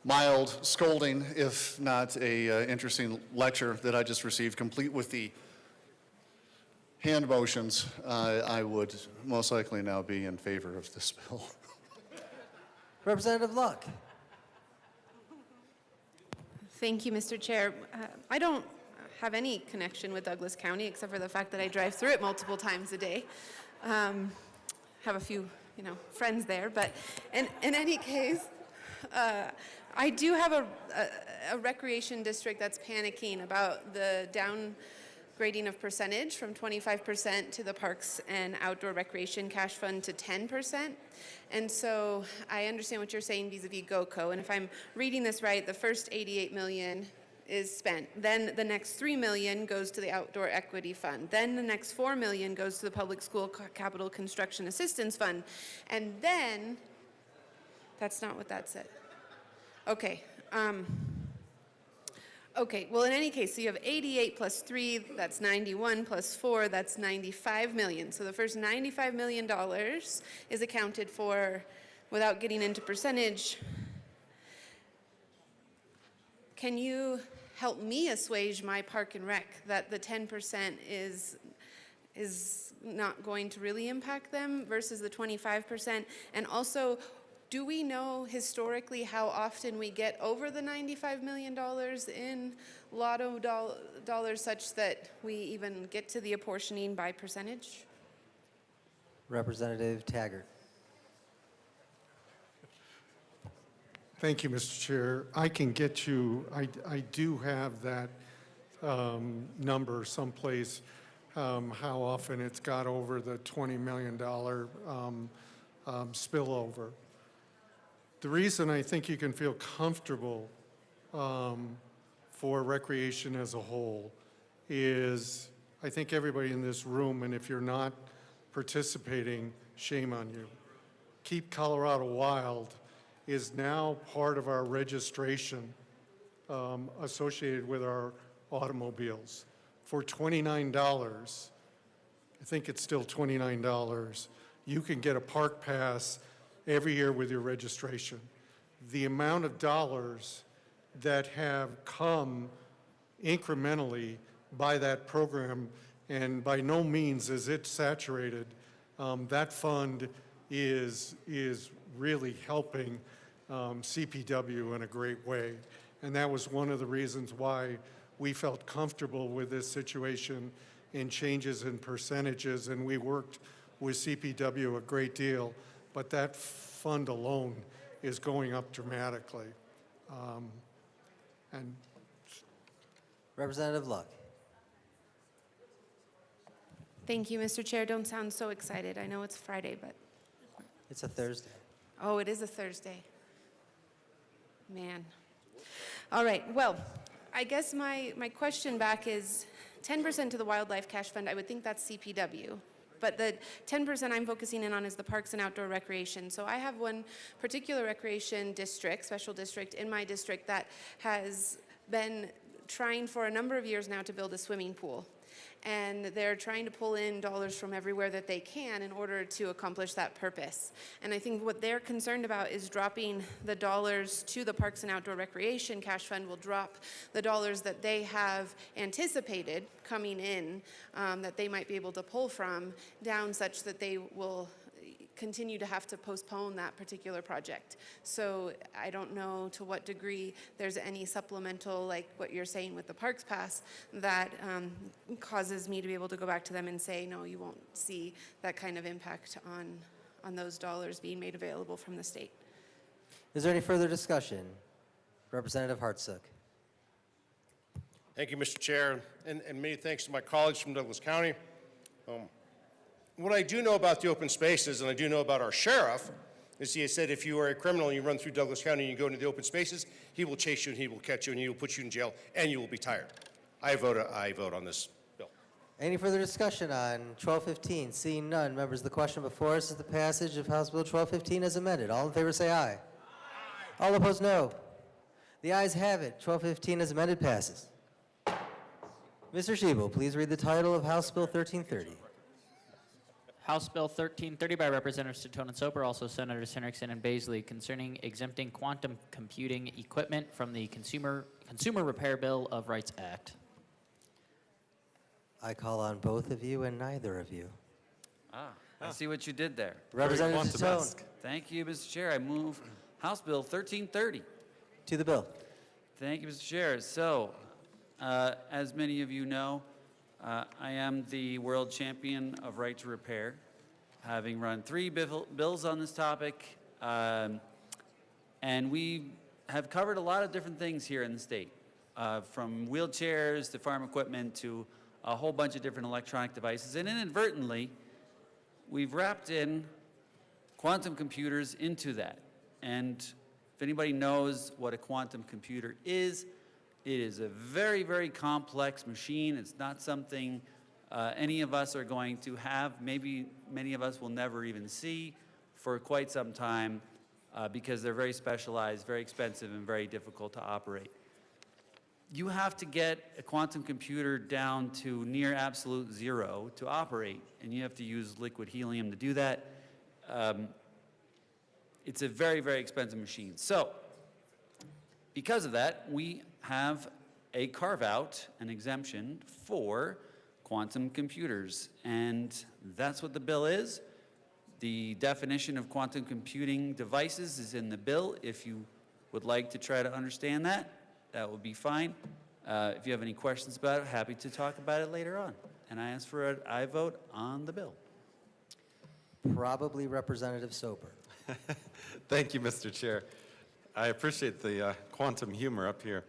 mild scolding, if not a interesting lecture that I just received, complete with the hand motions, I would most likely now be in favor of this bill. Representative Luck. Thank you, Mr. Chair. I don't have any connection with Douglas County except for the fact that I drive through it multiple times a day. Have a few, friends there, but in any case, I do have a recreation district that's panicking about the downgrading of percentage from 25% to the Parks and Outdoor Recreation Cash Fund to 10%. And so I understand what you're saying vis-a-vis GOCO, and if I'm reading this right, the first 88 million is spent. Then the next 3 million goes to the Outdoor Equity Fund. Then the next 4 million goes to the Public School Capital Construction Assistance Fund. And then, that's not what that said. Okay. Okay, well, in any case, so you have 88 plus 3, that's 91, plus 4, that's 95 million. So the first $95 million is accounted for without getting into percentage. Can you help me assuage my park and rec that the 10% is not going to really impact them versus the 25%? And also, do we know historically how often we get over the $95 million in lotto dollars such that we even get to the apportioning by percentage? Representative Taggart. Thank you, Mr. Chair. I can get you, I do have that number someplace, how often it's got over the $20 million spillover. The reason I think you can feel comfortable for recreation as a whole is I think everybody in this room, and if you're not participating, shame on you. Keep Colorado Wild is now part of our registration associated with our automobiles. For $29, I think it's still $29, you can get a park pass every year with your registration. The amount of dollars that have come incrementally by that program, and by no means is it saturated, that fund is really helping CPW in a great way. And that was one of the reasons why we felt comfortable with this situation in changes in percentages, and we worked with CPW a great deal. But that fund alone is going up dramatically. And Representative Luck. Thank you, Mr. Chair. Don't sound so excited. I know it's Friday, but. It's a Thursday. Oh, it is a Thursday. Man. All right, well, I guess my question back is 10% to the Wildlife Cash Fund, I would think that's CPW. But the 10% I'm focusing in on is the Parks and Outdoor Recreation. So I have one particular recreation district, special district in my district that has been trying for a number of years now to build a swimming pool. And they're trying to pull in dollars from everywhere that they can in order to accomplish that purpose. And I think what they're concerned about is dropping the dollars to the Parks and Outdoor Recreation Cash Fund will drop the dollars that they have anticipated coming in that they might be able to pull from down such that they will continue to have to postpone that particular project. So I don't know to what degree there's any supplemental, like what you're saying with the Parks Pass, that causes me to be able to go back to them and say, no, you won't see that kind of impact on those dollars being made available from the state. Is there any further discussion? Representative Hartsook. Thank you, Mr. Chair, and many thanks to my colleagues from Douglas County. What I do know about the open spaces, and I do know about our sheriff, is he has said if you are a criminal and you run through Douglas County and you go into the open spaces, he will chase you and he will catch you and he will put you in jail and you will be tired. I vote on this bill. Any further discussion on 1215? Seeing none, members, the question before us is the passage of House Bill 1215 as amended. All in favor say aye. Aye. All opposed, no. The ayes have it. 1215 as amended passes. Mr. Shebel, please read the title of House Bill 1330. House Bill 1330 by Representatives Stone and Soper, also Senators Henriksen and Baisley, concerning exempting quantum computing equipment from the Consumer Repair Bill of Rights Act. I call on both of you and neither of you. I see what you did there. Representative Stone. Thank you, Mr. Chair. I move House Bill 1330. To the bill. Thank you, Mr. Chair. So, as many of you know, I am the world champion of right to repair, having run 3 bills on this topic, and we have covered a lot of different things here in the state, from wheelchairs to farm equipment to a whole bunch of different electronic devices, and inadvertently, we've wrapped in quantum computers into that. And if anybody knows what a quantum computer is, it is a very, very complex machine. It's not something any of us are going to have. Maybe many of us will never even see for quite some time because they're very specialized, very expensive, and very difficult to operate. You have to get a quantum computer down to near absolute zero to operate, and you have to use liquid helium to do that. It's a very, very expensive machine. So, because of that, we have a carve-out, an exemption for quantum computers. And that's what the bill is. The definition of quantum computing devices is in the bill. If you would like to try to understand that, that would be fine. If you have any questions about it, happy to talk about it later on. And I ask for an aye vote on the bill. Probably Representative Soper. Thank you, Mr. Chair. I appreciate the quantum humor up here.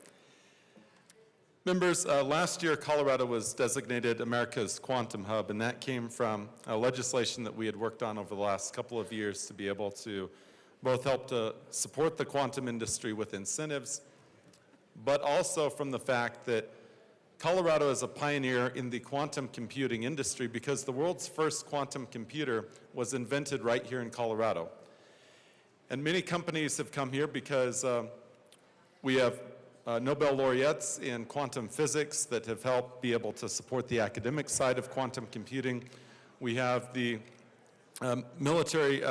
Members, last year Colorado was designated America's Quantum Hub, and that came from legislation that we had worked on over the last couple of years to be able to both help to support the quantum industry with incentives, but also from the fact that Colorado is a pioneer in the quantum computing industry because the world's first quantum computer was invented right here in Colorado. And many companies have come here because we have Nobel laureates in quantum physics that have helped be able to support the academic side of quantum computing. We have the military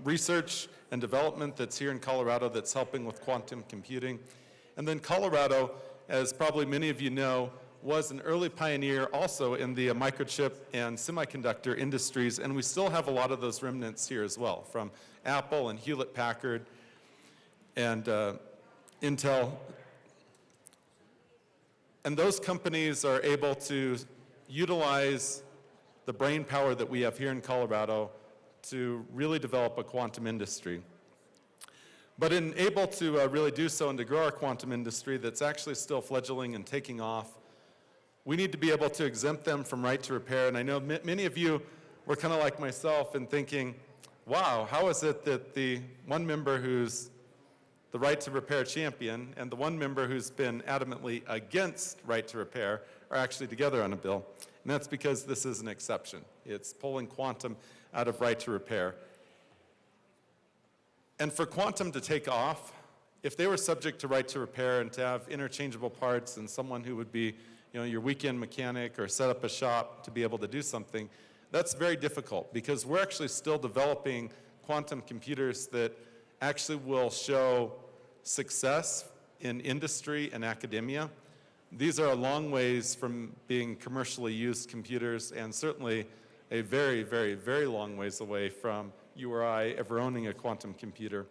research and development that's here in Colorado that's helping with quantum computing. And then Colorado, as probably many of you know, was an early pioneer also in the microchip and semiconductor industries, and we still have a lot of those remnants here as well, from Apple and Hewlett-Packard and Intel. And those companies are able to utilize the brain power that we have here in Colorado to really develop a quantum industry. But in able to really do so and to grow our quantum industry that's actually still fledgling and taking off, we need to be able to exempt them from right to repair. And I know many of you were kind of like myself in thinking, wow, how is it that the one member who's the right to repair champion and the one member who's been adamantly against right to repair are actually together on a bill? And that's because this is an exception. It's pulling quantum out of right to repair. And for quantum to take off, if they were subject to right to repair and to have interchangeable parts and someone who would be, you know, your weekend mechanic or set up a shop to be able to do something, that's very difficult because we're actually still developing quantum computers that actually will show success in industry and academia. These are a long ways from being commercially used computers and certainly a very, very, very long ways away from you or I ever owning a quantum computer.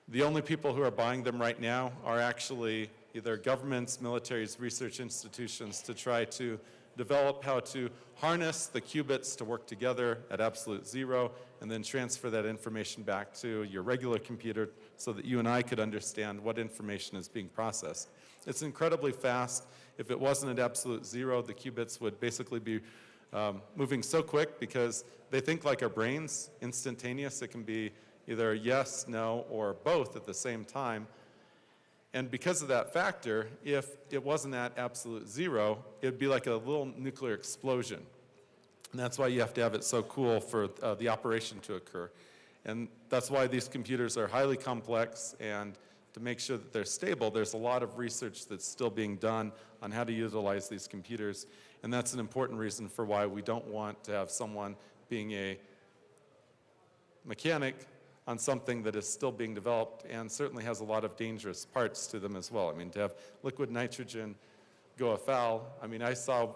The only people who are buying them right now are actually either governments, militaries, research institutions to try to develop how to harness the qubits to work together at absolute zero and then transfer that information back to your regular computer so that you and I could understand what information is being processed. It's incredibly fast. If it wasn't at absolute zero, the qubits would basically be moving so quick because they think like our brains, instantaneous. It can be either yes, no, or both at the same time. And because of that factor, if it wasn't at absolute zero, it'd be like a little nuclear explosion. And that's why you have to have it so cool for the operation to occur. And that's why these computers are highly complex, and to make sure that they're stable, there's a lot of research that's still being done on how to utilize these computers. And that's an important reason for why we don't want to have someone being a mechanic on something that is still being developed and certainly has a lot of dangerous parts to them as well. I mean, to have liquid nitrogen go afoul, I mean, I saw,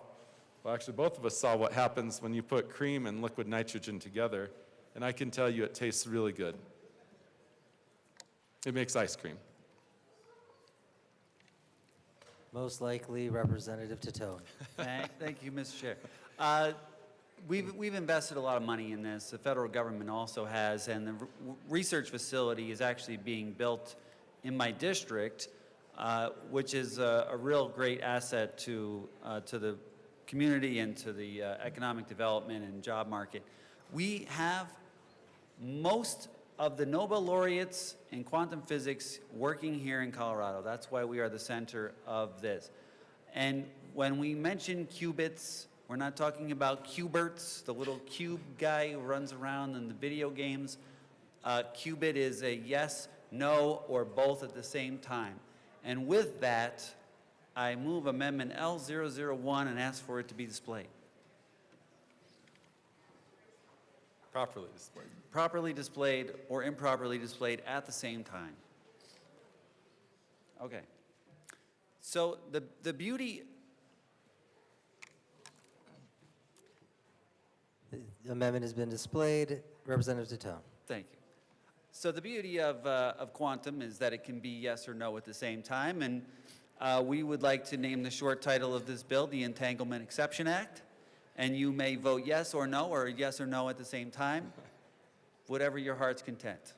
well, actually both of us saw what happens when you put cream and liquid nitrogen together, and I can tell you it tastes really good. It makes ice cream. Most likely Representative Tatone. Thank you, Mr. Chair. We've invested a lot of money in this. The federal government also has, and the research facility is actually being built in my district, which is a real great asset to the community and to the economic development and job market. We have most of the Nobel laureates in quantum physics working here in Colorado. That's why we are the center of this. And when we mention qubits, we're not talking about Q*berts, the little cube guy who runs around in the video games. Qubit is a yes, no, or both at the same time. And with that, I move Amendment L001 and ask for it to be displayed. Properly displayed. Properly displayed or improperly displayed at the same time. Okay. So the beauty... The amendment has been displayed. Representative Tatone. Thank you. So the beauty of quantum is that it can be yes or no at the same time, and we would like to name the short title of this bill the Entanglement Exception Act, and you may vote yes or no at the same time, whatever your heart's content.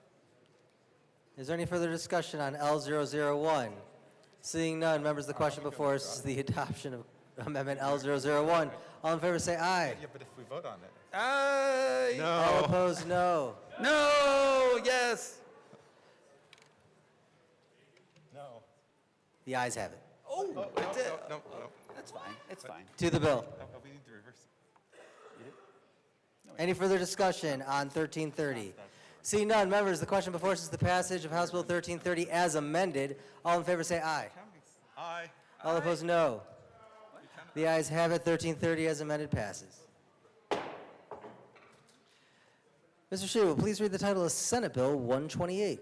Is there any further discussion on L001? Seeing none, members, the question before us is the adoption of Amendment L001. All in favor say aye. Yeah, but if we vote on it. Aye. No. All opposed, no. No, yes. No. The ayes have it. Oh, No. that's fine. It's fine. To the bill. We need to reverse it. Any further discussion on 1330? Seeing none, members, the question before us is the passage of House Bill 1330 as amended. All in favor say aye. Aye. All opposed, no. The ayes have it. 1330 as amended passes. Mr. Shue, please read the title of Senate Bill 128.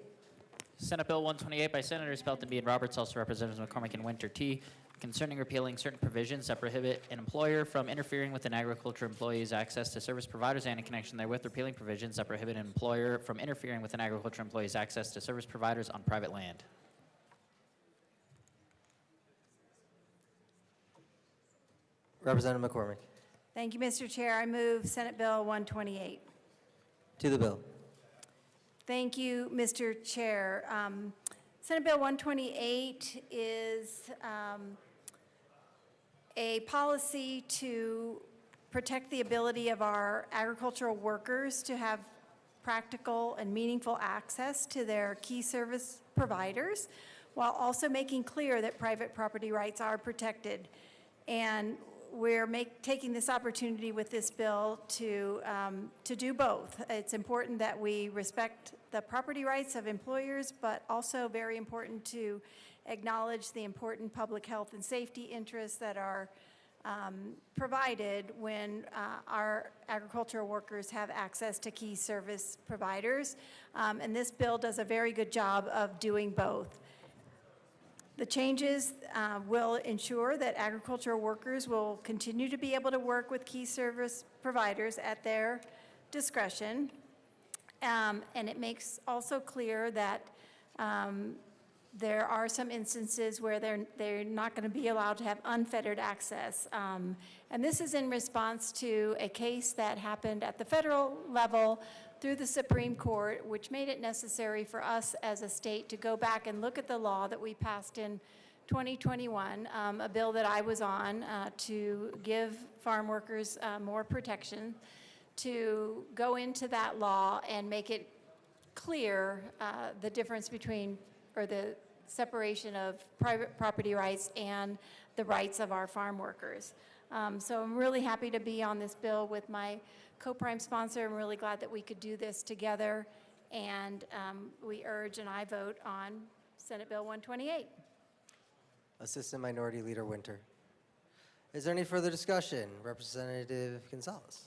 Senate Bill 128 by Senators Pelton B. and Roberts, also Representatives McCormick and Winter T, concerning repealing certain provisions that prohibit an employer from interfering with an agriculture employee's access to service providers and in connection therewith repealing provisions that prohibit an employer from interfering with an agriculture employee's access to service providers on private land. Representative McCormick. Thank you, Mr. Chair. I move Senate Bill 128. To the bill. Thank you, Mr. Chair. Senate Bill 128 is a policy to protect the ability of our agricultural workers to have practical and meaningful access to their key service providers, while also making clear that private property rights are protected. And we're taking this opportunity with this bill to do both. It's important that we respect the property rights of employers, but also very important to acknowledge the important public health and safety interests that are provided when our agricultural workers have access to key service providers. And this bill does a very good job of doing both. The changes will ensure that agricultural workers will continue to be able to work with key service providers at their discretion. And it makes also clear that there are some instances where they're not going to be allowed to have unfettered access. And this is in response to a case that happened at the federal level through the Supreme Court, which made it necessary for us as a state to go back and look at the law that we passed in 2021, a bill that I was on to give farm workers more protection, to go into that law and make it clear the difference between, or the separation of private property rights and the rights of our farm workers. So I'm really happy to be on this bill with my co-prime sponsor. I'm really glad that we could do this together. And we urge and I vote on Senate Bill 128. Assistant Minority Leader Winter. Is there any further discussion? Representative Gonzalez.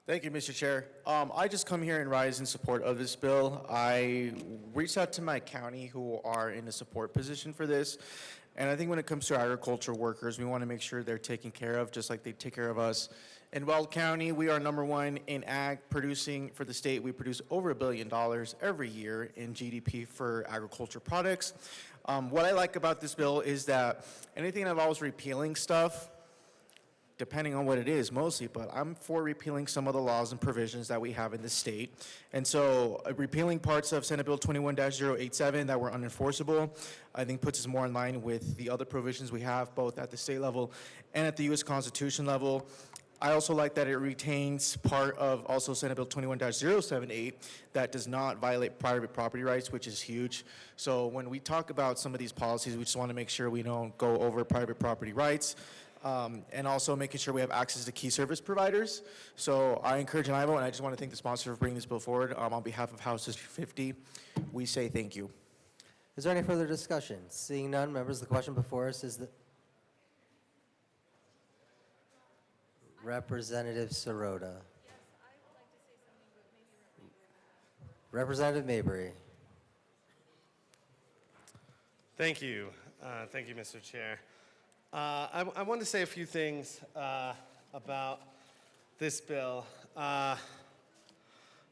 Thank you, Mr. Chair. I just come here and rise in support of this bill. I reached out to my county who are in a support position for this. And I think when it comes to agricultural workers, we want to make sure they're taken care of just like they take care of us. In Weld County, we are #1 in ag producing for the state. We produce over $1 billion every year in GDP for agriculture products. What I like about this bill is that anything that involves repealing stuff, depending on what it is mostly, but I'm for repealing some of the laws and provisions that we have in the state. And so repealing parts of Senate Bill 21-087 that were unenforceable, I think puts us more in line with the other provisions we have both at the state level and at the U.S. Constitution level. I also like that it retains part of also Senate Bill 21-078 that does not violate private property rights, which is huge. So when we talk about some of these policies, we just want to make sure we don't go over private property rights. And also making sure we have access to key service providers. So I encourage an aye vote, and I just want to thank the sponsor for bringing this bill forward. On behalf of House District 50, we say thank you. Is there any further discussion? Seeing none, members, the question before us is the Representative Sirota. Representative Mabry. Thank you. Thank you, Mr. Chair. I want to say a few things about this bill.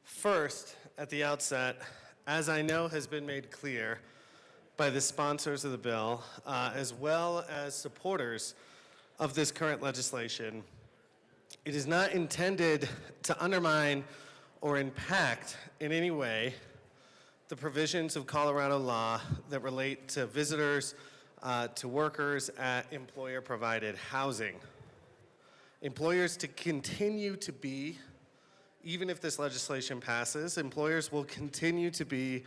First, at the outset, as I know has been made clear by the sponsors of the bill, as well as supporters of this current legislation, it is not intended to undermine or impact in any way the provisions of Colorado law that relate to visitors, to workers at employer-provided housing. Employers to continue to be, even if this legislation passes, employers will continue to be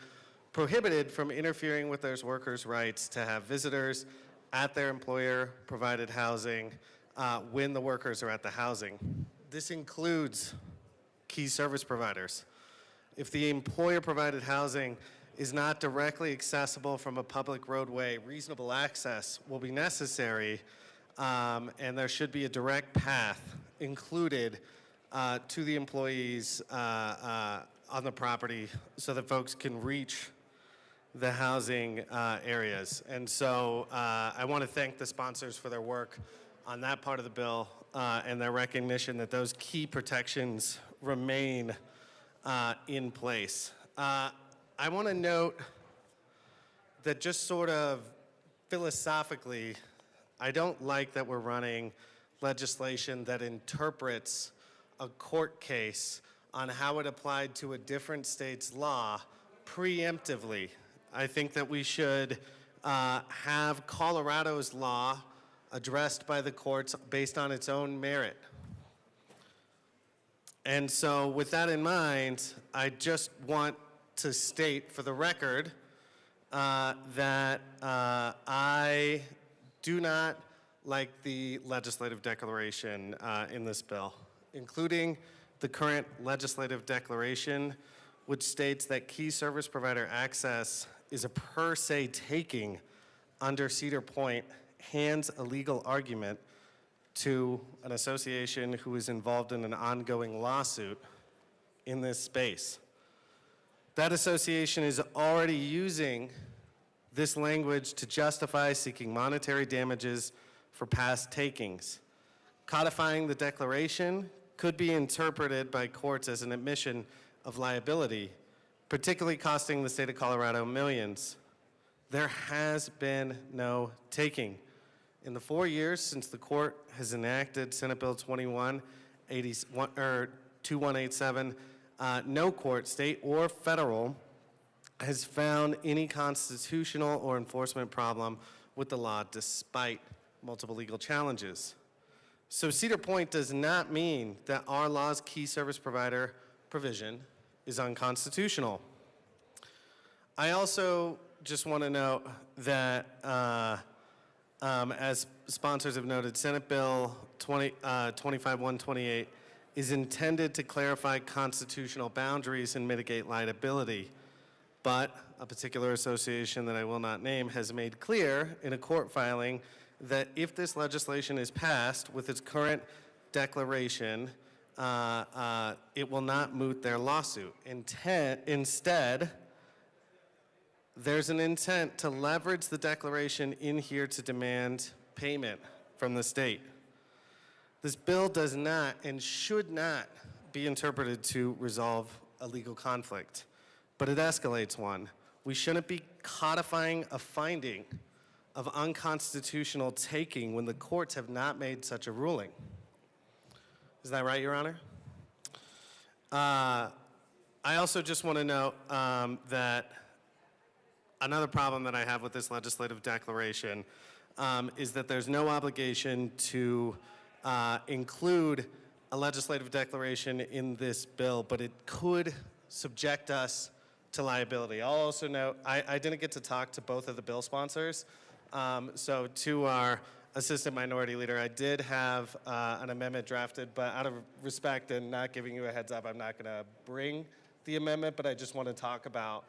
prohibited from interfering with their workers' rights to have visitors at their employer-provided housing when the workers are at the housing. This includes key service providers. If the employer-provided housing is not directly accessible from a public roadway, reasonable access will be necessary, and there should be a direct path included to the employees on the property so that folks can reach the housing areas. And so I want to thank the sponsors for their work on that part of the bill and their recognition that those key protections remain in place. I want to note that just sort of philosophically, I don't like that we're running legislation that interprets a court case on how it applied to a different state's law preemptively. I think that we should have Colorado's law addressed by the courts based on its own merit. And so with that in mind, I just want to state for the record that I do not like the legislative declaration in this bill, including the current legislative declaration, which states that key service provider access is a per se taking under Cedar Point, hands a legal argument to an association who is involved in an ongoing lawsuit in this space. That association is already using this language to justify seeking monetary damages for past takings. Codifying the declaration could be interpreted by courts as an admission of liability, particularly costing the state of Colorado millions. There has been no taking. In the 4 years since the court has enacted Senate Bill 2187, no court, state or federal, has found any constitutional or enforcement problem with the law despite multiple legal challenges. So Cedar Point does not mean that our law's key service provider provision is unconstitutional. I also just want to note that, as sponsors have noted, Senate Bill 25128 is intended to clarify constitutional boundaries and mitigate liability. But a particular association that I will not name has made clear in a court filing that if this legislation is passed with its current declaration, it will not moot their lawsuit. Instead, there's an intent to leverage the declaration in here to demand payment from the state. This bill does not and should not be interpreted to resolve a legal conflict, but it escalates one. We shouldn't be codifying a finding of unconstitutional taking when the courts have not made such a ruling. Is that right, Your Honor? I also just want to note that another problem that I have with this legislative declaration is that there's no obligation to include a legislative declaration in this bill, but it could subject us to liability. I'll also note, I didn't get to talk to both of the bill sponsors, so to our Assistant Minority Leader, I did have an amendment drafted, but out of respect and not giving you a heads up, I'm not going to bring the amendment, but I just want to talk about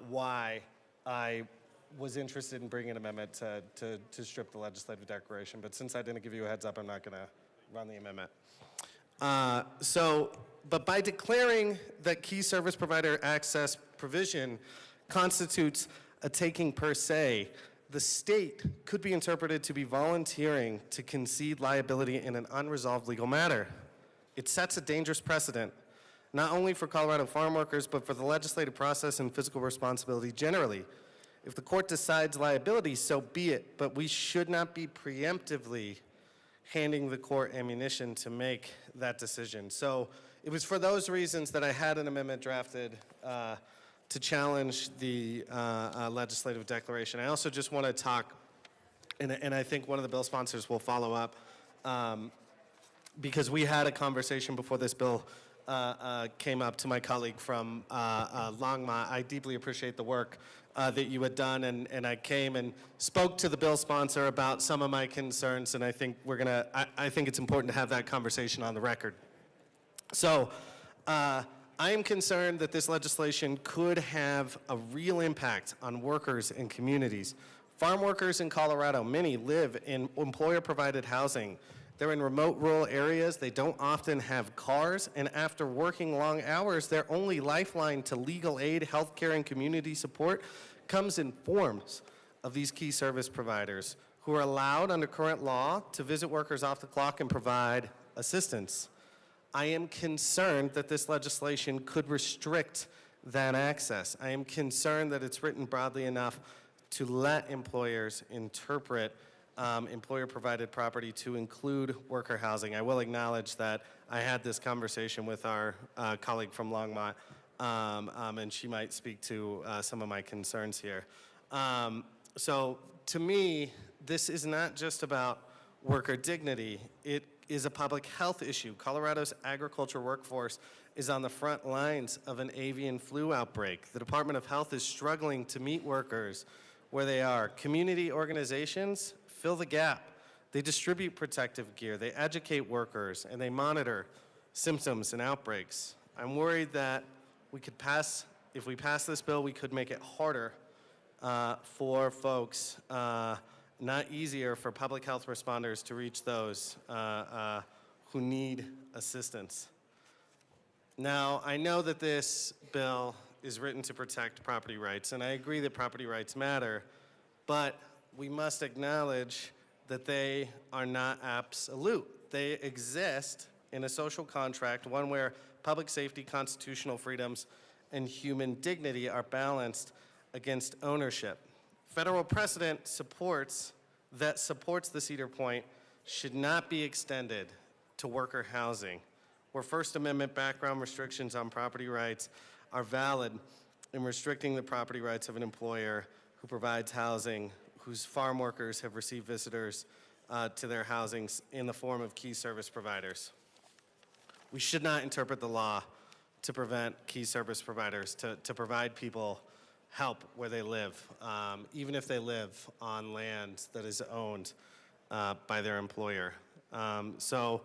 why I was interested in bringing an amendment to strip the legislative declaration. But since I didn't give you a heads up, I'm not going to run the amendment. But by declaring that key service provider access provision constitutes a taking per se, the state could be interpreted to be volunteering to concede liability in an unresolved legal matter. It sets a dangerous precedent, not only for Colorado farm workers, but for the legislative process and fiscal responsibility generally. If the court decides liability, so be it, but we should not be preemptively handing the court ammunition to make that decision. So it was for those reasons that I had an amendment drafted to challenge the legislative declaration. I also just want to talk, and I think one of the bill sponsors will follow up, because we had a conversation before this bill came up to my colleague from Longmont. I deeply appreciate the work that you had done, and I came and spoke to the bill sponsor about some of my concerns, and I think I think it's important to have that conversation on the record. So I am concerned that this legislation could have a real impact on workers and communities. Farm workers in Colorado, many live in employer-provided housing. They're in remote rural areas. They don't often have cars, and after working long hours, their only lifeline to legal aid, healthcare, and community support comes in forms of these key service providers who are allowed under current law to visit workers off the clock and provide assistance. I am concerned that this legislation could restrict that access. I am concerned that it's written broadly enough to let employers interpret employer-provided property to include worker housing. I will acknowledge that I had this conversation with our colleague from Longmont, and she might speak to some of my concerns here. So to me, this is not just about worker dignity. It is a public health issue. Colorado's agriculture workforce is on the front lines of an avian flu outbreak. The Department of Health is struggling to meet workers where they are. Community organizations fill the gap. They distribute protective gear, they educate workers, and they monitor symptoms and outbreaks. I'm worried that if we pass this bill, we could make it harder for folks, not easier for public health responders to reach those who need assistance. Now, I know that this bill is written to protect property rights, and I agree that property rights matter, but we must acknowledge that they are not absolute. They exist in a social contract, one where public safety, constitutional freedoms, and human dignity are balanced against ownership. Federal precedent that supports the Cedar Point should not be extended to worker housing, where First Amendment background restrictions on property rights are valid in restricting the property rights of an employer who provides housing, whose farm workers have received visitors to their housings in the form of key service providers. We should not interpret the law to prevent key service providers to provide people help where they live, even if they live on land that is owned by their employer. So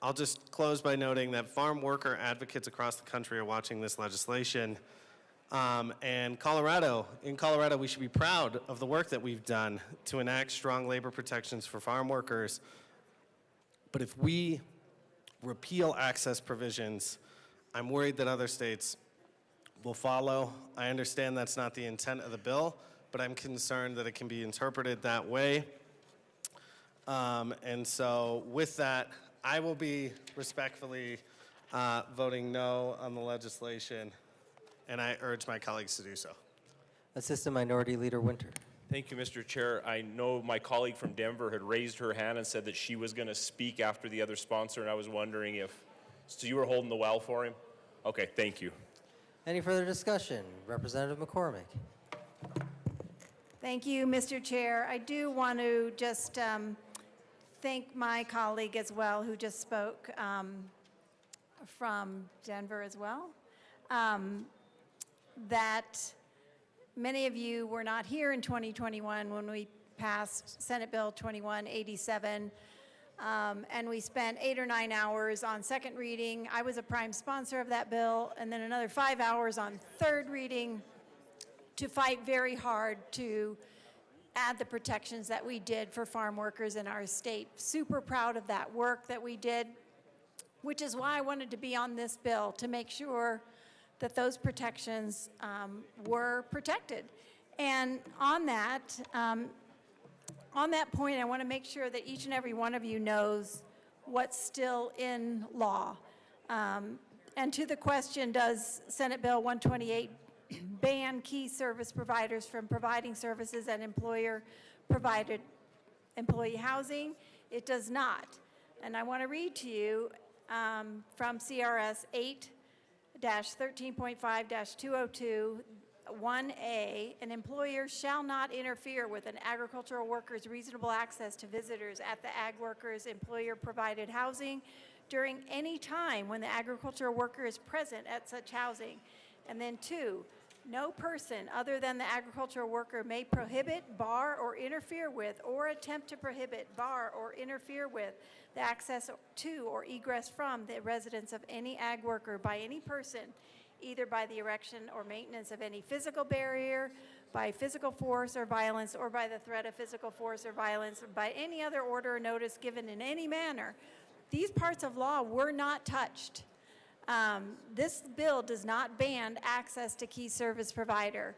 I'll just close by noting that farm worker advocates across the country are watching this legislation. And in Colorado, we should be proud of the work that we've done to enact strong labor protections for farm workers. But if we repeal access provisions, I'm worried that other states will follow. I understand that's not the intent of the bill, but I'm concerned that it can be interpreted that way. And so with that, I will be respectfully voting no on the legislation, and I urge my colleagues to do so. Assistant Minority Leader Winter. Thank you, Mr. Chair. I know my colleague from Denver had raised her hand and said that she was going to speak after the other sponsor, and I was wondering if, so you were holding the well for him? Okay, thank you. Any further discussion? Representative McCormick. Thank you, Mr. Chair. I do want to just thank my colleague as well who just spoke from Denver as well. That many of you were not here in 2021 when we passed Senate Bill 2187. And we spent 8 or 9 hours on second reading. I was a prime sponsor of that bill, and then another 5 hours on third reading to fight very hard to add the protections that we did for farm workers in our state. Super proud of that work that we did, which is why I wanted to be on this bill, to make sure that those protections were protected. And on that point, I want to make sure that each and every one of you knows what's still in law. And to the question, does Senate Bill 128 ban key service providers from providing services at employer-provided employee housing? It does not. And I want to read to you from CRS 8-13.5-202, 1A, an employer shall not interfere with an agricultural worker's reasonable access to visitors at the ag worker's employer-provided housing during any time when the agricultural worker is present at such housing. And then 2, no person other than the agricultural worker may prohibit, bar, or interfere with, or attempt to prohibit, bar, or interfere with the access to or egress from the residence of any ag worker by any person, either by the erection or maintenance of any physical barrier, by physical force or violence, or by the threat of physical force or violence, or by any other order or notice given in any manner. These parts of law were not touched. This bill does not ban access to key service provider.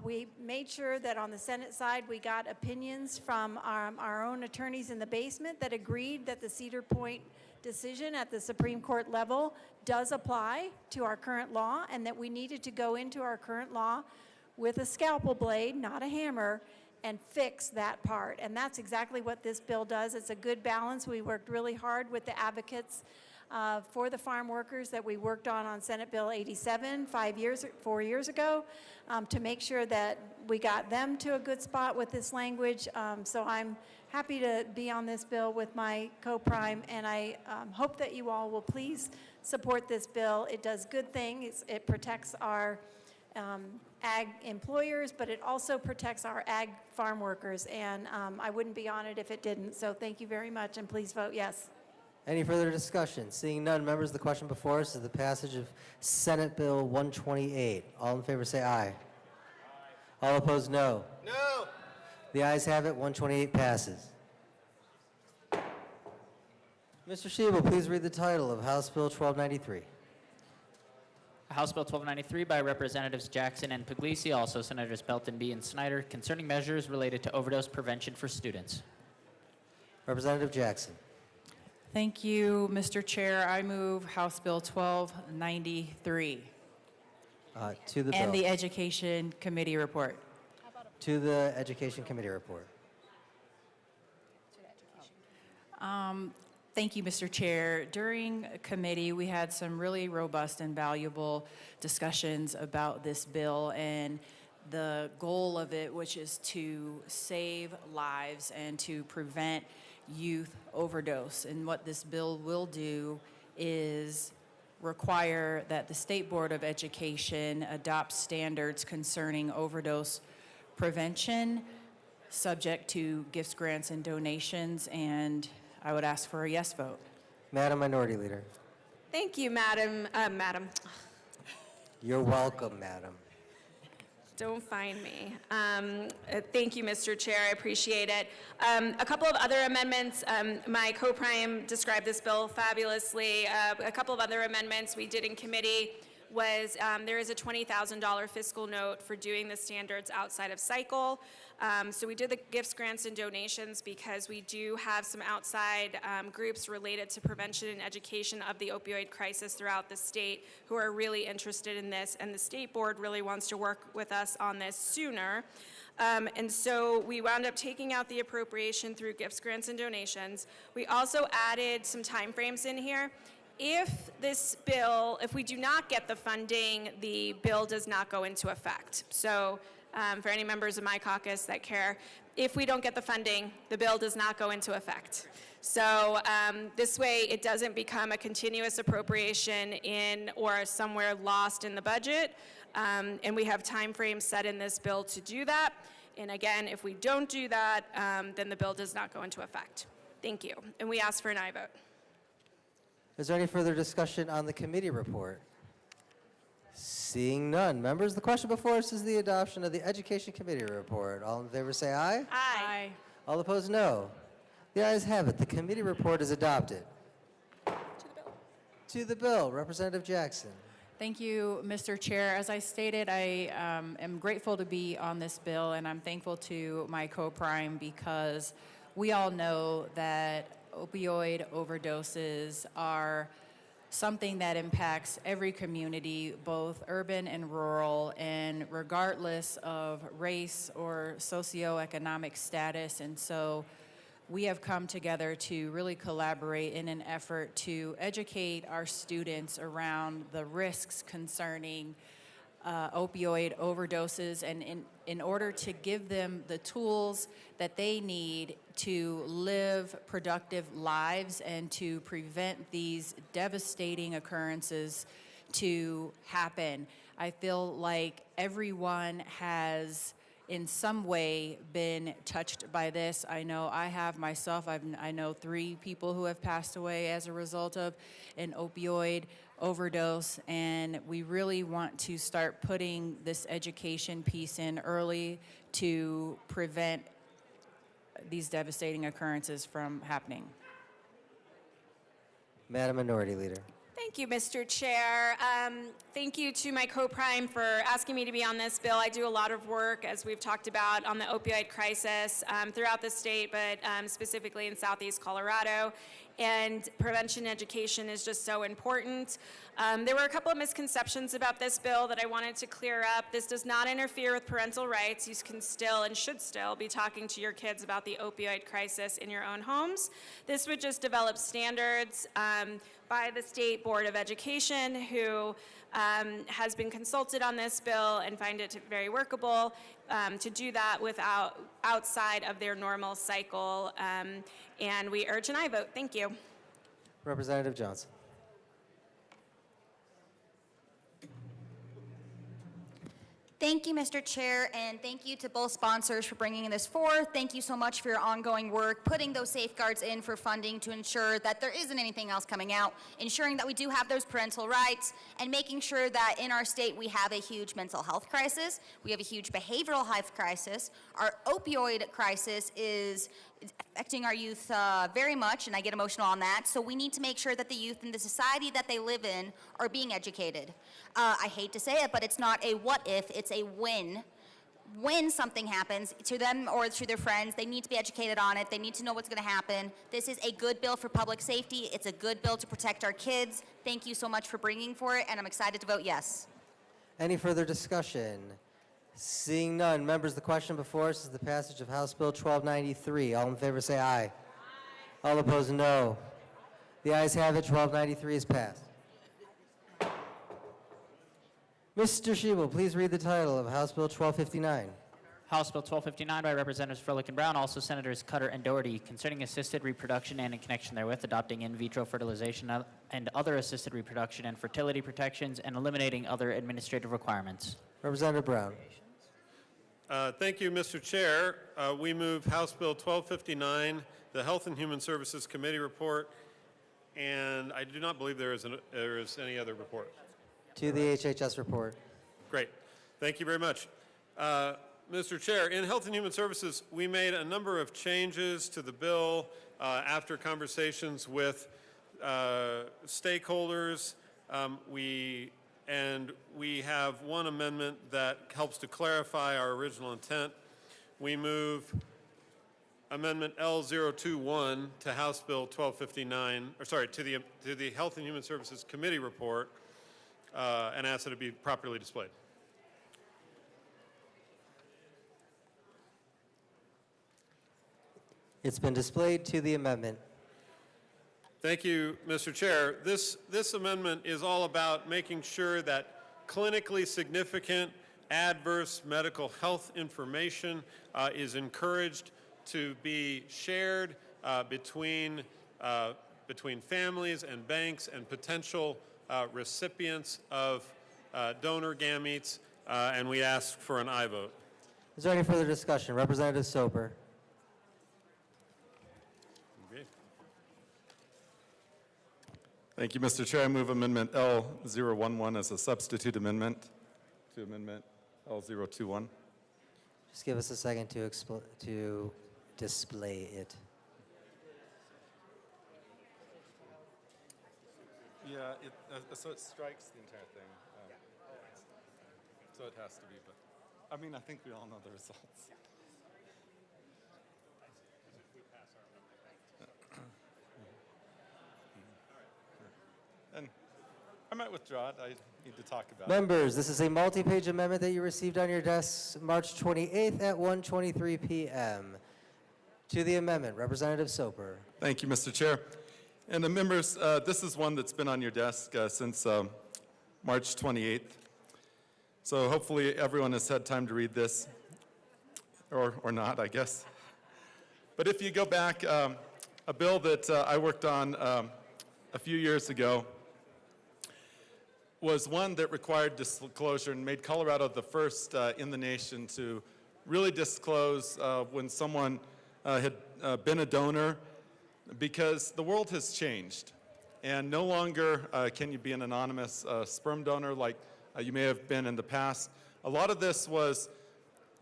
We made sure that on the Senate side, we got opinions from our own attorneys in the basement that agreed that the Cedar Point decision at the Supreme Court level does apply to our current law, and that we needed to go into our current law with a scalpel blade, not a hammer, and fix that part. And that's exactly what this bill does. It's a good balance. We worked really hard with the advocates for the farm workers that we worked on Senate Bill 87 4 years ago to make sure that we got them to a good spot with this language. So I'm happy to be on this bill with my co-prime, and I hope that you all will please support this bill. It does good things. It protects our ag employers, but it also protects our ag farm workers, and I wouldn't be on it if it didn't. So thank you very much, and please vote yes. Any further discussion? Seeing none, members, the question before us is the passage of Senate Bill 128. All in favor say aye. All opposed, no. No! The ayes have it. 128 passes. Mr. Shebel, please read the title of House Bill 1293. House Bill 1293 by Representatives Jackson and Puglisi, also Senators Belton B. and Snyder, concerning measures related to overdose prevention for students. Representative Jackson. Thank you, Mr. Chair. I move House Bill 1293 To the and bill. the Education Committee report. To the Education Committee report. Thank you, Mr. Chair. During committee, we had some really robust and valuable discussions about this bill and the goal of it, which is to save lives and to prevent youth overdose. And what this bill will do is require that the State Board of Education adopt standards concerning overdose prevention, subject to gifts, grants, and donations, and I would ask for a yes vote. Madam Minority Leader. Thank you, Madam. You're welcome, Madam. Don't find me. Thank you, Mr. Chair. I appreciate it. A couple of other amendments. My co-prime described this bill fabulously. A couple of other amendments we did in committee was there is a $20,000 fiscal note for doing the standards outside of cycle. So we did the gifts, grants, and donations because we do have some outside groups related to prevention and education of the opioid crisis throughout the state who are really interested in this, and the state board really wants to work with us on this sooner. And so we wound up taking out the appropriation through gifts, grants, and donations. We also added some timeframes in here. If this bill, if we do not get the funding, the bill does not go into effect. So for any members of my caucus that care, if we don't get the funding, the bill does not go into effect. So this way it doesn't become a continuous appropriation in or somewhere lost in the budget. And we have timeframes set in this bill to do that. And again, if we don't do that, then the bill does not go into effect. Thank you. And we ask for an aye vote. Is there any further discussion on the committee report? Seeing none. Members, the question before us is the adoption of the Education Committee report. All in favor say aye. Aye. All opposed, no. The ayes have it. The committee report is adopted. To the bill. Representative Jackson. Thank you, Mr. Chair. As I stated, I am grateful to be on this bill, and I'm thankful to my co-prime because we all know that opioid overdoses are something that impacts every community, both urban and rural, and regardless of race or socioeconomic status. And so we have come together to really collaborate in an effort to educate our students around the risks concerning opioid overdoses, and in order to give them the tools that they need to live productive lives and to prevent these devastating occurrences to happen. I feel like everyone has in some way been touched by this. I know I have myself. I know 3 people who have passed away as a result of an opioid overdose, and we really want to start putting this education piece in early to prevent these devastating occurrences from happening. Madam Minority Leader. Thank you, Mr. Chair. Thank you to my co-prime for asking me to be on this bill. I do a lot of work, as we've talked about, on the opioid crisis throughout the state, but specifically in Southeast Colorado. And prevention education is just so important. There were a couple of misconceptions about this bill that I wanted to clear up. This does not interfere with parental rights. You can still and should still be talking to your kids about the opioid crisis in your own homes. This would just develop standards by the State Board of Education, who has been consulted on this bill and find it very workable to do that without outside of their normal cycle. And we urge an aye vote. Thank you. Representative Johnson. Thank you, Mr. Chair, and thank you to both sponsors for bringing this forth. Thank you so much for your ongoing work, putting those safeguards in for funding to ensure that there isn't anything else coming out, ensuring that we do have those parental rights, and making sure that in our state we have a huge mental health crisis, we have a huge behavioral health crisis. Our opioid crisis is affecting our youth very much, and I get emotional on that. So we need to make sure that the youth in the society that they live in are being educated. I hate to say it, but it's not a what if, it's a when. when something happens to them or to their friends, they need to be educated on it. They need to know what's going to happen. This is a good bill for public safety. It's a good bill to protect our kids. Thank you so much for bringing for it, and I'm excited to vote yes. Any further discussion? Seeing none, members, the question before us is the passage of House Bill 1293. All in favor say aye. All opposed, no. The ayes have it. 1293 is passed. Mr. Shebel, please read the title of House Bill 1259. House Bill 1259 by Representatives Froelich and Brown, also Senators Cutter and Doherty, concerning assisted reproduction and in connection therewith adopting in vitro fertilization and other assisted reproduction and fertility protections and eliminating other administrative requirements. Representative Brown. Thank you, Mr. Chair. We move House Bill 1259, the Health and Human Services Committee report, and I do not believe there is any other report. To the HHS report. Great. Thank you very much. Mr. Chair, in Health and Human Services, we made a number of changes to the bill after conversations with stakeholders. We have one amendment that helps to clarify our original intent. We move Amendment L021 to House Bill 1259, or sorry, to the Health and Human Services Committee report, and ask that it be properly displayed. It's been displayed to the amendment. Thank you, Mr. Chair. This amendment is all about making sure that clinically significant adverse medical health information is encouraged to be shared between families and banks and potential recipients of donor gametes, and we ask for an aye vote. Is there any further discussion? Representative Soper. Okay. Thank you, Mr. Chair. I move Amendment L011 as a substitute amendment to Amendment L021. Just give us a second to display it. Yeah, so it strikes the entire thing. So it has to be, but I mean, I think we all know the results. And I might withdraw it. I need to talk about it. Members, this is a multi-page amendment that you received on your desks March 28th at 1:23 p.m. To the amendment, Representative Soper. Thank you, Mr. Chair. And the members, this is one that's been on your desk since March 28th. So hopefully everyone has had time to read this, or not, I guess. But if you go back, a bill that I worked on a few years ago was one that required disclosure and made Colorado the first in the nation to really disclose when someone had been a donor, because the world has changed. And no longer can you be an anonymous sperm donor like you may have been in the past. A lot of this was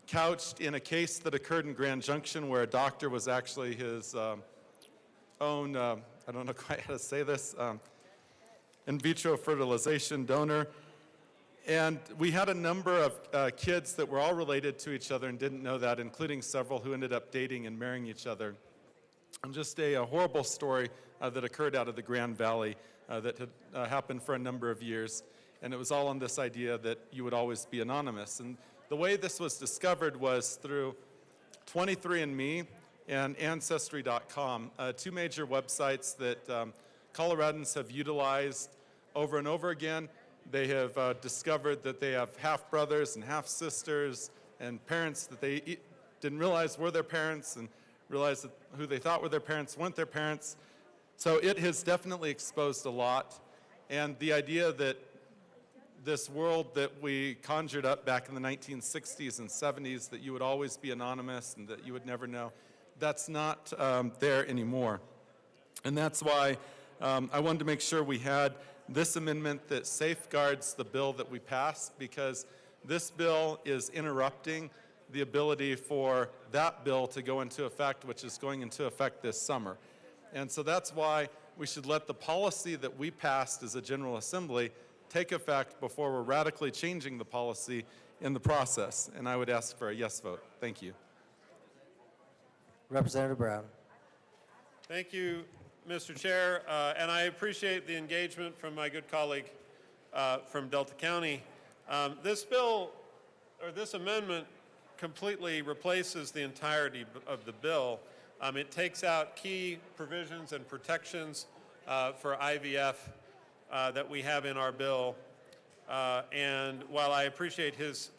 couched in a case that occurred in Grand Junction where a doctor was actually his own, I don't know quite how to say this, in vitro fertilization donor. And we had a number of kids that were all related to each other and didn't know that, including several who ended up dating and marrying each other. And just a horrible story that occurred out of the Grand Valley that had happened for a number of years. And it was all on this idea that you would always be anonymous. And the way this was discovered was through 23andMe and Ancestry.com, two major websites that Coloradans have utilized over and over again. They have discovered that they have half-brothers and half-sisters and parents that they didn't realize were their parents, and realized that who they thought were their parents weren't their parents. So it has definitely exposed a lot. And the idea that this world that we conjured up back in the 1960s and 70s, that you would always be anonymous and that you would never know, that's not there anymore. And that's why I wanted to make sure we had this amendment that safeguards the bill that we passed, because this bill is interrupting the ability for that bill to go into effect, which is going into effect this summer. And so that's why we should let the policy that we passed as a General Assembly take effect before we're radically changing the policy in the process. And I would ask for a yes vote. Thank you. Representative Brown. Thank you, Mr. Chair, and I appreciate the engagement from my good colleague from Delta County. This bill, or this amendment, completely replaces the entirety of the bill. It takes out key provisions and protections for IVF that we have in our bill. And while I appreciate his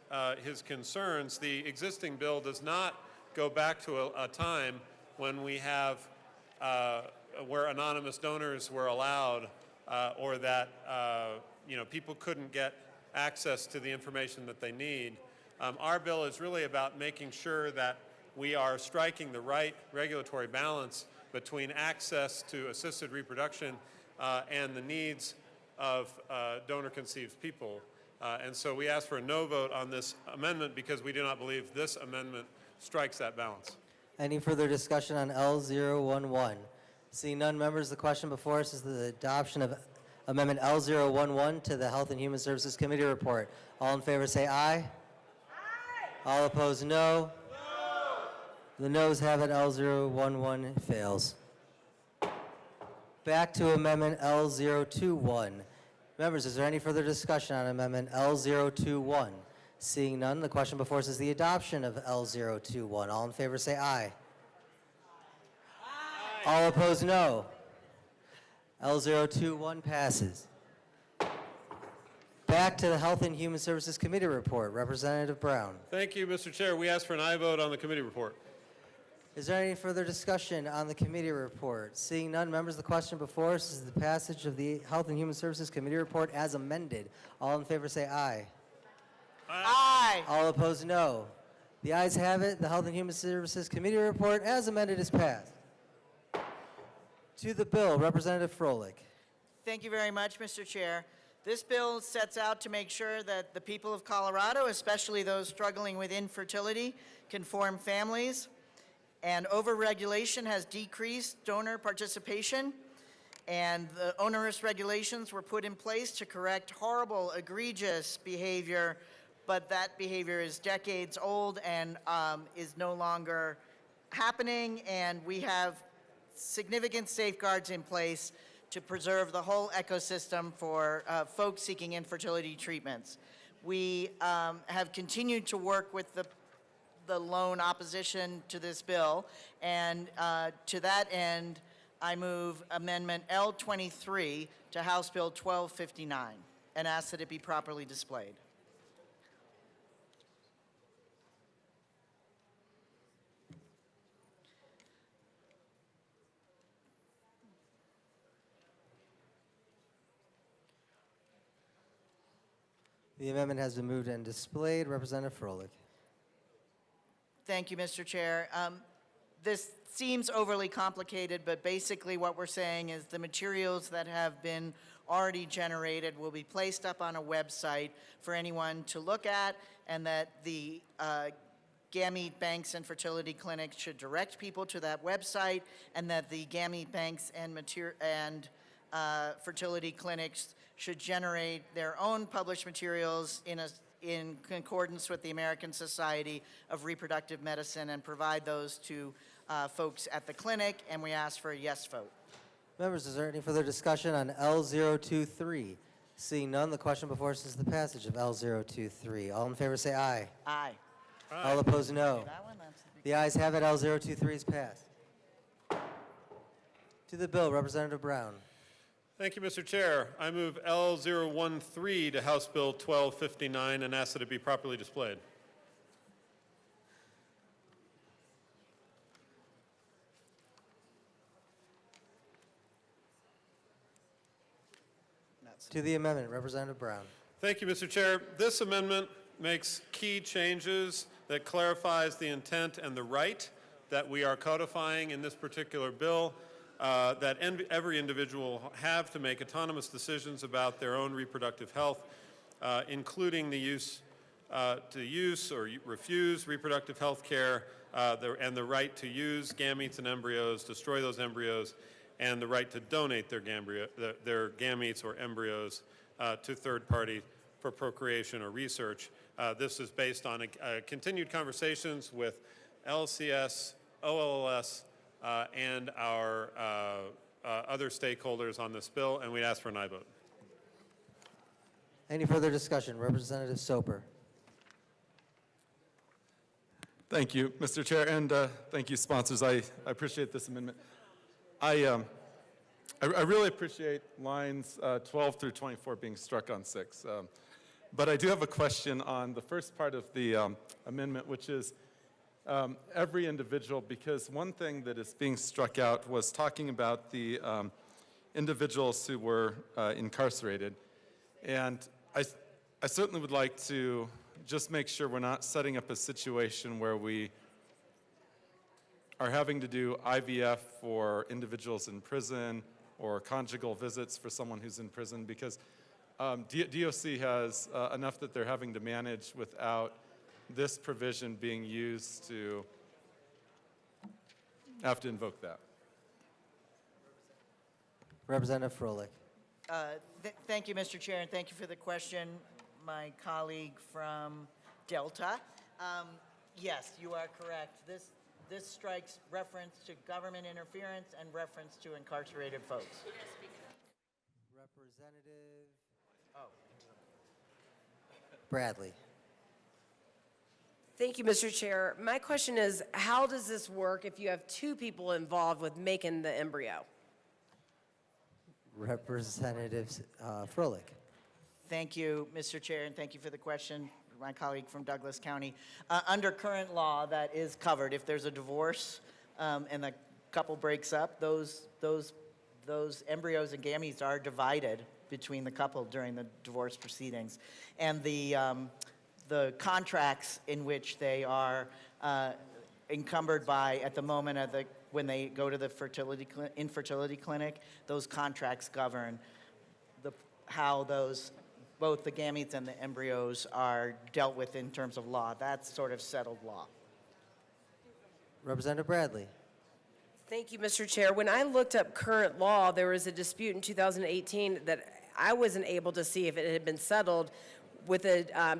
concerns, the existing bill does not go back to a time when we have where anonymous donors were allowed, or that people couldn't get access to the information that they need. Our bill is really about making sure that we are striking the right regulatory balance between access to assisted reproduction and the needs of donor-conceived people. And so we ask for a no vote on this amendment because we do not believe this amendment strikes that balance. Any further discussion on L011? Seeing none, members, the question before us is the adoption of Amendment L011 to the Health and Human Services Committee report. All in favor say aye. Aye. All opposed, no. The noes have it. L011 fails. Back to Amendment L021. Members, is there any further discussion on Amendment L021? Seeing none, the question before us is the adoption of L021. All in favor say aye. Aye. All opposed, no. L021 passes. Back to the Health and Human Services Committee report. Representative Brown. Thank you, Mr. Chair. We ask for an aye vote on the committee report. Is there any further discussion on the committee report? Seeing none, members, the question before us is the passage of the Health and Human Services Committee report as amended. All in favor say aye. Aye. All opposed, no. The ayes have it. The Health and Human Services Committee report as amended is passed. To the bill, Representative Froelich. Thank you very much, Mr. Chair. This bill sets out to make sure that the people of Colorado, especially those struggling with infertility, can form families. And overregulation has decreased donor participation. And the onerous regulations were put in place to correct horrible, egregious behavior, but that behavior is decades old and is no longer happening. And we have significant safeguards in place to preserve the whole ecosystem for folks seeking infertility treatments. We have continued to work with the lone opposition to this bill, and to that end, I move Amendment L23 to House Bill 1259 and ask that it be properly displayed. The amendment has been moved and displayed. Representative Froelich. Thank you, Mr. Chair. This seems overly complicated, but basically what we're saying is the materials that have been already generated will be placed up on a website for anyone to look at, and that the gamete banks and fertility clinics should direct people to that website, and that the gamete banks and fertility clinics should generate their own published materials in concordance with the American Society of Reproductive Medicine and provide those to folks at the clinic, and we ask for a yes vote. Members, is there any further discussion on L023? Seeing none, the question before us is the passage of L023. All in favor say aye. Aye. All opposed, no. That one, that's The ayes have it. L023 is passed. To the bill, Representative Brown. Thank you, Mr. Chair. I move L013 to House Bill 1259 and ask that it be properly displayed. To the amendment, Representative Brown. Thank you, Mr. Chair. This amendment makes key changes that clarifies the intent and the right that we are codifying in this particular bill, that every individual will have to make autonomous decisions about their own reproductive health, including the use or refuse reproductive health care, and the right to use gametes and embryos, destroy those embryos, and the right to donate their gametes or embryos to third party for procreation or research. This is based on continued conversations with LCS, OLS, and our other stakeholders on this bill, and we'd ask for an aye vote. Any further discussion? Representative Soper. Thank you, Mr. Chair, and thank you, sponsors. I appreciate this amendment. I really appreciate lines 12 through 24 being struck on 6. But I do have a question on the first part of the amendment, which is every individual, because one thing that is being struck out was talking about the individuals who were incarcerated. And I certainly would like to just make sure we're not setting up a situation where we are having to do IVF for individuals in prison or conjugal visits for someone who's in prison, because DOC has enough that they're having to manage without this provision being used to have to invoke that. Representative Froelich. Thank you, Mr. Chair, and thank you for the question, my colleague from Delta. Yes, you are correct. This strikes reference to government interference and reference to incarcerated folks. Representative Bradley. Thank you, Mr. Chair. My question is, how does this work if you have two people involved with making the embryo? Representative Froelich. Thank you, Mr. Chair, and thank you for the question, my colleague from Douglas County. Under current law, that is covered. If there's a divorce and the couple breaks up, those embryos and gametes are divided between the couple during the divorce proceedings. And the contracts in which they are encumbered by at the moment of when they go to the infertility clinic, those contracts govern how both the gametes and the embryos are dealt with in terms of law. That's sort of settled law. Representative Bradley. Thank you, Mr. Chair. When I looked up current law, there was a dispute in 2018 that I wasn't able to see if it had been settled with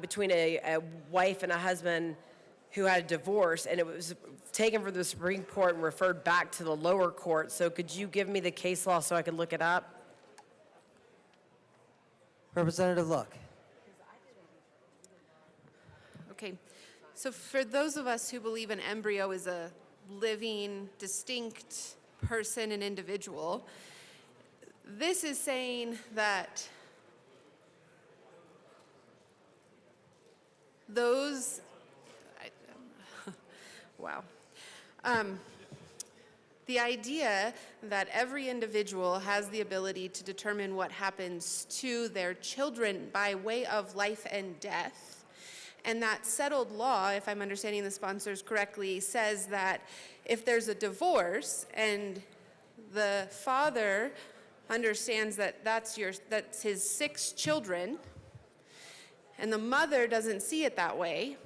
between a wife and a husband who had a divorce, and it was taken from the Supreme Court and referred back to the lower court. So could you give me the case law so I could look it up? Representative Luck. Okay, so for those of us who believe an embryo is a living, distinct person and individual, this is saying that wow. The idea that every individual has the ability to determine what happens to their children by way of life and death, and that settled law, if I'm understanding the sponsors correctly, says that if there's a divorce and the father understands that that's his 6 children, and the mother doesn't see it that way,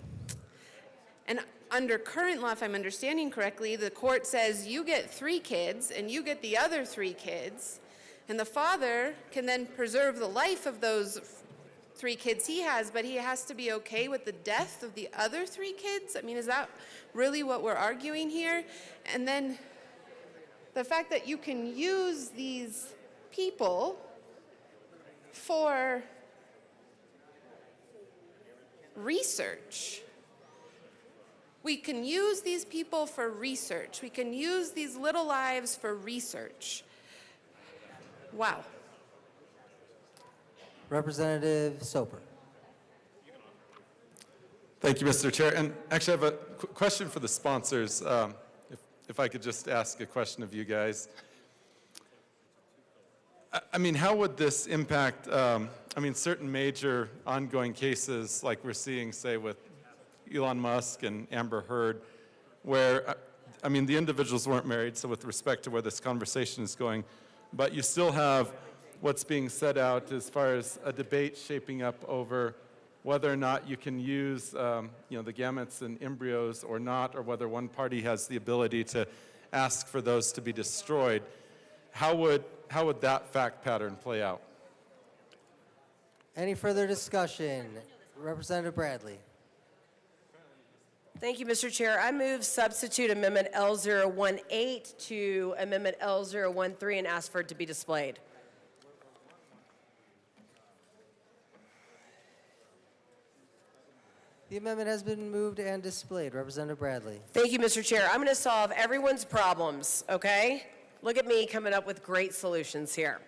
and under current law, if I'm understanding correctly, the court says you get 3 kids and you get the other 3 kids, and the father can then preserve the life of those 3 kids he has, but he has to be okay with the death of the other 3 kids? I mean, is that really what we're arguing here? And then the fact that you can use these people for research. We can use these people for research. We can use these little lives for research. Wow. Representative Soper. Thank you, Mr. Chair. And actually, I have a question for the sponsors. If I could just ask a question of you guys. I mean, how would this impact, certain major ongoing cases like we're seeing, say, with Elon Musk and Amber Heard, where, the individuals weren't married, so with respect to where this conversation is going, but you still have what's being set out as far as a debate shaping up over whether or not you can use, the gametes and embryos or not, or whether one party has the ability to ask for those to be destroyed. How would that fact pattern play out? Any further discussion? Representative Bradley. Thank you, Mr. Chair. I move substitute Amendment L018 to Amendment L013 and ask for it to be displayed. The amendment has been moved and displayed. Representative Bradley. Thank you, Mr. Chair. I'm going to solve everyone's problems, okay? Look at me coming up with great solutions here.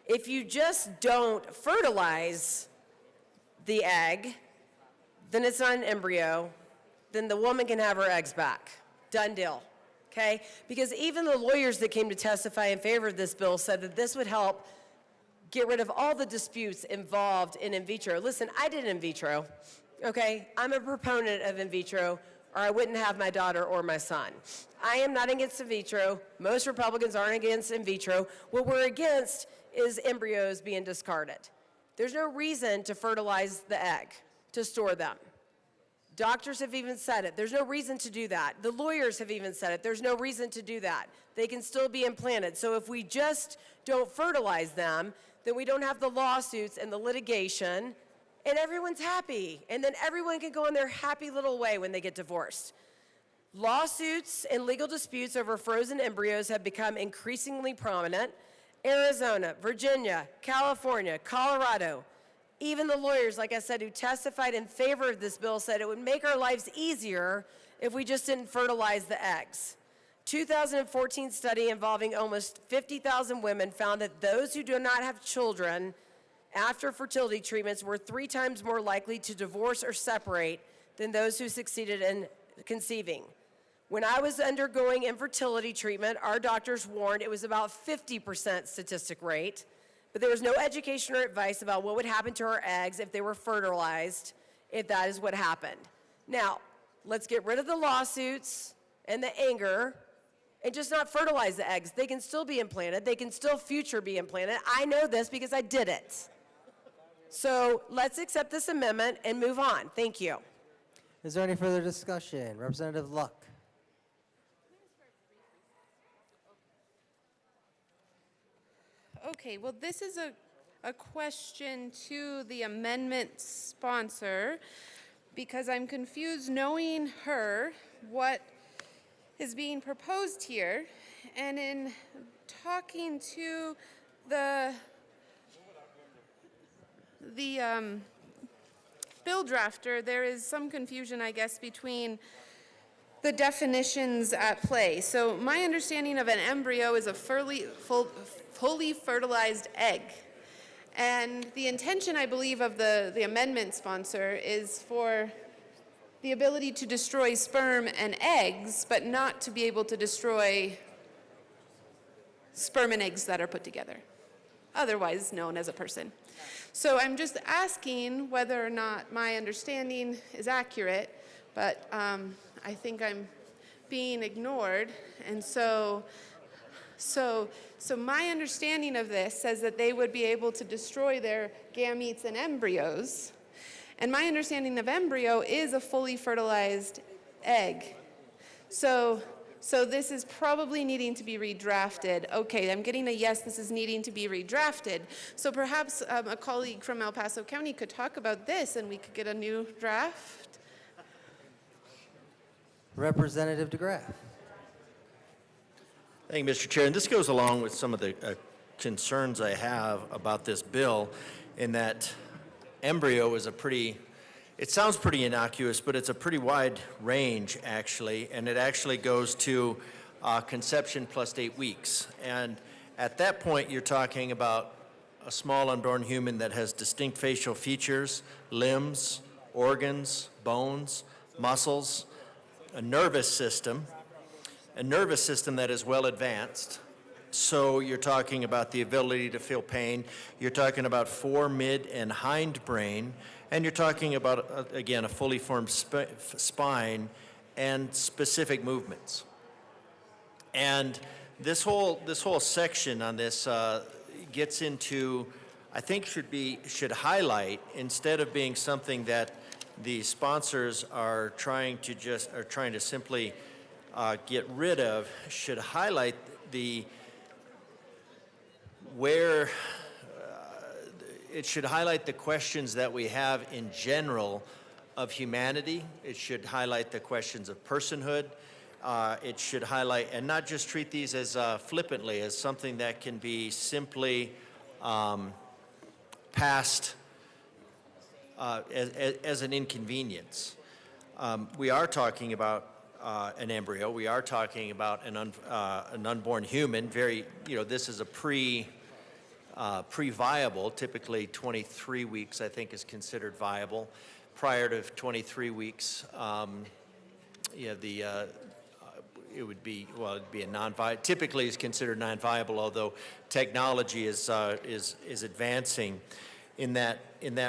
If you just don't fertilize the egg, then it's not an embryo, then the woman can have her eggs back. Done deal, okay? Because even the lawyers that came to testify in favor of this bill said that this would help get rid of all the disputes involved in vitro. Listen, I did in vitro, okay? I'm a proponent of in vitro, or I wouldn't have my daughter or my son. I am not against in vitro. Most Republicans aren't against in vitro. What we're against is embryos being discarded. There's no reason to fertilize the egg, to store them. Doctors have even said it. There's no reason to do that. The lawyers have even said it. There's no reason to do that. They can still be implanted. So if we just don't fertilize them, then we don't have the lawsuits and the litigation, and everyone's happy. And then everyone can go on their happy little way when they get divorced. Lawsuits and legal disputes over frozen embryos have become increasingly prominent. Arizona, Virginia, California, Colorado. Even the lawyers, like I said, who testified in favor of this bill said it would make our lives easier if we just didn't fertilize the eggs. 2014 study involving almost 50,000 women found that those who do not have children after fertility treatments were 3 times more likely to divorce or separate than those who succeeded in conceiving. When I was undergoing infertility treatment, our doctors warned it was about 50% statistic rate. But there was no education or advice about what would happen to our eggs if they were fertilized, if that is what happened. Now, let's get rid of the lawsuits and the anger and just not fertilize the eggs. They can still be implanted. They can still future be implanted. I know this because I did it. So let's accept this amendment and move on. Thank you. Is there any further discussion? Representative Luck. Okay, well, this is a question to the amendment sponsor because I'm confused knowing her what is being proposed here. And in talking to the bill drafter, there is some confusion, I guess, between the definitions at play. So my understanding of an embryo is a fully fertilized egg. And the intention, I believe, of the amendment sponsor is for the ability to destroy sperm and eggs, but not to be able to destroy sperm and eggs that are put together, otherwise known as a person. So I'm just asking whether or not my understanding is accurate, but I think I'm being ignored. And so my understanding of this says that they would be able to destroy their gametes and embryos. And my understanding of embryo is a fully fertilized egg. So this is probably needing to be redrafted. Okay, I'm getting a yes, this is needing to be redrafted. So perhaps a colleague from El Paso County could talk about this and we could get a new draft. Representative DeGraff. Thank you, Mr. Chair. And this goes along with some of the concerns I have about this bill in that embryo is it sounds pretty innocuous, but it's a pretty wide range, actually, and it actually goes to conception plus 8 weeks. And at that point, you're talking about a small unborn human that has distinct facial features, limbs, organs, bones, muscles, a nervous system that is well advanced. So you're talking about the ability to feel pain. You're talking about fore, mid, and hind brain. And you're talking about, again, a fully formed spine and specific movements. And this whole section on this gets into, I think should highlight, instead of being something that the sponsors are trying to simply get rid of, should highlight where it should highlight the questions that we have in general of humanity. It should highlight the questions of personhood. It should highlight, and not just treat these as flippantly, as something that can be simply passed as an inconvenience. We are talking about an embryo. We are talking about an unborn human. This is a pre-viable. Typically, 23 weeks, I think, is considered viable. Prior to 23 weeks, it would be a non-viable. Typically, is considered non-viable, although technology is advancing in that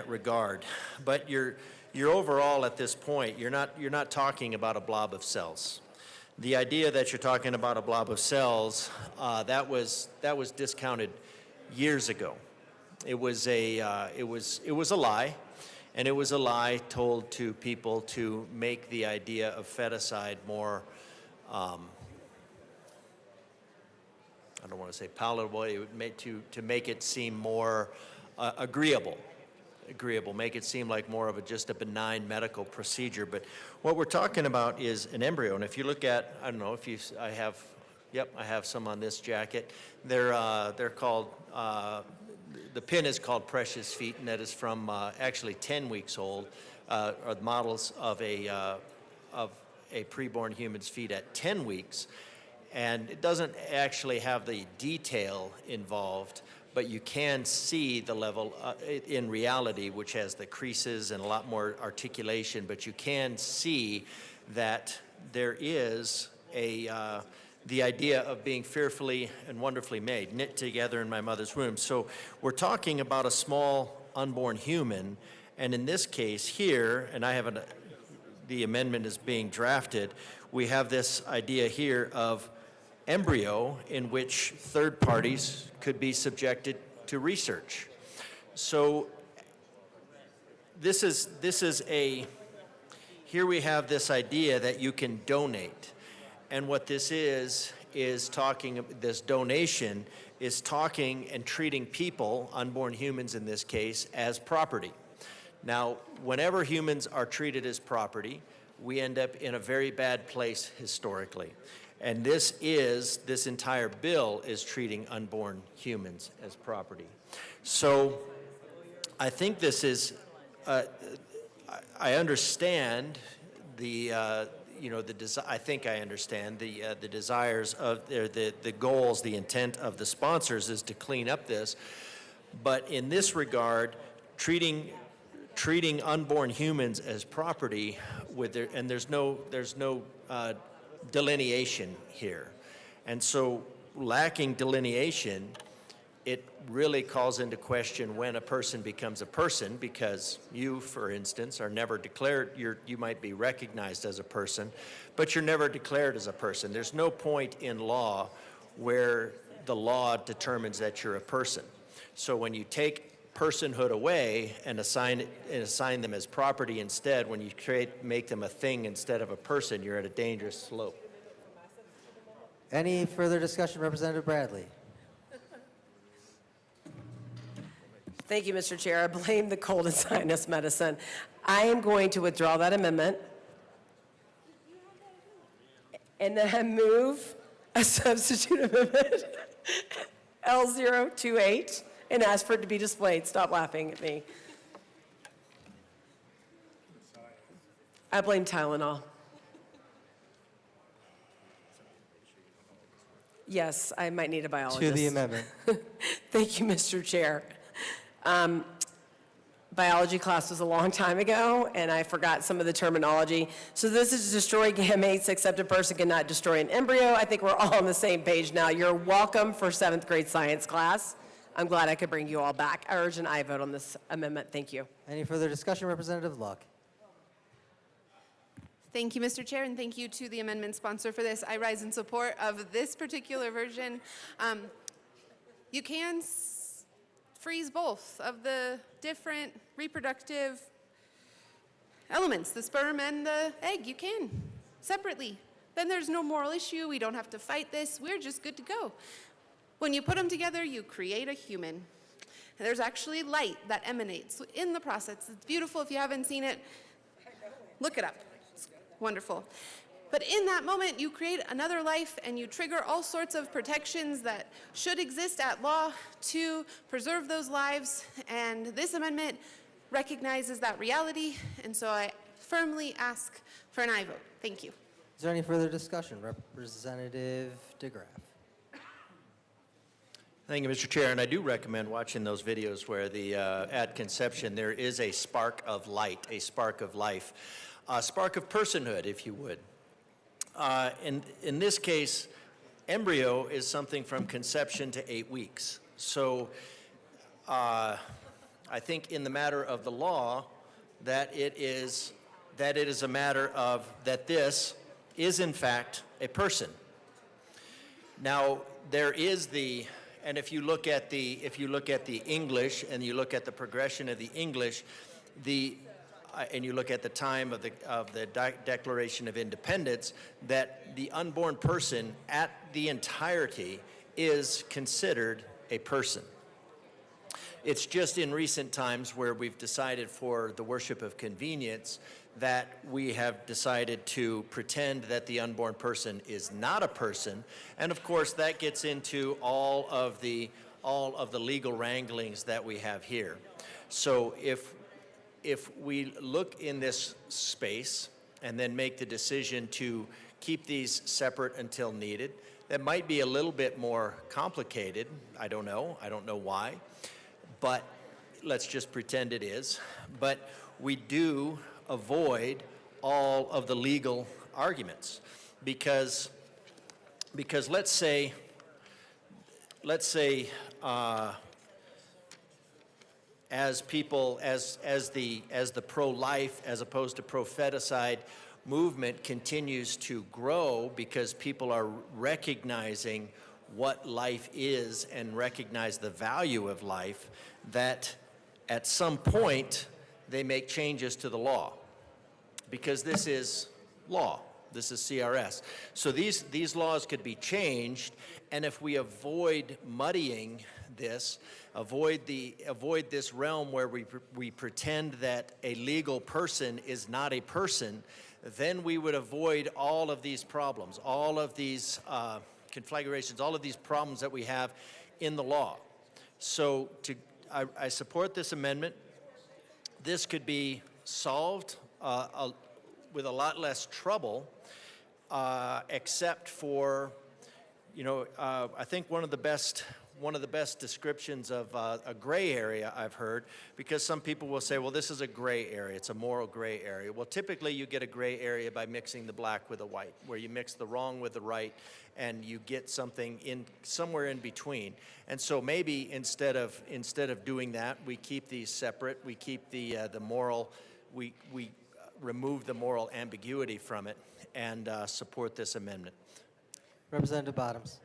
regard. But you're overall at this point, you're not talking about a blob of cells. The idea that you're talking about a blob of cells, that was discounted years ago. It was a lie, and it was a lie told to people to make the idea of feticide more, I don't want to say palatable, to make it seem more agreeable, make it seem like more of just a benign medical procedure. But what we're talking about is an embryo. And if you look at, I don't know if I have some on this jacket. They're called, the pin is called Precious Feet, and that is from actually 10 weeks old, are the models of a preborn human's feet at 10 weeks. And it doesn't actually have the detail involved, but you can see the level in reality, which has the creases and a lot more articulation, but you can see that there is the idea of being fearfully and wonderfully made, knit together in my mother's womb. So we're talking about a small unborn human, and in this case here, and the amendment is being drafted, we have this idea here of embryo in which third parties could be subjected to research. So here we have this idea that you can donate. And what this is this donation is talking and treating people, unborn humans in this case, as property. Now, whenever humans are treated as property, we end up in a very bad place historically. And this entire bill is treating unborn humans as property. So I think this is, I understand I think I understand the desires of the goals, the intent of the sponsors is to clean up this. But in this regard, treating unborn humans as property and there's no delineation here. And so lacking delineation, it really calls into question when a person becomes a person, because you, for instance, are never declared, you might be recognized as a person, but you're never declared as a person. There's no point in law where the law determines that you're a person. So when you take personhood away and assign them as property instead, when you make them a thing instead of a person, you're at a dangerous slope. Any further discussion, Representative Bradley? Thank you, Mr. Chair. I blame the cold and sinus medicine. I am going to withdraw that amendment. And then I move a substitute amendment, L028, and ask for it to be displayed. Stop laughing at me. I blame Tylenol. Yes, I might need a biologist. To the amendment. Thank you, Mr. Chair. Biology class was a long time ago, and I forgot some of the terminology. So this is destroy gametes, except a person cannot destroy an embryo. I think we're all on the same page now. You're welcome for 7th grade science class. I'm glad I could bring you all back. I urge an aye vote on this amendment. Thank you. Any further discussion, Representative Luck? Thank you, Mr. Chair, and thank you to the amendment sponsor for this. I rise in support of this particular version. You can freeze both of the different reproductive elements, the sperm and the egg. You can, separately. Then there's no moral issue. We don't have to fight this. We're just good to go. When you put them together, you create a human. And there's actually light that emanates in the process. It's beautiful. If you haven't seen it, look it up. It's wonderful. But in that moment, you create another life and you trigger all sorts of protections that should exist at law to preserve those lives. And this amendment recognizes that reality. And so I firmly ask for an aye vote. Thank you. Is there any further discussion? Representative DeGraff. Thank you, Mr. Chair, and I do recommend watching those videos where at conception there is a spark of light, a spark of life, a spark of personhood, if you would. In this case, embryo is something from conception to 8 weeks. So I think in the matter of the law that it is a matter of that this is in fact a person. Now there is and if you look at the English and you look at the progression of the English, and you look at the time of the Declaration of Independence, that the unborn person at the entirety is considered a person. It's just in recent times where we've decided for the worship of convenience that we have decided to pretend that the unborn person is not a person, and of course that gets into all of the legal wranglings that we have here. So if we look in this space and then make the decision to keep these separate until needed, that might be a little bit more complicated. I don't know why, but let's just pretend it is. But we do avoid all of the legal arguments because let's say as the pro-life as opposed to pro-feticide movement continues to grow because people are recognizing what life is and recognize the value of life, that at some point they make changes to the law, because this is law. This is CRS. So these laws could be changed, and if we avoid muddying this, avoid this realm where we pretend that a legal person is not a person, then we would avoid all of these problems, all of these conflagrations, all of these problems that we have in the law. So I support this amendment. This could be solved with a lot less trouble, except for, I think one of the best descriptions of a gray area I've heard, because some people will say, well, this is a gray area, it's a moral gray area. Well, typically you get a gray area by mixing the black with the white, where you mix the wrong with the right, and you get something somewhere in between. And so maybe instead of doing that, we keep these separate. We keep the moral. We remove the moral ambiguity from it and support this amendment. Representative Bottoms.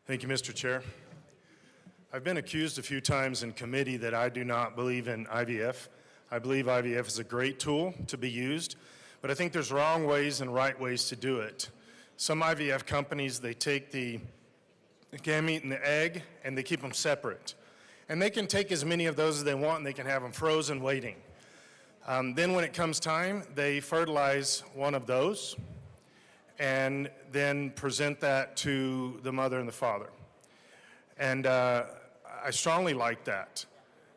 Thank you, Mr. Chair. I've been accused a few times in committee that I do not believe in IVF. I believe IVF is a great tool to be used, but I think there's wrong ways and right ways to do it. Some IVF companies, they take the gamete and the egg and they keep them separate. And they can take as many of those as they want and they can have them frozen waiting. Then when it comes time, they fertilize one of those and then present that to the mother and the father. And I strongly like that.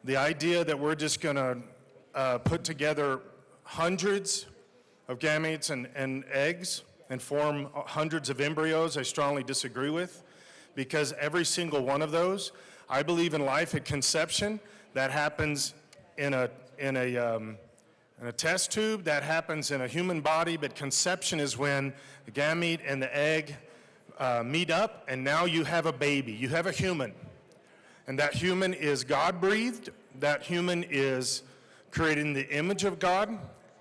The idea that we're just gonna put together hundreds of gametes and eggs and form hundreds of embryos, I strongly disagree with, because every single one of those, I believe in life at conception, that happens in a test tube, that happens in a human body, but conception is when the gamete and the egg meet up, and now you have a baby, you have a human. And that human is God-breathed, that human is created in the image of God,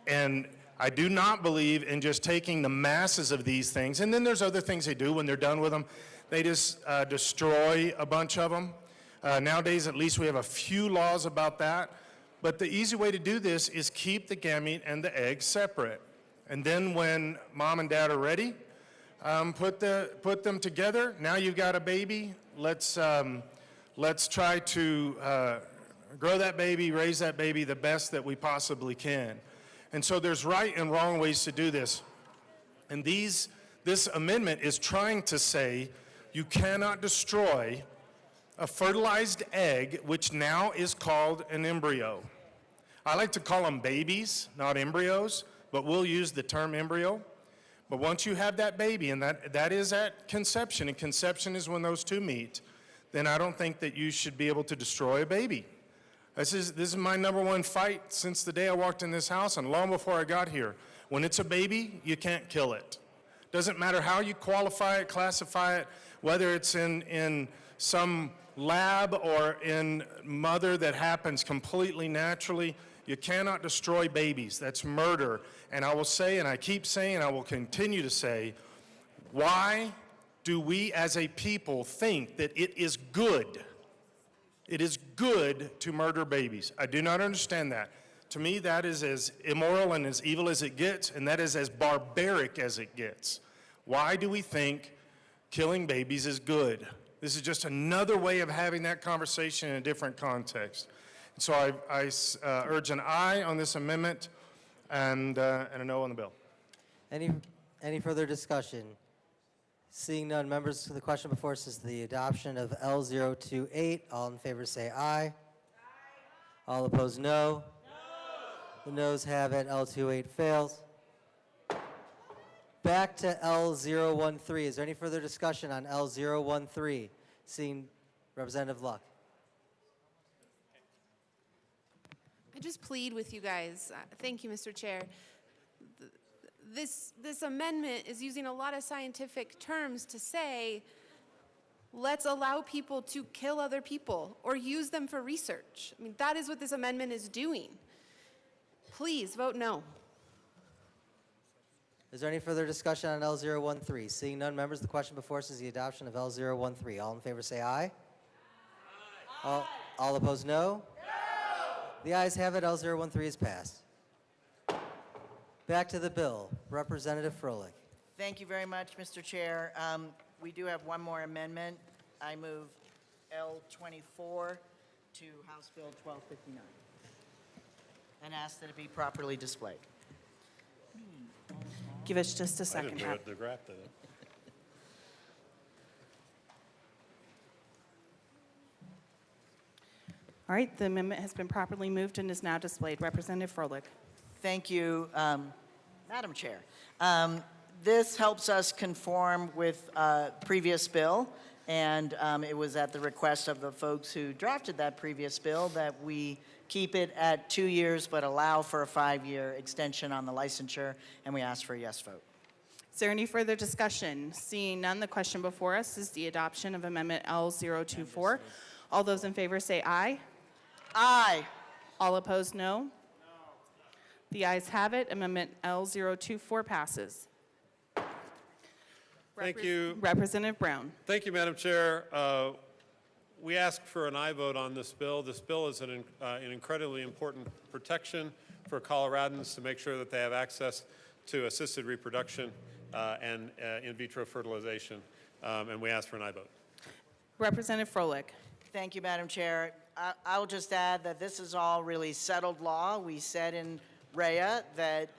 and I do not believe in just taking the masses of these things, and then there's other things they do when they're done with them. They just destroy a bunch of them. Nowadays, at least we have a few laws about that. But the easy way to do this is keep the gamete and the egg separate. And then when mom and dad are ready, put them together. Now you've got a baby let's try to grow that baby, raise that baby the best that we possibly can. And so there's right and wrong ways to do this. And this amendment is trying to say you cannot destroy a fertilized egg, which now is called an embryo. I like to call them babies, not embryos, but we'll use the term embryo. But once you have that baby, and that is at conception, and conception is when those two meet, then I don't think that you should be able to destroy a baby. This is my number one fight since the day I walked in this house and long before I got here. When it's a baby, you can't kill it. Doesn't matter how you qualify it, classify it, whether it's in some lab or in mother that happens completely naturally. You cannot destroy babies. That's murder. And I will say, and I keep saying, and I will continue to say, why do we as a people think that it is good? It is good to murder babies. I do not understand that. To me, that is as immoral and as evil as it gets, and that is as barbaric as it gets. Why do we think killing babies is good? This is just another way of having that conversation in a different context. So I urge an aye on this amendment and a no on the bill. Any further discussion? Seeing none, members, the question before us is the adoption of L028. All in favor say aye. Aye. All opposed, no. The noes have it. L28 fails. Back to L013. Is there any further discussion on L013? Seeing Representative Luck. I just plead with you guys. Thank you, Mr. Chair. This amendment is using a lot of scientific terms to say, let's allow people to kill other people or use them for research. I mean, that is what this amendment is doing. Please vote no. Is there any further discussion on L013? Seeing none, members, the question before us is the adoption of L013. All in favor say aye. Aye. All opposed, no. The ayes have it. L013 is passed. Back to the bill. Representative Froelich. Thank you very much, Mr. Chair. We do have one more amendment. I move L24 to House Bill 1259 and ask that it be properly displayed. Give us just a second. All right, the amendment has been properly moved and is now displayed. Representative Froelich. Thank you, Madam Chair. This helps us conform with previous bill, and it was at the request of the folks who drafted that previous bill that we keep it at 2 years but allow for a 5-year extension on the licensure, and we ask for a yes vote. Is there any further discussion? Seeing none, the question before us is the adoption of Amendment L024. All those in favor say aye. Aye. All opposed, no. The ayes have it. Amendment L024 passes. Thank you. Representative Brown. Thank you, Madam Chair. We ask for an aye vote on this bill. This bill is an incredibly important protection for Coloradans to make sure that they have access to assisted reproduction and in vitro fertilization, and we ask for an aye vote. Representative Froelich. Thank you, Madam Chair. I'll just add that this is all really settled law. We said in REA that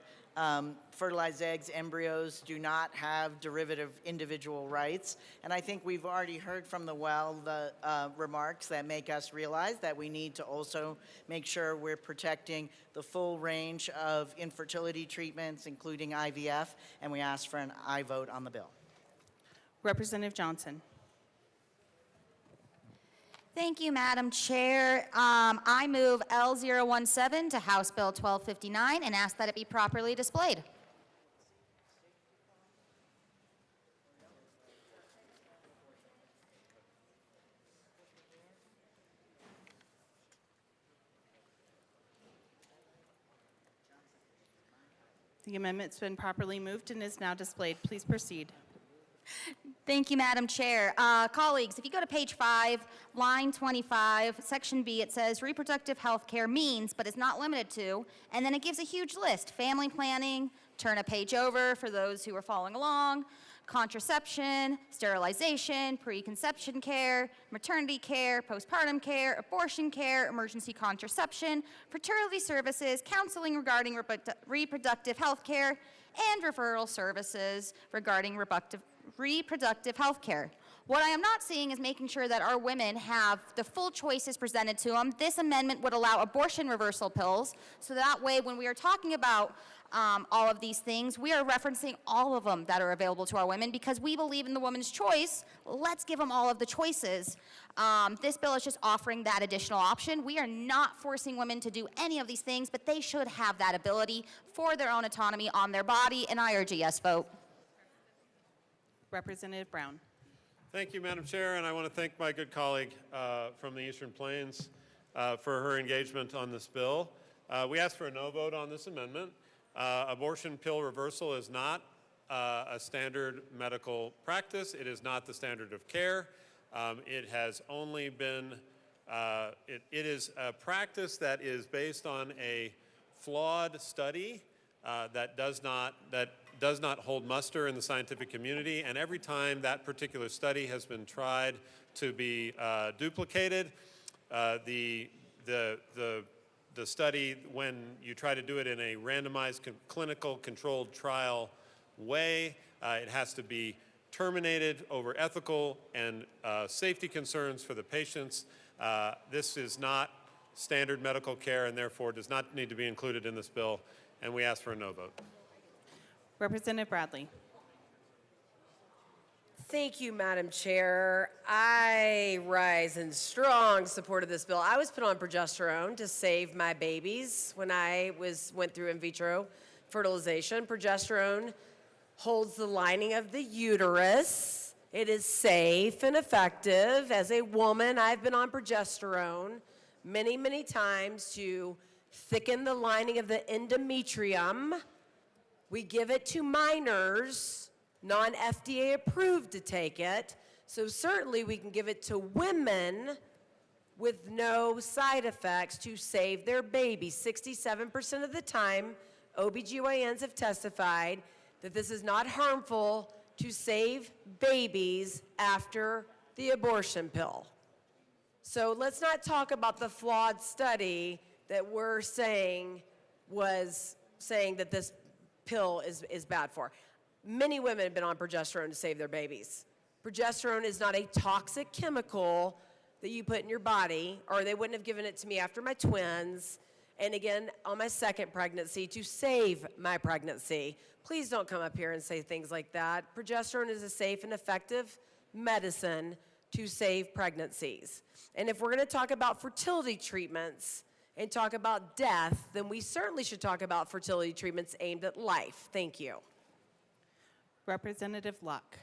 fertilized eggs, embryos do not have derivative individual rights. And I think we've already heard from the remarks that make us realize that we need to also make sure we're protecting the full range of infertility treatments, including IVF, and we ask for an aye vote on the bill. Representative Johnson. Thank you, Madam Chair. I move L017 to House Bill 1259 and ask that it be properly displayed. The amendment's been properly moved and is now displayed. Please proceed. Thank you, Madam Chair. Colleagues, if you go to page 5, line 25, section B, it says reproductive health care means, but is not limited to, and then it gives a huge list. Family planning, turn a page over for those who are following along, contraception, sterilization, preconception care, maternity care, postpartum care, abortion care, emergency contraception, fertility services, counseling regarding reproductive health care, and referral services regarding reproductive health care. What I am not seeing is making sure that our women have the full choices presented to them. This amendment would allow abortion reversal pills, so that way when we are talking about all of these things, we are referencing all of them that are available to our women because we believe in the woman's choice. Let's give them all of the choices. This bill is just offering that additional option. We are not forcing women to do any of these things, but they should have that ability for their own autonomy on their body, and I urge a yes vote. Representative Brown. Thank you, Madam Chair, and I want to thank my good colleague from the Eastern Plains for her engagement on this bill. We asked for a no vote on this amendment. Abortion pill reversal is not a standard medical practice. It is not the standard of care. It has only been, it is a practice that is based on a flawed study that does not hold muster in the scientific community, and every time that particular study has been tried to be duplicated, the study, when you try to do it in a randomized clinical controlled trial way, it has to be terminated over ethical and safety concerns for the patients. This is not standard medical care and therefore does not need to be included in this bill, and we ask for a no vote. Representative Bradley. Thank you, Madam Chair. I rise in strong support of this bill. I was put on progesterone to save my babies when I went through in vitro fertilization. Progesterone holds the lining of the uterus. It is safe and effective. As a woman, I've been on progesterone many, many times to thicken the lining of the endometrium. We give it to minors, non-FDA approved to take it, so certainly we can give it to women with no side effects to save their babies. 67% of the time, OBGYNs have testified that this is not harmful to save babies after the abortion pill. So let's not talk about the flawed study that we're saying was saying that this pill is bad for. Many women have been on progesterone to save their babies. Progesterone is not a toxic chemical that you put in your body, or they wouldn't have given it to me after my twins, and again, on my second pregnancy to save my pregnancy. Please don't come up here and say things like that. Progesterone is a safe and effective medicine to save pregnancies. And if we're gonna talk about fertility treatments and talk about death, then we certainly should talk about fertility treatments aimed at life. Thank you. Representative Luck.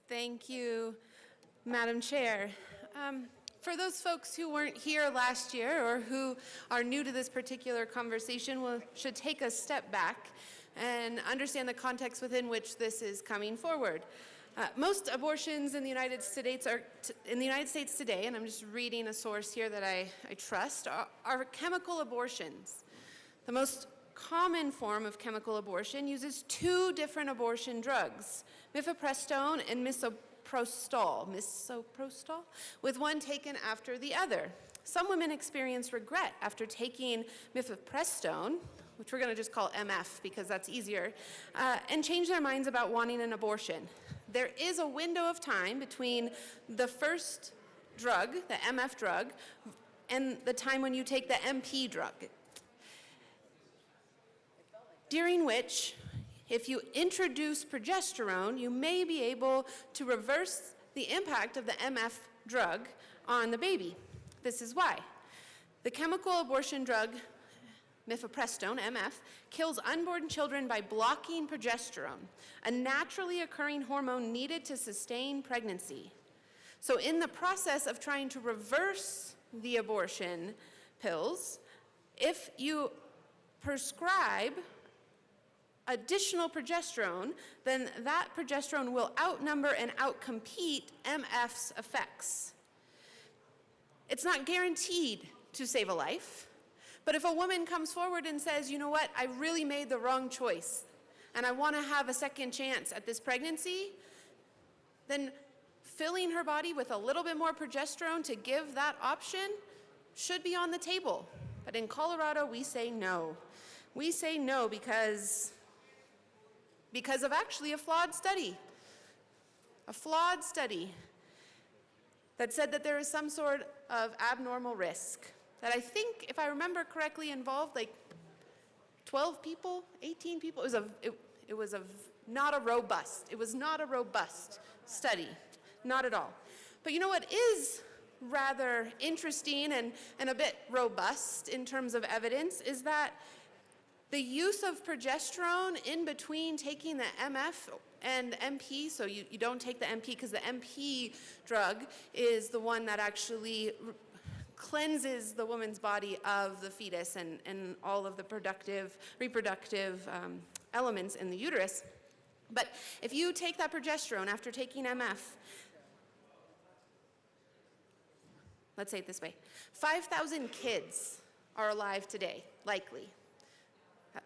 Thank you, Madam Chair. For those folks who weren't here last year or who are new to this particular conversation, we should take a step back and understand the context within which this is coming forward. Most abortions in the United States today, and I'm just reading a source here that I trust, are chemical abortions. The most common form of chemical abortion uses two different abortion drugs, mifepristone and misoprostol, with one taken after the other. Some women experience regret after taking mifepristone, which we're going to just call MF because that's easier, and change their minds about wanting an abortion. There is a window of time between the first drug, the MF drug, and the time when you take the MP drug, during which, if you introduce progesterone, you may be able to reverse the impact of the MF drug on the baby. This is why. The chemical abortion drug, mifepristone, MF, kills unborn children by blocking progesterone, a naturally occurring hormone needed to sustain pregnancy. So in the process of trying to reverse the abortion pills, if you prescribe additional progesterone, then that progesterone will outnumber and outcompete MF's effects. It's not guaranteed to save a life, But if a woman comes forward and says, you know what, I really made the wrong choice, and I want to have a second chance at this pregnancy, then filling her body with a little bit more progesterone to give that option should be on the table. But in Colorado, we say no. We say no because of actually a flawed study. A flawed study that said that there is some sort of abnormal risk that I think, if I remember correctly, involved like 12 people, 18 people. It was not a robust study, not at all. But you know what is rather interesting and a bit robust in terms of evidence is that the use of progesterone in between taking the MF and MP, so you don't take the MP because the MP drug is the one that actually cleanses the woman's body of the fetus and all of the reproductive elements in the uterus. But if you take that progesterone after taking MF, let's say it this way, 5,000 kids are alive today, likely.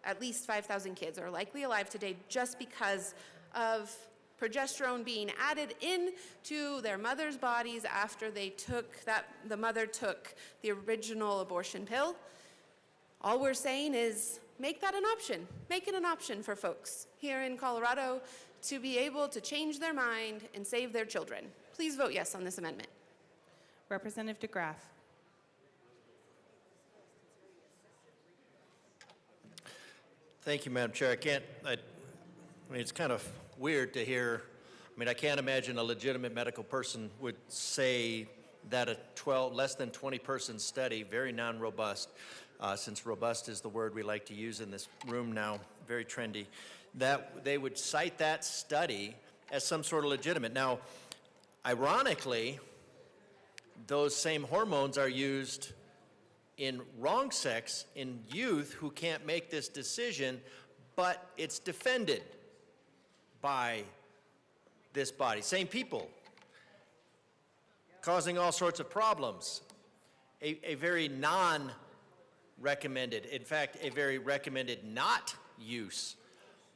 At least 5,000 kids are likely alive today just because of progesterone being added into their mother's bodies after the mother took the original abortion pill. All we're saying is make that an option. Make it an option for folks here in Colorado to be able to change their mind and save their children. Please vote yes on this amendment. Representative DeGraff. Thank you, Madam Chair. I mean, it's kind of weird to hear. I mean, I can't imagine a legitimate medical person would say that a less than 20-person study, very non-robust, since robust is the word we like to use in this room now, very trendy, that they would cite that study as some sort of legitimate. Now, ironically, those same hormones are used in wrong sex in youth who can't make this decision, but it's defended by this body. Same people, causing all sorts of problems. A very non-recommended, in fact, a very recommended not use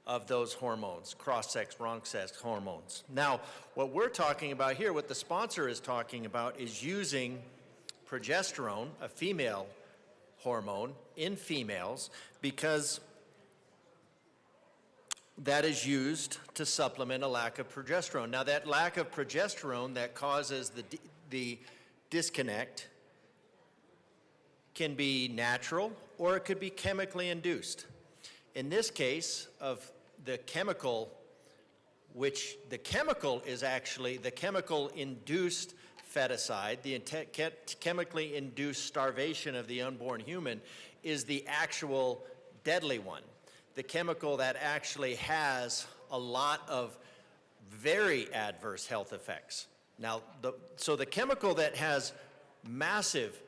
of those hormones, cross-sex, wrong-sex hormones. Now, what we're talking about here, what the sponsor is talking about, is using progesterone, a female hormone, in females because that is used to supplement a lack of progesterone. Now, that lack of progesterone that causes the disconnect can be natural or it could be chemically induced. In this case of the chemical, which the chemical is actually the chemical induced feticide, the chemically induced starvation of the unborn human, is the actual deadly one. The chemical that actually has a lot of very adverse health effects. Now, so the chemical that has massive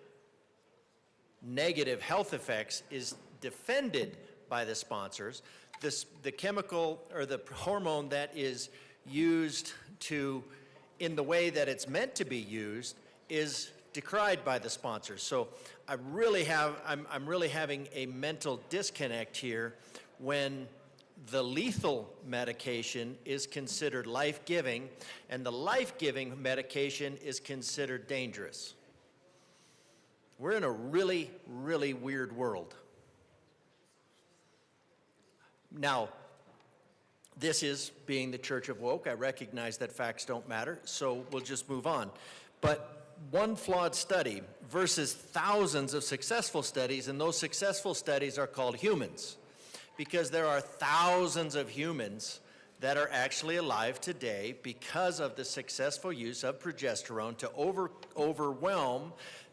negative health effects is defended by the sponsors. The chemical or the hormone that is used in the way that it's meant to be used is decried by the sponsors. So I'm really having a mental disconnect here when the lethal medication is considered life-giving and the life-giving medication is considered dangerous. We're in a really, really weird world. Now, this is being the Church of Woke. I recognize that facts don't matter, so we'll just move on. But one flawed study versus thousands of successful studies, and those successful studies are called humans, because there are thousands of humans that are actually alive today because of the successful use of progesterone to overwhelm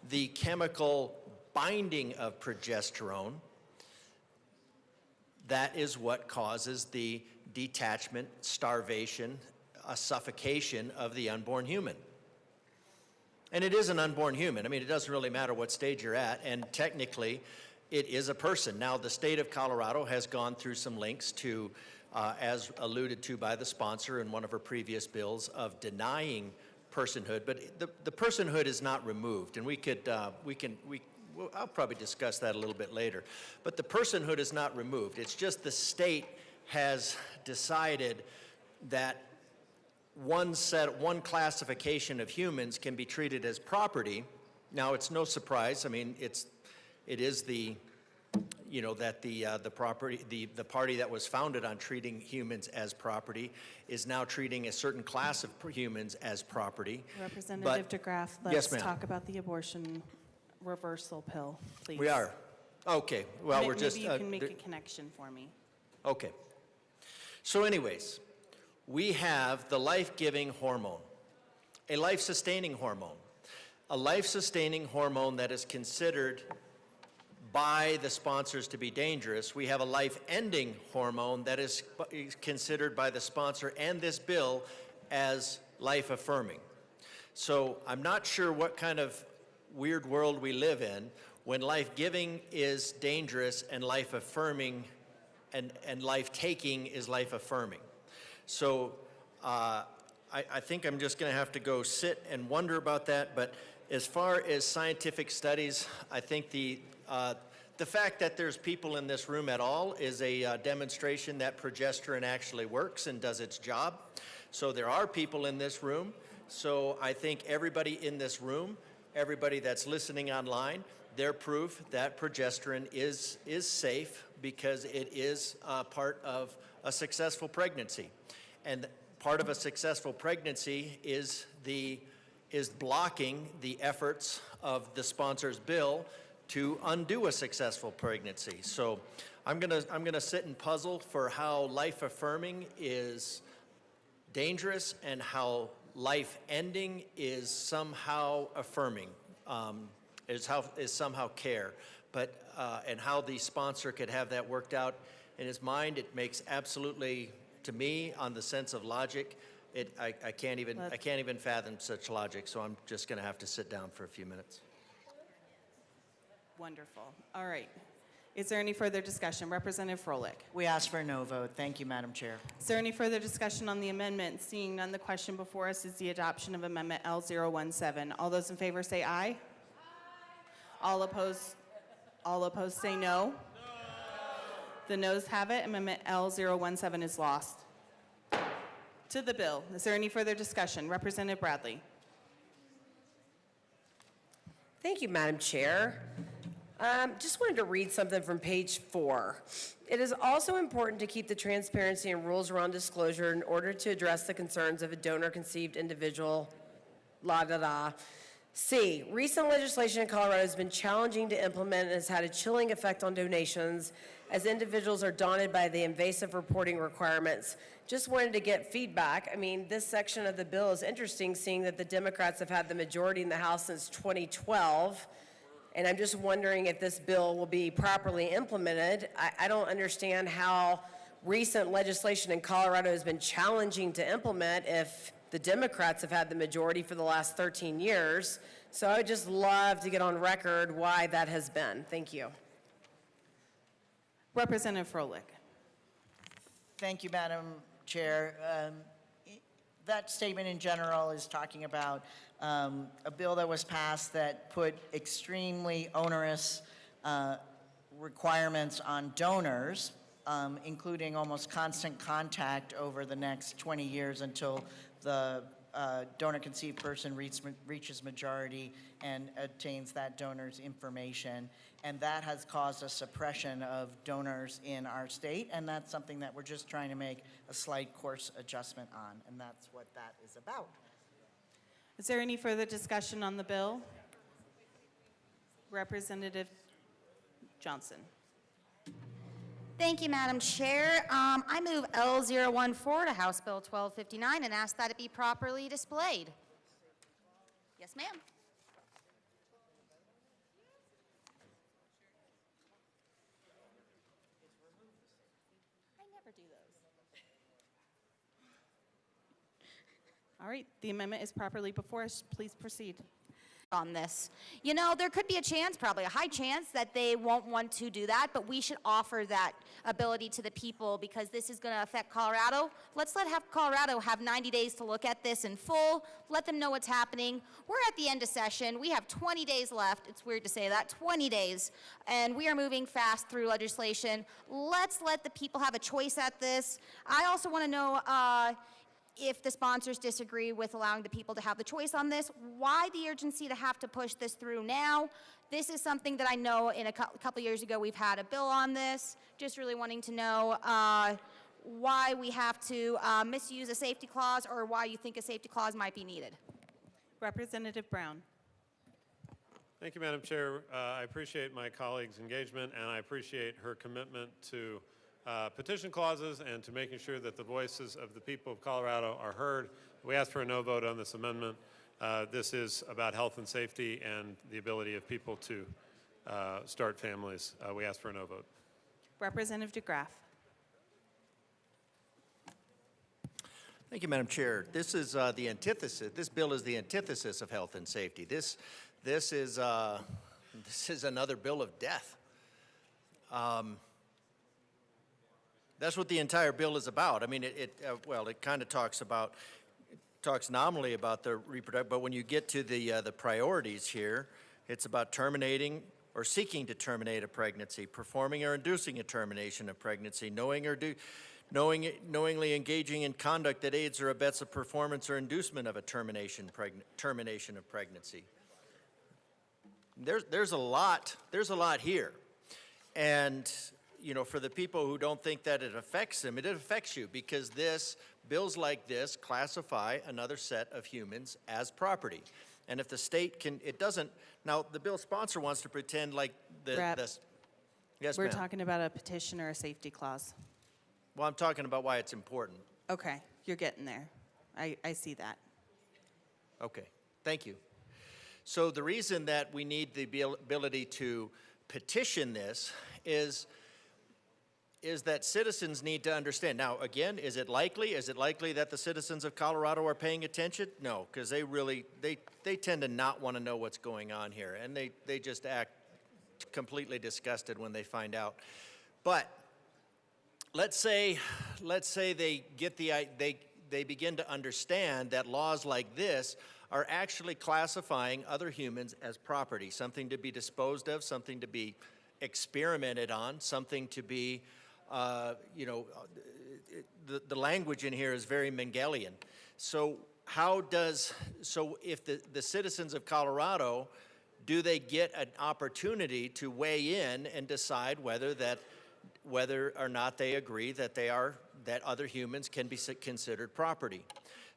the chemical binding of progesterone. That is what causes the detachment, starvation, a suffocation of the unborn human. And it is an unborn human. I mean, it doesn't really matter what stage you're at, and technically, it is a person. Now, the state of Colorado has gone through some links to, as alluded to by the sponsor in one of her previous bills, of denying personhood, but the personhood is not removed, and we I'll probably discuss that a little bit later. But the personhood is not removed. It's just the state has decided that one classification of humans can be treated as property. Now, it's no surprise. I mean, it is the, you know, that the party that was founded on treating humans as property is now treating a certain class of humans as property. Representative DeGraff, Yes, let's ma'am. talk about the abortion reversal pill, please. We are. Okay. Well, we're just. Maybe you can make a connection for me. Okay. So anyways, we have the life-giving hormone, a life-sustaining hormone. A life-sustaining hormone that is considered by the sponsors to be dangerous. We have a life-ending hormone that is considered by the sponsor and this bill as life-affirming. So I'm not sure what kind of weird world we live in when life-giving is dangerous and life-affirming and life-taking is life-affirming. So I think I'm just going to have to go sit and wonder about that. But as far as scientific studies, I think the fact that there's people in this room at all is a demonstration that progesterone actually works and does its job. So there are people in this room. So I think everybody in this room, everybody that's listening online, they're proof that progesterone is safe because it is part of a successful pregnancy. And part of a successful pregnancy is blocking the efforts of the sponsor's bill to undo a successful pregnancy. So I'm gonna sit and puzzle for how life-affirming is dangerous and how life-ending is somehow affirming, is somehow care. But and how the sponsor could have that worked out in his mind, it makes absolutely, to me, on the sense of logic, I can't even fathom such logic. So I'm just going to have to sit down for a few minutes. Wonderful. All right. Is there any further discussion? Representative Froelich. We ask for a no vote. Thank you, Madam Chair. Is there any further discussion on the amendment? Seeing none, the question before us is the adoption of Amendment L017. All those in favor say aye. All opposed say no. The noes have it. Amendment L017 is lost. To the bill. Is there any further discussion? Representative Bradley. Thank you, Madam Chair. Just wanted to read something from page 4. It is also important to keep the transparency and rules around disclosure in order to address the concerns of a donor-conceived individual, C, recent legislation in Colorado has been challenging to implement and has had a chilling effect on donations as individuals are daunted by the invasive reporting requirements. Just wanted to get feedback. I mean, this section of the bill is interesting, seeing that the Democrats have had the majority in the House since 2012. And I'm just wondering if this bill will be properly implemented. I don't understand how recent legislation in Colorado has been challenging to implement if the Democrats have had the majority for the last 13 years. So I would just love to get on record why that has been. Thank you. Representative Froelich. Thank you, Madam Chair. That statement in general is talking about a bill that was passed that put extremely onerous requirements on donors, including almost constant contact over the next 20 years until the donor-conceived person reaches majority and obtains that donor's information. And that has caused a suppression of donors in our state, and that's something that we're just trying to make a slight course adjustment on, and that's what that is about. Is there any further discussion on the bill? Representative Johnson. Thank you, Madam Chair. I move L014 to House Bill 1259 and ask that it be properly displayed. Yes, ma'am. I never do those. All right, the amendment is properly before us. Please proceed. on this. You know, there could be a chance, probably a high chance, that they won't want to do that, but we should offer that ability to the people because this is going to affect Colorado. Let's Colorado have 90 days to look at this in full, let them know what's happening. We're at the end of session. We have 20 days left. It's weird to say that, 20 days, and we are moving fast through legislation. Let's let the people have a choice at this. I also want to know if the sponsors disagree with allowing the people to have the choice on this, why the urgency to have to push this through now? This is something that I know in a couple years ago we've had a bill on this. Just really wanting to know why we have to misuse a safety clause or why you think a safety clause might be needed. Representative Brown. Thank you, Madam Chair. I appreciate my colleague's engagement, and I appreciate her commitment to petition clauses and to making sure that the voices of the people of Colorado are heard. We ask for a no vote on this amendment. This is about health and safety and the ability of people to start families. We ask for a no vote. Representative DeGraff. Thank you, Madam Chair. This is the antithesis. This bill is the antithesis of health and safety. This is another bill of death. That's what the entire bill is about. I mean, it kind of talks nominally about the reproductive, but when you get to the priorities here, it's about terminating or seeking to terminate a pregnancy, performing or inducing a termination of pregnancy, knowingly engaging in conduct that aids or abets the performance or inducement of a termination of pregnancy. There's a lot here, and you know, for the people who don't think that it affects them, it affects you because bills like this classify another set of humans as property. And if the state it doesn't, now the bill sponsor wants to pretend like this. Yes, We're ma'am. talking about a petition or a safety clause. Well, I'm talking about why it's important. Okay, you're getting there. I see that. Okay, thank you. So the reason that we need the ability to petition this is that citizens need to understand. Now, again, is it likely that the citizens of Colorado are paying attention? No, because they tend to not want to know what's going on here, and they just act completely disgusted when they find out. But let's say they begin to understand that laws like this are actually classifying other humans as property, something to be disposed of, something to be experimented on, something to be the language in here is very Mengelian. So if the citizens of Colorado, do they get an opportunity to weigh in and decide whether or not they agree that other humans can be considered property?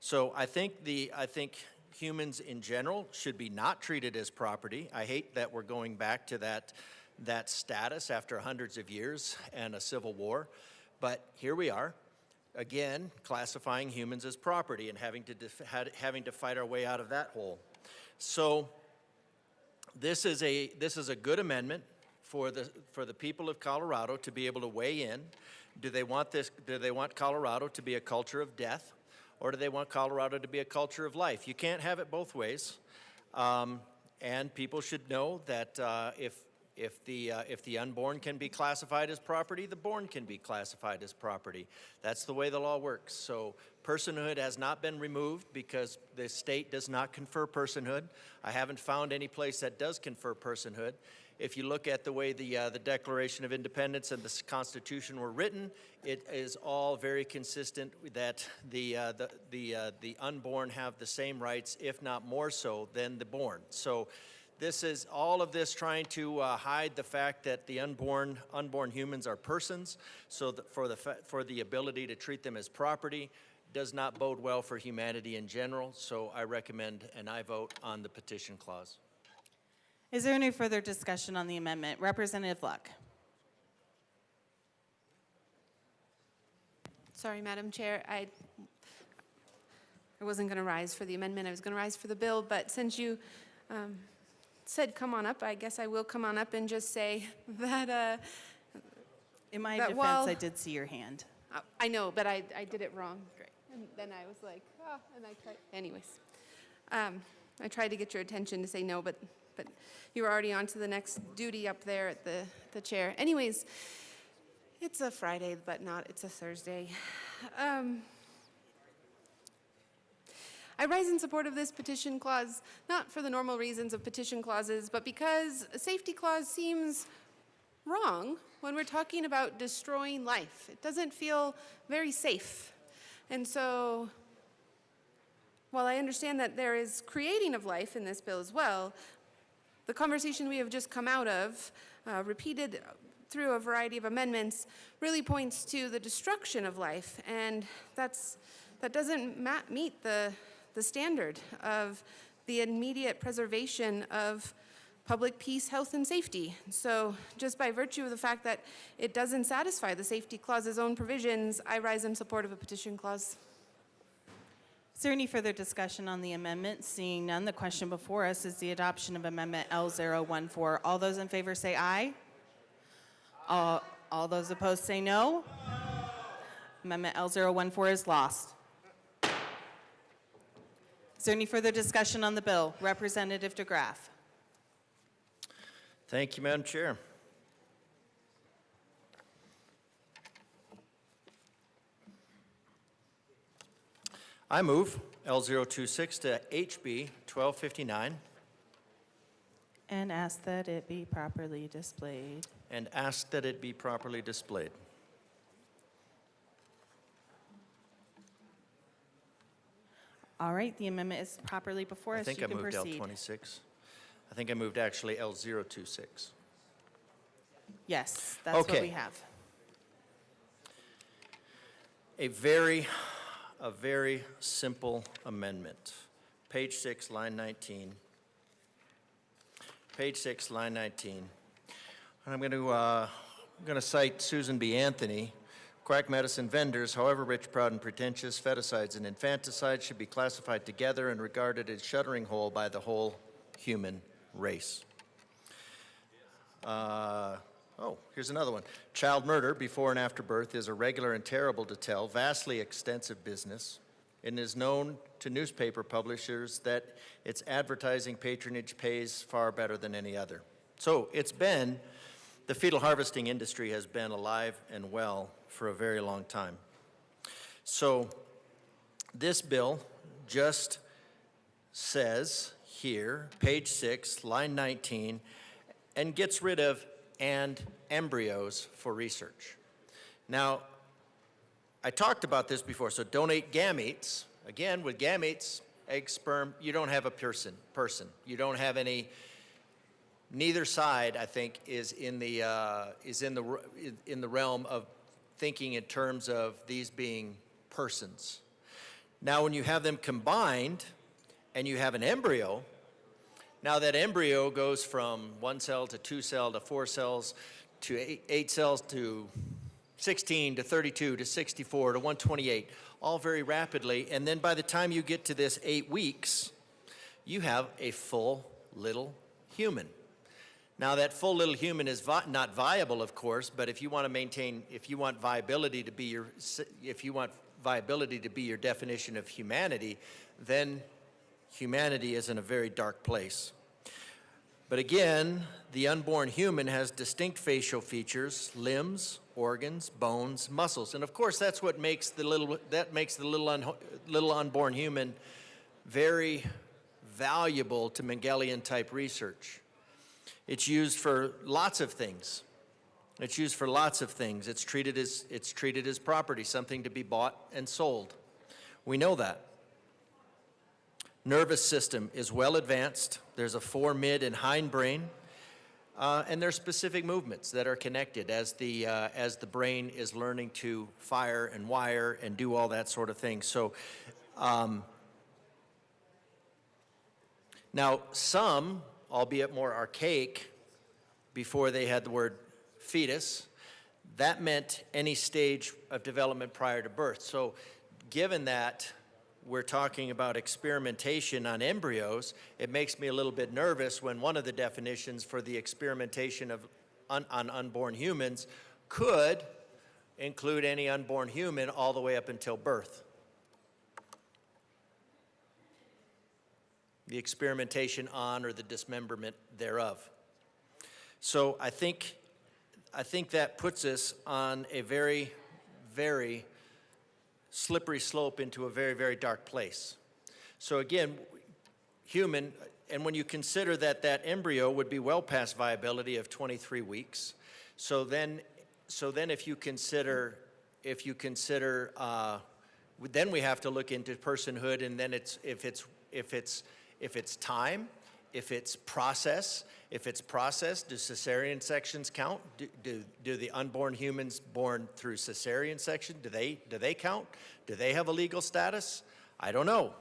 So I think humans in general should be not treated as property. I hate that we're going back to that status after hundreds of years and a civil war. But here we are, again, classifying humans as property and having to fight our way out of that hole. So this is a good amendment for the people of Colorado to be able to weigh in. Do they want Colorado to be a culture of death, or do they want Colorado to be a culture of life? You can't have it both ways. And people should know that if the unborn can be classified as property, the born can be classified as property. That's the way the law works. So personhood has not been removed because the state does not confer personhood. I haven't found any place that does confer personhood. If you look at the way the Declaration of Independence and the Constitution were written, it is all very consistent that the unborn have the same rights, if not more so, than the born. So this is all of this trying to hide the fact that the unborn humans are persons. So that for the ability to treat them as property does not bode well for humanity in general. So I recommend and I vote on the petition clause. Is there any further discussion on the amendment? Representative Luck. Sorry, Madam Chair. I wasn't going to rise for the amendment. I was going to rise for the bill, but since you said come on up, I guess I will come on up and just say that in my defense, I did see your hand. I know, but I did it wrong. Great. And then I was like, and I tried. Anyways, I tried to get your attention to say no, but you were already on to the next duty up there at the chair. Anyways, it's a Friday, but it's a Thursday. I rise in support of this petition clause, not for the normal reasons of petition clauses, but because a safety clause seems wrong when we're talking about destroying life. It doesn't feel very safe. And so, while I understand that there is creating of life in this bill as well, the conversation we have just come out of, repeated through a variety of amendments, really points to the destruction of life, and that doesn't meet the standard of the immediate preservation of public peace, health, and safety. So just by virtue of the fact that it doesn't satisfy the safety clause's own provisions, I rise in support of a petition clause. Is there any further discussion on the amendment? Seeing none, the question before us is the adoption of Amendment L014. All those in favor say aye. All those opposed say no. Amendment L014 is lost. Is there any further discussion on the bill? Representative DeGraff. Thank you, Madam Chair. I move L026 to HB 1259 And ask that it be properly displayed. and ask that it be properly displayed. All right, the amendment is properly before I us. think You I can moved proceed. L26. I think I moved actually L026. Yes, that's what Okay. we have. A very simple amendment. Page 6, line 19. Page 6, line 19. And I'm going to cite Susan B. Anthony. Quack medicine vendors, however rich, proud, and pretentious, feticides and infanticides should be classified together and regarded as shuddering whole by the whole human race. Here's another one. Child murder before and after birth is a regular and terrible to tell, vastly extensive business. It is known to newspaper publishers that its advertising patronage pays far better than any other. So the fetal harvesting industry has been alive and well for a very long time. So this bill just says here, page 6, line 19, and gets rid of and embryos for research. Now, I talked about this before, so donate gametes. Again, with gametes, egg, sperm, you don't have a person. You don't have any. Neither side, I think, is in the realm of thinking in terms of these being persons. Now, when you have them combined, and you have an embryo, now that embryo goes from 1 cell to 2 cell to 4 cells to 8 cells to 16 to 32 to 64 to 128, all very rapidly. And then by the time you get to this 8 weeks, you have a full little human. Now that full little human is not viable, of course, but if you want viability to be your definition of humanity, then humanity is in a very dark place. But again, the unborn human has distinct facial features, limbs, organs, bones, muscles, and of course that's what makes the little unborn human very valuable to Mengelian type research. It's used for lots of things. It's treated as property, something to be bought and sold. We know that. Nervous system is well advanced. There's a fore, mid, and hind brain. And there's specific movements that are connected as the brain is learning to fire and wire and do all that sort of thing. So now some, albeit more archaic, before they had the word fetus, that meant any stage of development prior to birth. So given that we're talking about experimentation on embryos, it makes me a little bit nervous when one of the definitions for the experimentation on unborn humans could include any unborn human all the way up until birth. the experimentation on or the dismemberment thereof. So I think that puts us on a very, very slippery slope into a very, very dark place. So again, human, and when you consider that that embryo would be well past viability of 23 weeks, so then if you consider, then we have to look into personhood, and then if it's time, if it's process, do cesarean sections count? Do the unborn humans born through cesarean section, do they count? Do they have a legal status? I don't know.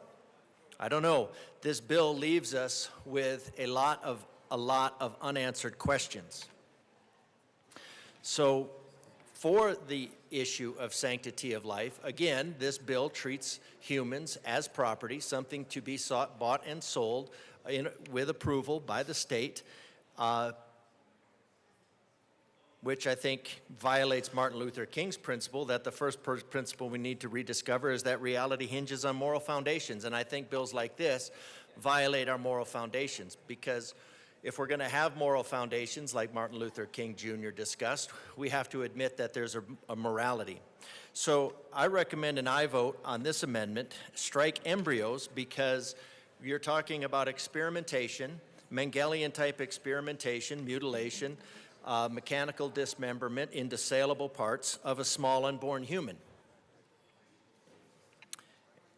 This bill leaves us with a lot of unanswered questions. So for the issue of sanctity of life, again, this bill treats humans as property, something to be sought, bought, and sold with approval by the state, which I think violates Martin Luther King's principle that the first principle we need to rediscover is that reality hinges on moral foundations. And I think bills like this violate our moral foundations, because if we're going to have moral foundations like Martin Luther King Jr. discussed, we have to admit that there's a morality. So I recommend an aye vote on this amendment. Strike embryos, because you're talking about experimentation, Mengelian-type experimentation, mutilation, mechanical dismemberment into saleable parts of a small unborn human.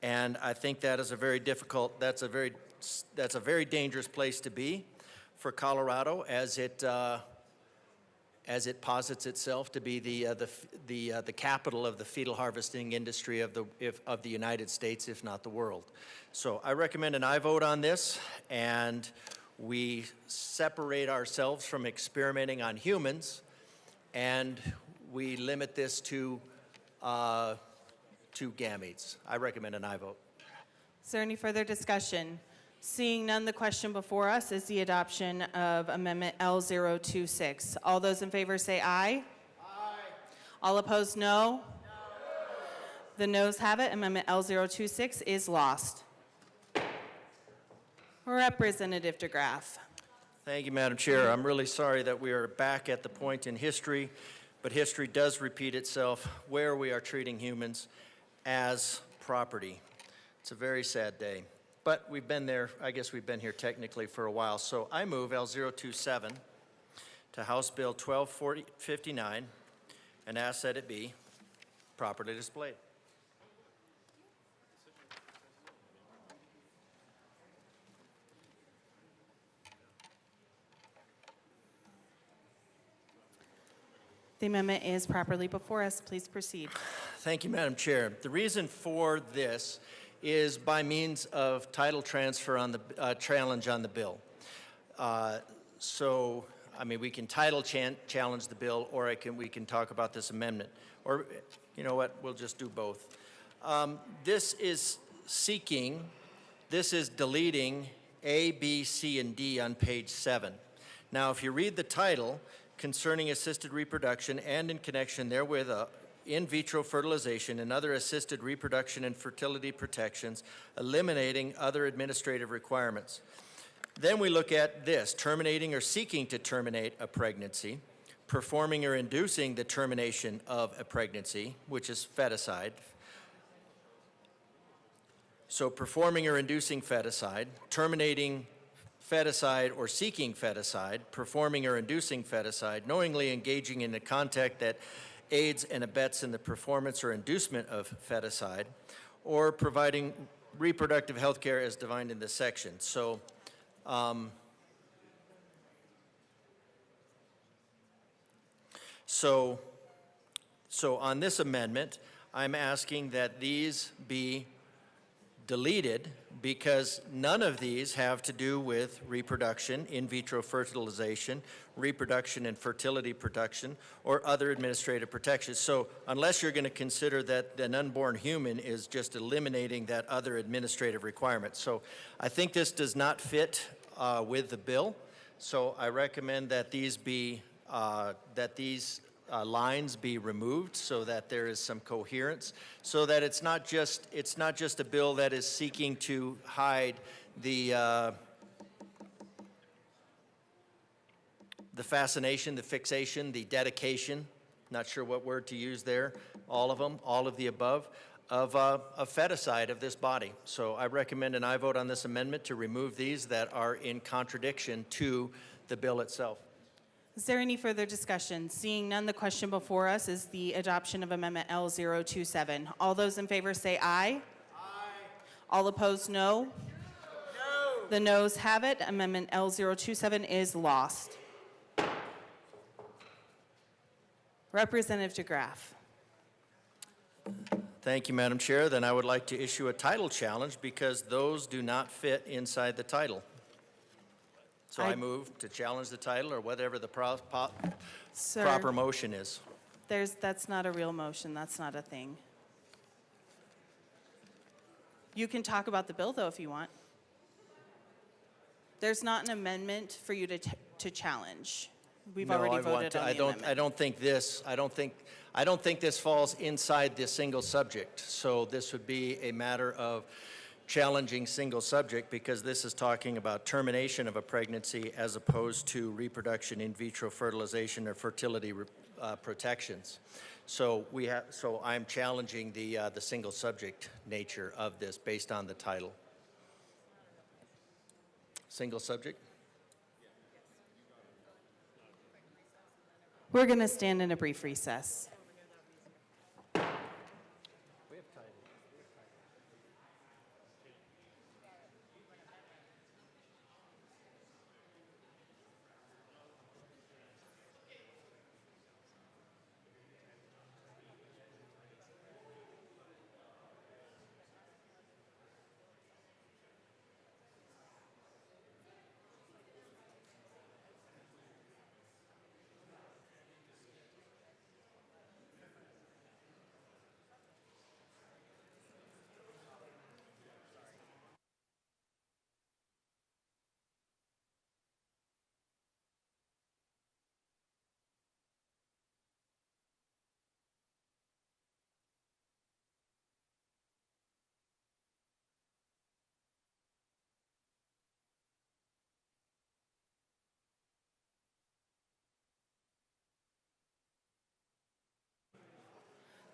And I think that is a very difficult, that's a very dangerous place to be for Colorado, as it posits itself to be the capital of the fetal harvesting industry of the United States, if not the world. So I recommend an aye vote on this, and we separate ourselves from experimenting on humans, and we limit this to gametes. I recommend an aye vote. Is there any further discussion? Seeing none, the question before us is the adoption of Amendment L026. All those in favor say aye. Aye. All opposed, no. No. The noes have it. Amendment L026 is lost. Representative DeGraff. Thank you, Madam Chair. I'm really sorry that we are back at the point in history, but history does repeat itself where we are treating humans as property. It's a very sad day. But we've been there, I guess we've been here technically for a while. So I move L027 to House Bill 1259 and ask that it be properly displayed. The amendment is properly before us. Please proceed. Thank you, Madam Chair. The reason for this is by means of title transfer on the challenge on the bill. So, I mean, we can title challenge the bill, or we can talk about this amendment. Or, you know what, we'll just do both. This is deleting A, B, C, and D on page 7. Now, if you read the title, concerning assisted reproduction and in connection therewith in vitro fertilization and other assisted reproduction and fertility protections, eliminating other administrative requirements. Then we look at this, terminating or seeking to terminate a pregnancy, performing or inducing the termination of a pregnancy, which is feticide. So performing or inducing feticide, terminating feticide or seeking feticide, performing or inducing feticide, knowingly engaging in a contact that aids and abets in the performance or inducement of feticide, or providing reproductive health care as defined in this section. So, so on this amendment, I'm asking that these be deleted because none of these have to do with reproduction, in vitro fertilization, reproduction and fertility protection, or other administrative protections. So unless you're going to consider that an unborn human is just eliminating that other administrative requirement. So I think this does not fit with the bill. So I recommend that these be, lines be removed so that there is some coherence, so that it's not just a bill that is seeking to hide the fascination, the fixation, the dedication, not sure what word to use there, all of them, all of the above, of feticide of this body. So I recommend an aye vote on this amendment to remove these that are in contradiction to the bill itself. Is there any further discussion? Seeing none, the question before us is the adoption of Amendment L027. All those in favor say aye. Aye. All opposed, no. No. The noes have it. Amendment L027 is lost. Representative DeGraff. Thank you, Madam Chair. Then I would like to issue a title challenge because those do not fit inside the title. So I move to challenge the title or whatever the Sir, proper motion is. That's not a real motion. That's not a thing. You can talk about the bill, though, if you want. There's not an amendment for you to challenge. We've already voted on the amendment. I don't think this falls inside the single subject. So this would be a matter of challenging single subject because this is talking about termination of a pregnancy as opposed to reproduction, in vitro fertilization, or fertility protections. So I'm challenging the single subject nature of this based on the title. Single subject? We're going to stand in a brief recess.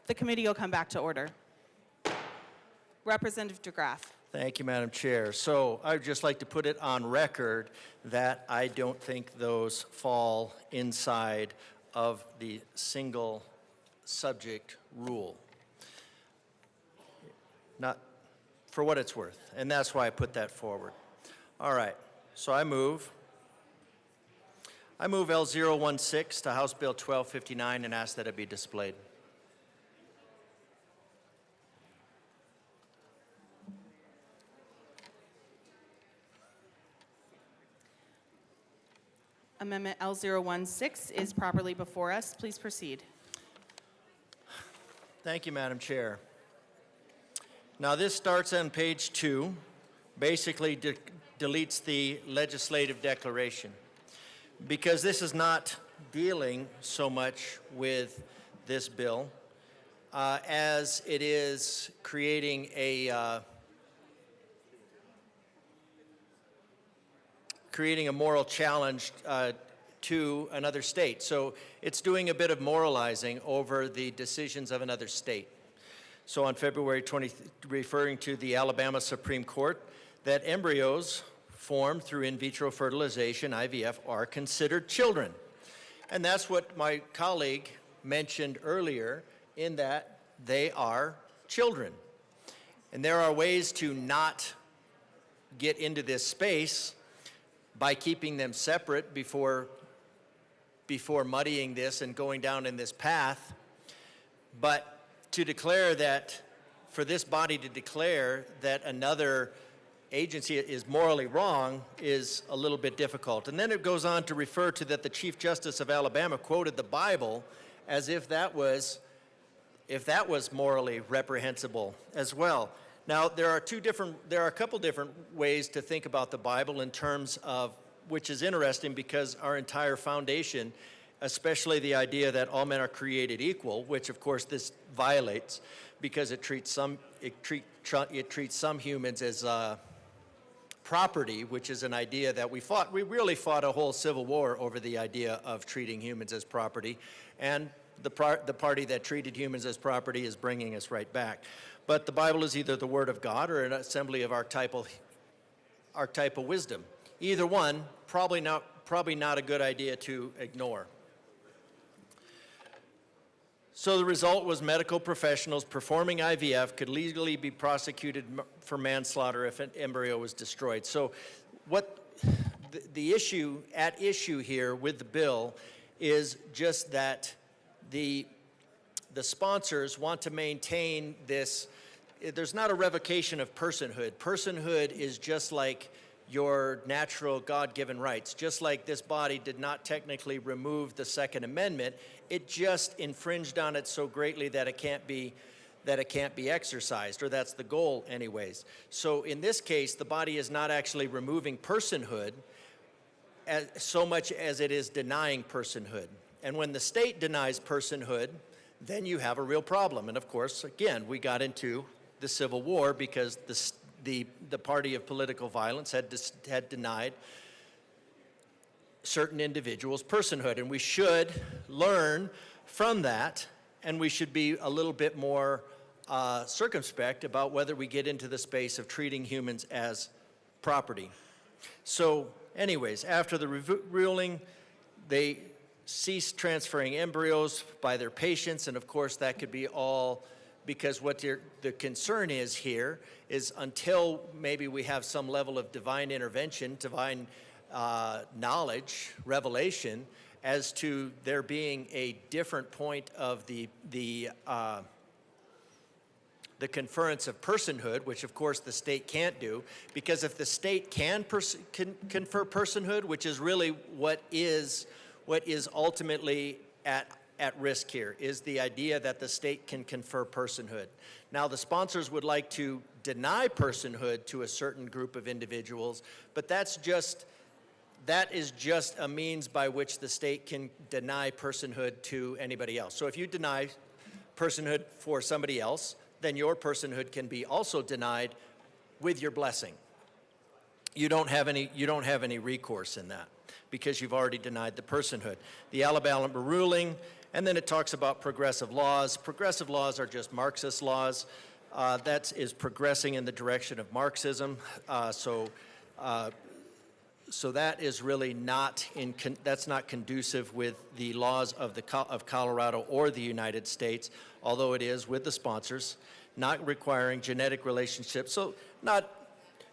The committee will come back to order. Representative DeGraff. Thank you, Madam Chair. So I'd just like to put it on record that I don't think those fall inside of the single subject rule. Not for what it's worth, and that's why I put that forward. All right, so I move L016 to House Bill 1259 and ask that it be displayed. Amendment L016 is properly before us. Please proceed. Thank you, Madam Chair. Now, this starts on page 2, basically deletes the legislative declaration, because this is not dealing so much with this bill as it is creating a moral challenge to another state. So it's doing a bit of moralizing over the decisions of another state. So on February 20th, referring to the Alabama Supreme Court, that embryos formed through in vitro fertilization, IVF, are considered children. And that's what my colleague mentioned earlier, in that they are children. And there are ways to not get into this space by keeping them separate before muddying this and going down in this path. But to declare that, for this body to declare that another agency is morally wrong is a little bit difficult. And then it goes on to refer to that the Chief Justice of Alabama quoted the Bible as if that was morally reprehensible as well. Now, there are a couple different ways to think about the Bible in terms of, which is interesting because our entire foundation, especially the idea that all men are created equal, which of course this violates because it treats some humans as property, which is an idea that we really fought a whole civil war over the idea of treating humans as property, and the party that treated humans as property is bringing us right back. But the Bible is either the Word of God or an assembly of archetypal wisdom. Either one, probably not a good idea to ignore. So the result was medical professionals performing IVF could legally be prosecuted for manslaughter if an embryo was destroyed. So what the issue here with the bill is just that the sponsors want to maintain this. There's not a revocation of personhood. Personhood is just like your natural God-given rights. Just like this body did not technically remove the Second Amendment, it just infringed on it so greatly that it can't be exercised, or that's the goal anyways. So in this case, the body is not actually removing personhood so much as it is denying personhood. And when the state denies personhood, then you have a real problem. And of course, again, we got into the Civil War because the party of political violence had denied certain individuals' personhood. And we should learn from that, and we should be a little bit more circumspect about whether we get into the space of treating humans as property. So anyways, after the ruling, they ceased transferring embryos by their patients, and of course that could be all because what the concern is here is until maybe we have some level of divine intervention, divine knowledge, revelation, as to there being a different point of the conference of personhood, which of course the state can't do, because if the state can confer personhood, which is really what is ultimately at risk here, is the idea that the state can confer personhood. Now, the sponsors would like to deny personhood to a certain group of individuals, but that is just a means by which the state can deny personhood to anybody else. So if you deny personhood for somebody else, then your personhood can be also denied with your blessing. You don't have any recourse in that because you've already denied the personhood. The Alabama ruling, and then it talks about progressive laws. Progressive laws are just Marxist laws. That is progressing in the direction of Marxism. So that is really not that's not conducive with the laws of Colorado or the United States, although it is with the sponsors, not requiring genetic relationships.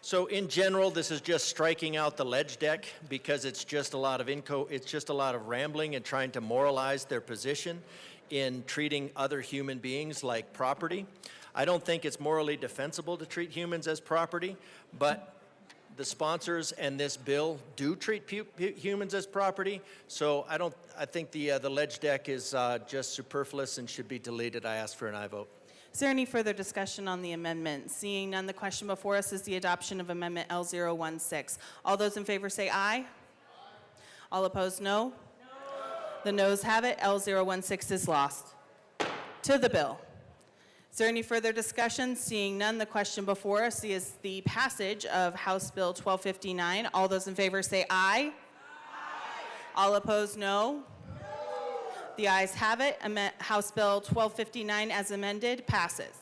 So in general, this is just striking out the ledge deck because it's just a lot of rambling and trying to moralize their position in treating other human beings like property. I don't think it's morally defensible to treat humans as property, but the sponsors and this bill do treat humans as property. So I think the ledge deck is just superfluous and should be deleted. I ask for an aye vote. Is there any further discussion on the amendment? Seeing none, the question before us is the adoption of Amendment L016. All those in favor say aye. All opposed, no. The noes have it. L016 is lost. To the bill. Is there any further discussion? Seeing none, the question before us is the passage of House Bill 1259. All those in favor say aye. All opposed, no. The ayes have it. House Bill 1259 as amended passes.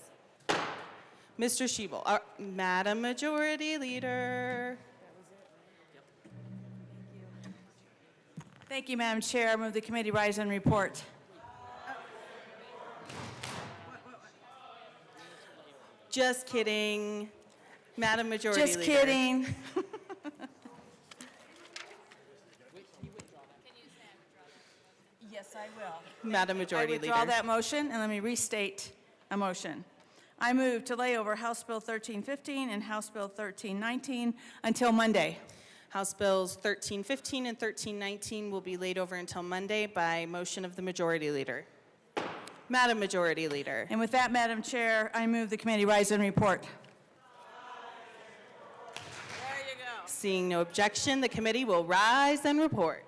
Mr. Shebel, Madam Majority Leader. Thank you, Madam Chair. I move the committee rise and report. Just kidding. Madam Majority Leader. Just kidding. Yes, I will. Madam Majority I withdraw Leader. that motion, and let me restate a motion. I move to lay over House Bill 1315 and House Bill 1319 until Monday. House Bills 1315 and 1319 will be laid over until Monday by motion of the Majority Leader. Madam Majority Leader. And with that, Madam Chair, I move the committee rise and report. Seeing no objection, the committee will rise and report.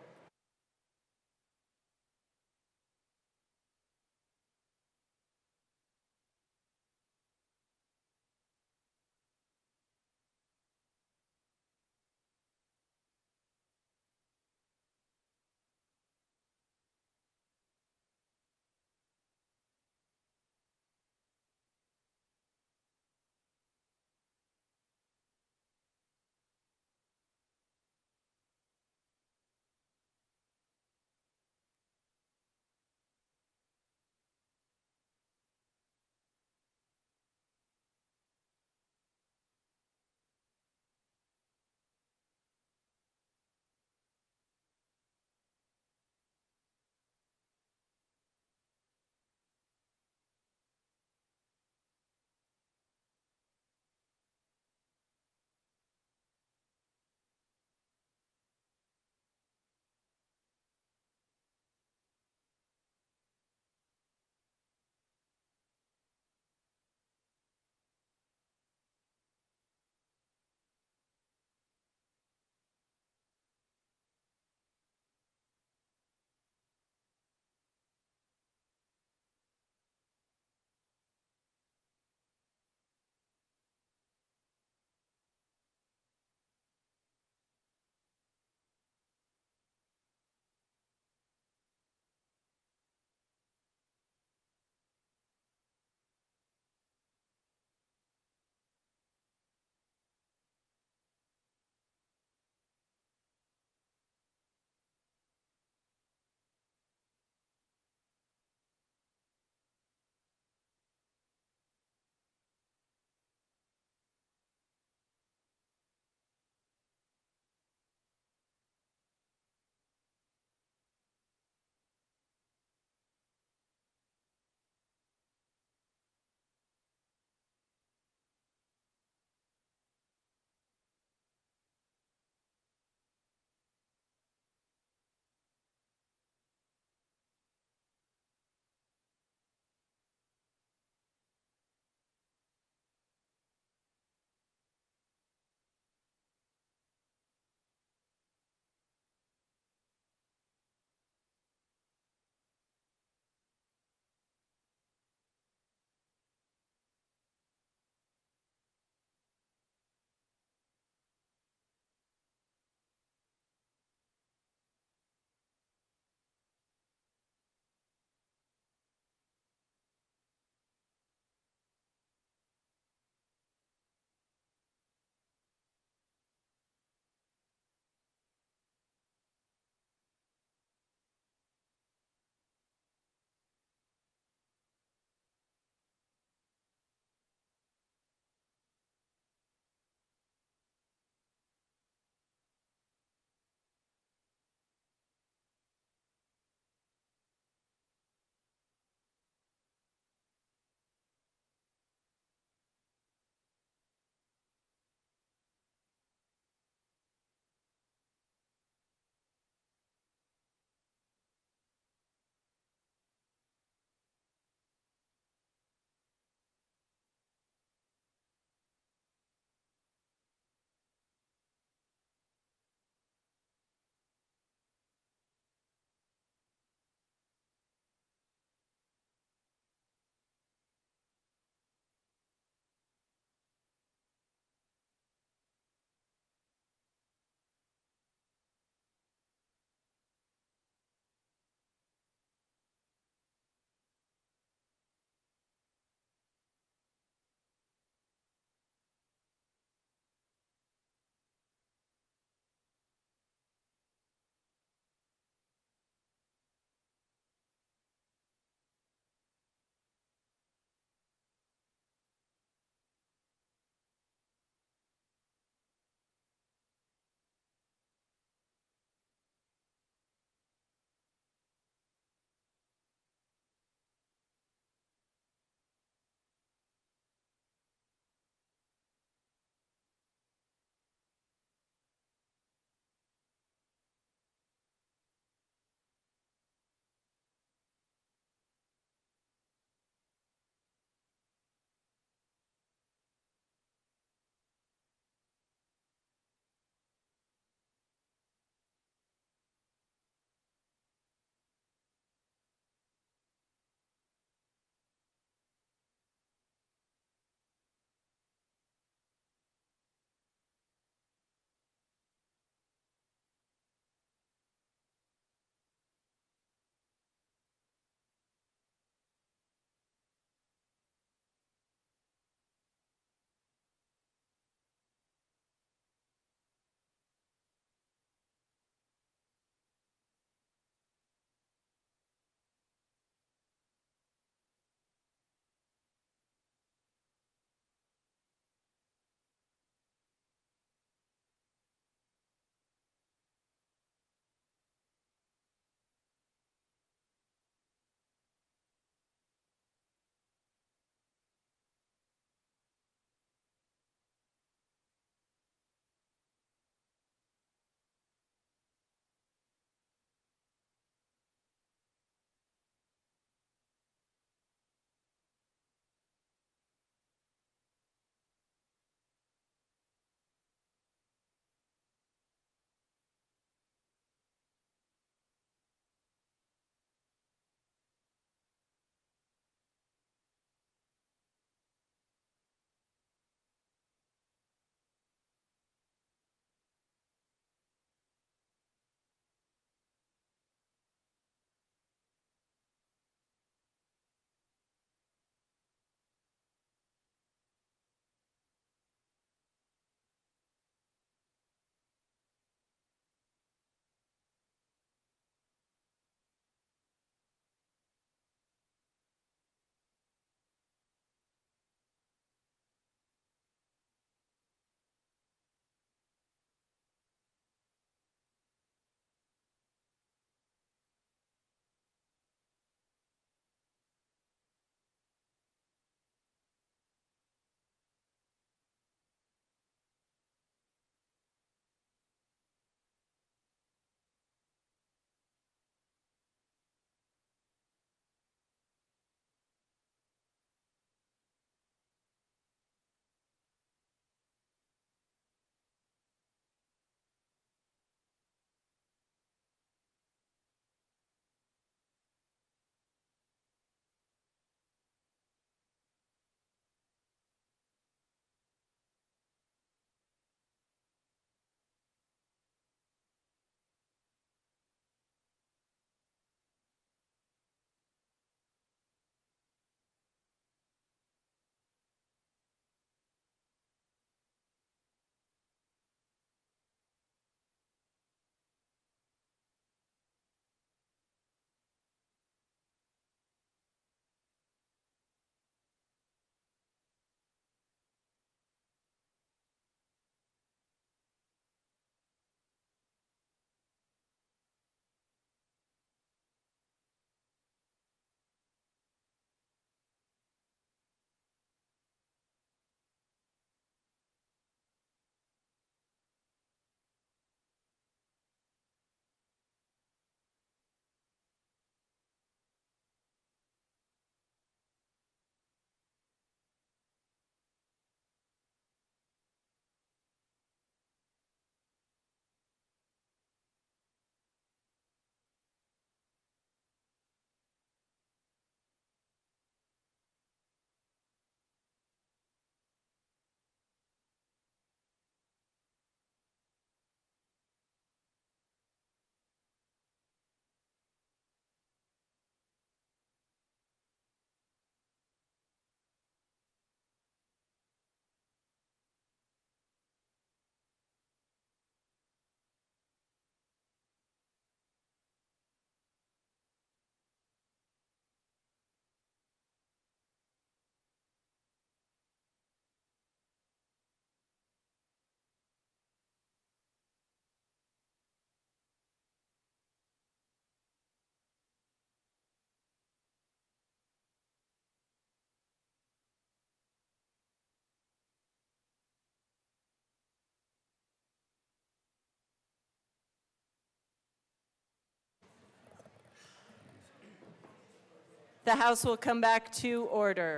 The House will come back to order.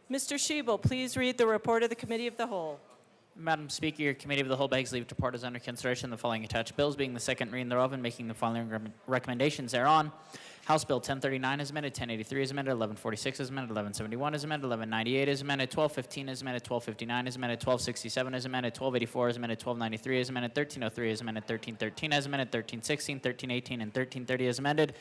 Mr. Shebel, please read the report of the Committee of the Whole. Madam Speaker, your Committee of the Whole begs leave to part as under consideration the following attached bills, being the second reading thereof and making the following recommendations thereon. House Bill 1039 is amended, 1083 is amended, 1146 is amended, 1171 is amended, 1198 is amended, 1215 is amended, 1259 is amended, 1267 is amended, 1284 is amended, 1293 is amended, 1303 is amended, 1313 is amended, 1316, 1318, and 1330 is amended.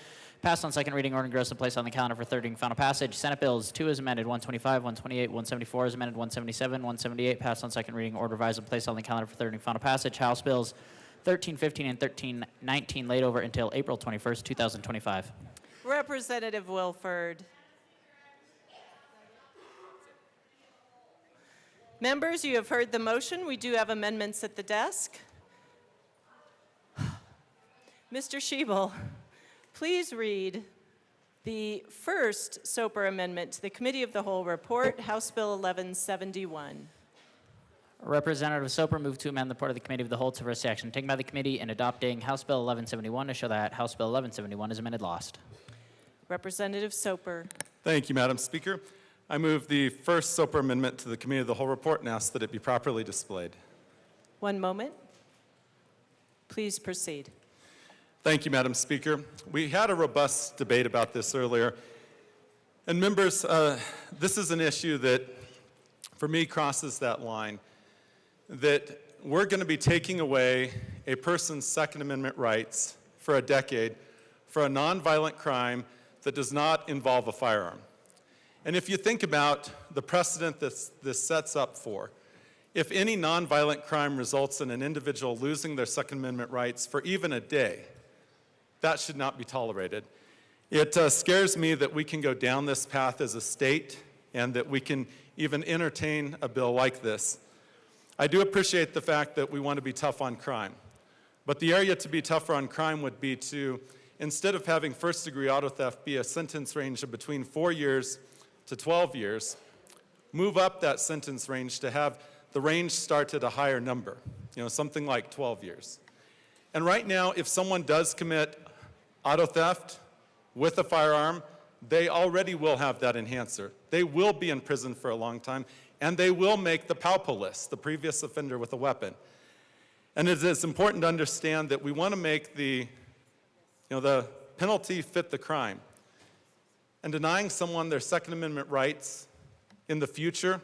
Passed on second reading, order engrossed and placed on the calendar for third reading, final passage. Senate Bills 2 is amended, 125, 128, 174 is amended, 177, 178. Passed on second reading, order revised and placed on the calendar for third reading, final passage. House Bills 1315 and 1319 laid over until April 21st, 2025. Representative Wilford. Members, you have heard the motion. We do have amendments at the desk. Mr. Shebel, please read the first SOPR amendment to the Committee of the Whole report, House Bill 1171. Representative Soper moved to amend the part of the Committee of the Whole to first action taken by the committee in adopting House Bill 1171 to show that House Bill 1171 is amended lost. Representative Soper. Thank you, Madam Speaker. I move the first SOPR amendment to the Committee of the Whole report and ask that it be properly displayed. One moment. Please proceed. Thank you, Madam Speaker. We had a robust debate about this earlier. And members, this is an issue that, for me, crosses that line, that we're going to be taking away a person's Second Amendment rights for a decade for a nonviolent crime that does not involve a firearm. And if you think about the precedent that this sets up for, if any nonviolent crime results in an individual losing their Second Amendment rights for even a day, that should not be tolerated. It scares me that we can go down this path as a state and that we can even entertain a bill like this. I do appreciate the fact that we want to be tough on crime. But the area to be tougher on crime would be to, instead of having first-degree auto theft be a sentence range of between 4 years to 12 years, move up that sentence range to have the range start at a higher number, something like 12 years. And right now, if someone does commit auto theft with a firearm, they already will have that enhancer. They will be in prison for a long time, and they will make the PALPO list, the previous offender with a weapon. And it is important to understand that we want to make the penalty fit the crime. And denying someone their Second Amendment rights in the future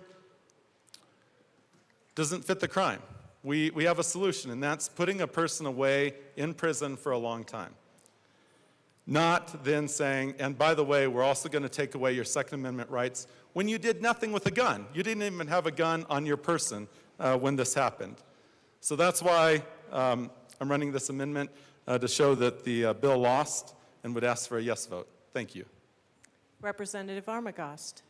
doesn't fit the crime. We have a solution, and that's putting a person away in prison for a long time. Not then saying, and by the way, we're also going to take away your Second Amendment rights when you did nothing with a gun. You didn't even have a gun on your person when this happened. So that's why I'm running this amendment to show that the bill lost and would ask for a yes vote. Thank you. Representative Armagost.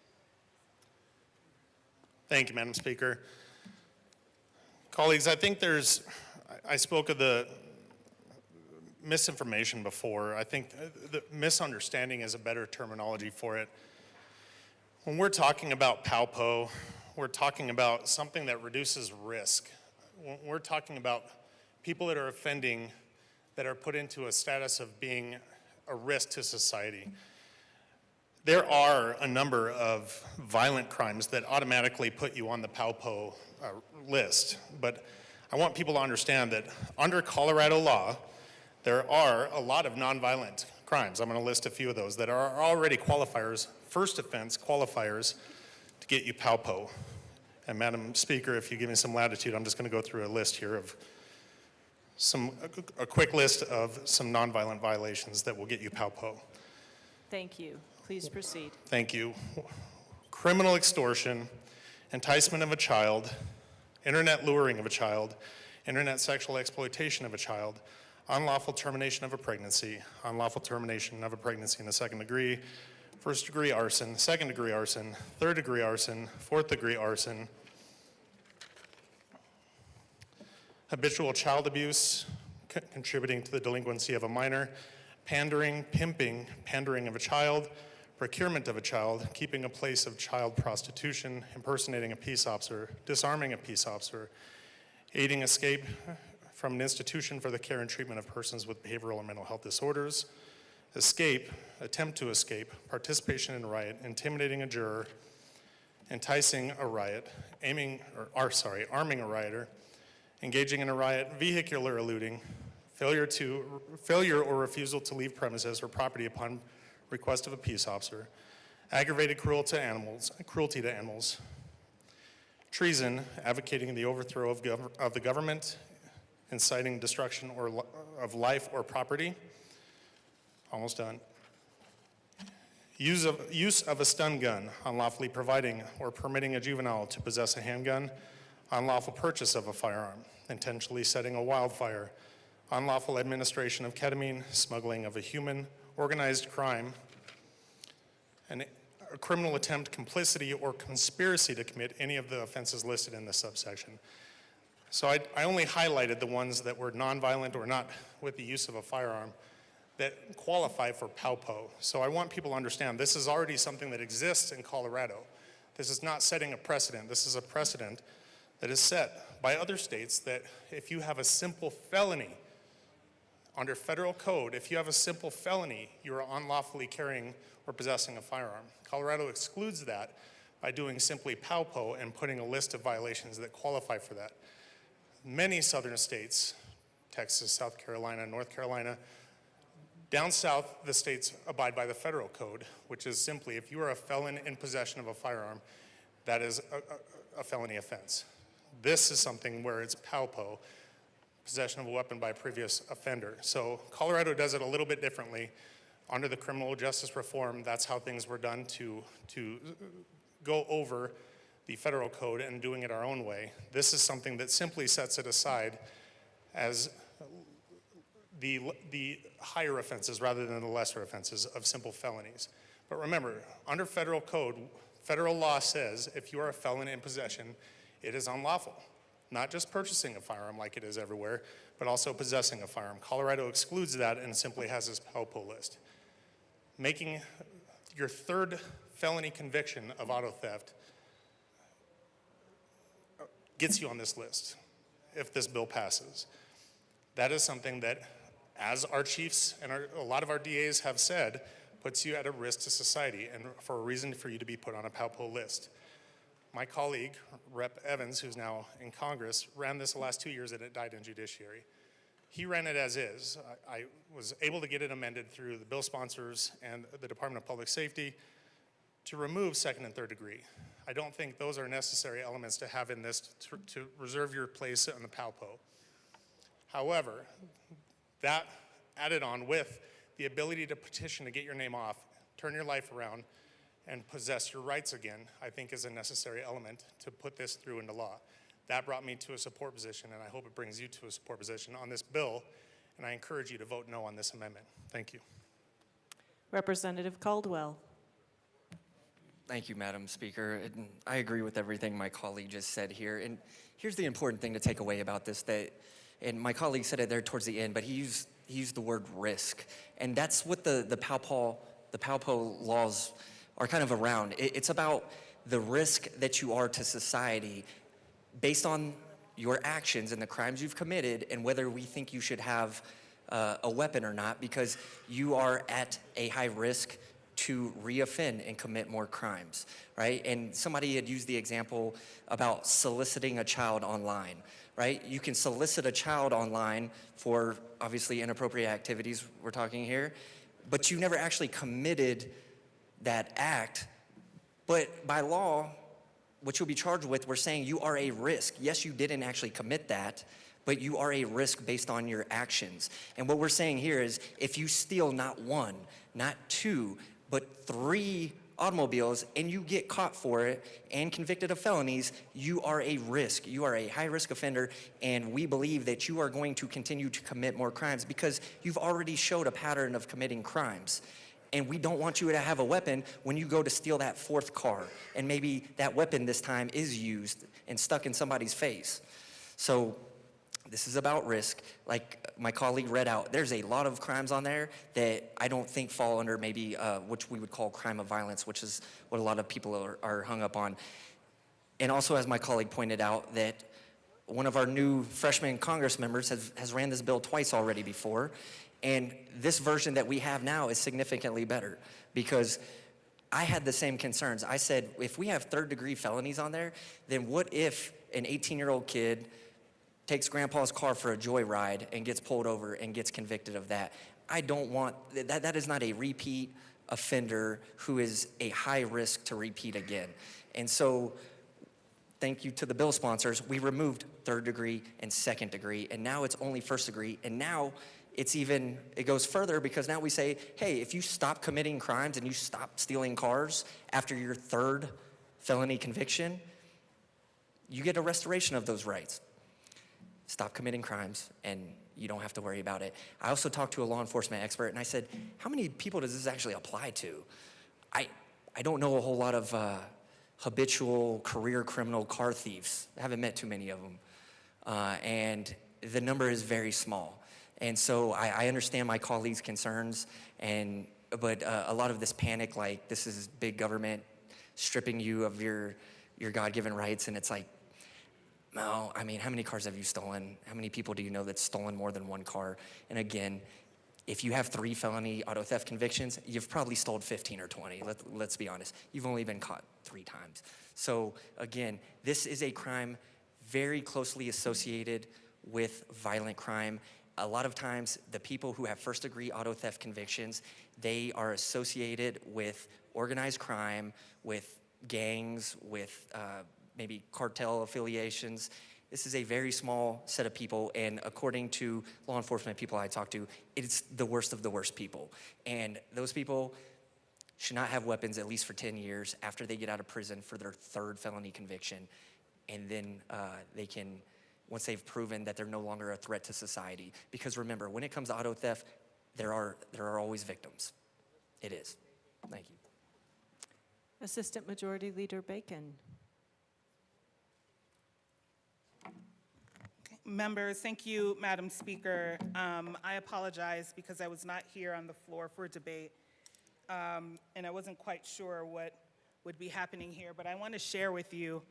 Thank you, Madam Speaker. Colleagues, I think I spoke of the misinformation before. I think the misunderstanding is a better terminology for it. When we're talking about PALPO, we're talking about something that reduces risk. When we're talking about people that are offending that are put into a status of being a risk to society. There are a number of violent crimes that automatically put you on the PALPO list, but I want people to understand that under Colorado law, there are a lot of nonviolent crimes. I'm going to list a few of those that are already qualifiers, first offense qualifiers to get you PALPO. And Madam Speaker, if you give me some latitude, I'm just going to go through a list here of a quick list of some nonviolent violations that will get you PALPO. Thank you. Please proceed. Thank you. Criminal extortion, enticement of a child, internet luring of a child, internet sexual exploitation of a child, unlawful termination of a pregnancy, unlawful termination of a pregnancy in the second degree, first degree arson, second degree arson, third degree arson, fourth degree arson, habitual child abuse, contributing to the delinquency of a minor, pandering, pimping, pandering of a child, procurement of a child, keeping a place of child prostitution, impersonating a peace officer, disarming a peace officer, aiding escape from an institution for the care and treatment of persons with behavioral and mental health disorders, escape, attempt to escape, participation in a riot, intimidating a juror, enticing a riot, arming a rioter, engaging in a riot, vehicular eluding, failure or refusal to leave premises or property upon request of a peace officer, aggravated cruelty to animals, treason, advocating the overthrow of the government, inciting destruction of life or property. Almost done. Use of a stun gun, unlawfully providing or permitting a juvenile to possess a handgun, unlawful purchase of a firearm, intentionally setting a wildfire, unlawful administration of ketamine, smuggling of a human, organized crime, and a criminal attempt, complicity, or conspiracy to commit any of the offenses listed in this subsection. So I only highlighted the ones that were nonviolent or not with the use of a firearm that qualify for PALPO. So I want people to understand this is already something that exists in Colorado. This is not setting a precedent. This is a precedent that is set by other states that if you have a simple felony under federal code, if you have a simple felony, you are unlawfully carrying or possessing a firearm. Colorado excludes that by doing simply PALPO and putting a list of violations that qualify for that. Many southern states, Texas, South Carolina, North Carolina, down south, the states abide by the federal code, which is simply if you are a felon in possession of a firearm, that is a felony offense. This is something where it's PALPO, possession of a weapon by a previous offender. So Colorado does it a little bit differently. Under the criminal justice reform, that's how things were done to go over the federal code and doing it our own way. This is something that simply sets it aside as the higher offenses rather than the lesser offenses of simple felonies. But remember, under federal code, federal law says if you are a felon in possession, it is unlawful. Not just purchasing a firearm like it is everywhere, but also possessing a firearm. Colorado excludes that and simply has this PALPO list. Making your third felony conviction of auto theft gets you on this list if this bill passes. That is something that, as our chiefs and a lot of our DAs have said, puts you at a risk to society and for a reason for you to be put on a PALPO list. My colleague, Rep. Evans, who's now in Congress, ran this the last 2 years and it died in judiciary. He ran it as is. I was able to get it amended through the bill sponsors and the Department of Public Safety to remove second and third degree. I don't think those are necessary elements to have in this to reserve your place on the PALPO. However, that added on with the ability to petition to get your name off, turn your life around, and possess your rights again, I think is a necessary element to put this through into law. That brought me to a support position, and I hope it brings you to a support position on this bill, and I encourage you to vote no on this amendment. Thank you. Representative Caldwell. Thank you, Madam Speaker. And I agree with everything my colleague just said here. And here's the important thing to take away about this, and my colleague said it there towards the end, but he used the word risk. And that's what the PALPO laws are kind of around. It's about the risk that you are to society based on your actions and the crimes you've committed and whether we think you should have a weapon or not, because you are at a high risk to reoffend and commit more crimes, right? And somebody had used the example about soliciting a child online, right? You can solicit a child online for obviously inappropriate activities we're talking here, but you never actually committed that act. But by law, what you'll be charged with, we're saying you are a risk. Yes, you didn't actually commit that, but you are a risk based on your actions. And what we're saying here is if you steal not one, not two, but 3 automobiles and you get caught for it and convicted of felonies, you are a risk. You are a high-risk offender, and we believe that you are going to continue to commit more crimes because you've already showed a pattern of committing crimes. And we don't want you to have a weapon when you go to steal that 4th car, and maybe that weapon this time is used and stuck in somebody's face. So this is about risk. Like my colleague read out, there's a lot of crimes on there that I don't think fall under maybe which we would call crime of violence, which is what a lot of people are hung up on. And also, as my colleague pointed out, that one of our new freshman Congress members has ran this bill twice already before, and this version that we have now is significantly better because I had the same concerns. I said, if we have third-degree felonies on there, then what if an 18-year-old kid takes grandpa's car for a joyride and gets pulled over and gets convicted of that? I don't want, that is not a repeat offender who is a high risk to repeat again. And so, thank you to the bill sponsors, we removed third degree and second degree, and now it's only first degree, and now it goes further because now we say, hey, if you stop committing crimes and you stop stealing cars after your third felony conviction, you get a restoration of those rights. Stop committing crimes and you don't have to worry about it. I also talked to a law enforcement expert and I said, how many people does this actually apply to? I don't know a whole lot of habitual career criminal car thieves. I haven't met too many of them. And the number is very small. And so I understand my colleagues' concerns, but a lot of this panic, like this is big government stripping you of your God-given rights, and it's like, no, I mean, how many cars have you stolen? How many people do you know that's stolen more than one car? And again, if you have 3 felony auto theft convictions, you've probably stolen 15 or 20. Let's be honest. You've only been caught 3 times. So again, this is a crime very closely associated with violent crime. A lot of times, the people who have first-degree auto theft convictions, they are associated with organized crime, with gangs, with maybe cartel affiliations. This is a very small set of people, and according to law enforcement people I talk to, it's the worst of the worst people. And those people should not have weapons at least for 10 years after they get out of prison for their 3rd felony conviction, and then they can, once they've proven that they're no longer a threat to society. Because remember, when it comes to auto theft, there are always victims. It is. Thank you. Assistant Majority Leader Bacon. Members, thank you, Madam Speaker. I apologize because I was not here on the floor for debate, and I wasn't quite sure what would be happening here, but I want to share with you,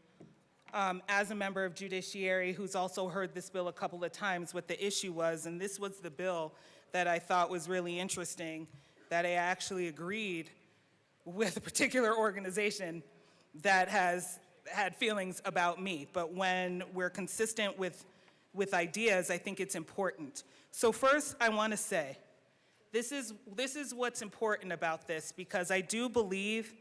as a member of Judiciary who's also heard this bill a couple of times, what the issue was, and this was the bill that I thought was really interesting, that I actually agreed with a particular organization that has had feelings about me, but when we're consistent with ideas, I think it's important. So first, I want to say, this is what's important about this, because I do believe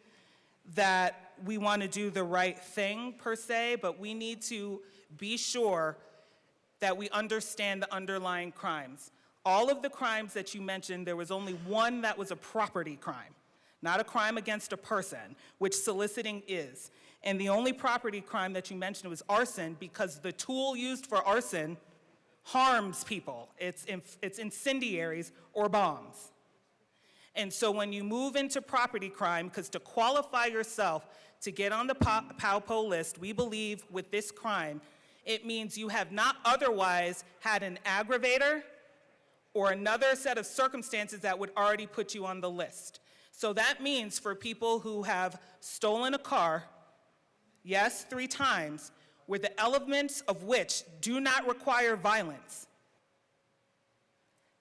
that we want to do the right thing, per se, but we need to be sure that we understand the underlying crimes. All of the crimes that you mentioned, there was only one that was a property crime, not a crime against a person, which soliciting is. And the only property crime that you mentioned was arson, because the tool used for arson harms people. It's incendiaries or bombs. And so when you move into property crime, because to qualify yourself to get on the POWPO list, we believe with this crime, it means you have not otherwise had an aggravator or another set of circumstances that would already put you on the list. So that means for people who have stolen a car, yes, 3 times, where the elements of which do not require violence.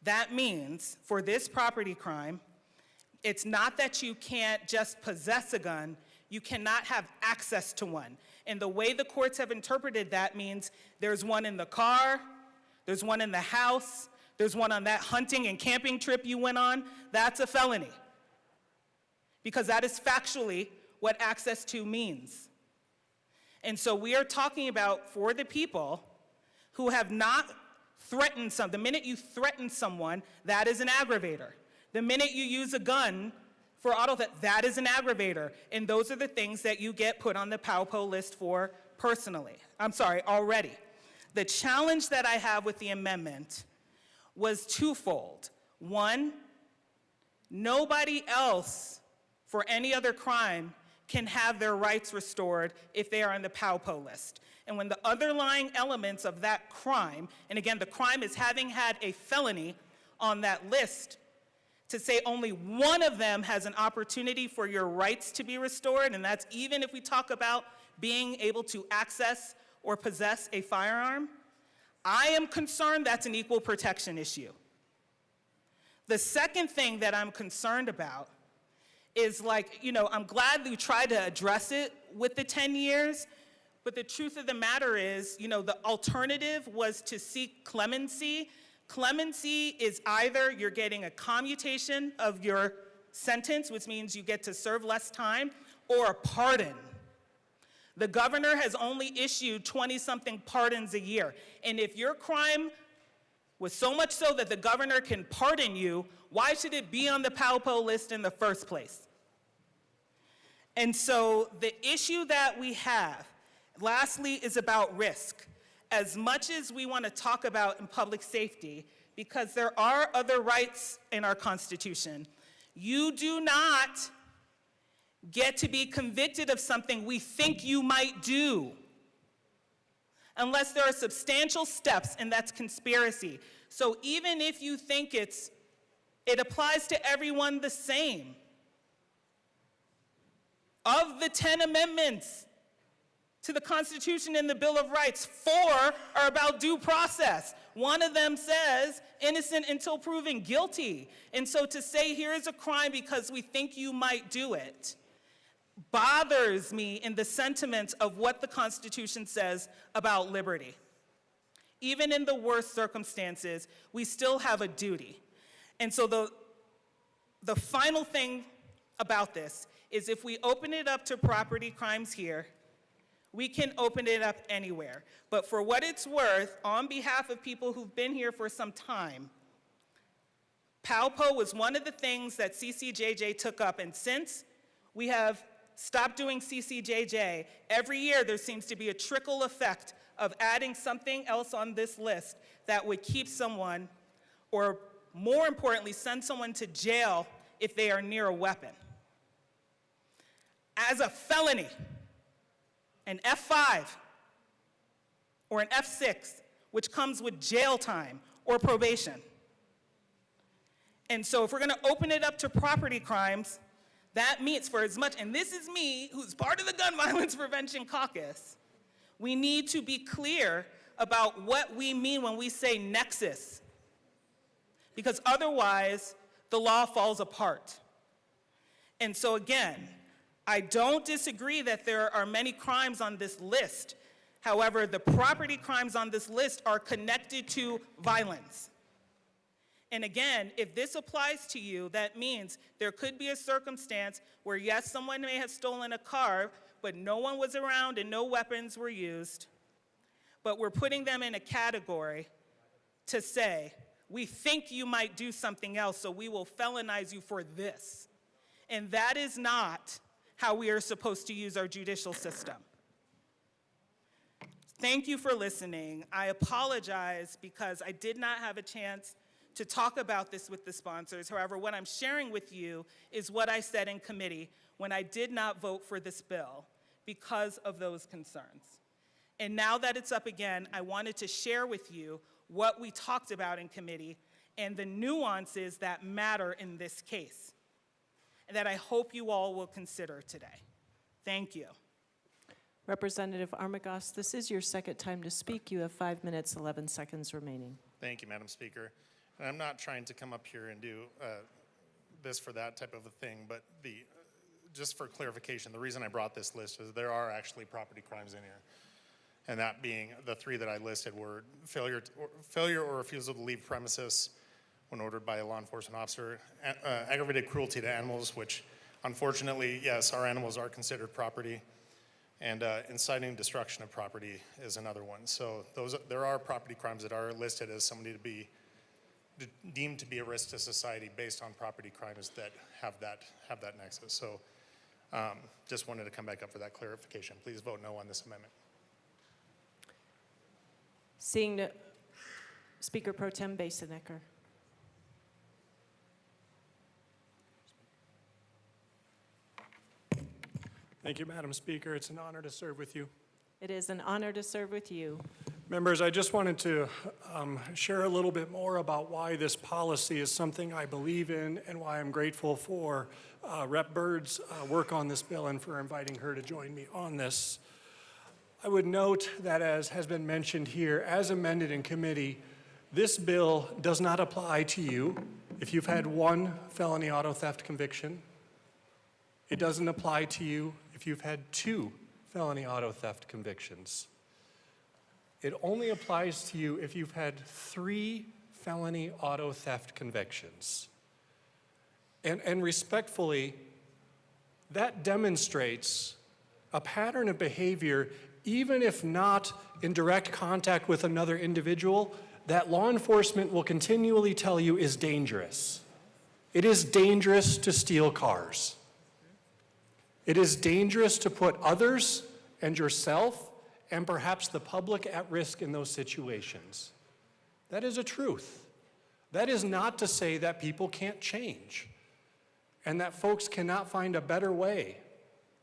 That means for this property crime, it's not that you can't just possess a gun, you cannot have access to one. And the way the courts have interpreted that means there's one in the car, there's one in the house, there's one on that hunting and camping trip you went on. That's a felony. Because that is factually what access to means. And so we are talking about for the people who have not threatened the minute you threaten someone, that is an aggravator. The minute you use a gun for auto theft, that is an aggravator. And those are the things that you get put on the POWPO list for already. The challenge that I have with the amendment was twofold. One, nobody else for any other crime can have their rights restored if they are on the POWPO list. And when the underlying elements of that crime, and again, the crime is having had a felony on that list, to say only one of them has an opportunity for your rights to be restored, and that's even if we talk about being able to access or possess a firearm, I am concerned that's an equal protection issue. The second thing that I'm concerned about is I'm glad you tried to address it with the 10 years, but the truth of the matter is, the alternative was to seek clemency. Clemency is either you're getting a commutation of your sentence, which means you get to serve less time, or a pardon. The governor has only issued 20-something pardons a year. And if your crime was so much so that the governor can pardon you, why should it be on the PALPO list in the first place? And so the issue that we have, lastly, is about risk. As much as we want to talk about in public safety, because there are other rights in our Constitution, you do not get to be convicted of something we think you might do unless there are substantial steps, and that's conspiracy. So even if you think it applies to everyone the same, of the 10 amendments to the Constitution and the Bill of Rights, 4 are about due process. One of them says innocent until proven guilty. And so to say here is a crime because we think you might do it bothers me in the sentiment of what the Constitution says about liberty. Even in the worst circumstances, we still have a duty. And so the final thing about this is if we open it up to property crimes here, we can open it up anywhere. But for what it's worth, on behalf of people who've been here for some time, PALPO was one of the things that CCJJ took up. And since we have stopped doing CCJJ, every year there seems to be a trickle effect of adding something else on this list that would keep someone, or more importantly, send someone to jail if they are near a weapon. As a felony, an F5 or an F6, which comes with jail time or probation. And so if we're going to open it up to property crimes, that means for as much, and this is me, who's part of the Gun Violence Prevention Caucus, we need to be clear about what we mean when we say nexus, because otherwise the law falls apart. And so again, I don't disagree that there are many crimes on this list. However, the property crimes on this list are connected to violence. And again, if this applies to you, that means there could be a circumstance where, yes, someone may have stolen a car, but no one was around and no weapons were used. But we're putting them in a category to say, we think you might do something else, so we will felonize you for this. And that is not how we are supposed to use our judicial system. Thank you for listening. I apologize because I did not have a chance to talk about this with the sponsors. However, what I'm sharing with you is what I said in committee when I did not vote for this bill because of those concerns. And now that it's up again, I wanted to share with you what we talked about in committee and the nuances that matter in this case, and that I hope you all will consider today. Thank you. Representative Armagost, this is your second time to speak. You have 5 minutes, 11 seconds remaining. Thank you, Madam Speaker. And I'm not trying to come up here and do this for that type of a thing, but just for clarification, the reason I brought this list is there are actually property crimes in here. And that being the 3 that I listed were failure or refusal to leave premises when ordered by a law enforcement officer, aggravated cruelty to animals, which unfortunately, yes, our animals are considered property, and inciting destruction of property is another one. So there are property crimes that are listed as somebody to be deemed to be a risk to society based on property crimes that have that nexus. So just wanted to come back up for that clarification. Please vote no on this amendment. Seeing no, Speaker Pro Tem Basenecker. Thank you, Madam Speaker. It's an honor to serve with you. It is an honor to serve with you. Members, I just wanted to share a little bit more about why this policy is something I believe in and why I'm grateful for Rep. Byrd's work on this bill and for inviting her to join me on this. I would note that, as has been mentioned here, as amended in committee, this bill does not apply to you if you've had one felony auto theft conviction. It doesn't apply to you if you've had 2 felony auto theft convictions. It only applies to you if you've had 3 felony auto theft convictions. And respectfully, that demonstrates a pattern of behavior, even if not in direct contact with another individual, that law enforcement will continually tell you is dangerous. It is dangerous to steal cars. It is dangerous to put others and yourself and perhaps the public at risk in those situations. That is a truth. That is not to say that people can't change and that folks cannot find a better way.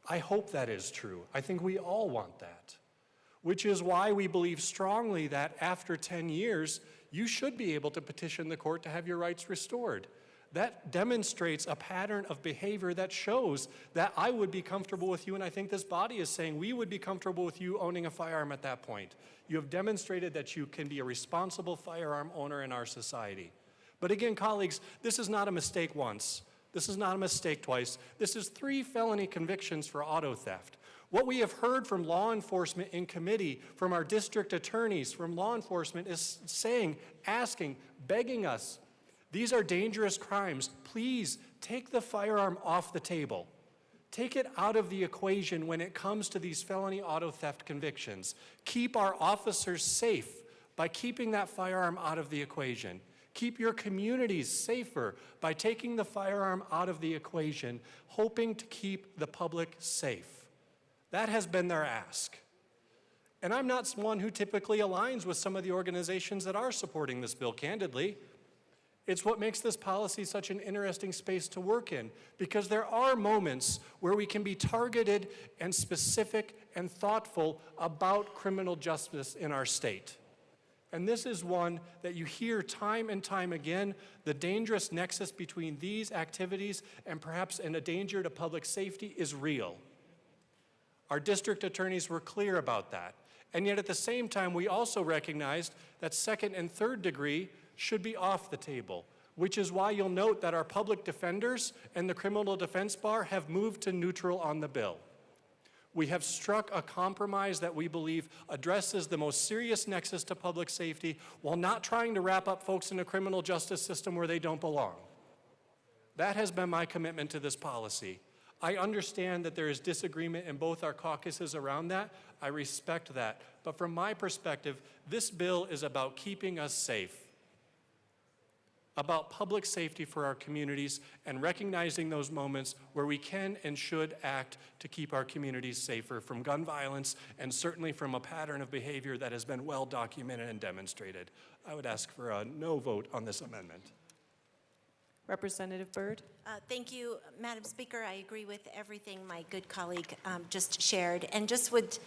I hope that is true. I think we all want that, which is why we believe strongly that after 10 years, you should be able to petition the court to have your rights restored. That demonstrates a pattern of behavior that shows that I would be comfortable with you, and I think this body is saying we would be comfortable with you owning a firearm at that point. You have demonstrated that you can be a responsible firearm owner in our society. But again, colleagues, this is not a mistake once. This is not a mistake twice. This is 3 felony convictions for auto theft. What we have heard from law enforcement in committee, from our district attorneys, from law enforcement is saying, asking, begging us, these are dangerous crimes. Please take the firearm off the table. Take it out of the equation when it comes to these felony auto theft convictions. Keep our officers safe by keeping that firearm out of the equation. Keep your communities safer by taking the firearm out of the equation, hoping to keep the public safe. That has been their ask. And I'm not one who typically aligns with some of the organizations that are supporting this bill, candidly. It's what makes this policy such an interesting space to work in, because there are moments where we can be targeted and specific and thoughtful about criminal justice in our state. And this is one that you hear time and time again, the dangerous nexus between these activities and perhaps a danger to public safety is real. Our district attorneys were clear about that. And yet at the same time, we also recognized that 2nd and 3rd degree should be off the table, which is why you'll note that our public defenders and the criminal defense bar have moved to neutral on the bill. We have struck a compromise that we believe addresses the most serious nexus to public safety while not trying to wrap up folks in a criminal justice system where they don't belong. That has been my commitment to this policy. I understand that there is disagreement in both our caucuses around that. I respect that. But from my perspective, this bill is about keeping us safe, about public safety for our communities, and recognizing those moments where we can and should act to keep our communities safer from gun violence and certainly from a pattern of behavior that has been well documented and demonstrated. I would ask for a no vote on this amendment. Representative Byrd? Thank you, Madam Speaker. I agree with everything my good colleague just shared, and just would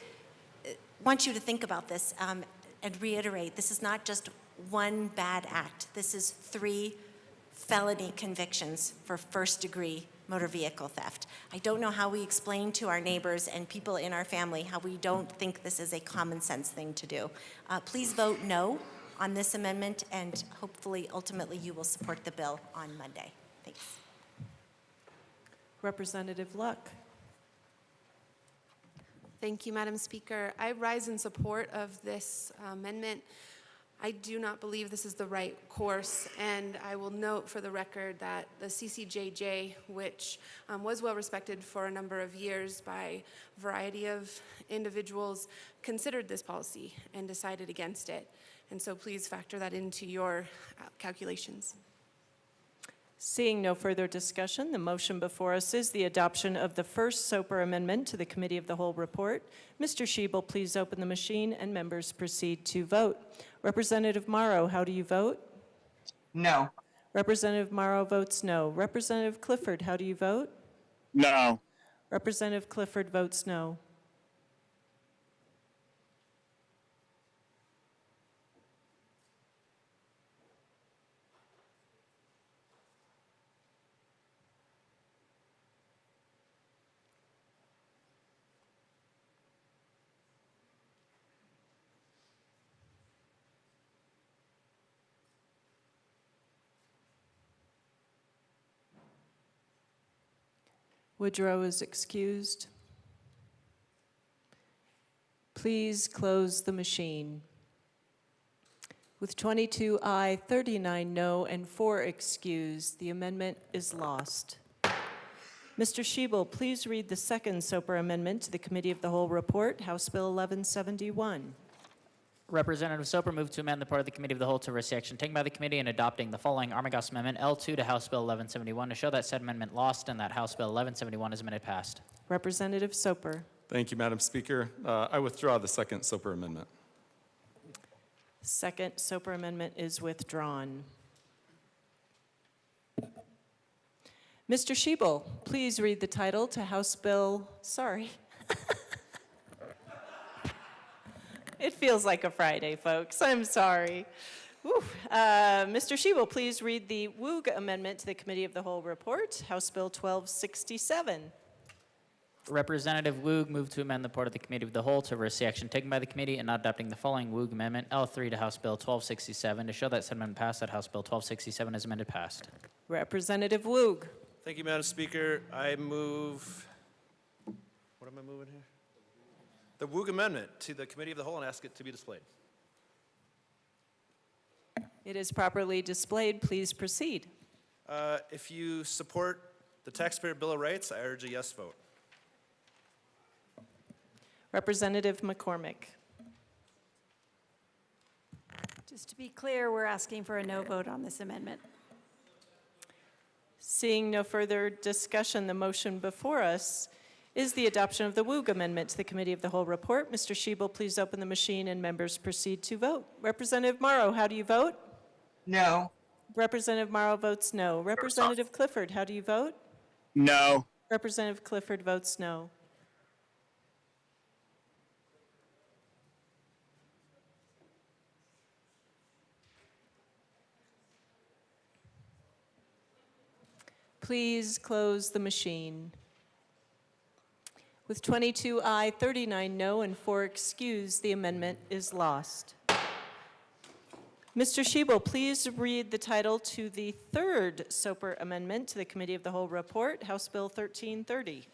want you to think about this and reiterate, this is not just one bad act. This is 3 felony convictions for 1st-degree motor vehicle theft. I don't know how we explain to our neighbors and people in our family how we don't think this is a common sense thing to do. Please vote no on this amendment, and hopefully, ultimately, you will support the bill on Monday. Thanks. Representative Luck? Thank you, Madam Speaker. I rise in support of this amendment. I do not believe this is the right course, and I will note for the record that the CCJJ, which was well respected for a number of years by a variety of individuals, considered this policy and decided against it. And so please factor that into your calculations. Seeing no further discussion, the motion before us is the adoption of the first SOPR amendment to the Committee of the Whole report. Mr. Schiebel, please open the machine and members proceed to vote. Representative Morrow, how do you vote? No. Representative Morrow votes no. Representative Clifford, how do you vote? No. Representative Clifford votes no. Woodrow is excused. Please close the machine. With 22 aye, 39 no, and 4 excused, the amendment is lost. Mr. Shebel, please read the second Soper amendment to the Committee of the Whole report, House Bill 1171. Representative Soper moved to amend the part of the Committee of the Whole to receive action taken by the committee in adopting the following Armagost Amendment L2 to House Bill 1171 to show that said amendment lost and that House Bill 1171 is amended passed. Representative Soper. Thank you, Madam Speaker. I withdraw the second Soper amendment. Second Soper amendment is withdrawn. Mr. Shebel, please read the title to House Bill, sorry. It feels like a Friday, folks. I'm sorry. Mr. Shebel, please read the Woog amendment to the Committee of the Whole report, House Bill 1267. Representative Woog moved to amend the part of the Committee of the Whole to receive action taken by the committee in not adopting the following Woog Amendment L3 to House Bill 1267 to show that said amendment passed, that House Bill 1267 is amended passed. Representative Woog. Thank you, Madam Speaker. I move, what am I moving here? The Woog Amendment to the Committee of the Whole and ask it to be displayed. It is properly displayed. Please proceed. If you support the Taxpayer Bill of Rights, I urge a yes vote. Representative McCormick. Just to be clear, we're asking for a no vote on this amendment. Seeing no further discussion, the motion before us is the adoption of the Woog Amendment to the Committee of the Whole report. Mr. Shebel, please open the machine and members proceed to vote. Representative Morrow, how do you vote? No. Representative Morrow votes no. Representative Clifford, how do you vote? No. Representative Clifford votes no. Please close the machine. With 22 aye, 39 no, and 4 excused, the amendment is lost. Mr. Shebel, please read the title to the third Soper Amendment to the Committee of the Whole report, House Bill 1330.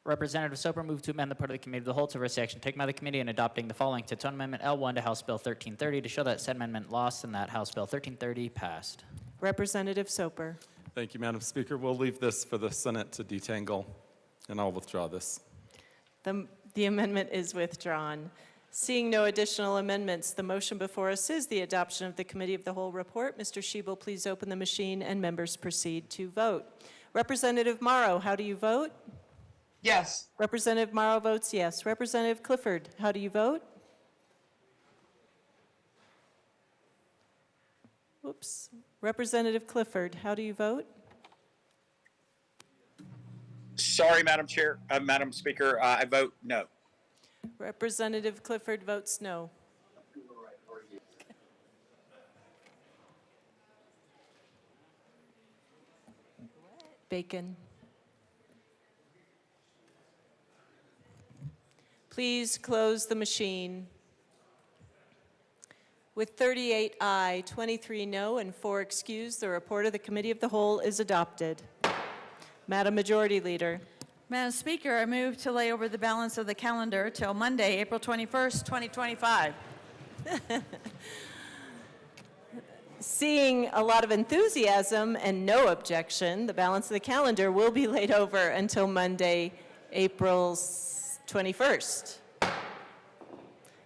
Representative Soper moved to amend the part of the Committee of the Whole to receive action taken by the committee in adopting the following Titone Amendment L1 to House Bill 1330 to show that said amendment lost and that House Bill 1330 passed. Representative Soper. Thank you, Madam Speaker. We'll leave this for the Senate to detangle, and I'll withdraw this. The amendment is withdrawn. Seeing no additional amendments, the motion before us is the adoption of the Committee of the Whole report. Mr. Shebel, please open the machine and members proceed to vote. Representative Morrow, how do you vote? Yes. Representative Morrow votes yes. Representative Clifford, how do you vote? Oops. Representative Clifford, how do you vote? Sorry, Madam Chair, Madam Speaker, I vote no. Representative Clifford votes no. Bacon. Please close the machine. With 38 aye, 23 no, and 4 excused, the report of the Committee of the Whole is adopted. Madam Majority Leader. Madam Speaker, I move to lay over the balance of the calendar till Monday, April 21st, 2025. Seeing a lot of enthusiasm and no objection, the balance of the calendar will be laid over until Monday, April 21st.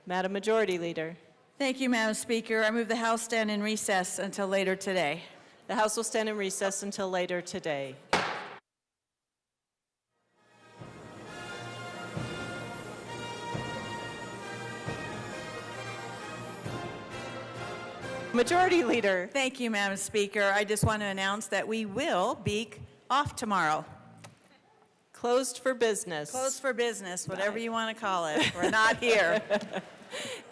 Madam Majority Leader. Thank you, Madam Speaker. I move the House stand in recess until later today. The House will stand in recess until later today. Majority Leader. Thank you, Madam Speaker. I just want to announce that we will be off tomorrow. Closed for business. Closed for business, whatever you want to call it. We're not here.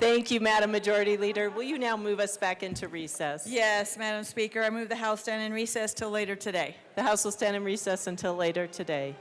Thank you, Madam Majority Leader. Will you now move us back into recess? Yes, Madam Speaker. I move the House stand in recess till later today. The House will stand in recess until later today.